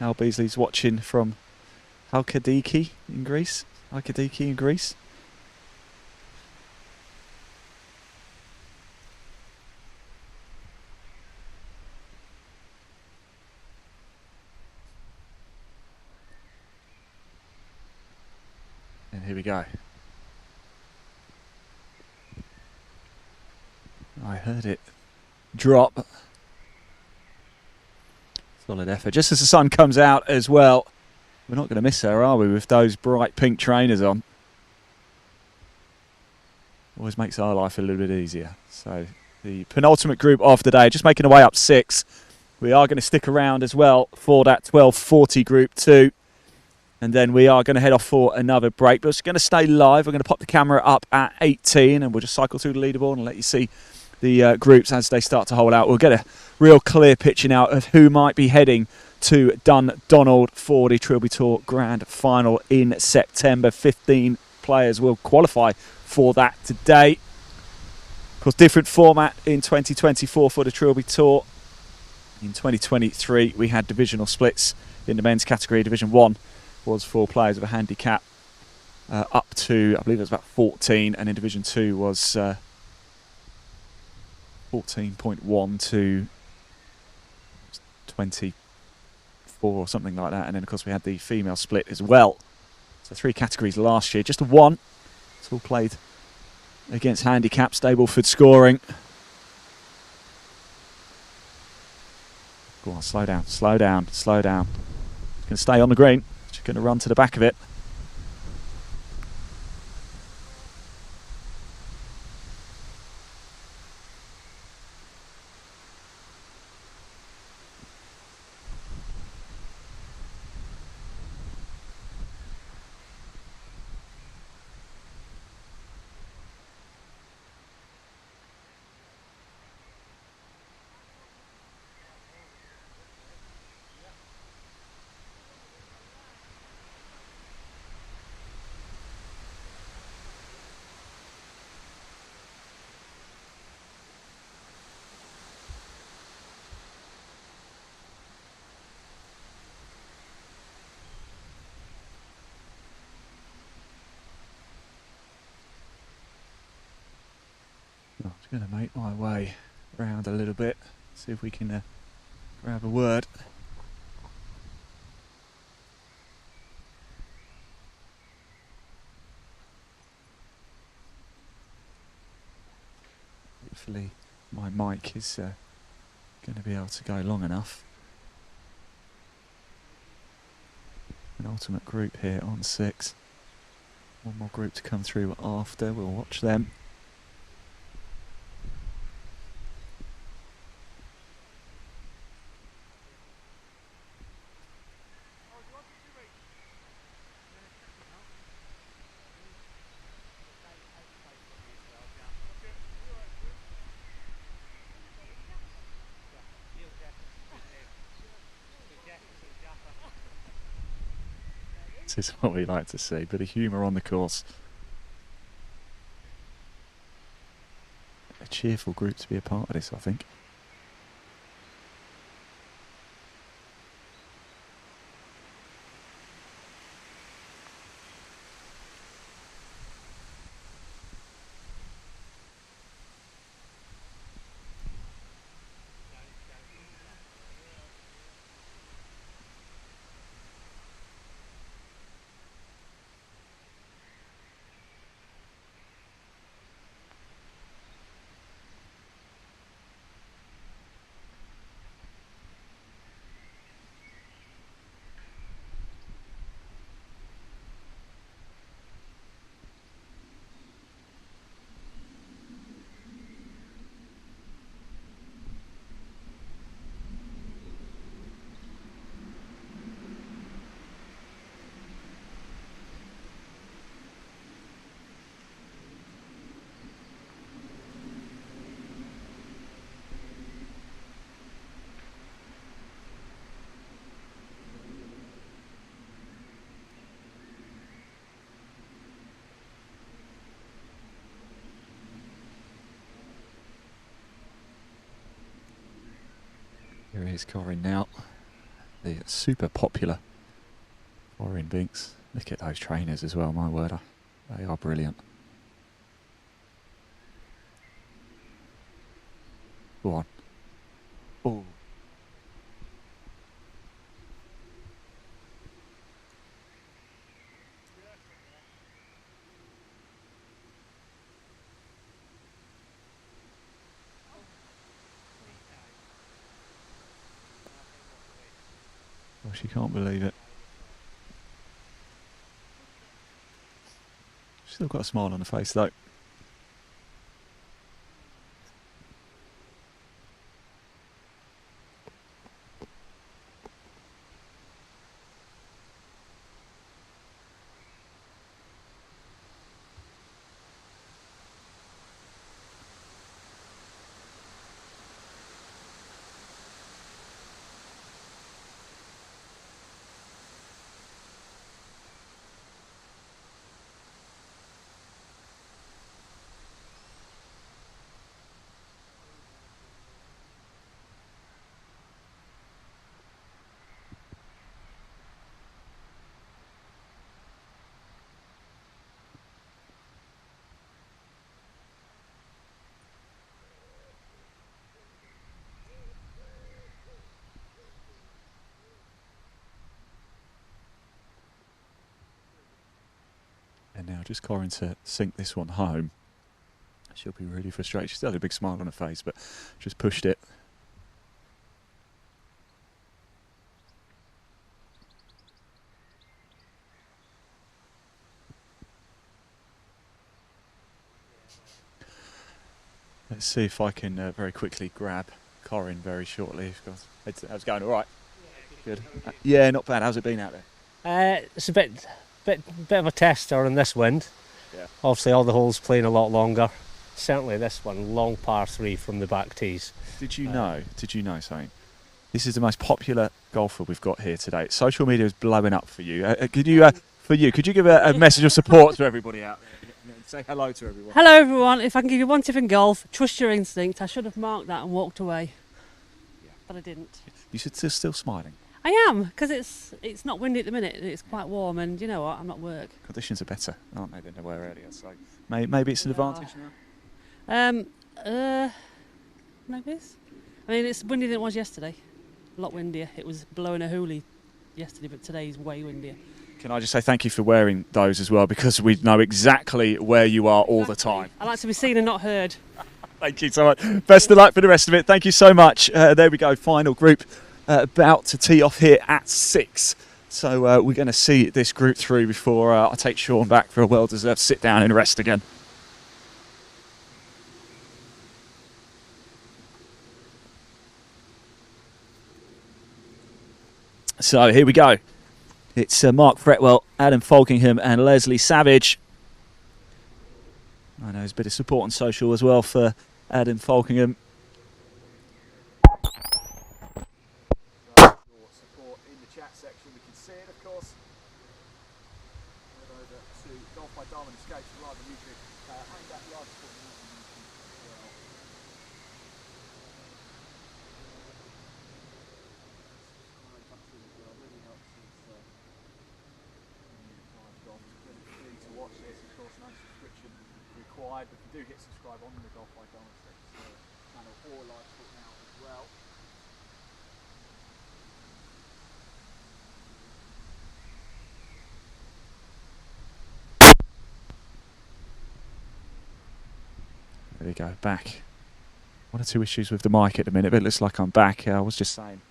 Al Beasley's watching from Halkidiki in Greece. Halkidiki in Greece. And here we go. I heard it drop. Solid effort. Just as the sun comes out as well. We're not going to miss her, are we, with those bright pink trainers on? Always makes our life a little bit easier. So the penultimate group of the day, just making our way up 6. We are going to stick around as well for that 12:40 group 2. And then we are going to head off for another break. But it's going to stay live. We're going to pop the camera up at 18 and we'll just cycle through the leaderboard and let you see the groups as they start to hold out. We'll get a real clear picture now of who might be heading to Dundonald for the Trilby Tour Grand Final in September. 15 players will qualify for that today. Of course, different format in 2024 for the Trilby Tour. In 2023, we had divisional splits in the men's category. Division 1 was for players of a handicap up to, I believe it was about 14, and in Division 2 was 14.1 to 24 or something like that. And then, of course, we had the female split as well. So 3 categories last year. Just 1. It's all played against handicap. Stableford scoring. Go on, slow down, slow down, slow down. It's going to stay on the green. She's going to run to the back of it. I'm just going to make my way around a little bit, see if we can grab a word. Hopefully my mic is going to be able to go long enough. An ultimate group here on 6. One more group to come through after, we'll watch them. This is what we like to see. Bit of humour on the course. A cheerful group to be a part of this, I think. Here is Corin now, the super popular Corin Binks. Look at those trainers as well, my word, they are brilliant. Go on. Oh. Oh, she can't believe it. She's still got a smile on her face though. And now just Corin to sink this one home. She'll be really frustrated. She still had a big smile on her face, but just pushed it. Let's see if I can very quickly grab Corin very shortly. How's it going? All right? Good. Yeah, not bad. How's it been out there? It's a bit of a tester in this wind. Yeah. Obviously, all the holes playing a lot longer. Certainly, this one long par 3 from the back tees. Did you know something? This is the most popular golfer we've got here today. Social media is blowing up for you. Could you give a message of support to everybody out there? Say hello to everyone. Hello everyone, if I can give you one tip in golf, trust your instinct. I should have marked that and walked away, but I didn't. You should still smiling. I am, because it's not windy at the minute, it's quite warm, and you know what, I'm at work. Conditions are better, aren't they, than they were earlier, so maybe it's an advantage now? Maybe it's... I mean, it's windier than it was yesterday. A lot windier. It was blowing a hoolie yesterday, but today's way windier. Can I just say thank you for wearing those as well, because we know exactly where you are all the time. I like to be seen and not heard. Thank you so much. Best of luck for the rest of it. Thank you so much. There we go, final group about to tee off here at 6. So we're going to see this group through before I take Sean back for a well-deserved sit down and rest again. So here we go. It's Mark Fretwell, Adam Falkingham and Leslie Savage. I know there's a bit of support on social as well for Adam Falkingham. Your support in the chat section, we can see it of course. by Diamond Escapes live on YouTube and that live sport now on YouTube as well. Subscribe button as well really helps us time gone. It's really free to watch this, of course, no subscription required, but if you do hit subscribe on the Golf by Diamond Escapes channel or live sport now as well. There we go, back. One or two issues with the mic at the minute, but it looks like I'm back. I was just saying,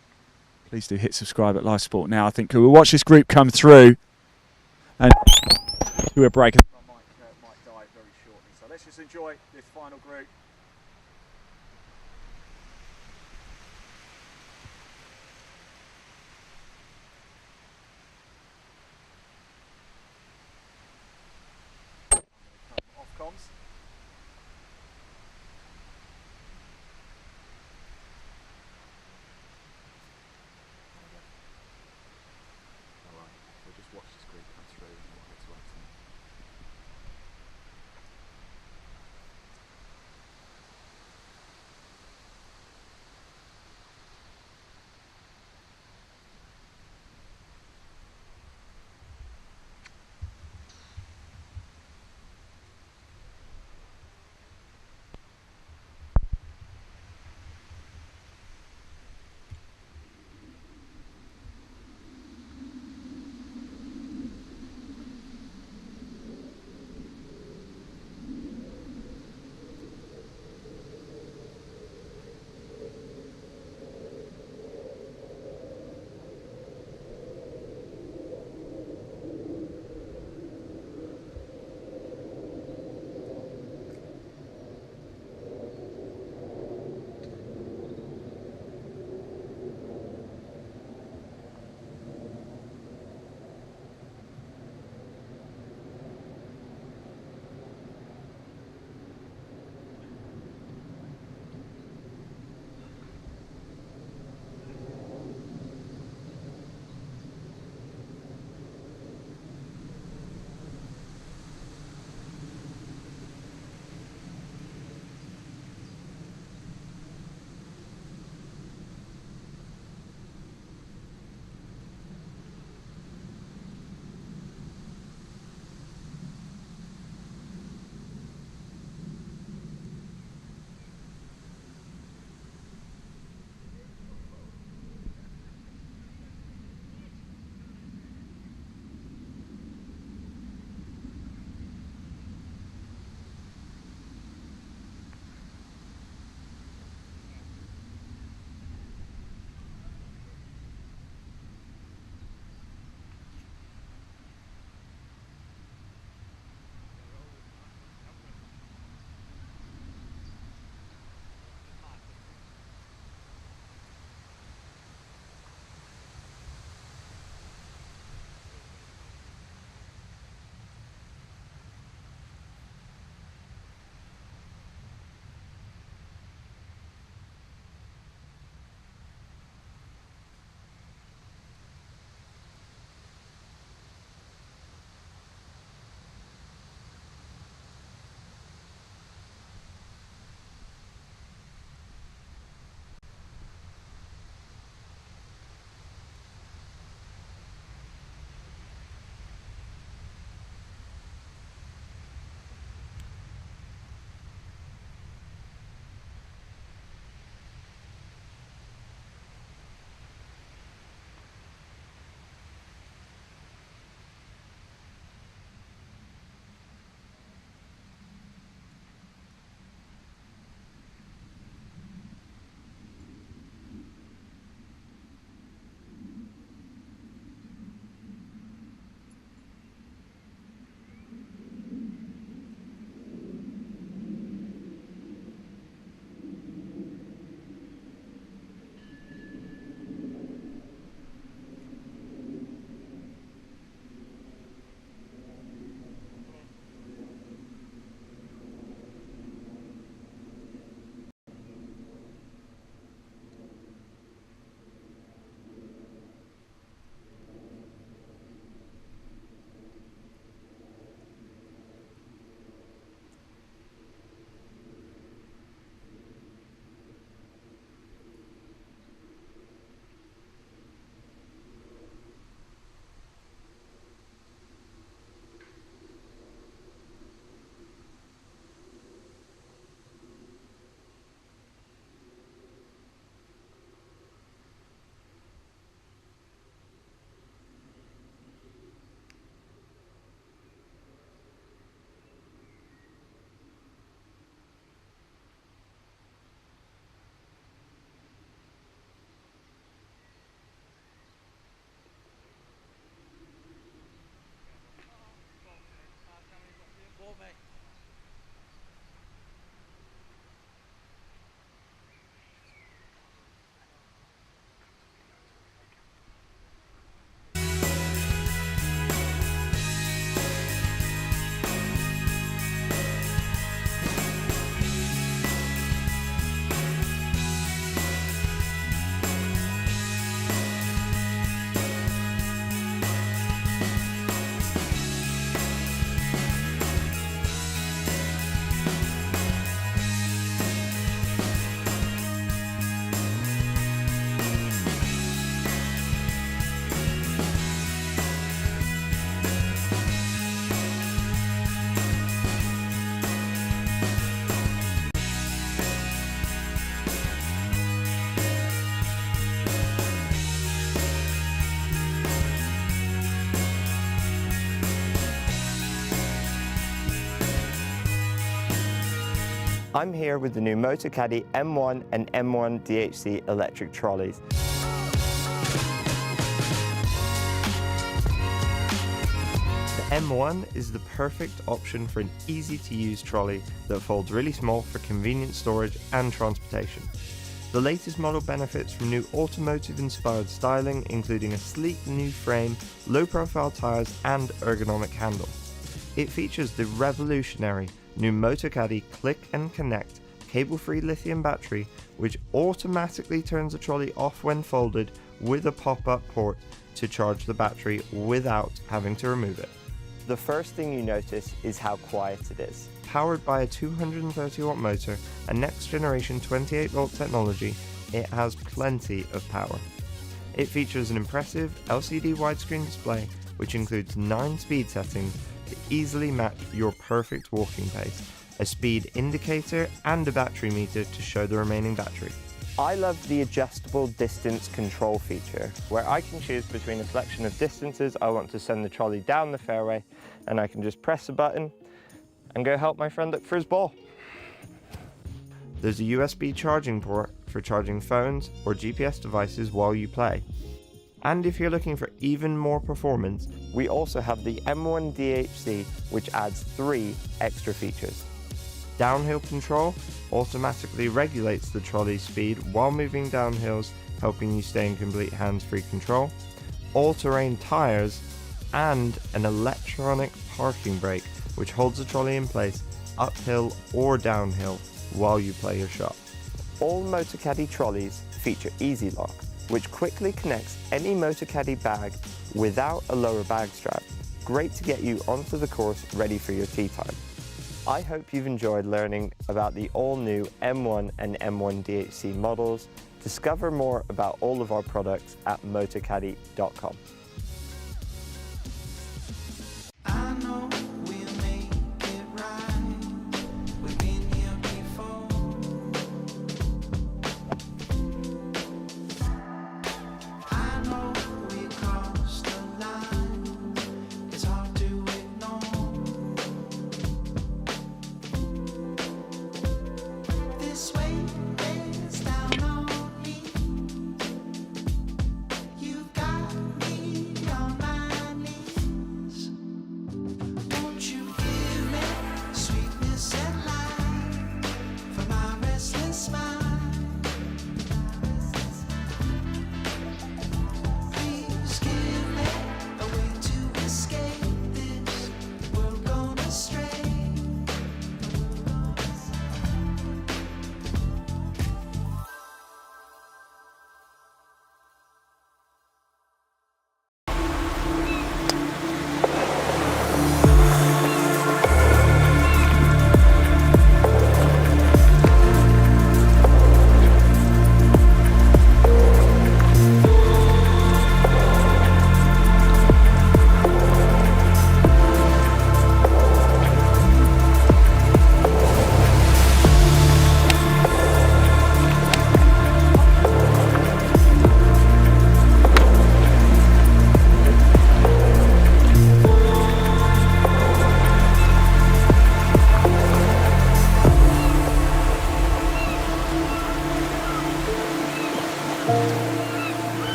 please do hit subscribe at Live Sport now. I think we'll watch this group come through and do a break. I might die very shortly, so let's just enjoy this final group. Off comms. We'll just watch this group come through and we'll get to 18. I'm here with the new Motocaddy M1 and M1 DHC electric trolleys. The M1 is the perfect option for an easy-to-use trolley that folds really small for convenient storage and transportation. The latest model benefits from new automotive-inspired styling, including a sleek new frame, low-profile tyres and ergonomic handle. It features the revolutionary new Motocaddy Click and Connect cable-free lithium battery, which automatically turns the trolley off when folded with a pop-up port to charge the battery without having to remove it. The first thing you notice is how quiet it is. Powered by a 230 watt motor and next generation 28 volt technology, it has plenty of power. It features an impressive LCD widescreen display which includes 9 speed settings to easily match your perfect walking pace, a speed indicator and a battery meter to show the remaining battery. I love the adjustable distance control feature, where I can choose between a selection of distances I want to send the trolley down the fairway, and I can just press a button and go help my friend look for his ball. There's a USB charging port for charging phones or GPS devices while you play. And if you're looking for even more performance, we also have the M1 DHC, which adds 3 extra features. Downhill control automatically regulates the trolley's speed while moving down hills, helping you stay in complete hands-free control, all-terrain tyres, and an electronic parking brake which holds the trolley in place uphill or downhill while you play your shot. All Motocaddy trolleys feature Easy Lock, which quickly connects any Motocaddy bag without a lower bag strap. Great to get you onto the course ready for your tee time. I hope you've enjoyed learning about the all-new M1 and M1 DHC models. Discover more about all of our products at motocaddy.com. You've got me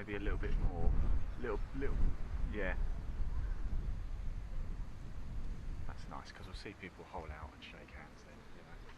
maybe a little bit more, little, yeah. That's nice because we'll see people hold out and shake hands then, you know.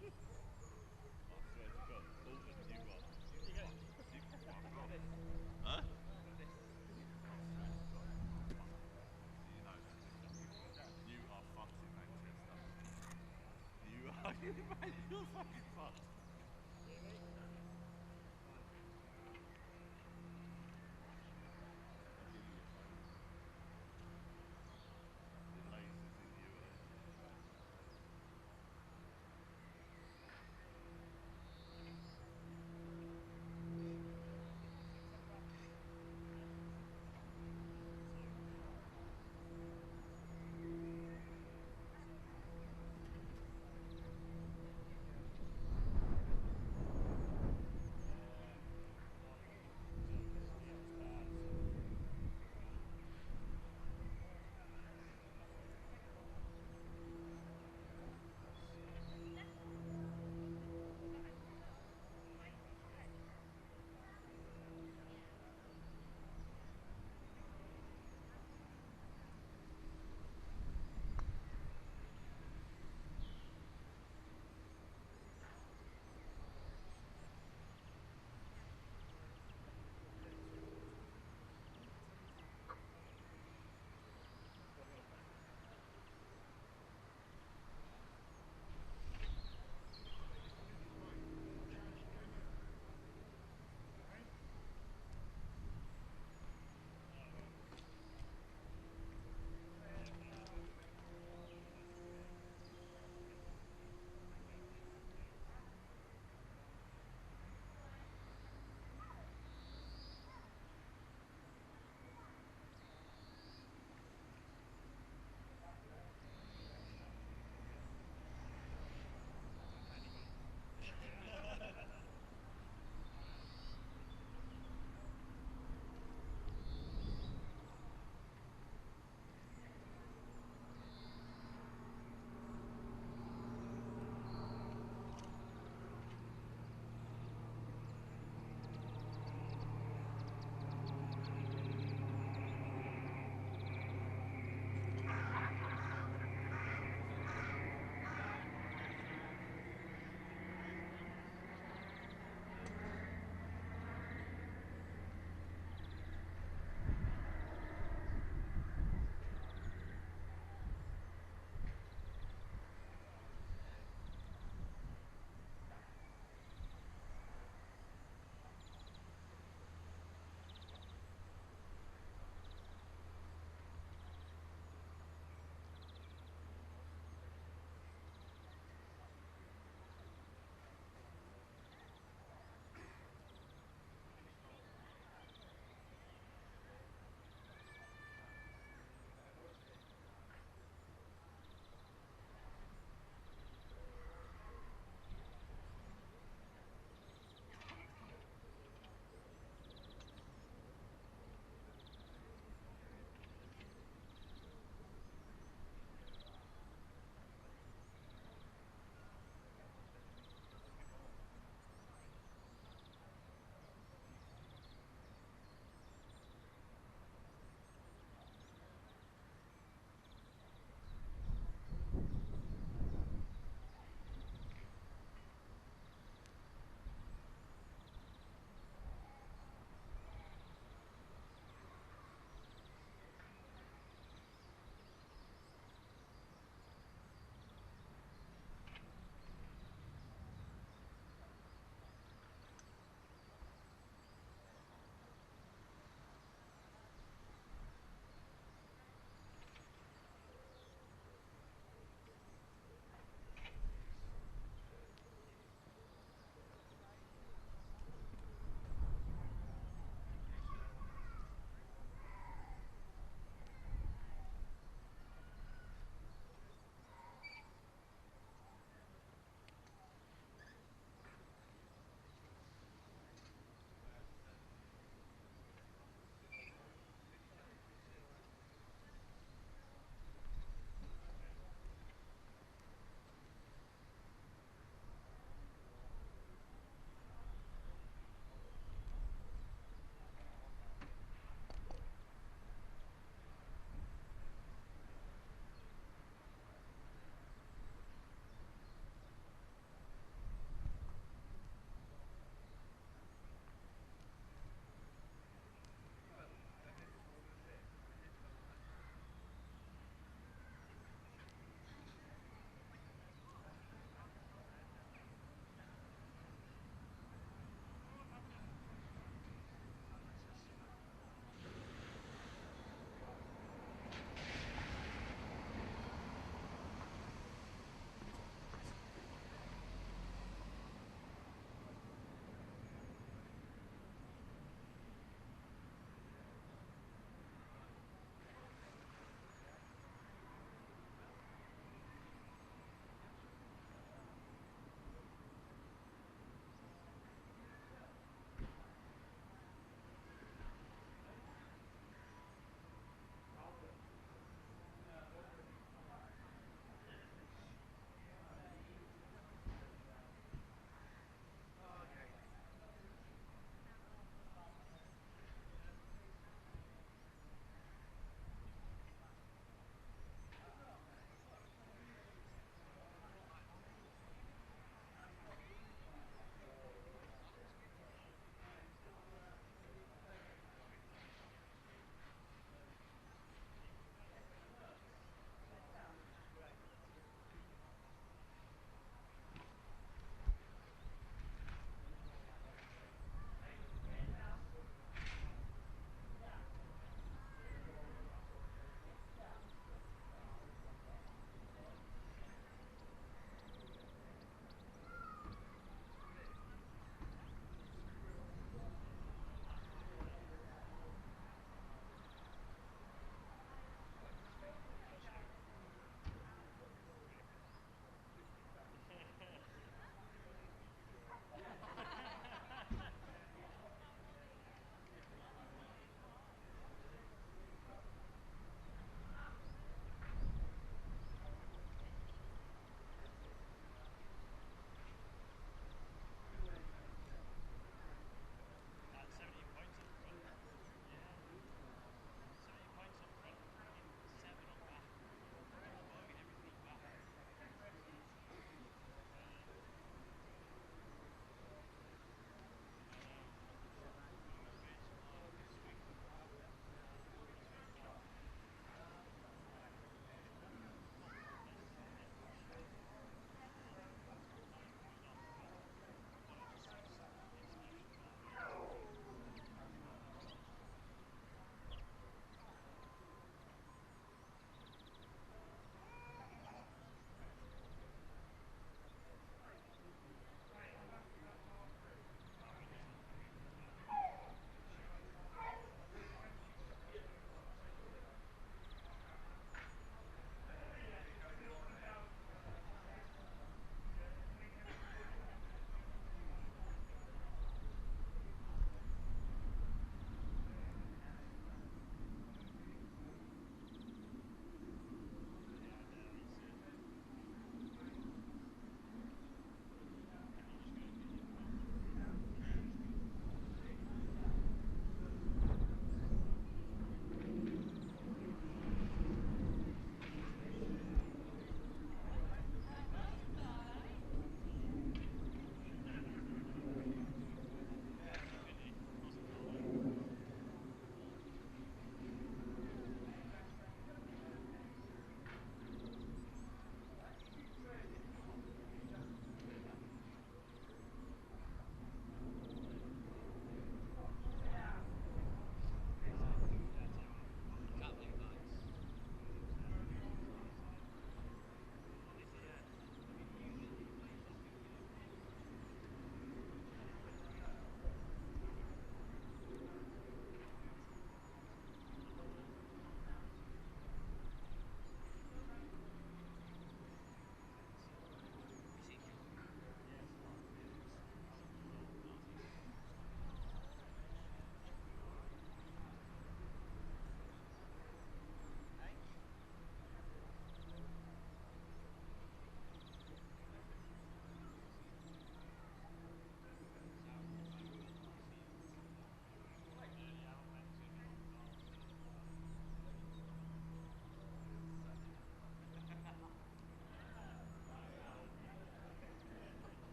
Huh? You are fucked in Manchester. You are, mate, you're fucking fucked. I'll give you your phone. The lasers in you,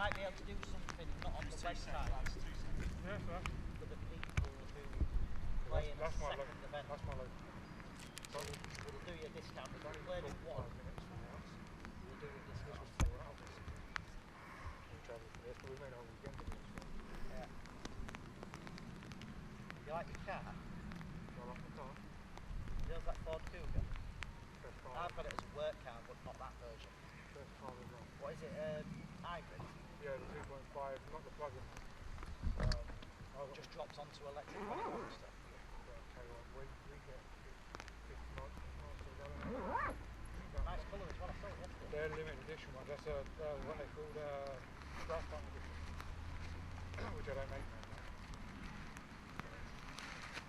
might be able to do something not on the website for the people who play in a second event. That's my local. So we'll do you a discount. If you played in one, we'll do you a discount. Yeah. You like your car? I like my car. Feels like Ford Cougar. I've got it as a work car, but not that version. First car we've got. What is it? Hybrid? Yeah, the 2.5, not the plug-in. Just drops onto electric when it wants to. We get 50 miles per gallon. Nice colour as well. I saw it yesterday. They're limited edition ones. That's what they call grass button edition, which I don't make now.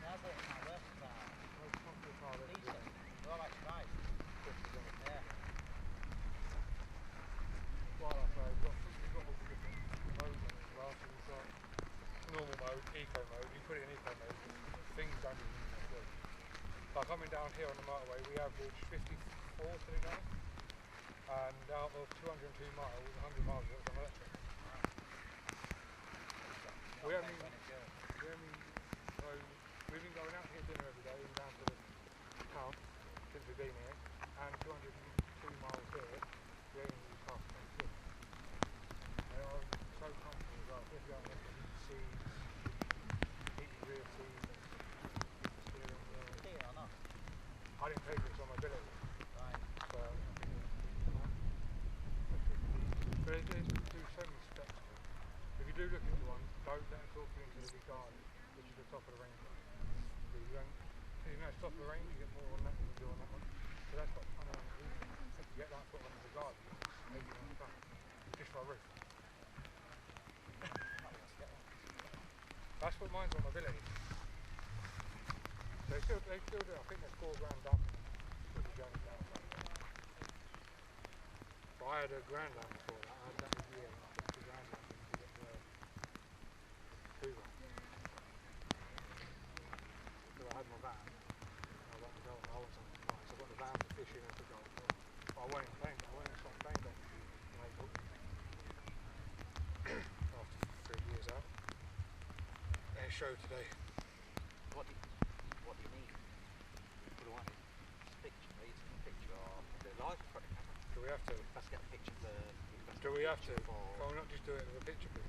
How's it in my work car? Decent. They're all right price. Yeah. Well, like I say, we've got all the different modes on it as well. So we've got normal mode, eco mode. You put it in eco mode, things don't even work. Like coming down here on the motorway, we average 54 to the gallon, and out of 202 miles, 100 miles of it was on electric. We've been going out to get dinner every day, even down to the town since we've been here, and 202 miles here, we only use half a tank fuel. They are so comfortable as well. If you have the heat seats, heat rear seats, steering wheel. Here or not? I didn't pay for it, it's on mobility. Right. So, but it do so many specs to it. If you do look into one, don't let them talk you into the Regard, which is the top of the range one. Because you know, it's top of the range, you get more on that than you do on that one. So that's got 20 on the roof. If you get that sort of on the Regard, you get 80 on the back, just for a roof. That's what mine's on mobility. They still do. I think they're $4 grand down. Put the journey down. But I had a grand down before that. I had that this year. I put $2 grand down to get the Cougar. So I had my van. I was like, I want something nice. I got the van for fishing and for golf. But I went in playing. I went and stopped playing golf in April. After 3 years out. And show today. What do you need? What do I need? Picture, are you taking a picture or the live front camera? Do we have to? Let's get a picture for. Do we have to? Why not just do it with a picture, please?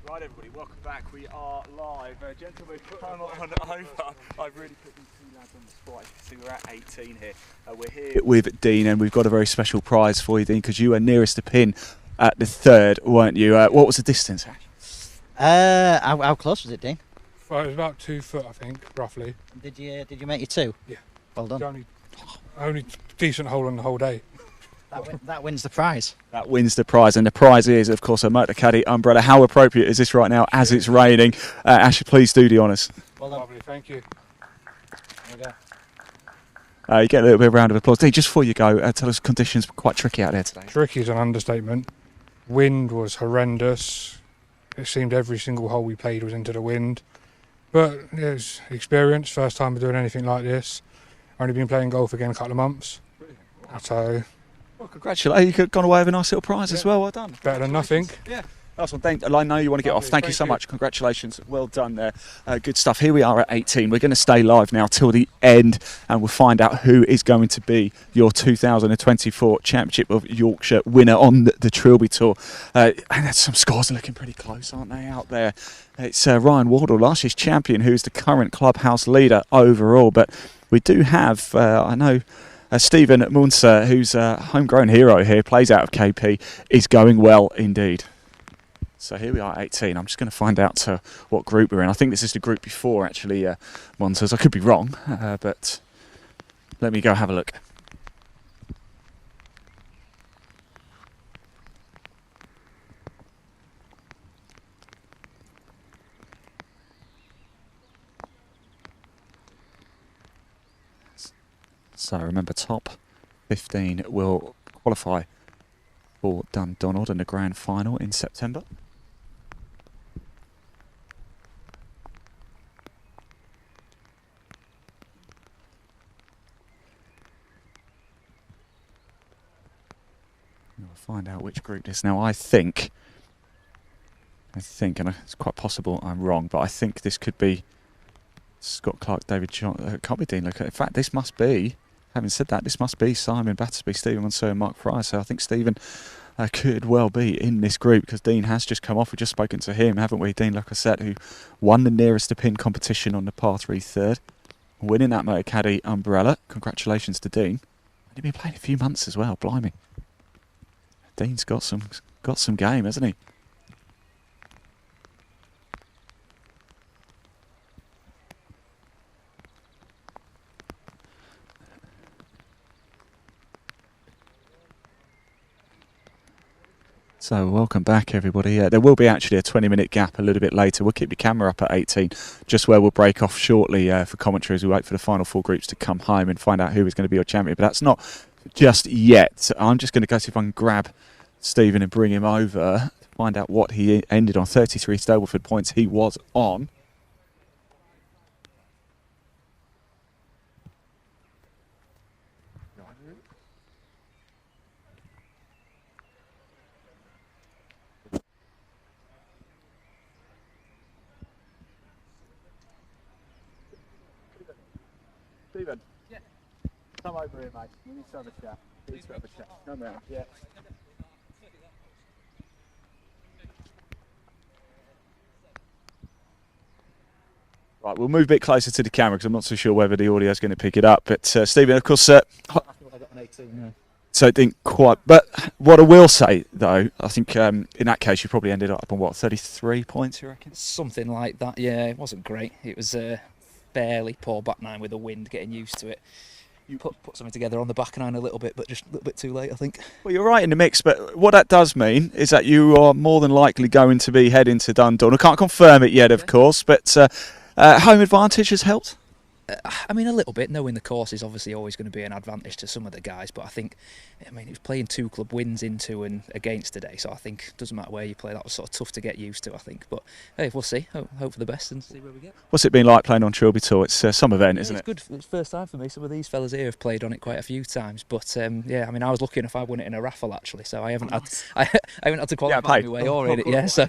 Right, everybody, welcome back. We are live. Gentlemen, come on over. I've really put these two lads on the spot. You can see we're at 18 here. We're here with Dean, and we've got a very special prize for you, Dean, because you were nearest the pin at the third, weren't you? What was the distance? How close was it, Dean? Well, it was about 2 foot, I think, roughly. Did you make your two? Yeah. Well done. The only decent hole on the whole day. That wins the prize. That wins the prize, and the prize is, of course, a Motor Caddy umbrella. How appropriate is this right now as it's raining? Ashley, please do the honours. Well done. Lovely, thank you. There you go. You get a little bit of a round of applause. Dean, just before you go, tell us conditions were quite tricky out there today. Tricky is an understatement. Wind was horrendous. It seemed every single hole we played was into the wind. But it was experience, first time doing anything like this. Only been playing golf again a couple of months. So, well, congratulations. You've gone away with a nice little prize as well. Well done. Better than nothing. Yeah. Nice one. I know you want to get off. Thank you so much. Congratulations. Well done there. Good stuff. Here we are at 18. We're going to stay live now till the end, and we'll find out who is going to be your 2024 Championship of Yorkshire winner on the Trilby Tour. And some scores are looking pretty close, aren't they, out there? It's Ryan Wardle, last year's champion, who is the current clubhouse leader overall. But we do have, I know, Stephen Munzer, who's a homegrown hero here, plays out of KP, is going well indeed. So here we are, 18. I'm just going to find out what group we're in. I think this is the group before, actually, Munzers. I could be wrong, but let me go have a look. So remember, top 15 will qualify for Dundonald in the grand final in September. We'll find out which group this is. Now, I think I think, and it's quite possible I'm wrong, but I think this could be Scott Clark, David John. It can't be Dean Luca. In fact, this must be, having said that, this must be Simon Battersby, Stephen Monceau and Mark Fry. So I think Stephen could well be in this group, because Dean has just come off. We've just spoken to him, haven't we? Dean Lucassette, who won the nearest to pin competition on the par 3 third, winning that Motor Caddy umbrella. Congratulations to Dean. He's been playing a few months as well, blimey. Dean's got some game, hasn't he? So welcome back, everybody. There will be actually a 20-minute gap a little bit later. We'll keep the camera up at 18, just where we'll break off shortly for commentary as we wait for the final 4 groups to come home and find out who is going to be your champion. But that's not just yet. So I'm just going to go see if I can grab Stephen and bring him over to find out what he ended on. 33 Stableford points he was on. Stephen. Yeah. Come over here, mate. We need to have a chat. We need to have a chat. Come round. Yeah. Right, we'll move a bit closer to the camera because I'm not so sure whether the audio is going to pick it up. But Stephen, of course, so it didn't quite. But what I will say, though, I think in that case you probably ended up on what, 33 points, you reckon? Something like that. Yeah, it wasn't great. It was fairly poor back nine with the wind, getting used to it. You put something together on the back nine a little bit, but just a little bit too late, I think. Well, you're right in the mix, but what that does mean is that you are more than likely going to be heading to Dundon. I can't confirm it yet, of course, but home advantage has helped? I mean, a little bit. Knowing the course is obviously always going to be an advantage to some of the guys, but I mean, it was playing 2 club wins into and against today, so I think it doesn't matter where you play. That was sort of tough to get used to, I think. But hey, we'll see. Hope for the best and see where we get. What's it been like playing on Trilby Tour? It's some event, isn't it? It's good. It's the first time for me. Some of these fellas here have played on it quite a few times, but yeah, I mean, I was lucky enough I won it in a raffle actually, so I haven't I haven't had to qualify my way or in it. Yeah, so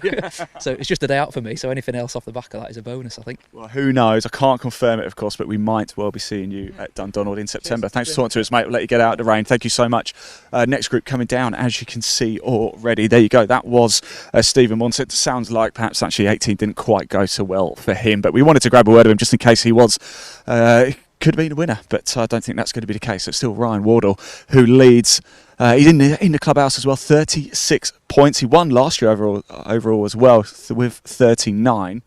so it's just a day out for me. So anything else off the back of that is a bonus, I think. Well, who knows? I can't confirm it, of course, but we might well be seeing you at Dundonald in September. Cheers. Thanks for talking to us, mate. We'll let you get out of the rain. Thank you so much. Next group coming down, as you can see already. There you go. That was Stephen Monson. It sounds like perhaps actually 18 didn't quite go so well for him, but we wanted to grab a word of him just in case he was could have been a winner, but I don't think that's going to be the case. So it's still Ryan Wardle who leads. He's in the clubhouse as well, 36 points. He won last year overall as well with 39.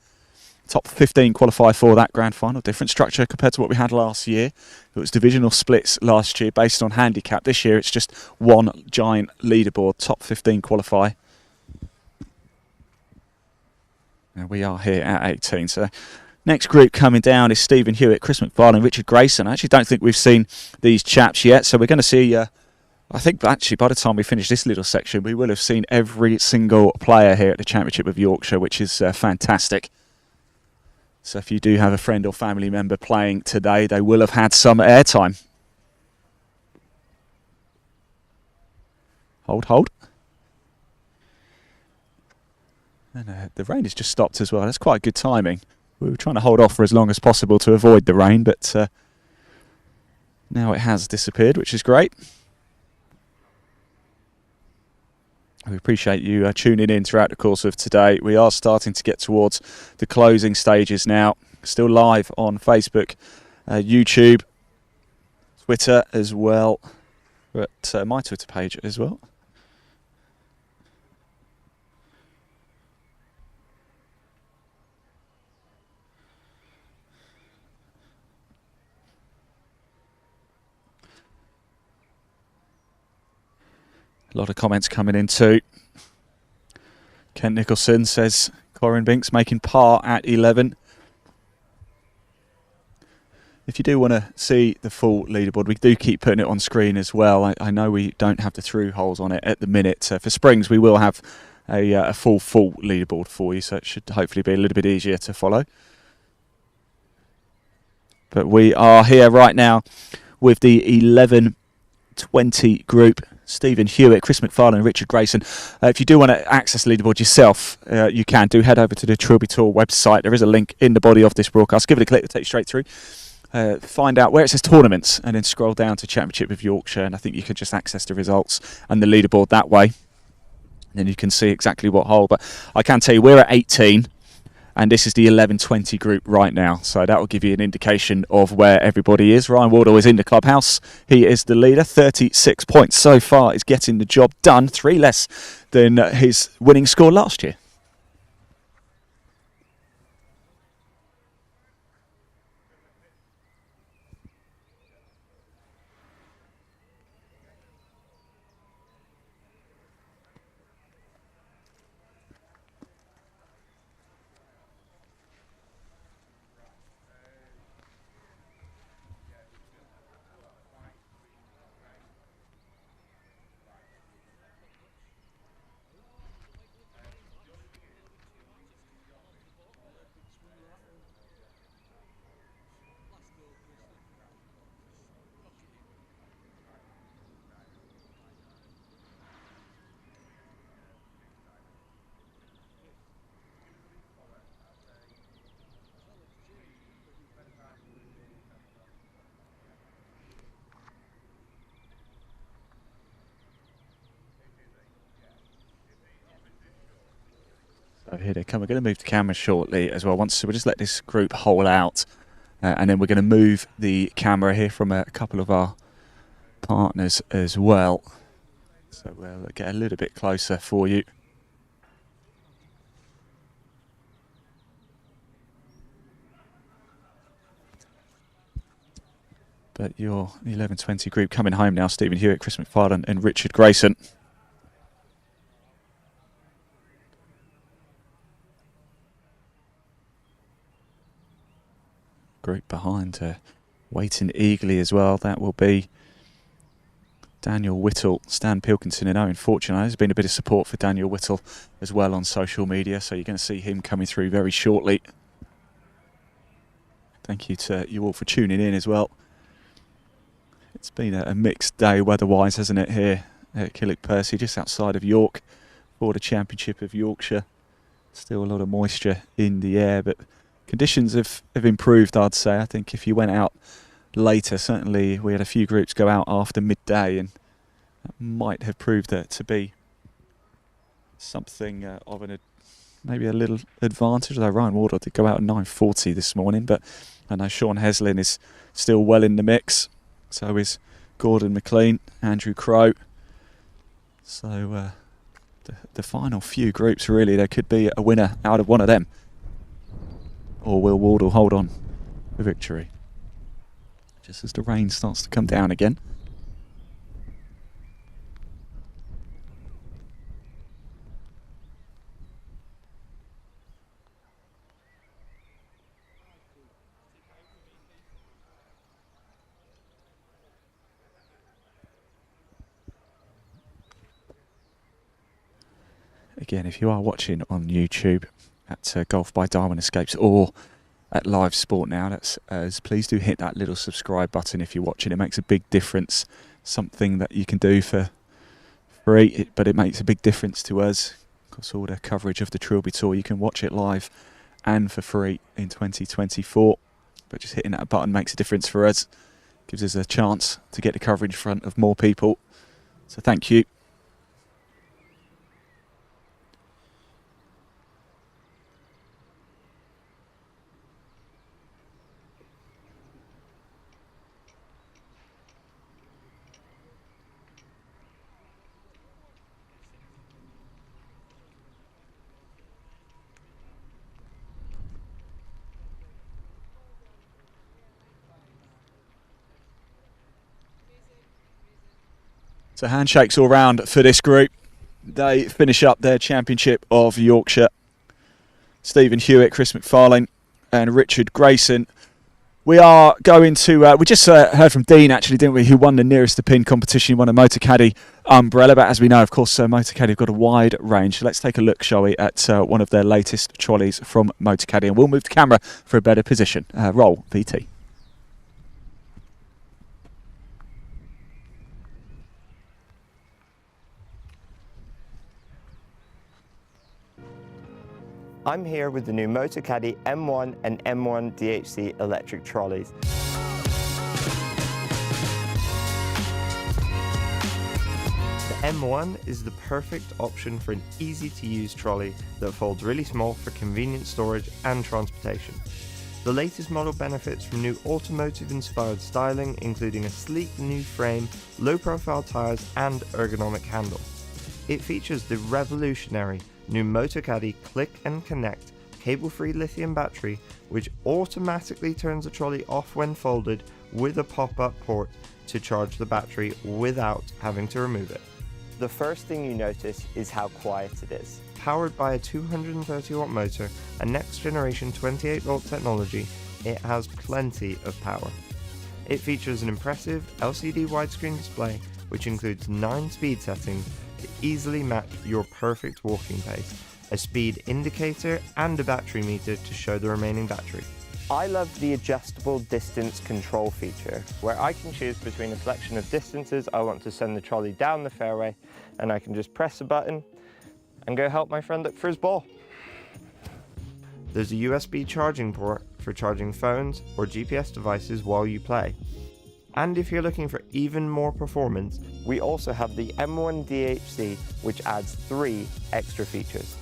Top 15 qualify for that grand final. Different structure compared to what we had last year. It was divisional splits last year based on handicap. This year it's just one giant leaderboard. Top 15 qualify. And we are here at 18. So next group coming down is Stephen Hewitt, Chris McFarlane, Richard Grayson. I actually don't think we've seen these chaps yet. So we're going to see... I think actually by the time we finish this little section, we will have seen every single player here at the Championship of Yorkshire, which is fantastic. So if you do have a friend or family member playing today, they will have had some airtime. Hold. And the rain has just stopped as well. That's quite good timing. We were trying to hold off for as long as possible to avoid the rain, but now it has disappeared, which is great. We appreciate you tuning in throughout the course of today. We are starting to get towards the closing stages now. Still live on Facebook, YouTube, Twitter as well. We're at my Twitter page as well. A lot of comments coming in too. Kent Nicholson says Corin Binks making par at 11. If you do want to see the full leaderboard, we do keep putting it on screen as well. I know we don't have the through holes on it at the minute. For Springs, we will have a full leaderboard for you, so it should hopefully be a little bit easier to follow. But we are here right now with the 11-20 group. Stephen Hewitt, Chris McFarlane and Richard Grayson. If you do want to access the leaderboard yourself, you can do. Head over to the Trilby Tour website. There is a link in the body of this broadcast. Give it a click, it'll take you straight through. Find out where it says tournaments and then scroll down to Championship of Yorkshire, and I think you can just access the results and the leaderboard that way. And then you can see exactly what hole. But I can tell you we're at 18. And this is the 11-20 group right now. So that will give you an indication of where everybody is. Ryan Wardle is in the clubhouse. He is the leader. 36 points so far. Is getting the job done. 3 less than his winning score last year. So here they come. We're going to move the camera shortly as well. So we'll just let this group hole out, and then we're going to move the camera here from a couple of our partners as well. So we'll get a little bit closer for you. But your 11-20 group coming home now. Stephen Hewitt, Chris McFarlane and Richard Grayson. Group behind, waiting eagerly as well. That will be Daniel Whittle, Stan Pilkinson and Owen Fortune. There's been a bit of support for Daniel Whittle as well on social media, so you're going to see him coming through very shortly. Thank you to you all for tuning in as well. It's been a mixed day weather-wise, hasn't it, here at Kilnwick Percy, just outside of York for the Championship of Yorkshire. Still a lot of moisture in the air, but conditions have improved, I'd say. I think if you went out later, certainly we had a few groups go out after midday, and that might have proved to be something of maybe a little advantage. Although Ryan Wardle did go out at 9:40 this morning, but I know Sean Heslin is still well in the mix. So is Gordon McLean, Andrew Crowe. So the final few groups, really, there could be a winner out of one of them. Or will Wardle hold on for victory? Just as the rain starts to come down again. Again, if you are watching on YouTube at Golf by Darwin Escapes or at Live Sport Now, please do hit that little subscribe button if you're watching. It makes a big difference. Something that you can do for free, but it makes a big difference to us. Of course, all the coverage of the Trilby Tour, you can watch it live and for free in 2024. But just hitting that button makes a difference for us. Gives us a chance to get the coverage in front of more people. So thank you. So handshakes all round for this group. They finish up their Championship of Yorkshire. Stephen Hewitt, Chris McFarlane and Richard Grayson. We are going to, we just heard from Dean actually, didn't we, who won the nearest to pin competition, won a Motor Caddy umbrella. But as we know, of course, Motor Caddy have got a wide range. So let's take a look, shall we, at one of their latest trolleys from Motor Caddy. And we'll move the camera for a better position. Roll, VT. I'm here with the new Motocaddy M1 and M1 DHC electric trolleys. The M1 is the perfect option for an easy-to-use trolley that folds really small for convenient storage and transportation. The latest model benefits from new automotive-inspired styling, including a sleek new frame, low-profile tyres and ergonomic handle. It features the revolutionary new Motocaddy Click and Connect cable-free lithium battery, which automatically turns the trolley off when folded with a pop-up port to charge the battery without having to remove it. The first thing you notice is how quiet it is. Powered by a 230 watt motor and next generation 28 volt technology, it has plenty of power. It features an impressive LCD widescreen display which includes 9 speed settings to easily match your perfect walking pace, a speed indicator and a battery meter to show the remaining battery. I love the adjustable distance control feature, where I can choose between a selection of distances I want to send the trolley down the fairway, and I can just press a button and go help my friend look for his ball. There's a USB charging port for charging phones or GPS devices while you play. And if you're looking for even more performance, we also have the M1 DHC, which adds 3 extra features.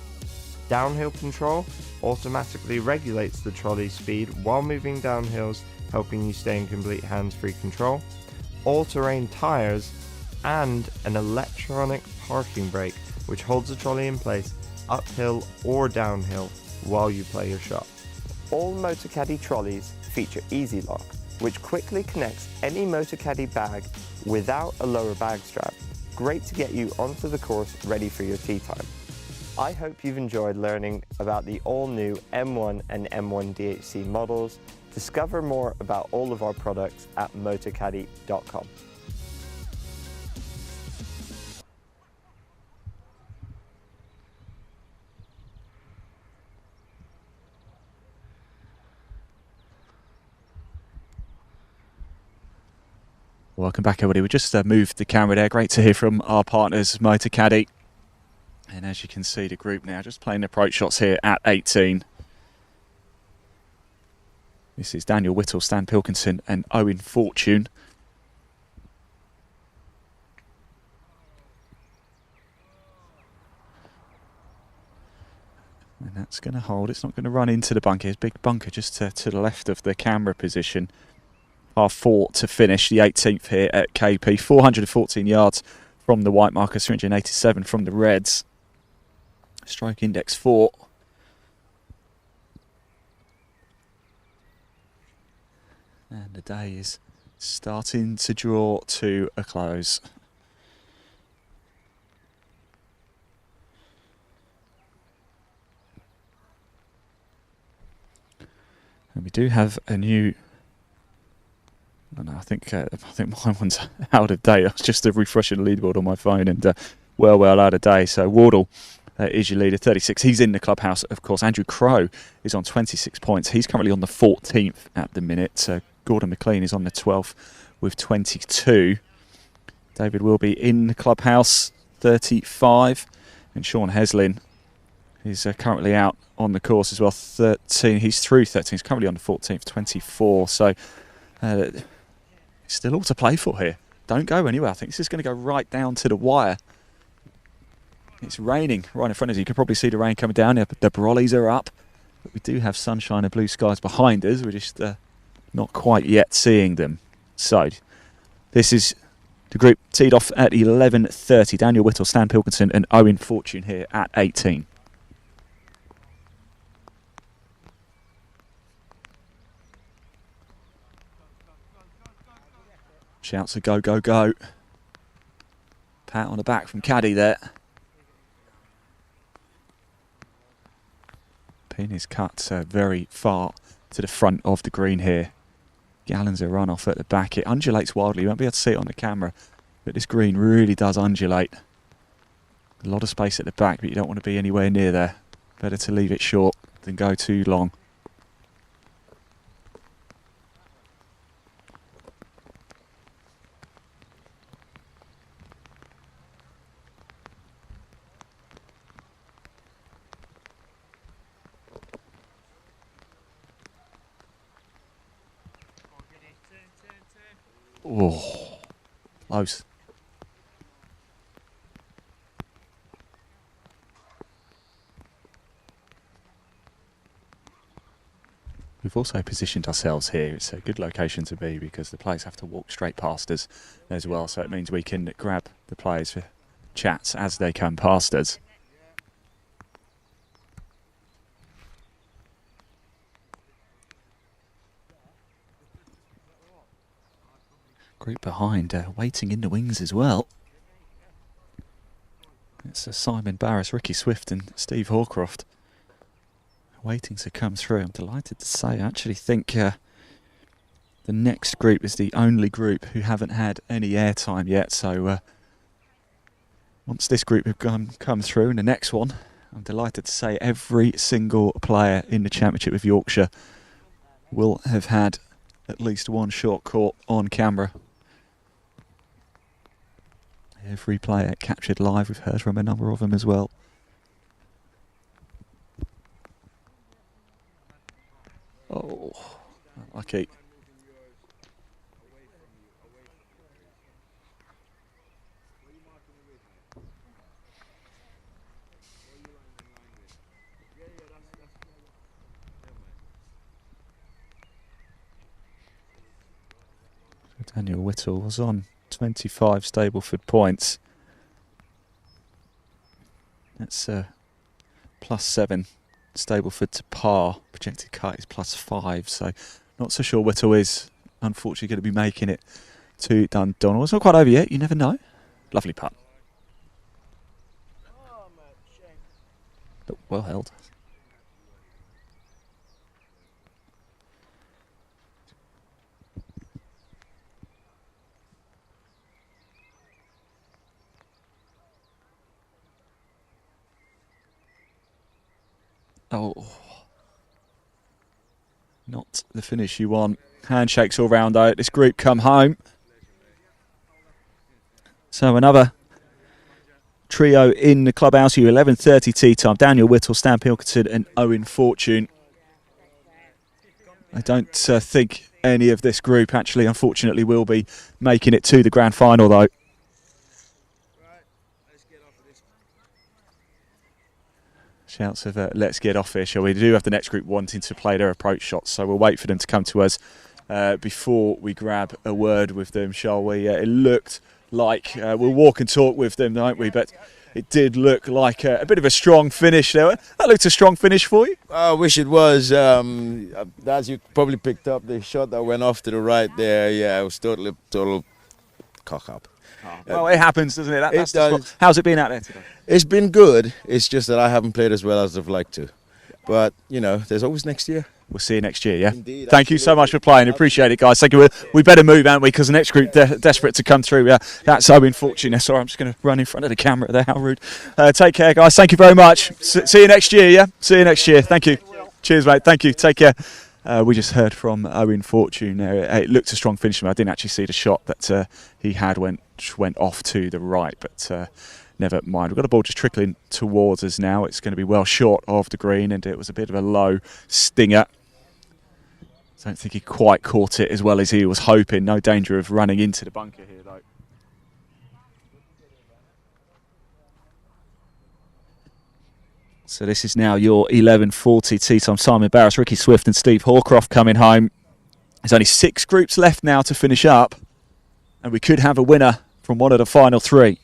Downhill control automatically regulates the trolley's speed while moving down hills, helping you stay in complete hands-free control, all-terrain tyres, and an electronic parking brake which holds the trolley in place uphill or downhill while you play your shot. All Motocaddy trolleys feature Easy Lock, which quickly connects any Motocaddy bag without a lower bag strap. Great to get you onto the course ready for your tee time. I hope you've enjoyed learning about the all-new M1 and M1 DHC models. Discover more about all of our products at motocaddy.com. Welcome back, everybody. We just moved the camera there. Great to hear from our partners, Motocaddy. And as you can see, the group now just playing approach shots here at 18. This is Daniel Whittle, Stan Pilkinson and Owen Fortune. And that's going to hold. It's not going to run into the bunker. It's a big bunker just to the left of the camera position. Par 4 to finish, the 18th here at KP. 414 yards from the white markers, 387 from the reds. Stroke index 4. And the day is starting to draw to a close. And we do have a new... Oh no, I think my one's out of date. I was just refreshing the leaderboard on my phone and well out of date. So Wardle is your leader, 36. He's in the clubhouse, of course. Andrew Crow is on 26 points. He's currently on the 14th at the minute. Gordon McLean is on the 12th with 22. David will be in the clubhouse, 35. And Sean Heslin is currently out on the course as well, 13. He's through 13. He's currently on the 14th, 24. So still all to play for here. Don't go anywhere. I think this is going to go right down to the wire. It's raining right in front of you. You can probably see the rain coming down. The brollies are up. But we do have sunshine and blue skies behind us. We're just not quite yet seeing them. So this is the group teed off at 11:30. Daniel Whittle, Stan Pilkinson and Owen Fortune here at 18. Shouts of go, go, go. Pat on the back from Caddy there. Pin is cut very far to the front of the green here. Gallons of runoff at the back. It undulates wildly. You won't be able to see it on the camera, but this green really does undulate. A lot of space at the back, but you don't want to be anywhere near there. Better to leave it short than go too long. Oh, close. We've also positioned ourselves here. It's a good location to be because the players have to walk straight past us as well. So it means we can grab the players for chats as they come past us. Group behind, waiting in the wings as well. It's Simon Barris, Ricky Swift and Steve Hawcroft waiting to come through. I'm delighted to say I actually think the next group is the only group who haven't had any airtime yet. So once this group have come through and the next one, I'm delighted to say every single player in the Championship of Yorkshire will have had at least one shot caught on camera. Every player captured live. We've heard from a number of them as well. Oh, lucky. Daniel Whittle was on 25 Stableford points. That's +7. Stableford to par. Projected cut is +5. So not so sure Whittle is unfortunately going to be making it to Dundonald. It's not quite over yet. You never know. Lovely putt. Well held. Oh, not the finish you want. Handshakes all round though. This group come home. So another trio in the clubhouse. 11:30 tea time. Daniel Whittle, Stan Pilkington and Owen Fortune. I don't think any of this group actually, unfortunately, will be making it to the grand final though. Shouts of let's get off here, shall we? We do have the next group wanting to play their approach shots, so we'll wait for them to come to us before we grab a word with them, shall we? It looked like we'll walk and talk with them, won't we? But it did look like a bit of a strong finish there. That looked a strong finish for you? I wish it was. As you probably picked up, the shot that went off to the right there, yeah, it was total cock up. Well, it happens, doesn't it? How's it been out there today? It's been good. It's just that I haven't played as well as I'd like to. But, you know, there's always next year. We'll see you next year, yeah? Indeed, Thank you so much for playing. Appreciate it, guys. Thank you. We better move, aren't we? Because the next group desperate to come through. That's Owen Fortune. Sorry, I'm just going to run in front of the camera there. How rude. Take care, guys. Thank you very much. See you next year, yeah? See you next year. Thank you. Cheers, mate. Thank you. Take care. We just heard from Owen Fortune there. It looked a strong finish. I didn't actually see the shot that he had went off to the right, but never mind. We've got a ball just trickling towards us now. It's going to be well short of the green, and it was a bit of a low stinger. I don't think he quite caught it as well as he was hoping. No danger of running into the bunker here, though. So this is now your 11:40 tee time. Simon Barris, Ricky Swift and Steve Hawcroft coming home. There's only 6 groups left now to finish up, and we could have a winner from one of the final 3.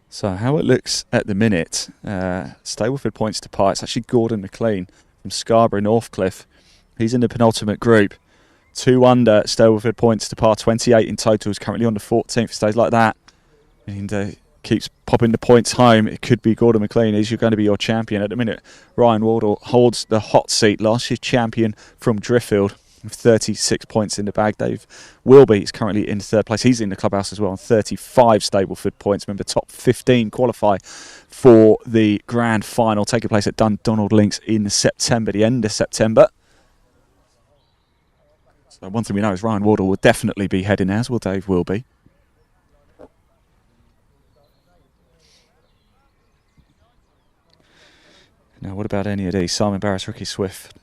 So how it looks at the minute, Stableford points to par. It's actually Gordon McLean from Scarborough Northcliffe. He's in the penultimate group. 2 under, Stableford points to par, 28 in total. He's currently on the 14th. Stays like that and keeps popping the points home. It could be Gordon McLean. Is going to be your champion at the minute. Ryan Wardle holds the hot seat. Last year's champion from Driffield. 36 points in the bag. Dave Wilby is currently in 3rd place. He's in the clubhouse as well on 35 Stableford points. Remember, top 15 qualify for the grand final taking place at Dundonald Links in September, the end of September. So one thing we know is Ryan Wardle will definitely be heading, as will Dave Wilby. Now, what about any of these? Simon Barris, Ricky Swift,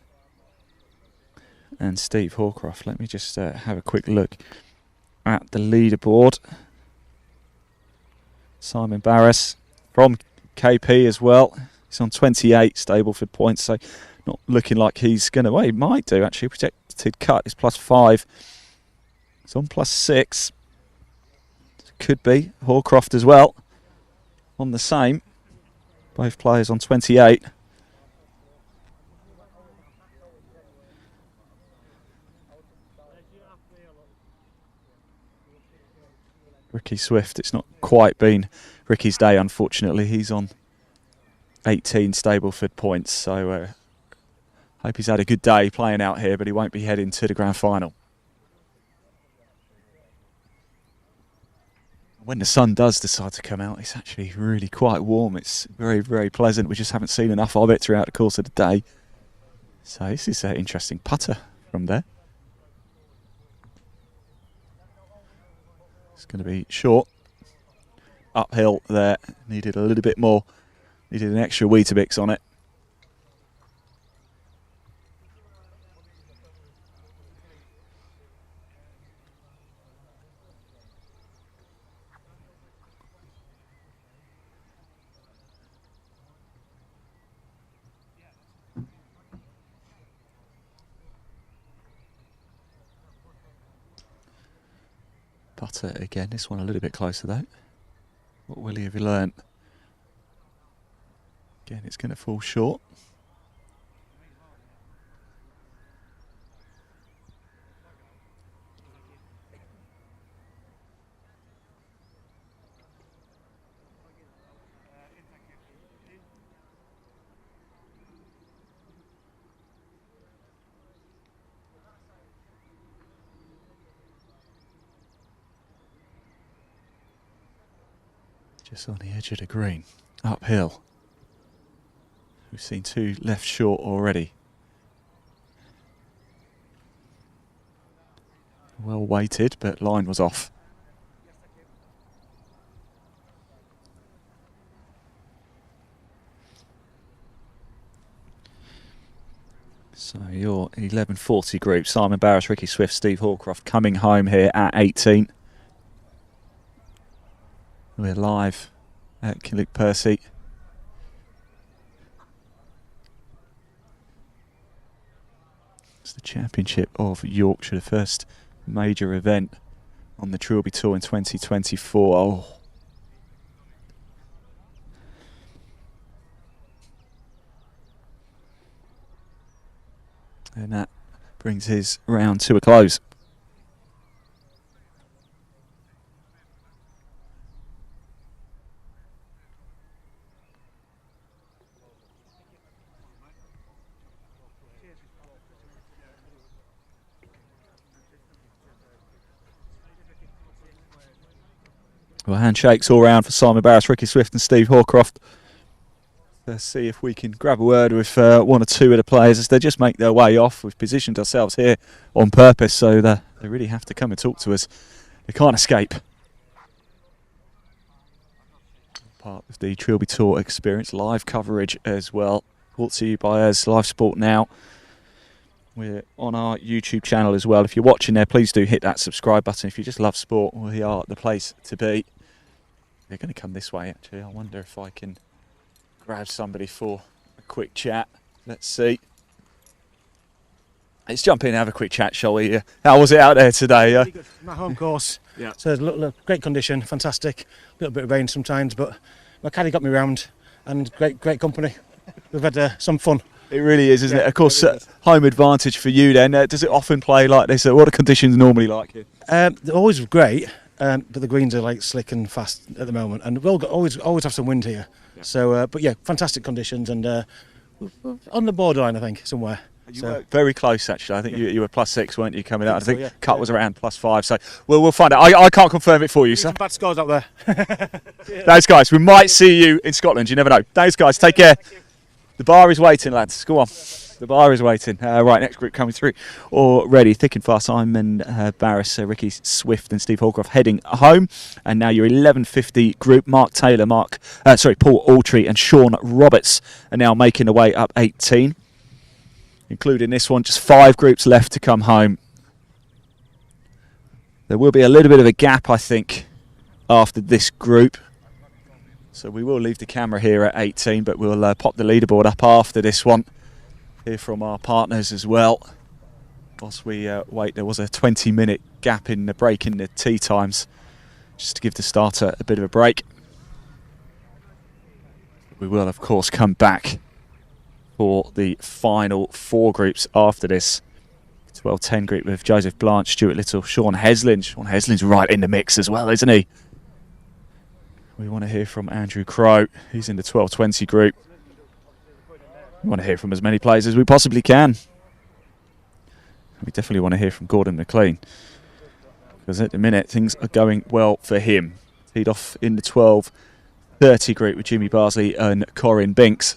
and Steve Hawcroft. Let me just have a quick look at the leaderboard. Simon Barris from KP as well. He's on 28 Stableford points, so not looking like he's going to... Well, he might do, actually. Projected cut is +5. He's on +6. Could be. Hawcroft as well on the same. Both players on 28. Ricky Swift, it's not quite been Ricky's day, unfortunately. He's on 18 Stableford points, so hope he's had a good day playing out here, but he won't be heading to the grand final. When the sun does decide to come out, it's actually really quite warm. It's very, very pleasant. We just haven't seen enough of it throughout the course of the day. So this is an interesting putter from there. It's going to be short. Uphill there. Needed a little bit more. Needed an extra Weetabix on it. Putter again, this one a little bit closer though. What will he have learnt? Again, it's going to fall short. Just on the edge of the green, uphill. We've seen two left short already. Well weighted, but line was off. So your 11:40 group, Simon Barris, Ricky Swift, Steve Hawcroft coming home here at 18. We're live at Kilnwick, Percy. It's the Championship of Yorkshire, the first major event on the Trilby Tour in 2024. Oh. And that brings his round to a close. Well, handshakes all round for Simon Barris, Ricky Swift and Steve Hawcroft. Let's see if we can grab a word with one or two of the players as they just make their way off. We've positioned ourselves here on purpose, so they really have to come and talk to us. They can't escape. Part of the Trilby Tour experience, live coverage as well. Brought to you by us, Live Sport Now. We're on our YouTube channel as well. If you're watching there, please do hit that subscribe button. If you just love sport, we are the place to be. They're going to come this way, actually. I wonder if I can grab somebody for a quick chat. Let's see. Let's jump in and have a quick chat, shall we? How was it out there today? Really good. My home course. Yeah. So look, great condition, fantastic. A little bit of rain sometimes, but my caddy got me round, and great company. We've had some fun. It really is, isn't it? Of course, home advantage for you then. Does it often play like this? What are conditions normally like here? They're always great, but the greens are like slick and fast at the moment, and we'll always have some wind here. Yeah. So, but yeah, fantastic conditions, and we're on the borderline, I think, somewhere. You were very close, actually. I think you were +6, weren't you, coming out? I think cut was around +5. So we'll find out. I can't confirm it for you, sir. Some bad scores out there. Those guys, we might see you in Scotland. You never know. Those guys, take care. The bar is waiting, lads. Go on. The bar is waiting. Right, next group coming through already. Thick and fast. Simon Barris, Ricky Swift and Steve Holcroft heading home. And now your 11.50 group. Mark Taylor, Paul Altree and Sean Roberts are now making their way up 18. Including this one, just 5 groups left to come home. There will be a little bit of a gap, I think, after this group. So we will leave the camera here at 18, but we'll pop the leaderboard up after this one. Hear from our partners as well. Whilst we wait, there was a 20-minute gap in the break in the tea times, just to give the starter a bit of a break. We will, of course, come back for the final 4 groups after this. 12-10 group with Joseph Blanche, Stuart Little, Sean Heslin. Sean Heslin's right in the mix as well, isn't he? We want to hear from Andrew Crow. He's in the 12-20 group. We want to hear from as many players as we possibly can. We definitely want to hear from Gordon McLean, because at the minute things are going well for him. Teed off in the 12-30 group with Jimmy Barsley and Corin Binks.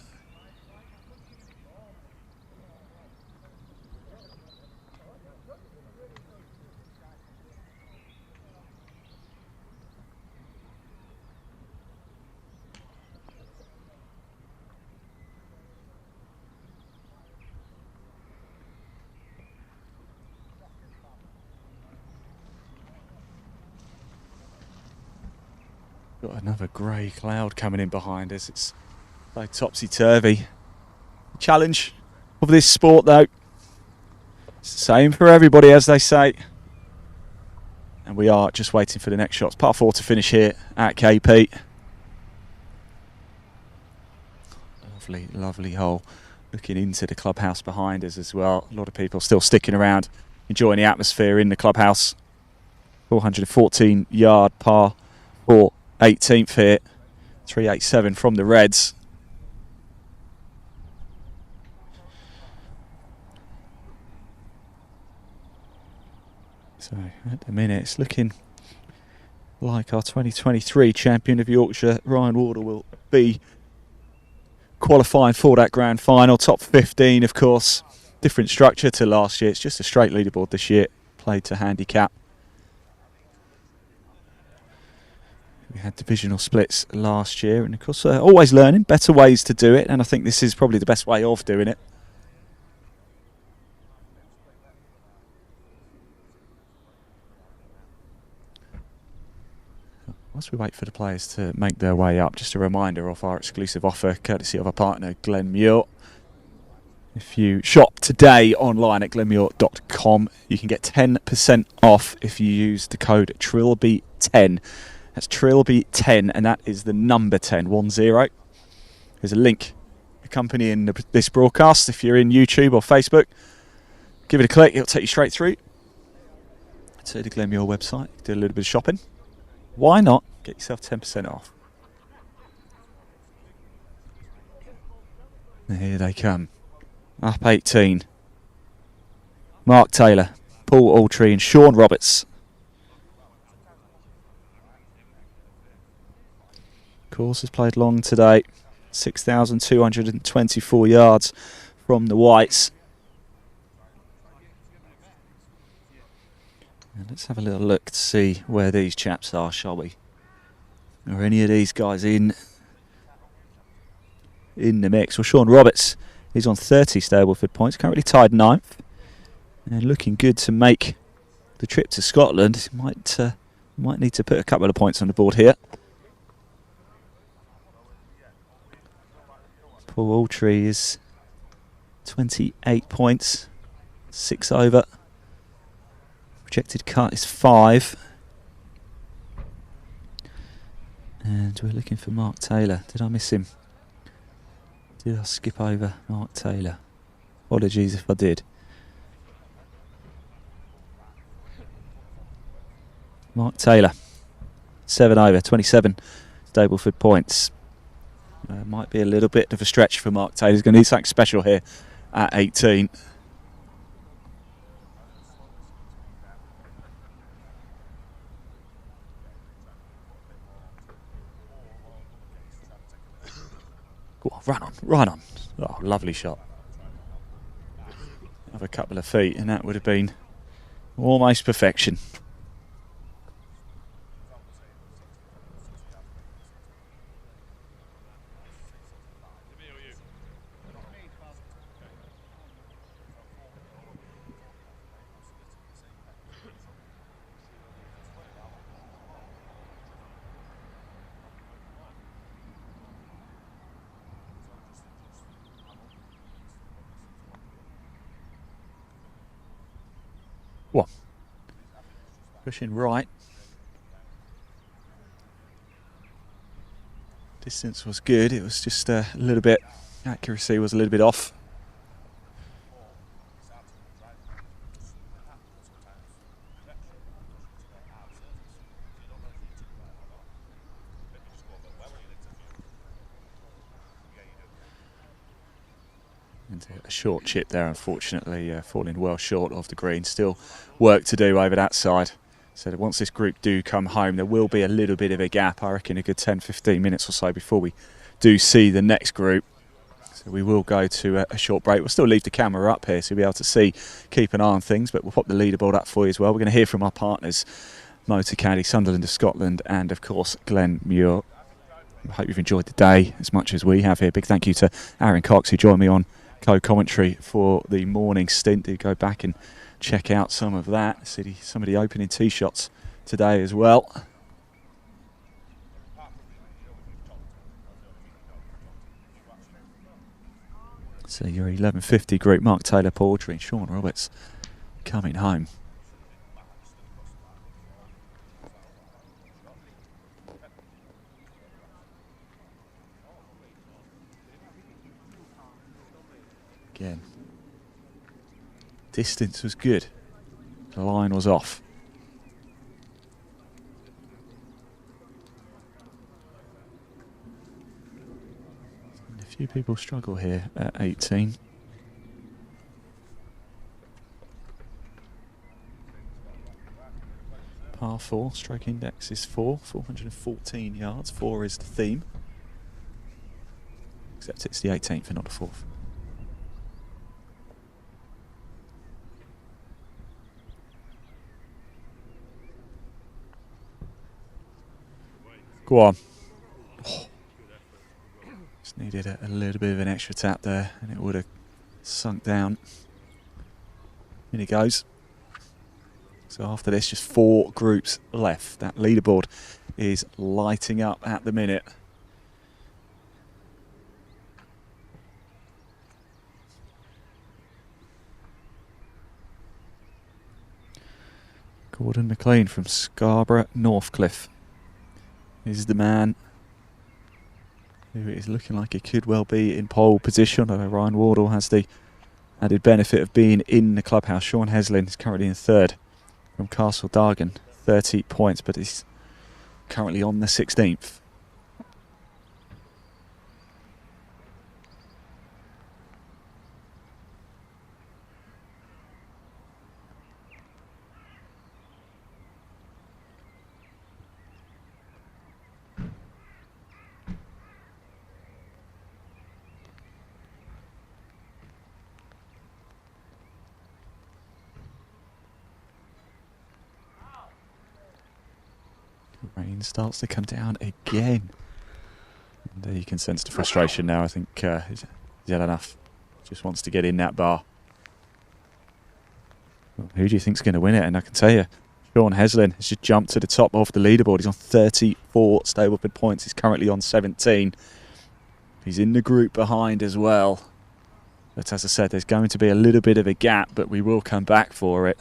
Got another grey cloud coming in behind us. It's like topsy-turvy. The challenge of this sport, though, it's the same for everybody, as they say. And we are just waiting for the next shots. Par 4 to finish here at KP. Lovely, lovely hole. Looking into the clubhouse behind us as well. A lot of people still sticking around, enjoying the atmosphere in the clubhouse. 414-yard par 4. 18th here, 387 from the Reds. So at the minute it's looking like our 2023 champion of Yorkshire, Ryan Warder, will be qualifying for that grand final. Top 15, of course. Different structure to last year. It's just a straight leaderboard this year, played to handicap. We had divisional splits last year, and of course always learning better ways to do it, and I think this is probably the best way of doing it. Whilst we wait for the players to make their way up, just a reminder of our exclusive offer courtesy of our partner Glenmuir. If you shop today online at glenmuir.com, you can get 10% off if you use the code Trilby10. That's Trilby10, and that is the number 10, 10. There's a link accompanying this broadcast. If you're in YouTube or Facebook, give it a click. It'll take you straight through to the Glenmuir website. Do a little bit of shopping. Why not get yourself 10% off? And here they come. Up 18. Mark Taylor, Paul Altree and Sean Roberts. Course has played long today. 6,224 yards from the whites. And let's have a little look to see where these chaps are, shall we? Are any of these guys in the mix? Well, Sean Roberts is on 30 Stableford points, currently tied 9th, and looking good to make the trip to Scotland. Might need to put a couple of points on the board here. Paul Altree is 28 points, 6 over. Projected cut is 5. And we're looking for Mark Taylor. Did I miss him? Did I skip over Mark Taylor? Apologies if I did. Mark Taylor, 7 over, 27 Stableford points. Might be a little bit of a stretch for Mark Taylor. He's going to need something special here at 18. Go on, run on. Oh, lovely shot. another couple of feet, and that would have been almost perfection. What? Pushing right. Distance was good, it was just a little bit, accuracy was a little bit off. And a short chip there, unfortunately, falling well short of the green. Still work to do over that side. So that once this group do come home, there will be a little bit of a gap. I reckon a good 10-15 minutes or so before we do see the next group. So we will go to a short break. We'll still leave the camera up here so you'll be able to see, keep an eye on things, but we'll pop the leaderboard up for you as well. We're going to hear from our partners, Motor Caddy, Sunderland of Scotland, and of course Glen Muir. I hope you've enjoyed the day as much as we have here. Big thank you to Aaron Cox, who joined me on co-commentary for the morning stint. Do go back and check out some of that. See some of the opening tee shots today as well. So your 11:50 group, Mark Taylor, Porter and Sean Roberts coming home. Again, distance was good, the line was off. A few people struggle here at 18. Par 4, stroke index is 4, 414 yards, 4 is the theme. Except it's the 18th and not the 4th. Go on. Oh. Just needed a little bit of an extra tap there and it would have sunk down. In it goes. So after this, just 4 groups left. That leaderboard is lighting up at the minute. Gordon McLean from Scarborough Northcliffe is the man who is looking like he could well be in pole position. Although Ryan Wardle has the added benefit of being in the clubhouse. Sean Heslin is currently in 3rd from Castle Dargan, 30 points, but he's currently on the 16th. Rain starts to come down again. And you can sense the frustration now. I think he's had enough. Just wants to get in that bar. Well, who do you think's going to win it? And I can tell you, Sean Heslin has just jumped to the top of the leaderboard. He's on 34 Stableford points. He's currently on 17. He's in the group behind as well. But as I said, there's going to be a little bit of a gap, but we will come back for it.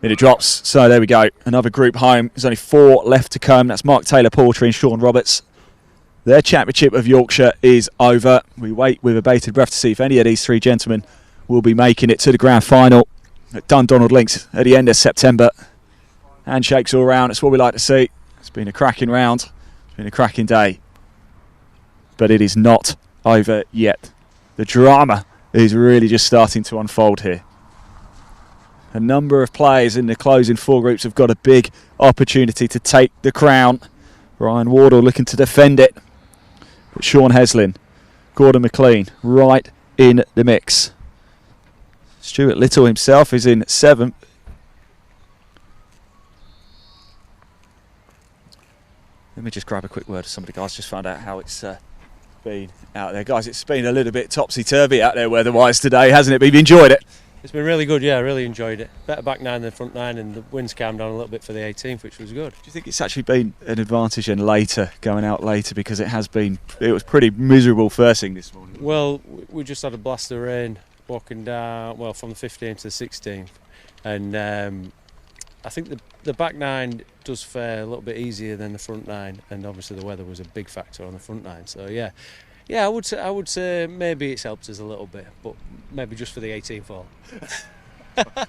It drops, so there we go. Another group home. There's only 4 left to come. That's Mark Taylor, Porter and Sean Roberts. Their Championship of Yorkshire is over. We wait with a bated breath to see if any of these 3 gentlemen will be making it to the grand final at Dundonald Links at the end of September. Handshakes all round. It's what we like to see. It's been a cracking round. It's been a cracking day. But it is not over yet. The drama is really just starting to unfold here. A number of players in the closing 4 groups have got a big opportunity to take the crown. Ryan Wardle looking to defend it. But Sean Heslin, Gordon McLean, right in the mix. Stuart Little himself is in 7th. Let me just grab a quick word of some of the guys. Just found out how it's been out there. Guys, it's been a little bit topsy-turvy out there weather-wise today, hasn't it? But you've enjoyed it? It's been really good, yeah, I really enjoyed it. Better back 9 than front 9, and the wind's calmed down a little bit for the 18th, which was good. Do you think it's actually been an advantage and going out later, because it was pretty miserable first thing this morning? Well, we just had a blast of rain walking down, well, from the 15th to the 16th, and I think the back 9 does fare a little bit easier than the front 9, and obviously the weather was a big factor on the front 9, so yeah, I would say maybe it's helped us a little bit, but maybe just for the 18th hole.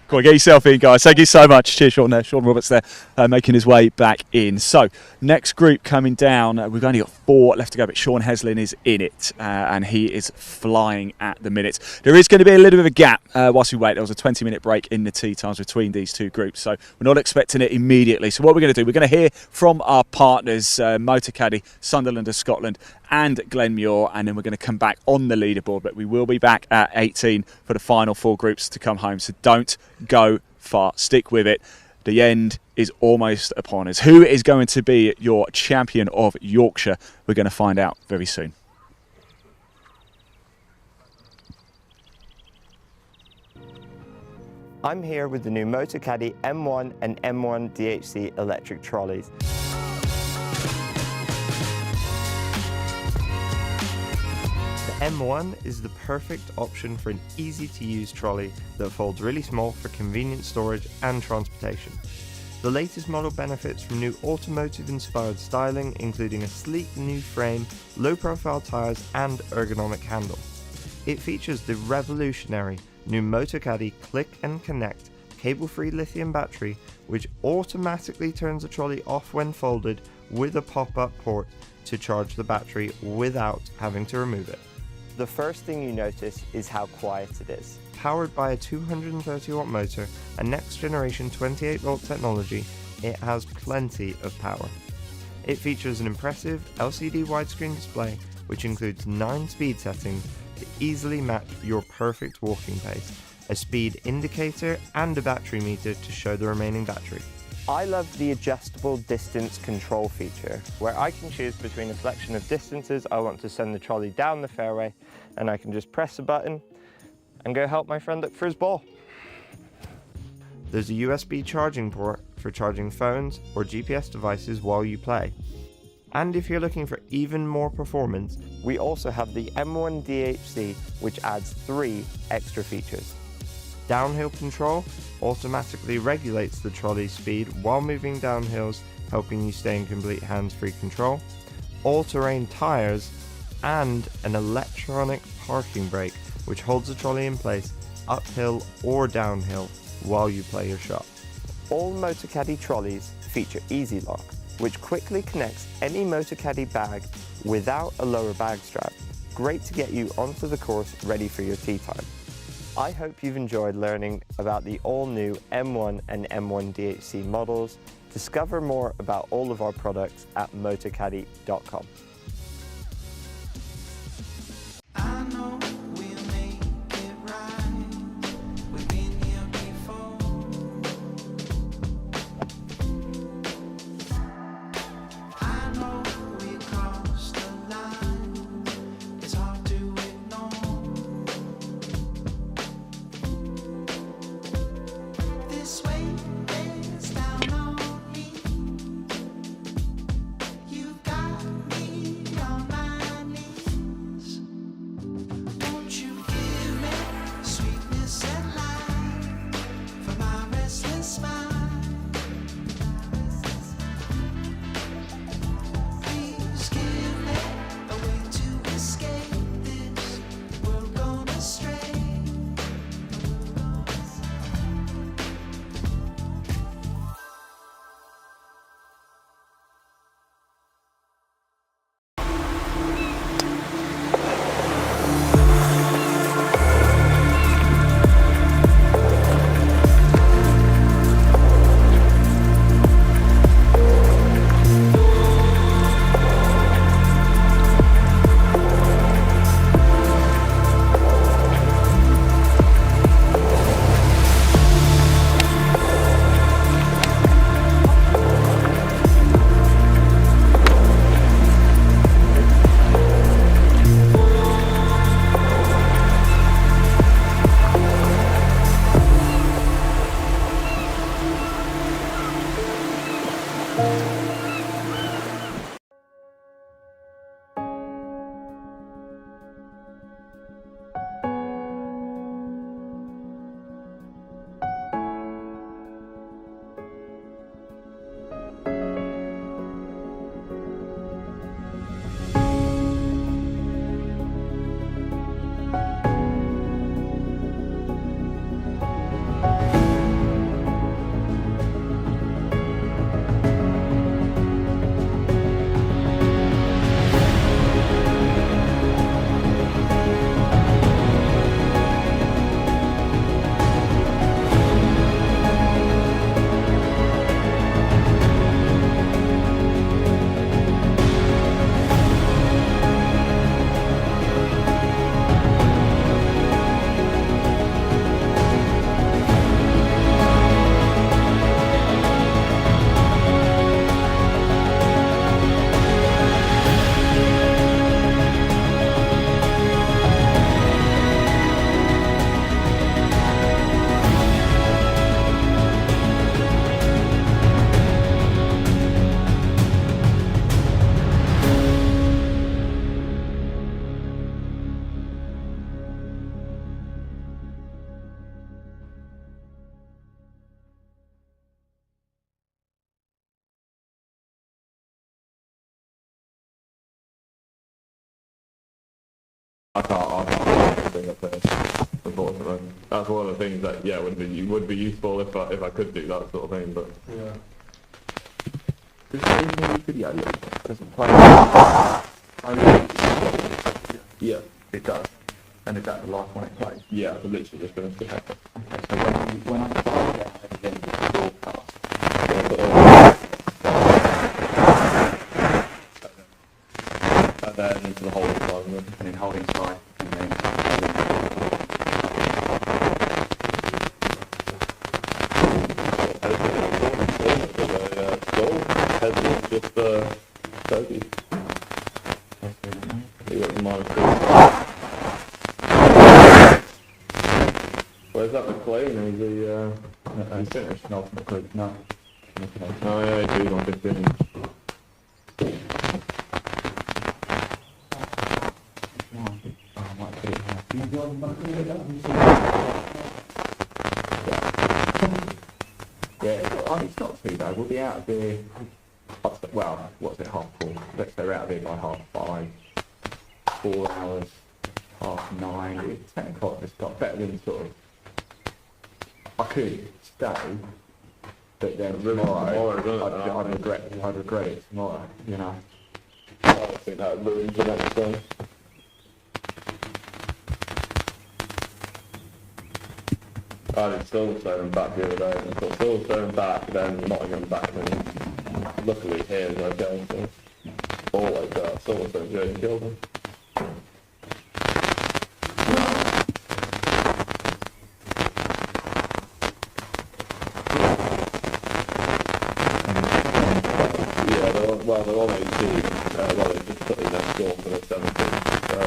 Go on, get yourself in, guys. Thank you so much. Cheers, Sean there. Sean Roberts there, making his way back in. So, next group coming down. We've only got 4 left to go, but Sean Heslin is in it, and he is flying at the minute. There is going to be a little bit of a gap whilst we wait. There was a 20-minute break in the tee times between these two groups, so we're not expecting it immediately. So what we're going to do, we're going to hear from our partners, Motorcaddy, Sunderland of Scotland, and Glenmuir, and then we're going to come back on the leaderboard, but we will be back at 18 for the final 4 groups to come home, so don't go far, stick with it. The end is almost upon us. Who is going to be your champion of Yorkshire? We're going to find out very soon. I'm here with the new Motorcaddy M1 and M1 DHC electric trolleys. The M1 is the perfect option for an easy-to-use trolley that folds really small for convenient storage and transportation. The latest model benefits from new automotive-inspired styling, including a sleek new frame, low-profile tyres and ergonomic handle. It features the revolutionary new Motorcaddy Click and Connect cable-free lithium battery, which automatically turns the trolley off when folded with a pop-up port to charge the battery without having to remove it. The first thing you notice is how quiet it is. Powered by a 230-watt motor and next-generation 28-volt technology, it has plenty of power. It features an impressive LCD widescreen display, which includes 9 speed settings to easily match your perfect walking pace, a speed indicator and a battery meter to show the remaining battery. I love the adjustable distance control feature, where I can choose between a selection of distances I want to send the trolley down the fairway, and I can just press a button and go help my friend look for his ball. There's a USB charging port for charging phones or GPS devices while you play. And if you're looking for even more performance, we also have the M1 DHC, which adds 3 extra features. Downhill control automatically regulates the trolley's speed while moving down hills, helping you stay in complete hands-free control, all-terrain tyres, and an electronic parking brake, which holds the trolley in place uphill or downhill while you play your shot. All Motorcaddy trolleys feature Easy Lock, which quickly connects any Motorcaddy bag without a lower bag strap. Great to get you onto the course ready for your tee time. I hope you've enjoyed learning about the all-new M1 and M1 DHC models. Discover more about all of our products at motorcaddy.com. You've got me I can't think of this, unfortunately. That's one of the things that would be useful if I could do that sort of thing, but yeah. Doesn't play. Yeah. It does. And is that the last one it plays? Yeah, I've literally just finished it. Okay, so when I started out at the end of the broadcast, and then into the holding side, and then holding side, and then just Toby. He got the -2. Where's that McLean? Is he he's finished an ultimate group, no. Oh yeah, he's on 15. Yeah, it's not too bad. We'll be out of here. Well, what's it, 4:30? Let's say we're out of here by 5:30. 4 hours, 9:30. It's 10 o'clock. It's got better than sort of. I could stay, but then tomorrow I'd regret it tomorrow. You know. I don't think that ruins the next day. I did Silverstone back the other day, and I got Silverstone back, then Nottingham back, and then luckily here is okay, so always Silverstone's really killed him. Yeah, they're on 18, well they just put in their score for the 17, so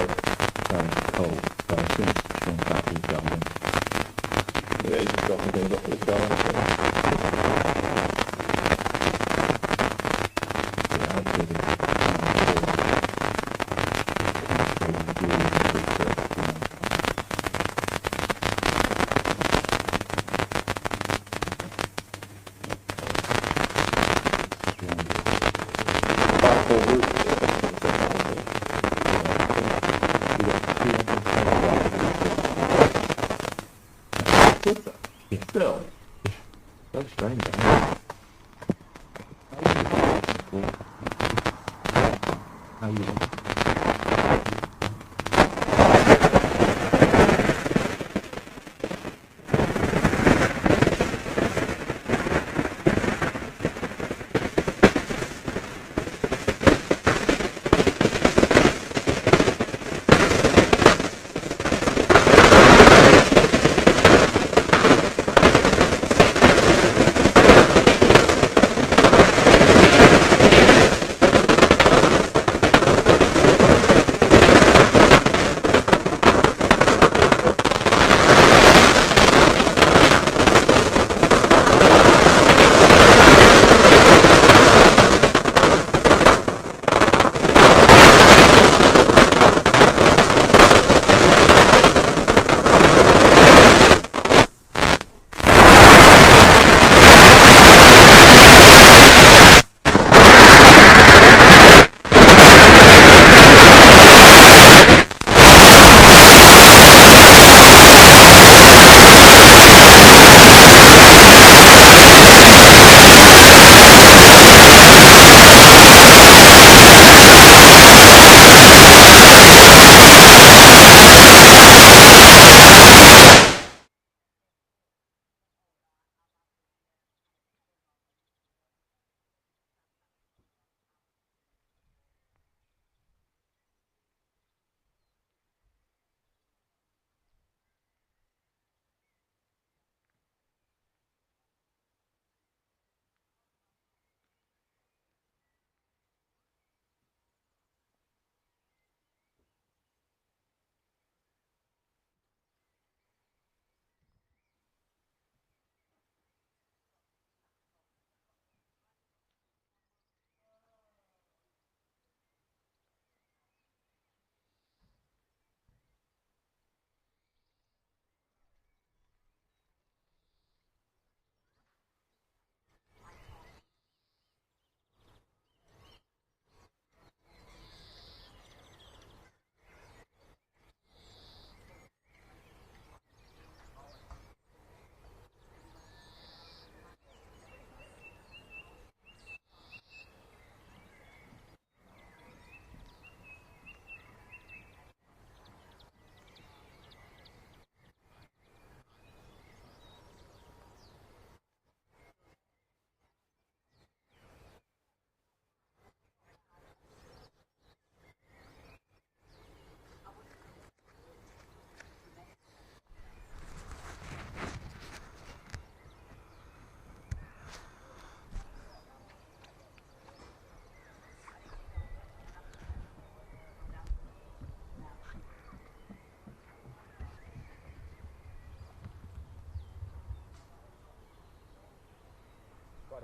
cold. So as soon as Sean's back, he's going. Yeah, he's just dropping things off to the car. Still. So strange. How you doing?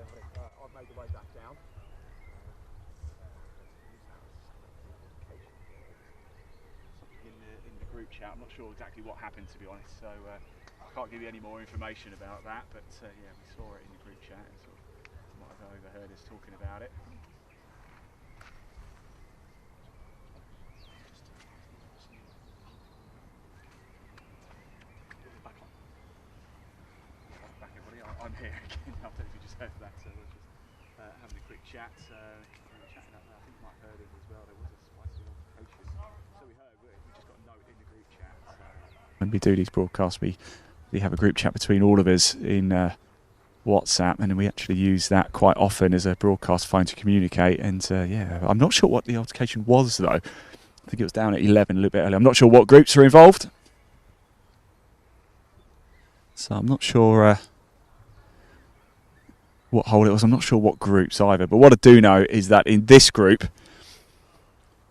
I've made the way back down. In the group chat, I'm not sure exactly what happened, to be honest, so I can't give you any more information about that, but yeah, we saw it in the group chat and sort of might have overheard us talking about it. Back everybody, I'm here again. I don't know if you just heard that, so we're just having a quick chat. We were chatting up there, I think you might have heard it as well. There was a spicy altercation. So we heard, we just got a note in the group chat. When we do these broadcasts, we have a group chat between all of us in WhatsApp, and we actually use that quite often as a broadcast phone to communicate. And yeah, I'm not sure what the altercation was though. I think it was down at 11 a little bit earlier. I'm not sure what groups are involved, so I'm not sure what hole it was. I'm not sure what groups either, but what I do know is that in this group,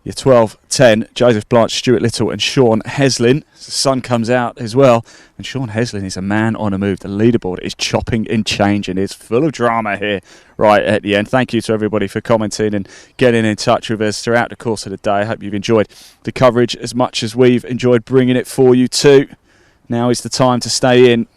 your 12, 10, Joseph Blanche, Stuart Little and Sean Heslin. The sun comes out as well, and Sean Heslin is a man on a move. The leaderboard is chopping and changing. It's full of drama here right at the end. Thank you to everybody for commenting and getting in touch with us throughout the course of the day. I hope you've enjoyed the coverage as much as we've enjoyed bringing it for you too. Now is the time to stay in.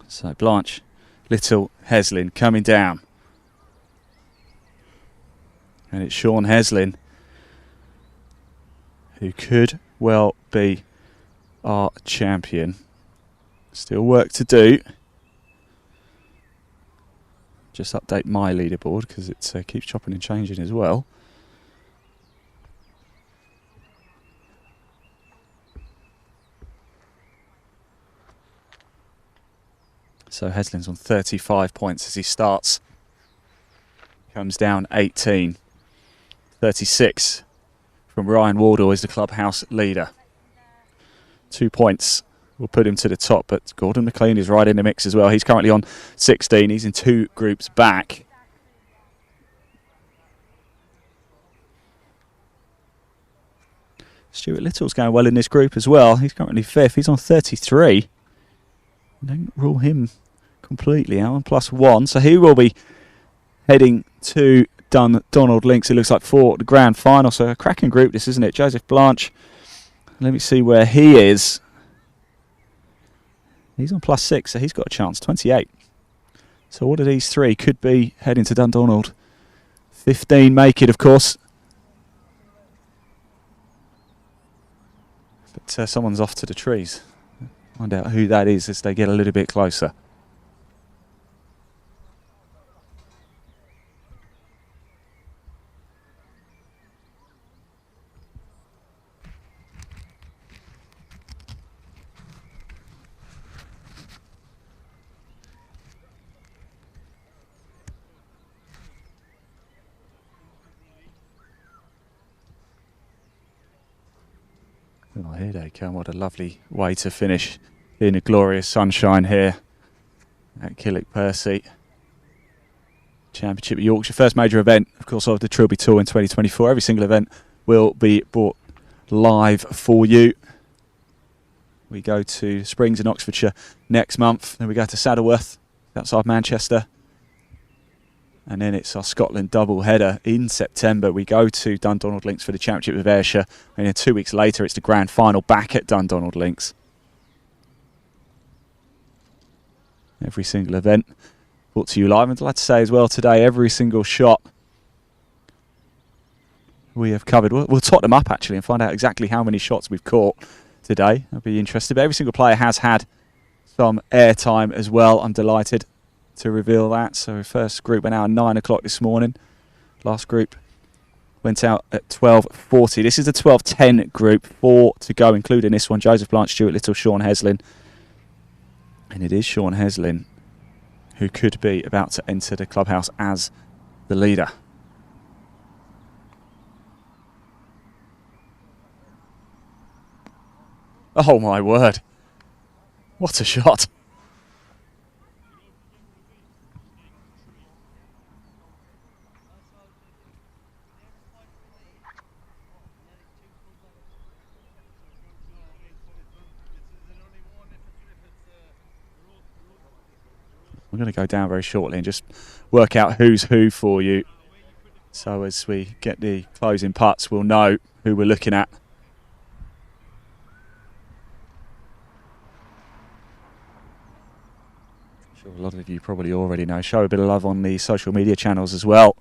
So Blanche, Little, Heslin coming down. And it's Sean Heslin who could well be our champion. Still work to do. Just update my leaderboard because it keeps chopping and changing as well. So Heslin's on 35 points as he starts. Comes down 18. 36 from Ryan Wardle is the clubhouse leader. 2 points will put him to the top, but Gordon McLean is right in the mix as well. He's currently on 16. He's in 2 groups back. Stuart Little's going well in this group as well. He's currently 5th. He's on 33. Don't rule him completely out on +1. So he will be heading to Donald Links, it looks like, for the grand final. So a cracking group this, isn't it? Joseph Blanche. Let me see where he is. He's on +6, so he's got a chance. 28. So what are these three? Could be heading to Dundonald. 15 make it, of course. But someone's off to the trees. Find out who that is as they get a little bit closer. Oh, here they come. What a lovely way to finish in the glorious sunshine here at Kilnwick Percy. Championship of Yorkshire. First major event, of course, of the Trilby Tour in 2024. Every single event will be brought live for you. We go to Springs in Oxfordshire next month. Then we go to Saddleworth outside Manchester. And then it's our Scotland double header in September. We go to Dundonald Links for the Championship of Ayrshire. And then 2 weeks later, it's the grand final back at Dundonald Links. Every single event brought to you live. And I'd like to say as well today, every single shot we have covered. We'll tot them up actually and find out exactly how many shots we've caught today. I'll be interested. But every single player has had some airtime as well. I'm delighted to reveal that. So first group went out at 9 o'clock this morning. Last group went out at 12:40. This is the 12:10 group. 4 to go, including this one. Joseph Blanche, Stuart Little, Sean Heslin. And it is Sean Heslin who could be about to enter the clubhouse as the leader. Oh my word. What a shot. We're going to go down very shortly and just work out who's who for you. So as we get the closing putts, we'll know who we're looking at. I'm sure a lot of you probably already know. Show a bit of love on the social media channels as well.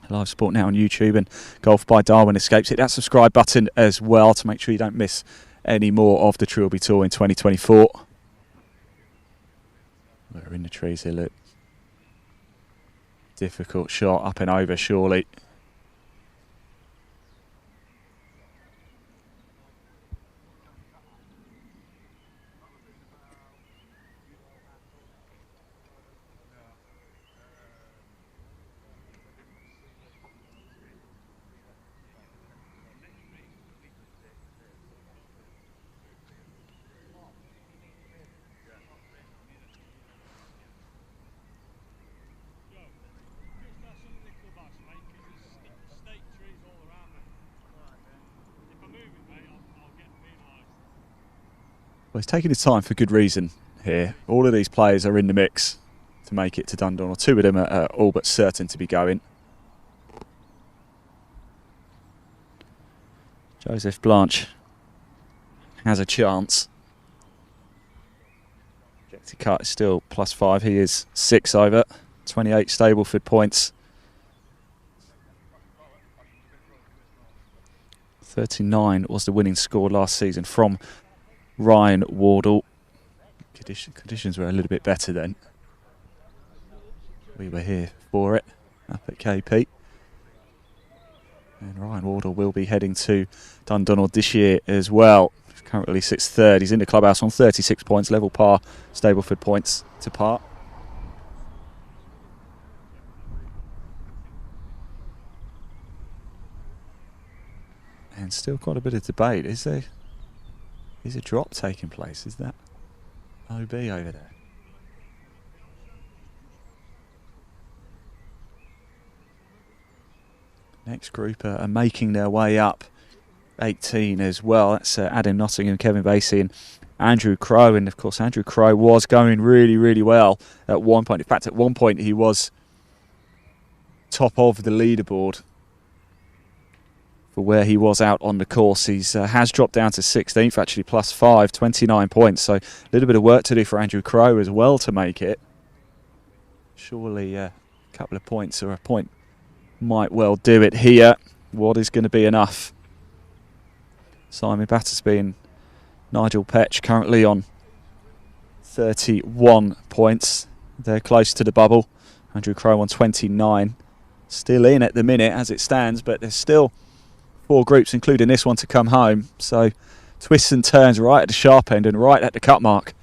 Live Sport now on YouTube and Golf by Darwin Escapes. Hit that subscribe button as well to make sure you don't miss any more of the Trilby Tour in 2024. We're in the trees here, look. Difficult shot, up and over surely. Well, he's taking his time for good reason here. All of these players are in the mix to make it to Dundon, or two of them are all but certain to be going. Joseph Blanche has a chance. Objective cut is still +5. He is 6 over, 28 Stableford points. 39 was the winning score last season from Ryan Wardle. Conditions were a little bit better then. We were here for it up at KP. And Ryan Wardle will be heading to Dundonald this year as well. He's currently sits third. He's in the clubhouse on 36 points, level par, Stableford points to par. And still quite a bit of debate. Is a drop taking place? Is that OB over there? Next group are making their way up. 18 as well. That's Adam Nottingham, Kevin Basie and Andrew Crowe. And of course Andrew Crowe was going really, really well at one point. In fact, at one point he was top of the leaderboard for where he was out on the course. He has dropped down to 16th, actually +5, 29 points. So a little bit of work to do for Andrew Crowe as well to make it. Surely a couple of points or a point might well do it here. What is going to be enough? Simon Battersby and Nigel Petch currently on 31 points. They're close to the bubble. Andrew Crowe on 29. Still in at the minute as it stands, but there's still 4 groups, including this one, to come home. So twists and turns right at the sharp end and right at the cut mark.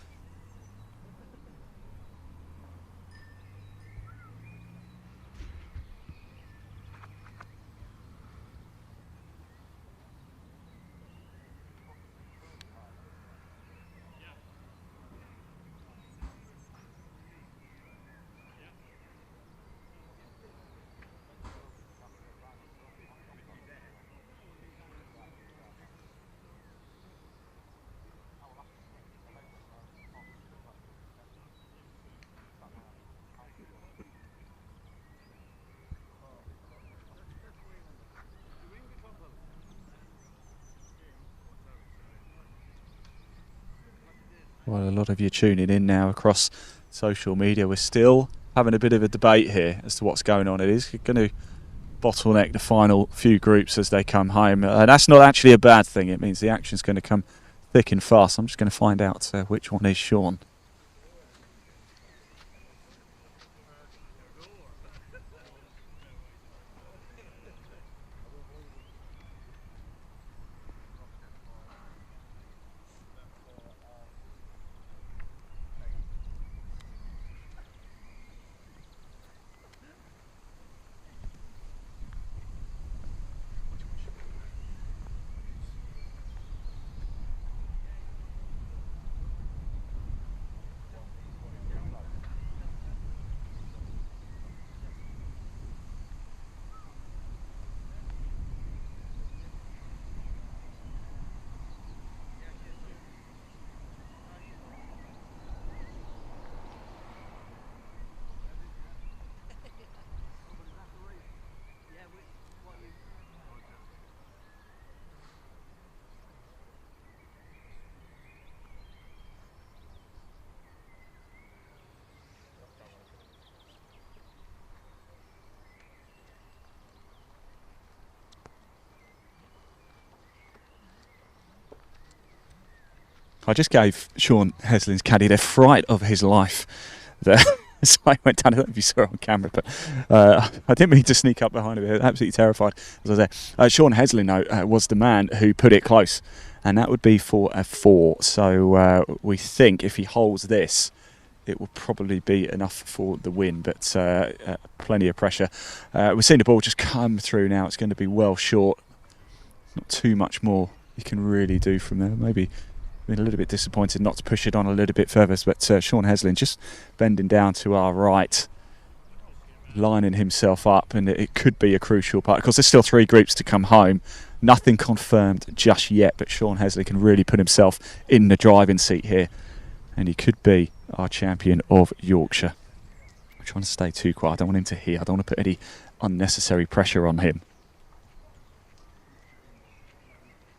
Well, a lot of you tuning in now across social media. We're still having a bit of a debate here as to what's going on. It is going to bottleneck the final few groups as they come home. That's not actually a bad thing. It means the action's going to come thick and fast. I'm just going to find out which one is Sean. I just gave Sean Heslin's caddy the fright of his life there. So I went down. I don't know if you saw it on camera, but I didn't mean to sneak up behind him. I was absolutely terrified, as I was there. Sean Heslin, though, was the man who put it close, and that would be for a 4. So we think if he holds this, it will probably be enough for the win, but plenty of pressure. We're seeing the ball just come through now. It's going to be well short. Not too much more you can really do from there. Maybe been a little bit disappointed not to push it on a little bit further, but Sean Heslin just bending down to our right, lining himself up, and it could be a crucial part. Of course, there's still 3 groups to come home. Nothing confirmed just yet, but Sean Heslin can really put himself in the driving seat here, and he could be our champion of Yorkshire. I'm trying to stay too quiet. I don't want him to hear. I don't want to put any unnecessary pressure on him.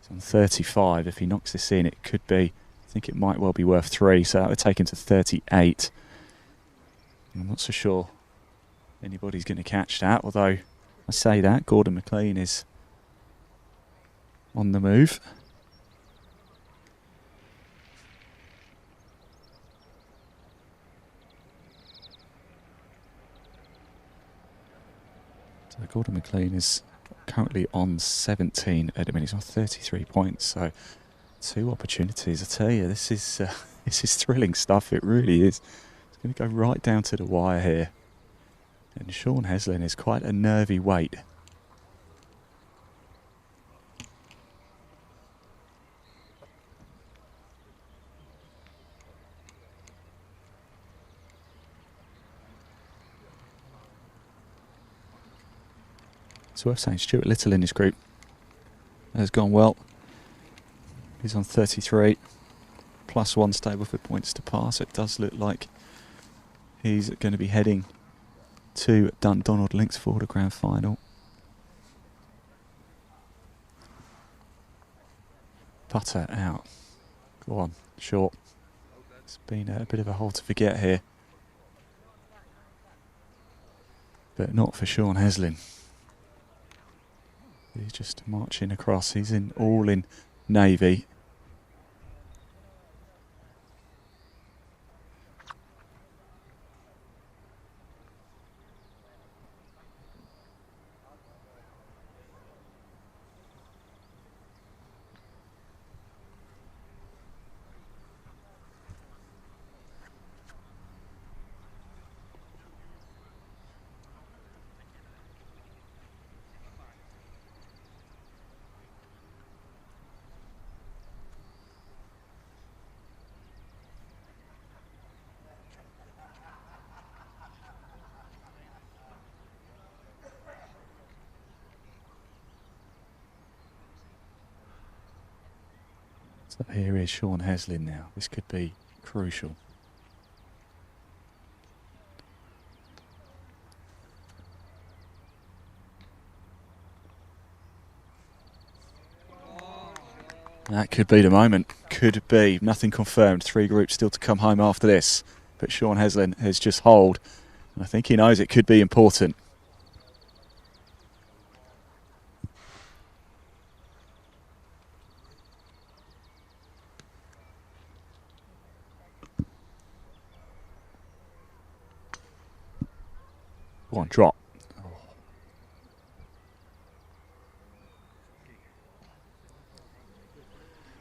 He's on 35. If he knocks this in, it could be, I think it might well be worth 3, so that would take him to 38. I'm not so sure anybody's going to catch that, although I say that, Gordon McLean is on the move. So Gordon McLean is currently on 17 at the minute. He's on 33 points, so 2 opportunities. I tell you, this is thrilling stuff. It really is. It's going to go right down to the wire here. And Sean Heslin is quite a nervy weight. It's worth saying Stuart Little in this group has gone well. He's on 33, plus 1 Stableford points to par, so it does look like he's going to be heading to Dundonald Links for the grand final. Putter out. Go on, short. It's been a bit of a hole to forget here. But not for Sean Heslin. He's just marching across. He's all in navy. So here is Sean Heslin now. This could be crucial. That could be the moment. Could be. Nothing confirmed. 3 groups still to come home after this. But Sean Heslin has just holed. And I think he knows it could be important. Go on, drop.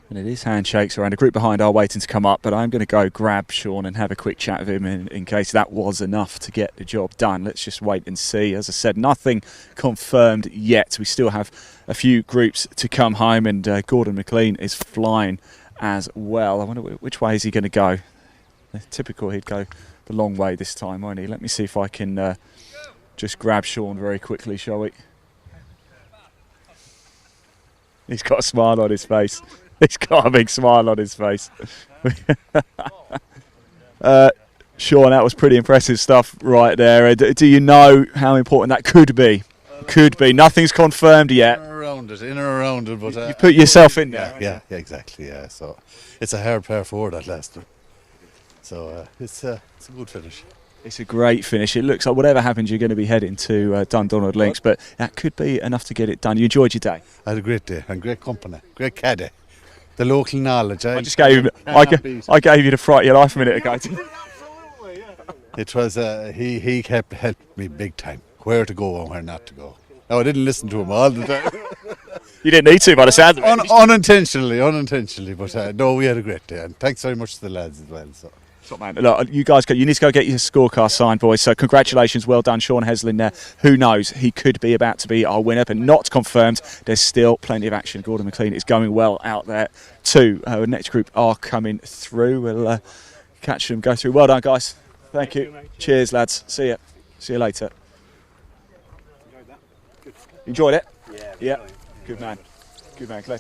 And it is handshakes around. A group behind are waiting to come up, but I'm going to go grab Sean and have a quick chat with him in case that was enough to get the job done. Let's just wait and see. As I said, nothing confirmed yet. We still have a few groups to come home, and Gordon McLean is flying as well. I wonder which way is he going to go. Typical, he'd go the long way this time, won't he? Let me see if I can just grab Sean very quickly, shall we? He's got a smile on his face. He's got a big smile on his face. Sean, that was pretty impressive stuff right there. Do you know how important that could be? Could be. Nothing's confirmed yet. In and around it, but you put yourself in there. Yeah, exactly. Yeah, so it's a hard par 4 that last. So it's a good finish. It's a great finish. It looks like whatever happens, you're going to be heading to Dundonald Links, but that could be enough to get it done. You enjoyed your day? I had a great day and great company, great caddy. The local knowledge. I just gave I gave you the fright of your life a minute ago. It was he kept helping me big time. Where to go and where not to go. No, I didn't listen to him all the time. You didn't need to by the sound of it. Unintentionally, but no, we had a great day, and thanks very much to the lads as well. So. Top man. Look, you guys, you need to go get your scorecard signed, boys. So congratulations, well done, Sean Heslin there. Who knows? He could be about to be our winner, but not confirmed. There's still plenty of action. Gordon McLean is going well out there too. Our next group are coming through. We'll catch them, go through. Well done, guys. Thank you. Cheers, lads. See you. See you later. Enjoyed it? Yeah. Good man. Good man, Clay.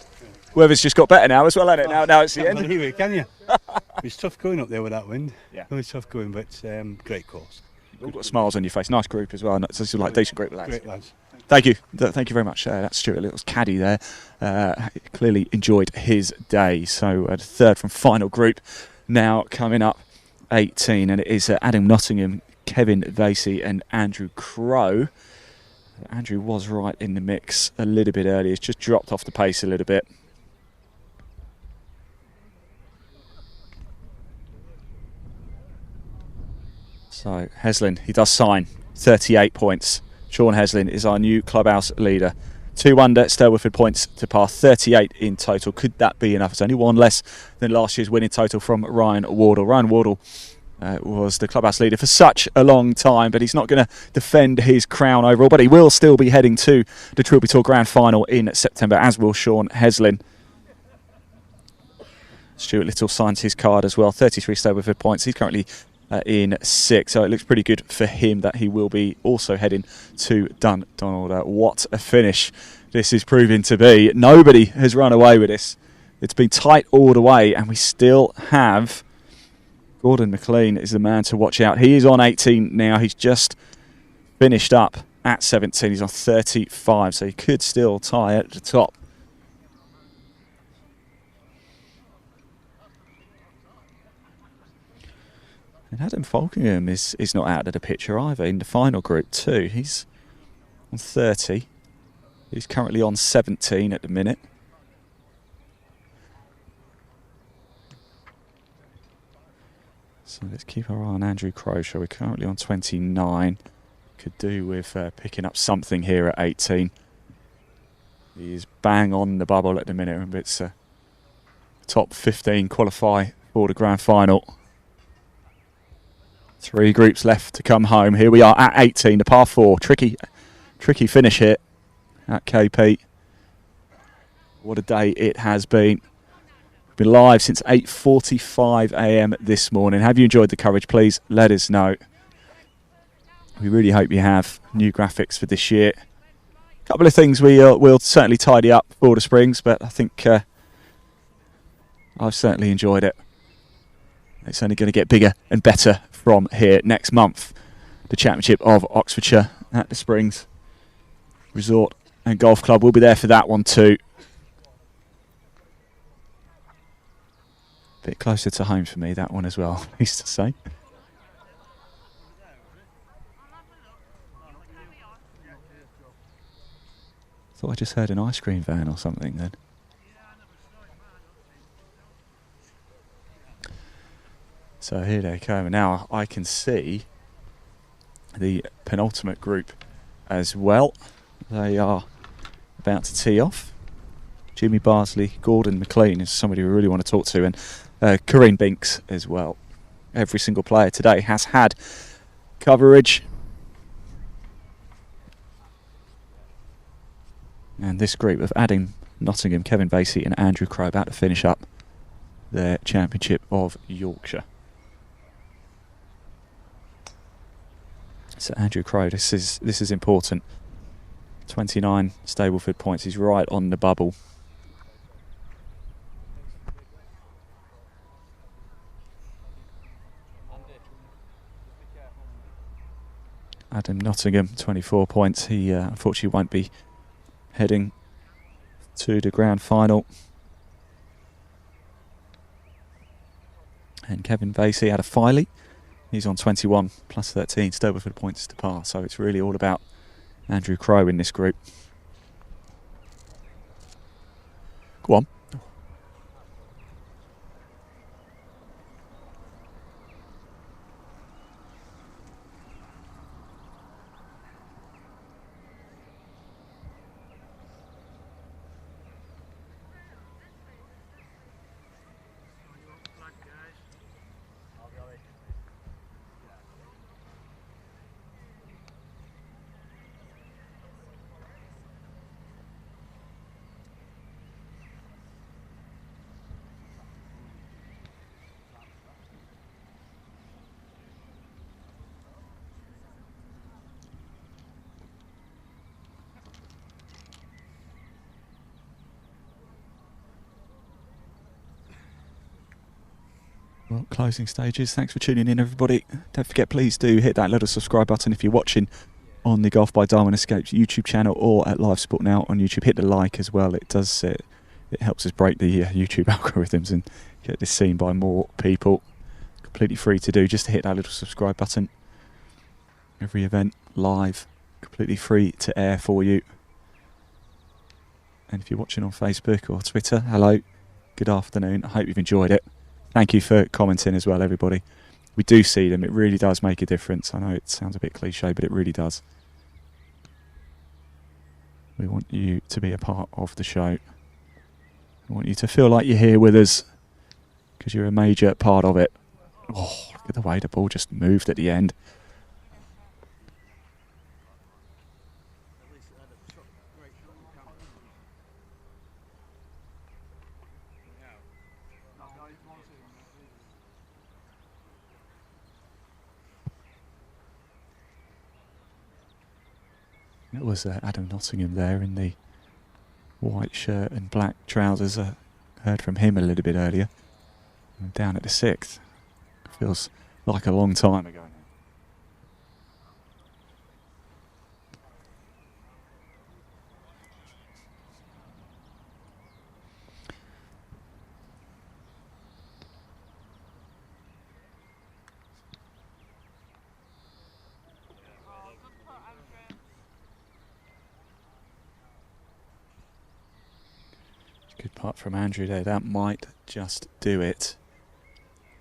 Weather's just got better now as well, hasn't it? Now it's the end. Anyway, can you? It's tough going up there with that wind. Yeah. It's tough going, but great course. You've got smiles on your face. Nice group as well. This is like a decent group of lads. Great lads. Thank you. Thank you very much. That's Stuart Little's caddy there. Clearly enjoyed his day. So the third from final group now coming up, 18, and it is Adam Nottingham, Kevin Vasey and Andrew Crowe. Andrew was right in the mix a little bit earlier. He's just dropped off the pace a little bit. So Heslin, he does sign 38 points. Sean Heslin is our new clubhouse leader. 2 under Stairwoodford points to par, 38 in total. Could that be enough? It's only 1 less than last year's winning total from Ryan Wardle. Ryan Wardle was the clubhouse leader for such a long time, but he's not going to defend his crown overall, but he will still be heading to the Trilby Tour Grand Final in September, as will Sean Heslin. Stuart Little signs his card as well, 33 Stairwoodford points. He's currently in 6th, so it looks pretty good for him that he will be also heading to Dundonald. What a finish this is proving to be. Nobody has run away with this. It's been tight all the way, and we still have Gordon McLean is the man to watch out. He is on 18 now. He's just finished up at 17. He's on 35, so he could still tie at the top. And Adam Falkingham is not out of the picture either in the final group too. He's on 30. He's currently on 17 at the minute. So let's keep our eye on Andrew Crowe. We're currently on 29. Could do with picking up something here at 18. He's bang on the bubble at the minute, and it's top 15 qualify for the grand final. 3 groups left to come home. Here we are at 18, the par 4. Tricky finish here at KP. What a day it has been. We've been live since 8:45 a.m. this morning. Have you enjoyed the coverage? Please let us know. We really hope you have. New graphics for this year. A couple of things we'll certainly tidy up for the Springs, but I think I've certainly enjoyed it. It's only going to get bigger and better from here next month. The Championship of Oxfordshire at the Springs Resort and Golf Club will be there for that one too. Bit closer to home for me, that one as well, pleased to say. Thought I just heard an ice cream van or something then. So here they come. Now I can see the penultimate group as well. They are about to tee off. Jimmy Barsley, Gordon McLean is somebody we really want to talk to, and Corinne Binks as well. Every single player today has had coverage. And this group of Adam Nottingham, Kevin Vasey and Andrew Crowe about to finish up their Championship of Yorkshire. So Andrew Crowe, this is important. 29 Stableford points. He's right on the bubble. Adam Nottingham, 24 points. He unfortunately won't be heading to the grand final. And Kevin Vasey had a Filey. He's on 21 plus 13 Stableford points to par. So it's really all about Andrew Crowe in this group. Go on. Well, closing stages. Thanks for tuning in, everybody. Don't forget, please do hit that little subscribe button if you're watching on the Golf by Darwin Escapes YouTube channel or at Live Sport Now on YouTube. Hit the like as well. It does it helps us break the YouTube algorithms and get this seen by more people. Completely free to do. Just to hit that little subscribe button. Every event live, completely free to air for you. And if you're watching on Facebook or Twitter, hello, good afternoon. I hope you've enjoyed it. Thank you for commenting as well, everybody. We do see them. It really does make a difference. I know it sounds a bit cliche, but it really does. We want you to be a part of the show. We want you to feel like you're here with us because you're a major part of it. Oh, look at the way the ball just moved at the end. It was Adam Nottingham there in the white shirt and black trousers. Heard from him a little bit earlier. And down at the 6th. Feels like a long time ago now. Good putt from Andrew there. That might just do it.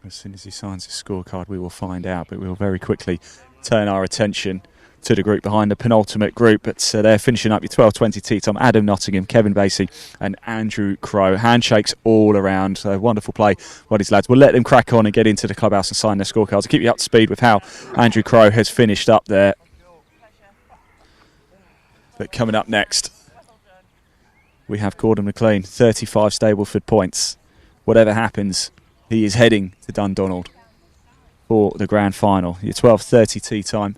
As soon as he signs his scorecard, we will find out. But we'll very quickly turn our attention to the group behind the penultimate group. But they're finishing up your 12-20 tee time. Adam Nottingham, Kevin Basey and Andrew Crow. Handshakes all around. Wonderful play by these lads. We'll let them crack on and get into the clubhouse and sign their scorecards. I'll keep you up to speed with how Andrew Crow has finished up there. But coming up next, we have Gordon McLean, 35 Stableford points. Whatever happens, he is heading to Dundonald for the grand final. Your 12:30 tee time.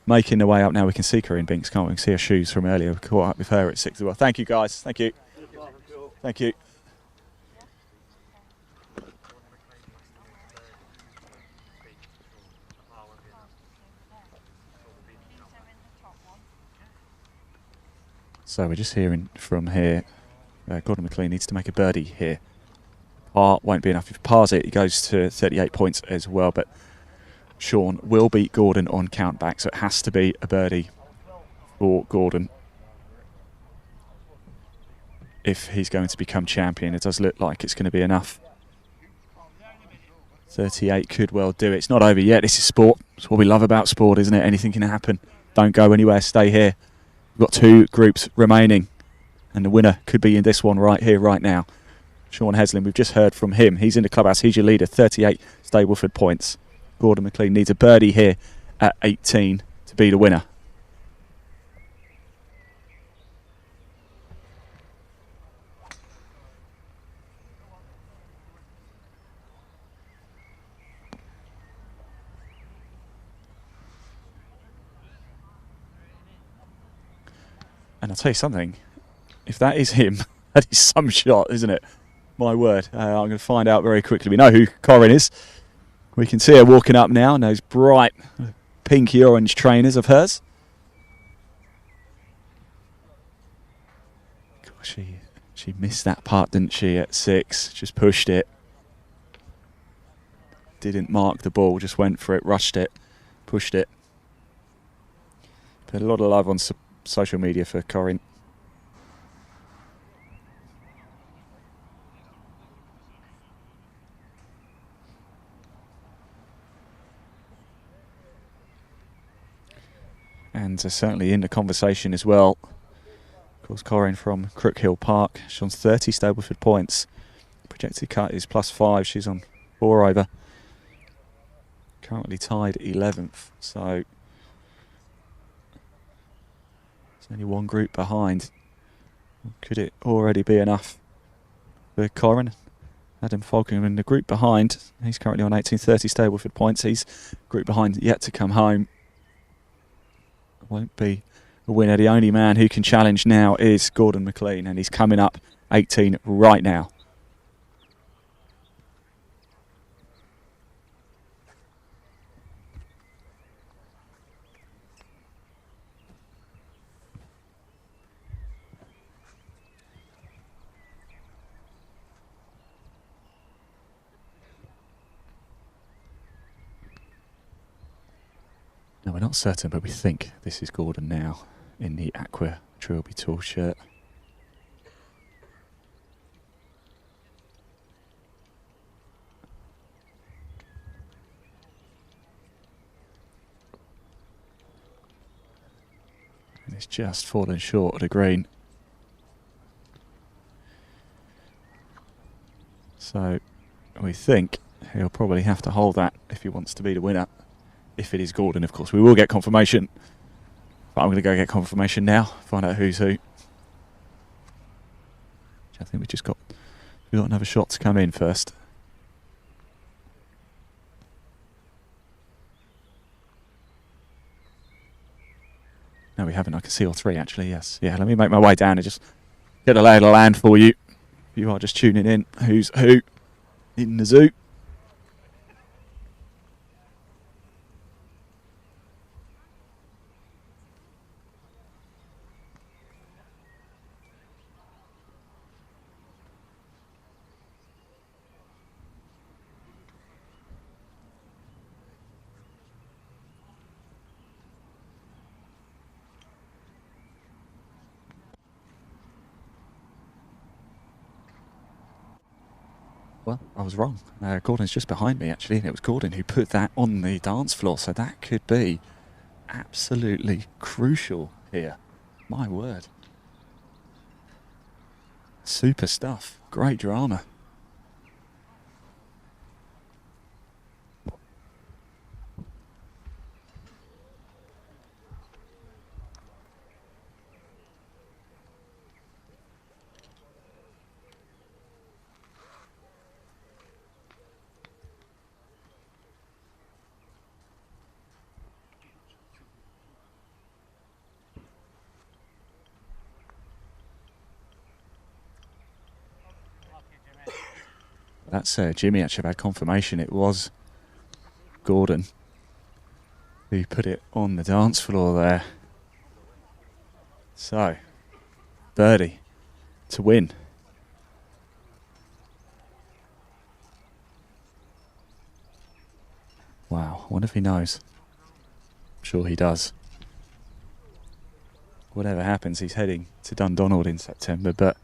Making the way up now. We can see Corinne Binks, can't we? We can see her shoes from earlier. We caught up with her at 6 as well. Thank you, guys. Thank you. Thank you. So we're just hearing from here. Gordon McLean needs to make a birdie here. Par won't be enough. If he pars it, he goes to 38 points as well. But Sean will beat Gordon on countback, so it has to be a birdie for Gordon if he's going to become champion. It does look like it's going to be enough. 38 could well do it. It's not over yet. This is sport. It's what we love about sport, isn't it? Anything can happen. Don't go anywhere. Stay here. We've got 2 groups remaining. And the winner could be in this one right here, right now. Sean Heslin, we've just heard from him. He's in the clubhouse. He's your leader, 38 Stableford points. Gordon McLean needs a birdie here at 18 to be the winner. And I'll tell you something. If that is him, that is some shot, isn't it? My word. I'm going to find out very quickly. We know who Corinne is. We can see her walking up now in those bright pinky orange trainers of hers. Gosh, she missed that part, didn't she, at 6? Just pushed it. Didn't mark the ball, just went for it, rushed it, pushed it. Put a lot of love on social media for Corinne. And certainly in the conversation as well. Of course, Corinne from Crookhill Park. She's on 30 Stableford points. Projected cut is +5. She's on 4 over. Currently tied 11th. So there's only one group behind. Could it already be enough for Corinne? Adam Falcon in the group behind. He's currently on 1830 Stableford points. He's group behind, yet to come home. Won't be a winner. The only man who can challenge now is Gordon McLean, and he's coming up 18 right now. we're not certain, but we think this is Gordon now in the Aqua Trilby Tour shirt. And it's just fallen short of the green. So we think he'll probably have to hold that if he wants to be the winner. If it is Gordon, of course. We will get confirmation. But I'm going to go get confirmation now, find out who's who. I think we've got another shot to come in first. No, we haven't. I can see all three, actually, yes. Yeah, let me make my way down and just get a lay of the land for you. If you are just tuning in, who's who in the zoo. Well, I was wrong. Gordon's just behind me, actually, and it was Gordon who put that on the dance floor, so that could be absolutely crucial here. My word. Super stuff. Great drama. That's Jimmy actually had confirmation it was Gordon who put it on the dance floor there. So, birdie to win. Wow, I wonder if he knows. I'm sure he does. Whatever happens, he's heading to Dundonald in September, but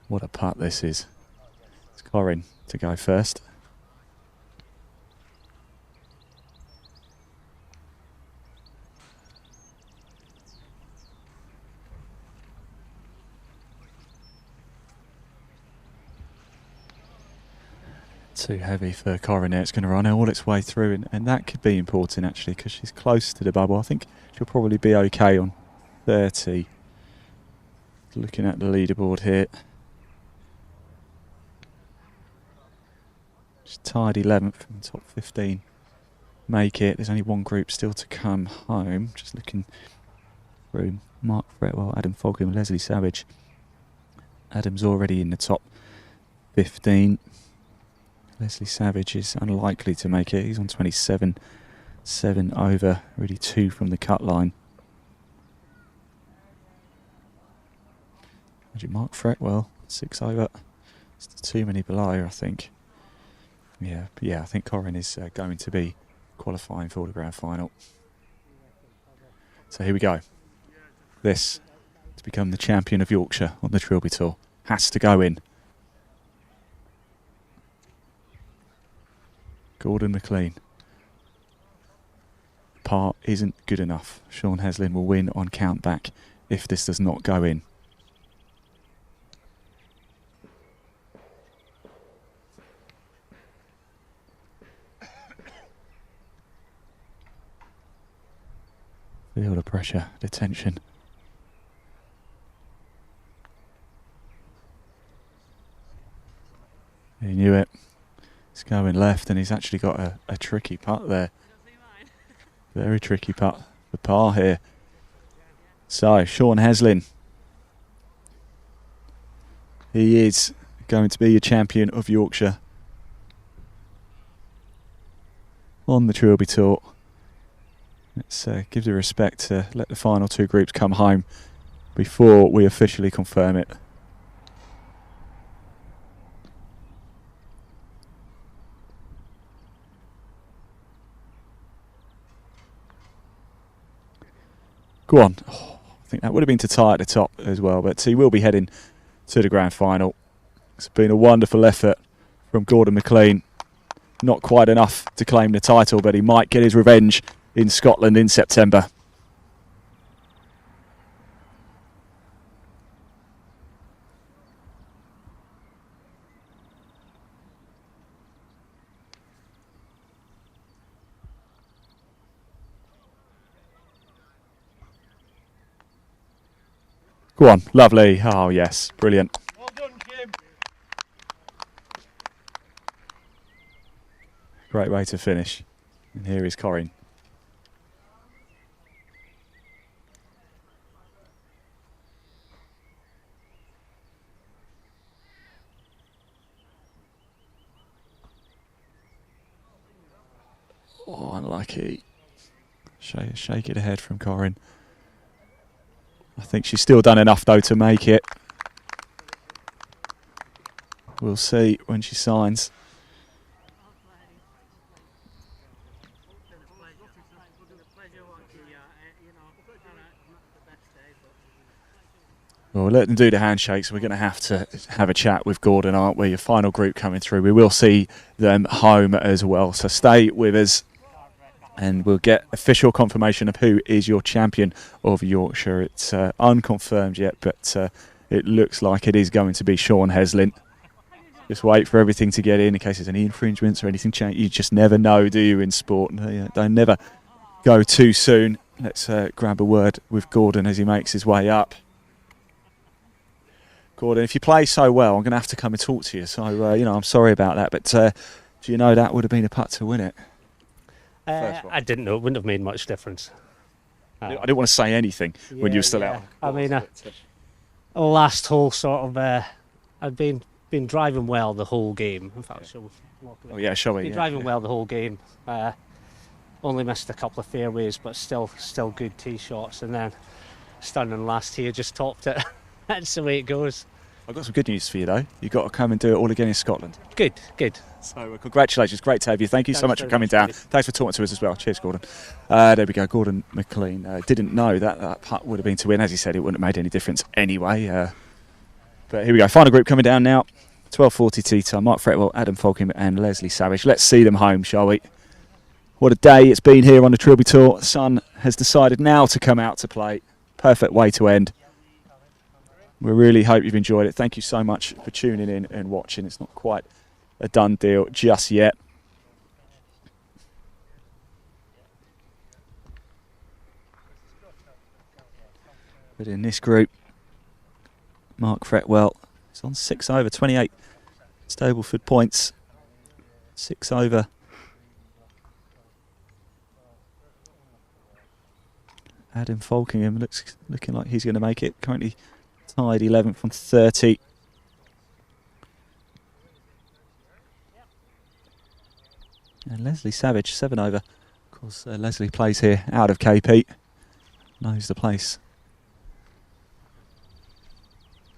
what a putt this is. It's Corin to go first. Too heavy for Corin there. It's going to run all its way through, and that could be important actually because she's close to the bubble. I think she'll probably be okay on 30. Looking at the leaderboard here. She's tied 11th from the top 15. Make it. There's only one group still to come home. Just looking through Mark Fretwell, Adam Fogham, Leslie Savage. Adam's already in the top 15. Leslie Savage is unlikely to make it. He's on 27, 7 over, really 2 from the cut line. Mark Fretwell, 6 over. It's too many below, I think. Yeah, I think Corin is going to be qualifying for the grand final. So here we go. This, to become the champion of Yorkshire on the Trilby Tour, has to go in. Gordon McLean. Par isn't good enough. Sean Heslin will win on countback if this does not go in. Feel the pressure, the tension. He knew it. He's going left and he's actually got a tricky putt there. Very tricky putt for par here. So, Sean Heslin. He is going to be your champion of Yorkshire on the Trilby Tour. Let's give the respect to let the final two groups come home before we officially confirm it. Go on. Oh, I think that would have been to tie at the top as well, but he will be heading to the grand final. It's been a wonderful effort from Gordon McLean. Not quite enough to claim the title, but he might get his revenge in Scotland in September. Go on, lovely. Oh yes, brilliant. Well done, Kim. Great way to finish. And here is Corinne. Oh, unlucky. Shake it ahead from Corinne. I think she's still done enough though to make it. We'll see when she signs. Well, we'll let them do the handshakes. We're going to have a chat with Gordon, aren't we? Your final group coming through. We will see them home as well. So stay with us and we'll get official confirmation of who is your champion of Yorkshire. It's unconfirmed yet, but it looks like it is going to be Sean Heslin. Just wait for everything to get in case there's any infringements or anything change. You just never know, do you, in sport? Don't never go too soon. Let's grab a word with Gordon as he makes his way up. Gordon, if you play so well, I'm going to have to come and talk to you. So, I'm sorry about that. But do you know that would have been a putt to win it? I didn't know. It wouldn't have made much difference. I didn't want to say anything when you were still out. I mean, last hole sort of, I'd been driving well the whole game. In fact, shall we? Shall we? Been driving well the whole game. Only missed a couple of fairways, but still good tee shots. And then stunning last tee, just topped it. That's the way it goes. I've got some good news for you though. You've got to come and do it all again in Scotland. Good. So congratulations, great to have you. Thank you so much for coming down. Thanks for talking to us as well. Cheers, Gordon. There we go, Gordon McLean. Didn't know that putt would have been to win. As he said, it wouldn't have made any difference anyway. But here we go, final group coming down now. 12:40 tee time. Mark Fretwell, Adam Folkin and Leslie Savage. Let's see them home, shall we? What a day it's been here on the Trilby Tour. The sun has decided now to come out to play. Perfect way to end. We really hope you've enjoyed it. Thank you so much for tuning in and watching. It's not quite a done deal just yet. But in this group, Mark Fretwell is on 6 over, 28 Stableford points. 6 over. Adam Folkingham looking like he's going to make it. Currently tied 11th on 30. And Leslie Savage, 7 over. Of course, Leslie plays here out of KP. Knows the place.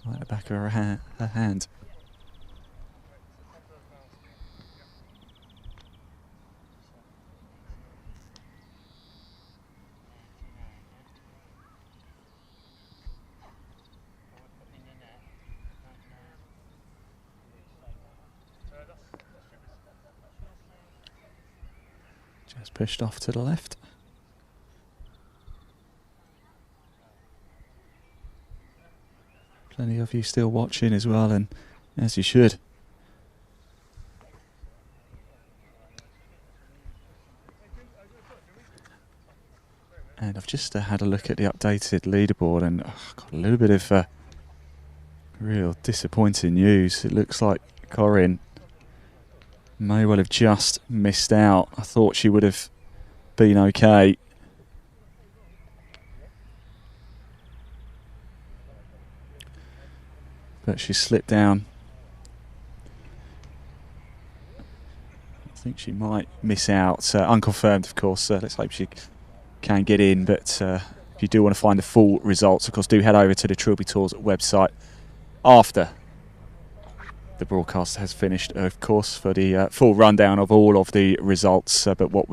Right at the back of her hand. Just pushed off to the left. Plenty of you still watching as well, and as you should. And I've just had a look at the updated leaderboard and got a little bit of real disappointing news. It looks like Corinne may well have just missed out. I thought she would have been okay. But she slipped down. I think she might miss out. Unconfirmed, of course. Let's hope she can get in. But if you do want to find the full results, of course, do head over to the Trilby Tours website after the broadcast has finished, of course, for the full rundown of all of the results. But what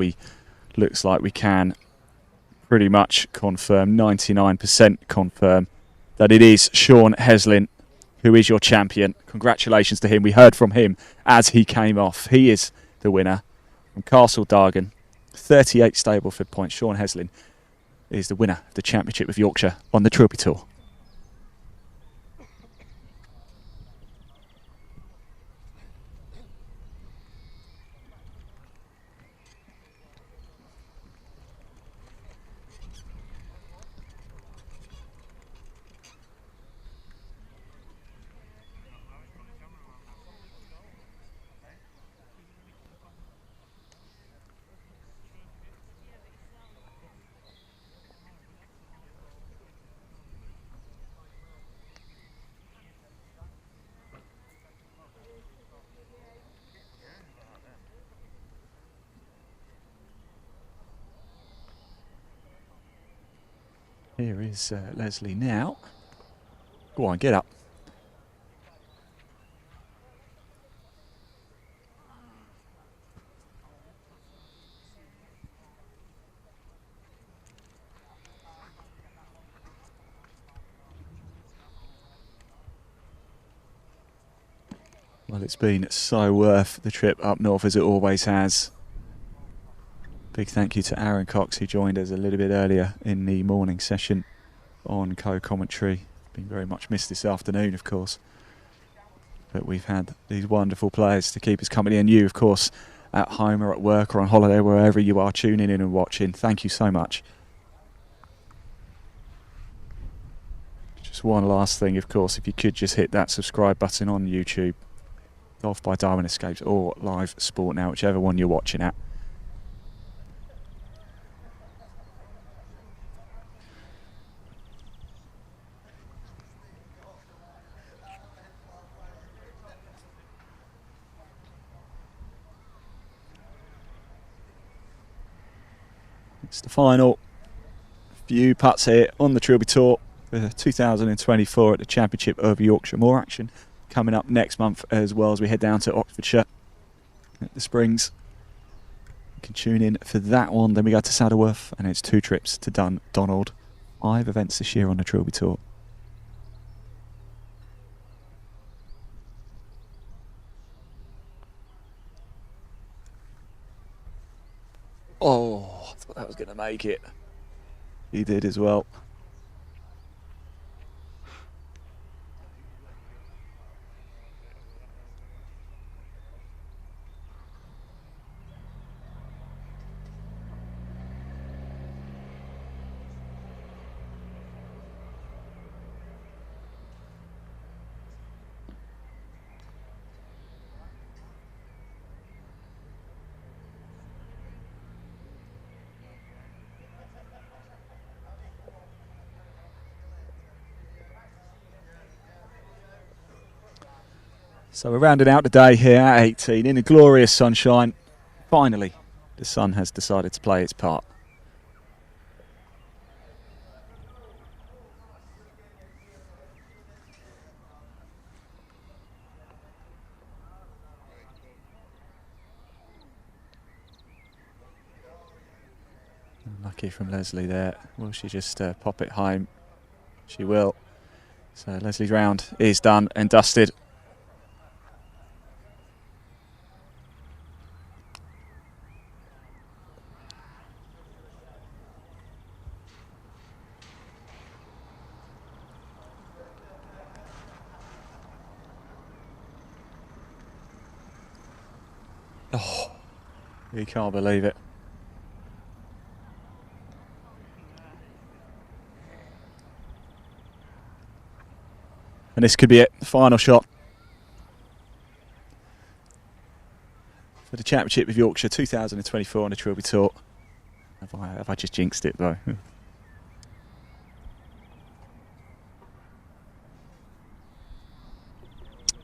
looks like we can pretty much confirmed, 99% confirmed, that it is Sean Heslin who is your champion. Congratulations to him. We heard from him as he came off. He is the winner from Castle Dargan. 38 Stableford points. Sean Heslin is the winner of the Championship of Yorkshire on the Trilby Tour. Here is Leslie now. Go on, get up. Well, it's been so worth the trip up north as it always has. Big thank you to Aaron Cox, who joined us a little bit earlier in the morning session on co-commentary. Been very much missed this afternoon, of course. But we've had these wonderful players to keep us company, and you, of course, at home or at work or on holiday, wherever you are tuning in and watching. Thank you so much. Just one last thing, of course, if you could just hit that subscribe button on YouTube, Golf by Darwin Escapes or Live Sport Now, whichever one you're watching at. It's the final few putts here on the Trilby Tour for 2024 at the Championship of Yorkshire. More action coming up next month as well as we head down to Oxfordshire at the Springs. You can tune in for that one. Then we go to Saddleworth and it's 2 trips to Donald. 5 events this year on the Trilby Tour. Oh, I thought that was going to make it. He did as well. So we're rounding out the day here at 18 in the glorious sunshine. Finally, the sun has decided to play its part. Lucky from Leslie there. Will she just pop it home? She will. So Leslie's round is done and dusted. Oh, you can't believe it. And this could be it, the final shot for the Championship of Yorkshire 2024 on the Trilby Tour. Have I just jinxed it though?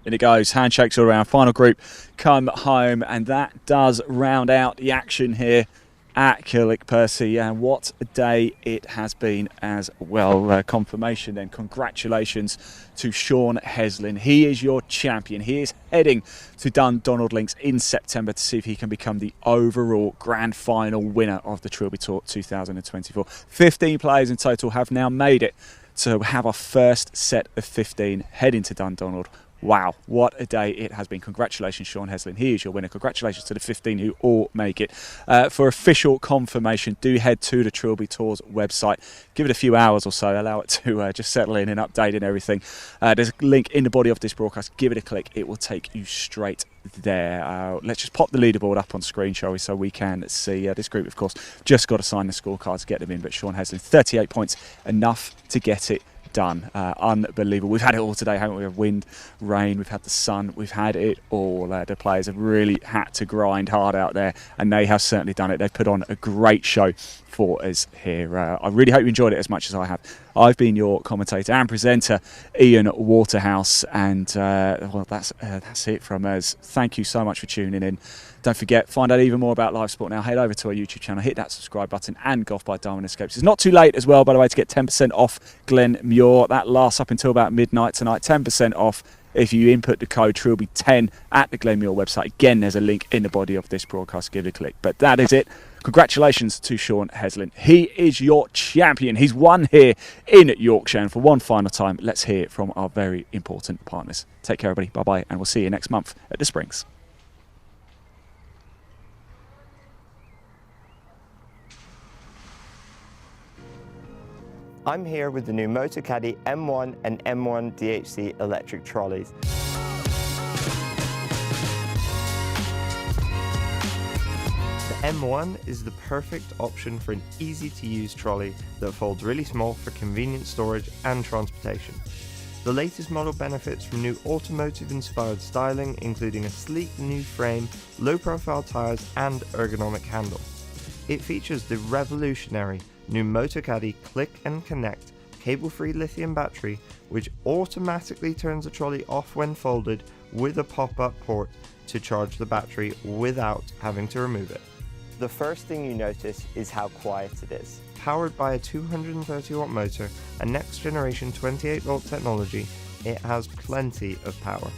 In it goes, handshakes all around, final group come home, and that does round out the action here at Kilnwick, Percy, and what a day it has been as well. Confirmation then. Congratulations to Sean Heslin. He is your champion. He is heading to Dundonald Links in September to see if he can become the overall grand final winner of the Trilby Tour 2024. 15 players in total have now made it to have our first set of 15 heading to Dundonald. Wow, what a day it has been. Congratulations, Sean Heslin. He is your winner. Congratulations to the 15 who all make it. For official confirmation, do head to the Trilby Tour's website. Give it a few hours or so. Allow it to just settle in and update and everything. There's a link in the body of this broadcast. Give it a click. It will take you straight there. Let's just pop the leaderboard up on screen, shall we, so we can see. This group, of course, just got to sign the scorecards to get them in. But Sean Heslin, 38 points, enough to get it done. Unbelievable. We've had it all today, haven't we? We've wind, rain, we've had the sun, we've had it all. The players have really had to grind hard out there, and they have certainly done it. They've put on a great show for us here. I really hope you enjoyed it as much as I have. I've been your commentator and presenter, Ian Waterhouse, and well, that's it from us. Thank you so much for tuning in. Don't forget, find out even more about live sport now. Head over to our YouTube channel, hit that subscribe button, and Golf by Darwin Escapes. It's not too late as well, by the way, to get 10% off Glenmuir. That lasts up until about midnight tonight. 10% off if you input the code Trilby10 at the Glenmuir website. Again, there's a link in the body of this broadcast. Give it a click. But that is it. Congratulations to Sean Heslin. He is your champion. He's won here in Yorkshire. And for one final time, let's hear it from our very important partners. Take care, everybody. Bye-bye. And we'll see you next month at the Springs. I'm here with the new Motocaddy M1 and M1 DHC electric trolleys. The M1 is the perfect option for an easy-to-use trolley that folds really small for convenient storage and transportation. The latest model benefits from new automotive-inspired styling, including a sleek new frame, low-profile tyres and ergonomic handle. It features the revolutionary new Motocaddy Click and Connect cable-free lithium battery, which automatically turns the trolley off when folded with a pop-up port to charge the battery without having to remove it. The first thing you notice is how quiet it is. Powered by a 230 watt motor and next generation 28 volt technology, it has plenty of power.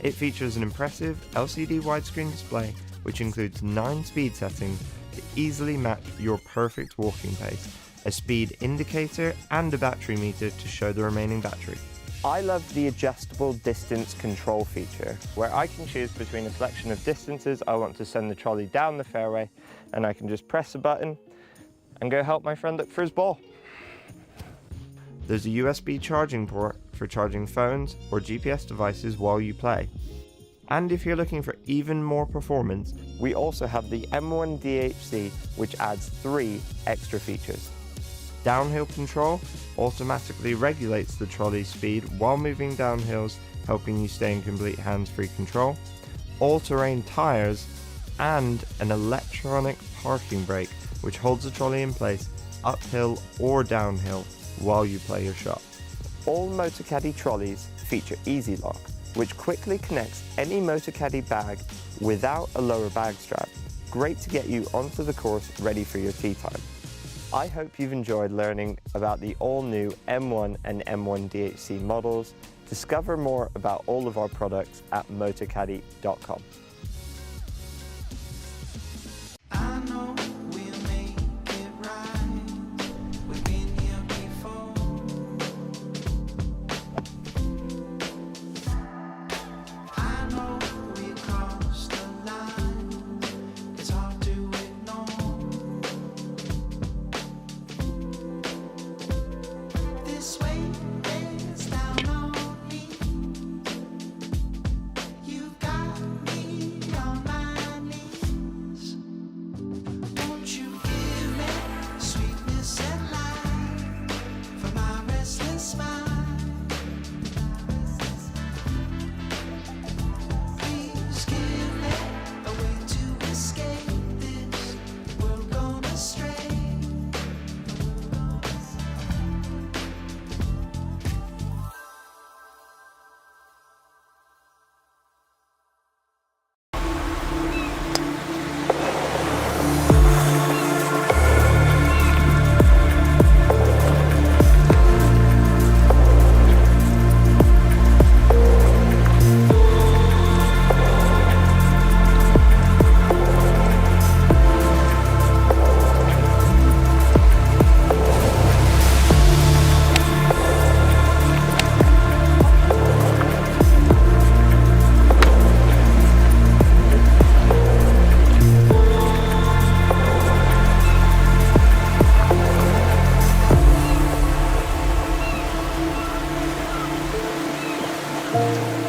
It features an impressive LCD widescreen display, which includes 9 speed settings to easily match your perfect walking pace, a speed indicator and a battery meter to show the remaining battery. I love the adjustable distance control feature, where I can choose between a selection of distances I want to send the trolley down the fairway, and I can just press a button and go help my friend look for his ball. There's a USB charging port for charging phones or GPS devices while you play. And if you're looking for even more performance, we also have the M1 DHC, which adds 3 extra features. Downhill control automatically regulates the trolley's speed while moving downhills, helping you stay in complete hands-free control. All-terrain tyres and an electronic parking brake, which holds the trolley in place uphill or downhill while you play your shot. All Motocaddy trolleys feature Easy Lock, which quickly connects any Motocaddy bag without a lower bag strap. Great to get you onto the course ready for your tee time. I hope you've enjoyed learning about the all-new M1 and M1 DHC models. Discover more about all of our products at motocaddy.com. You've got me Thank you.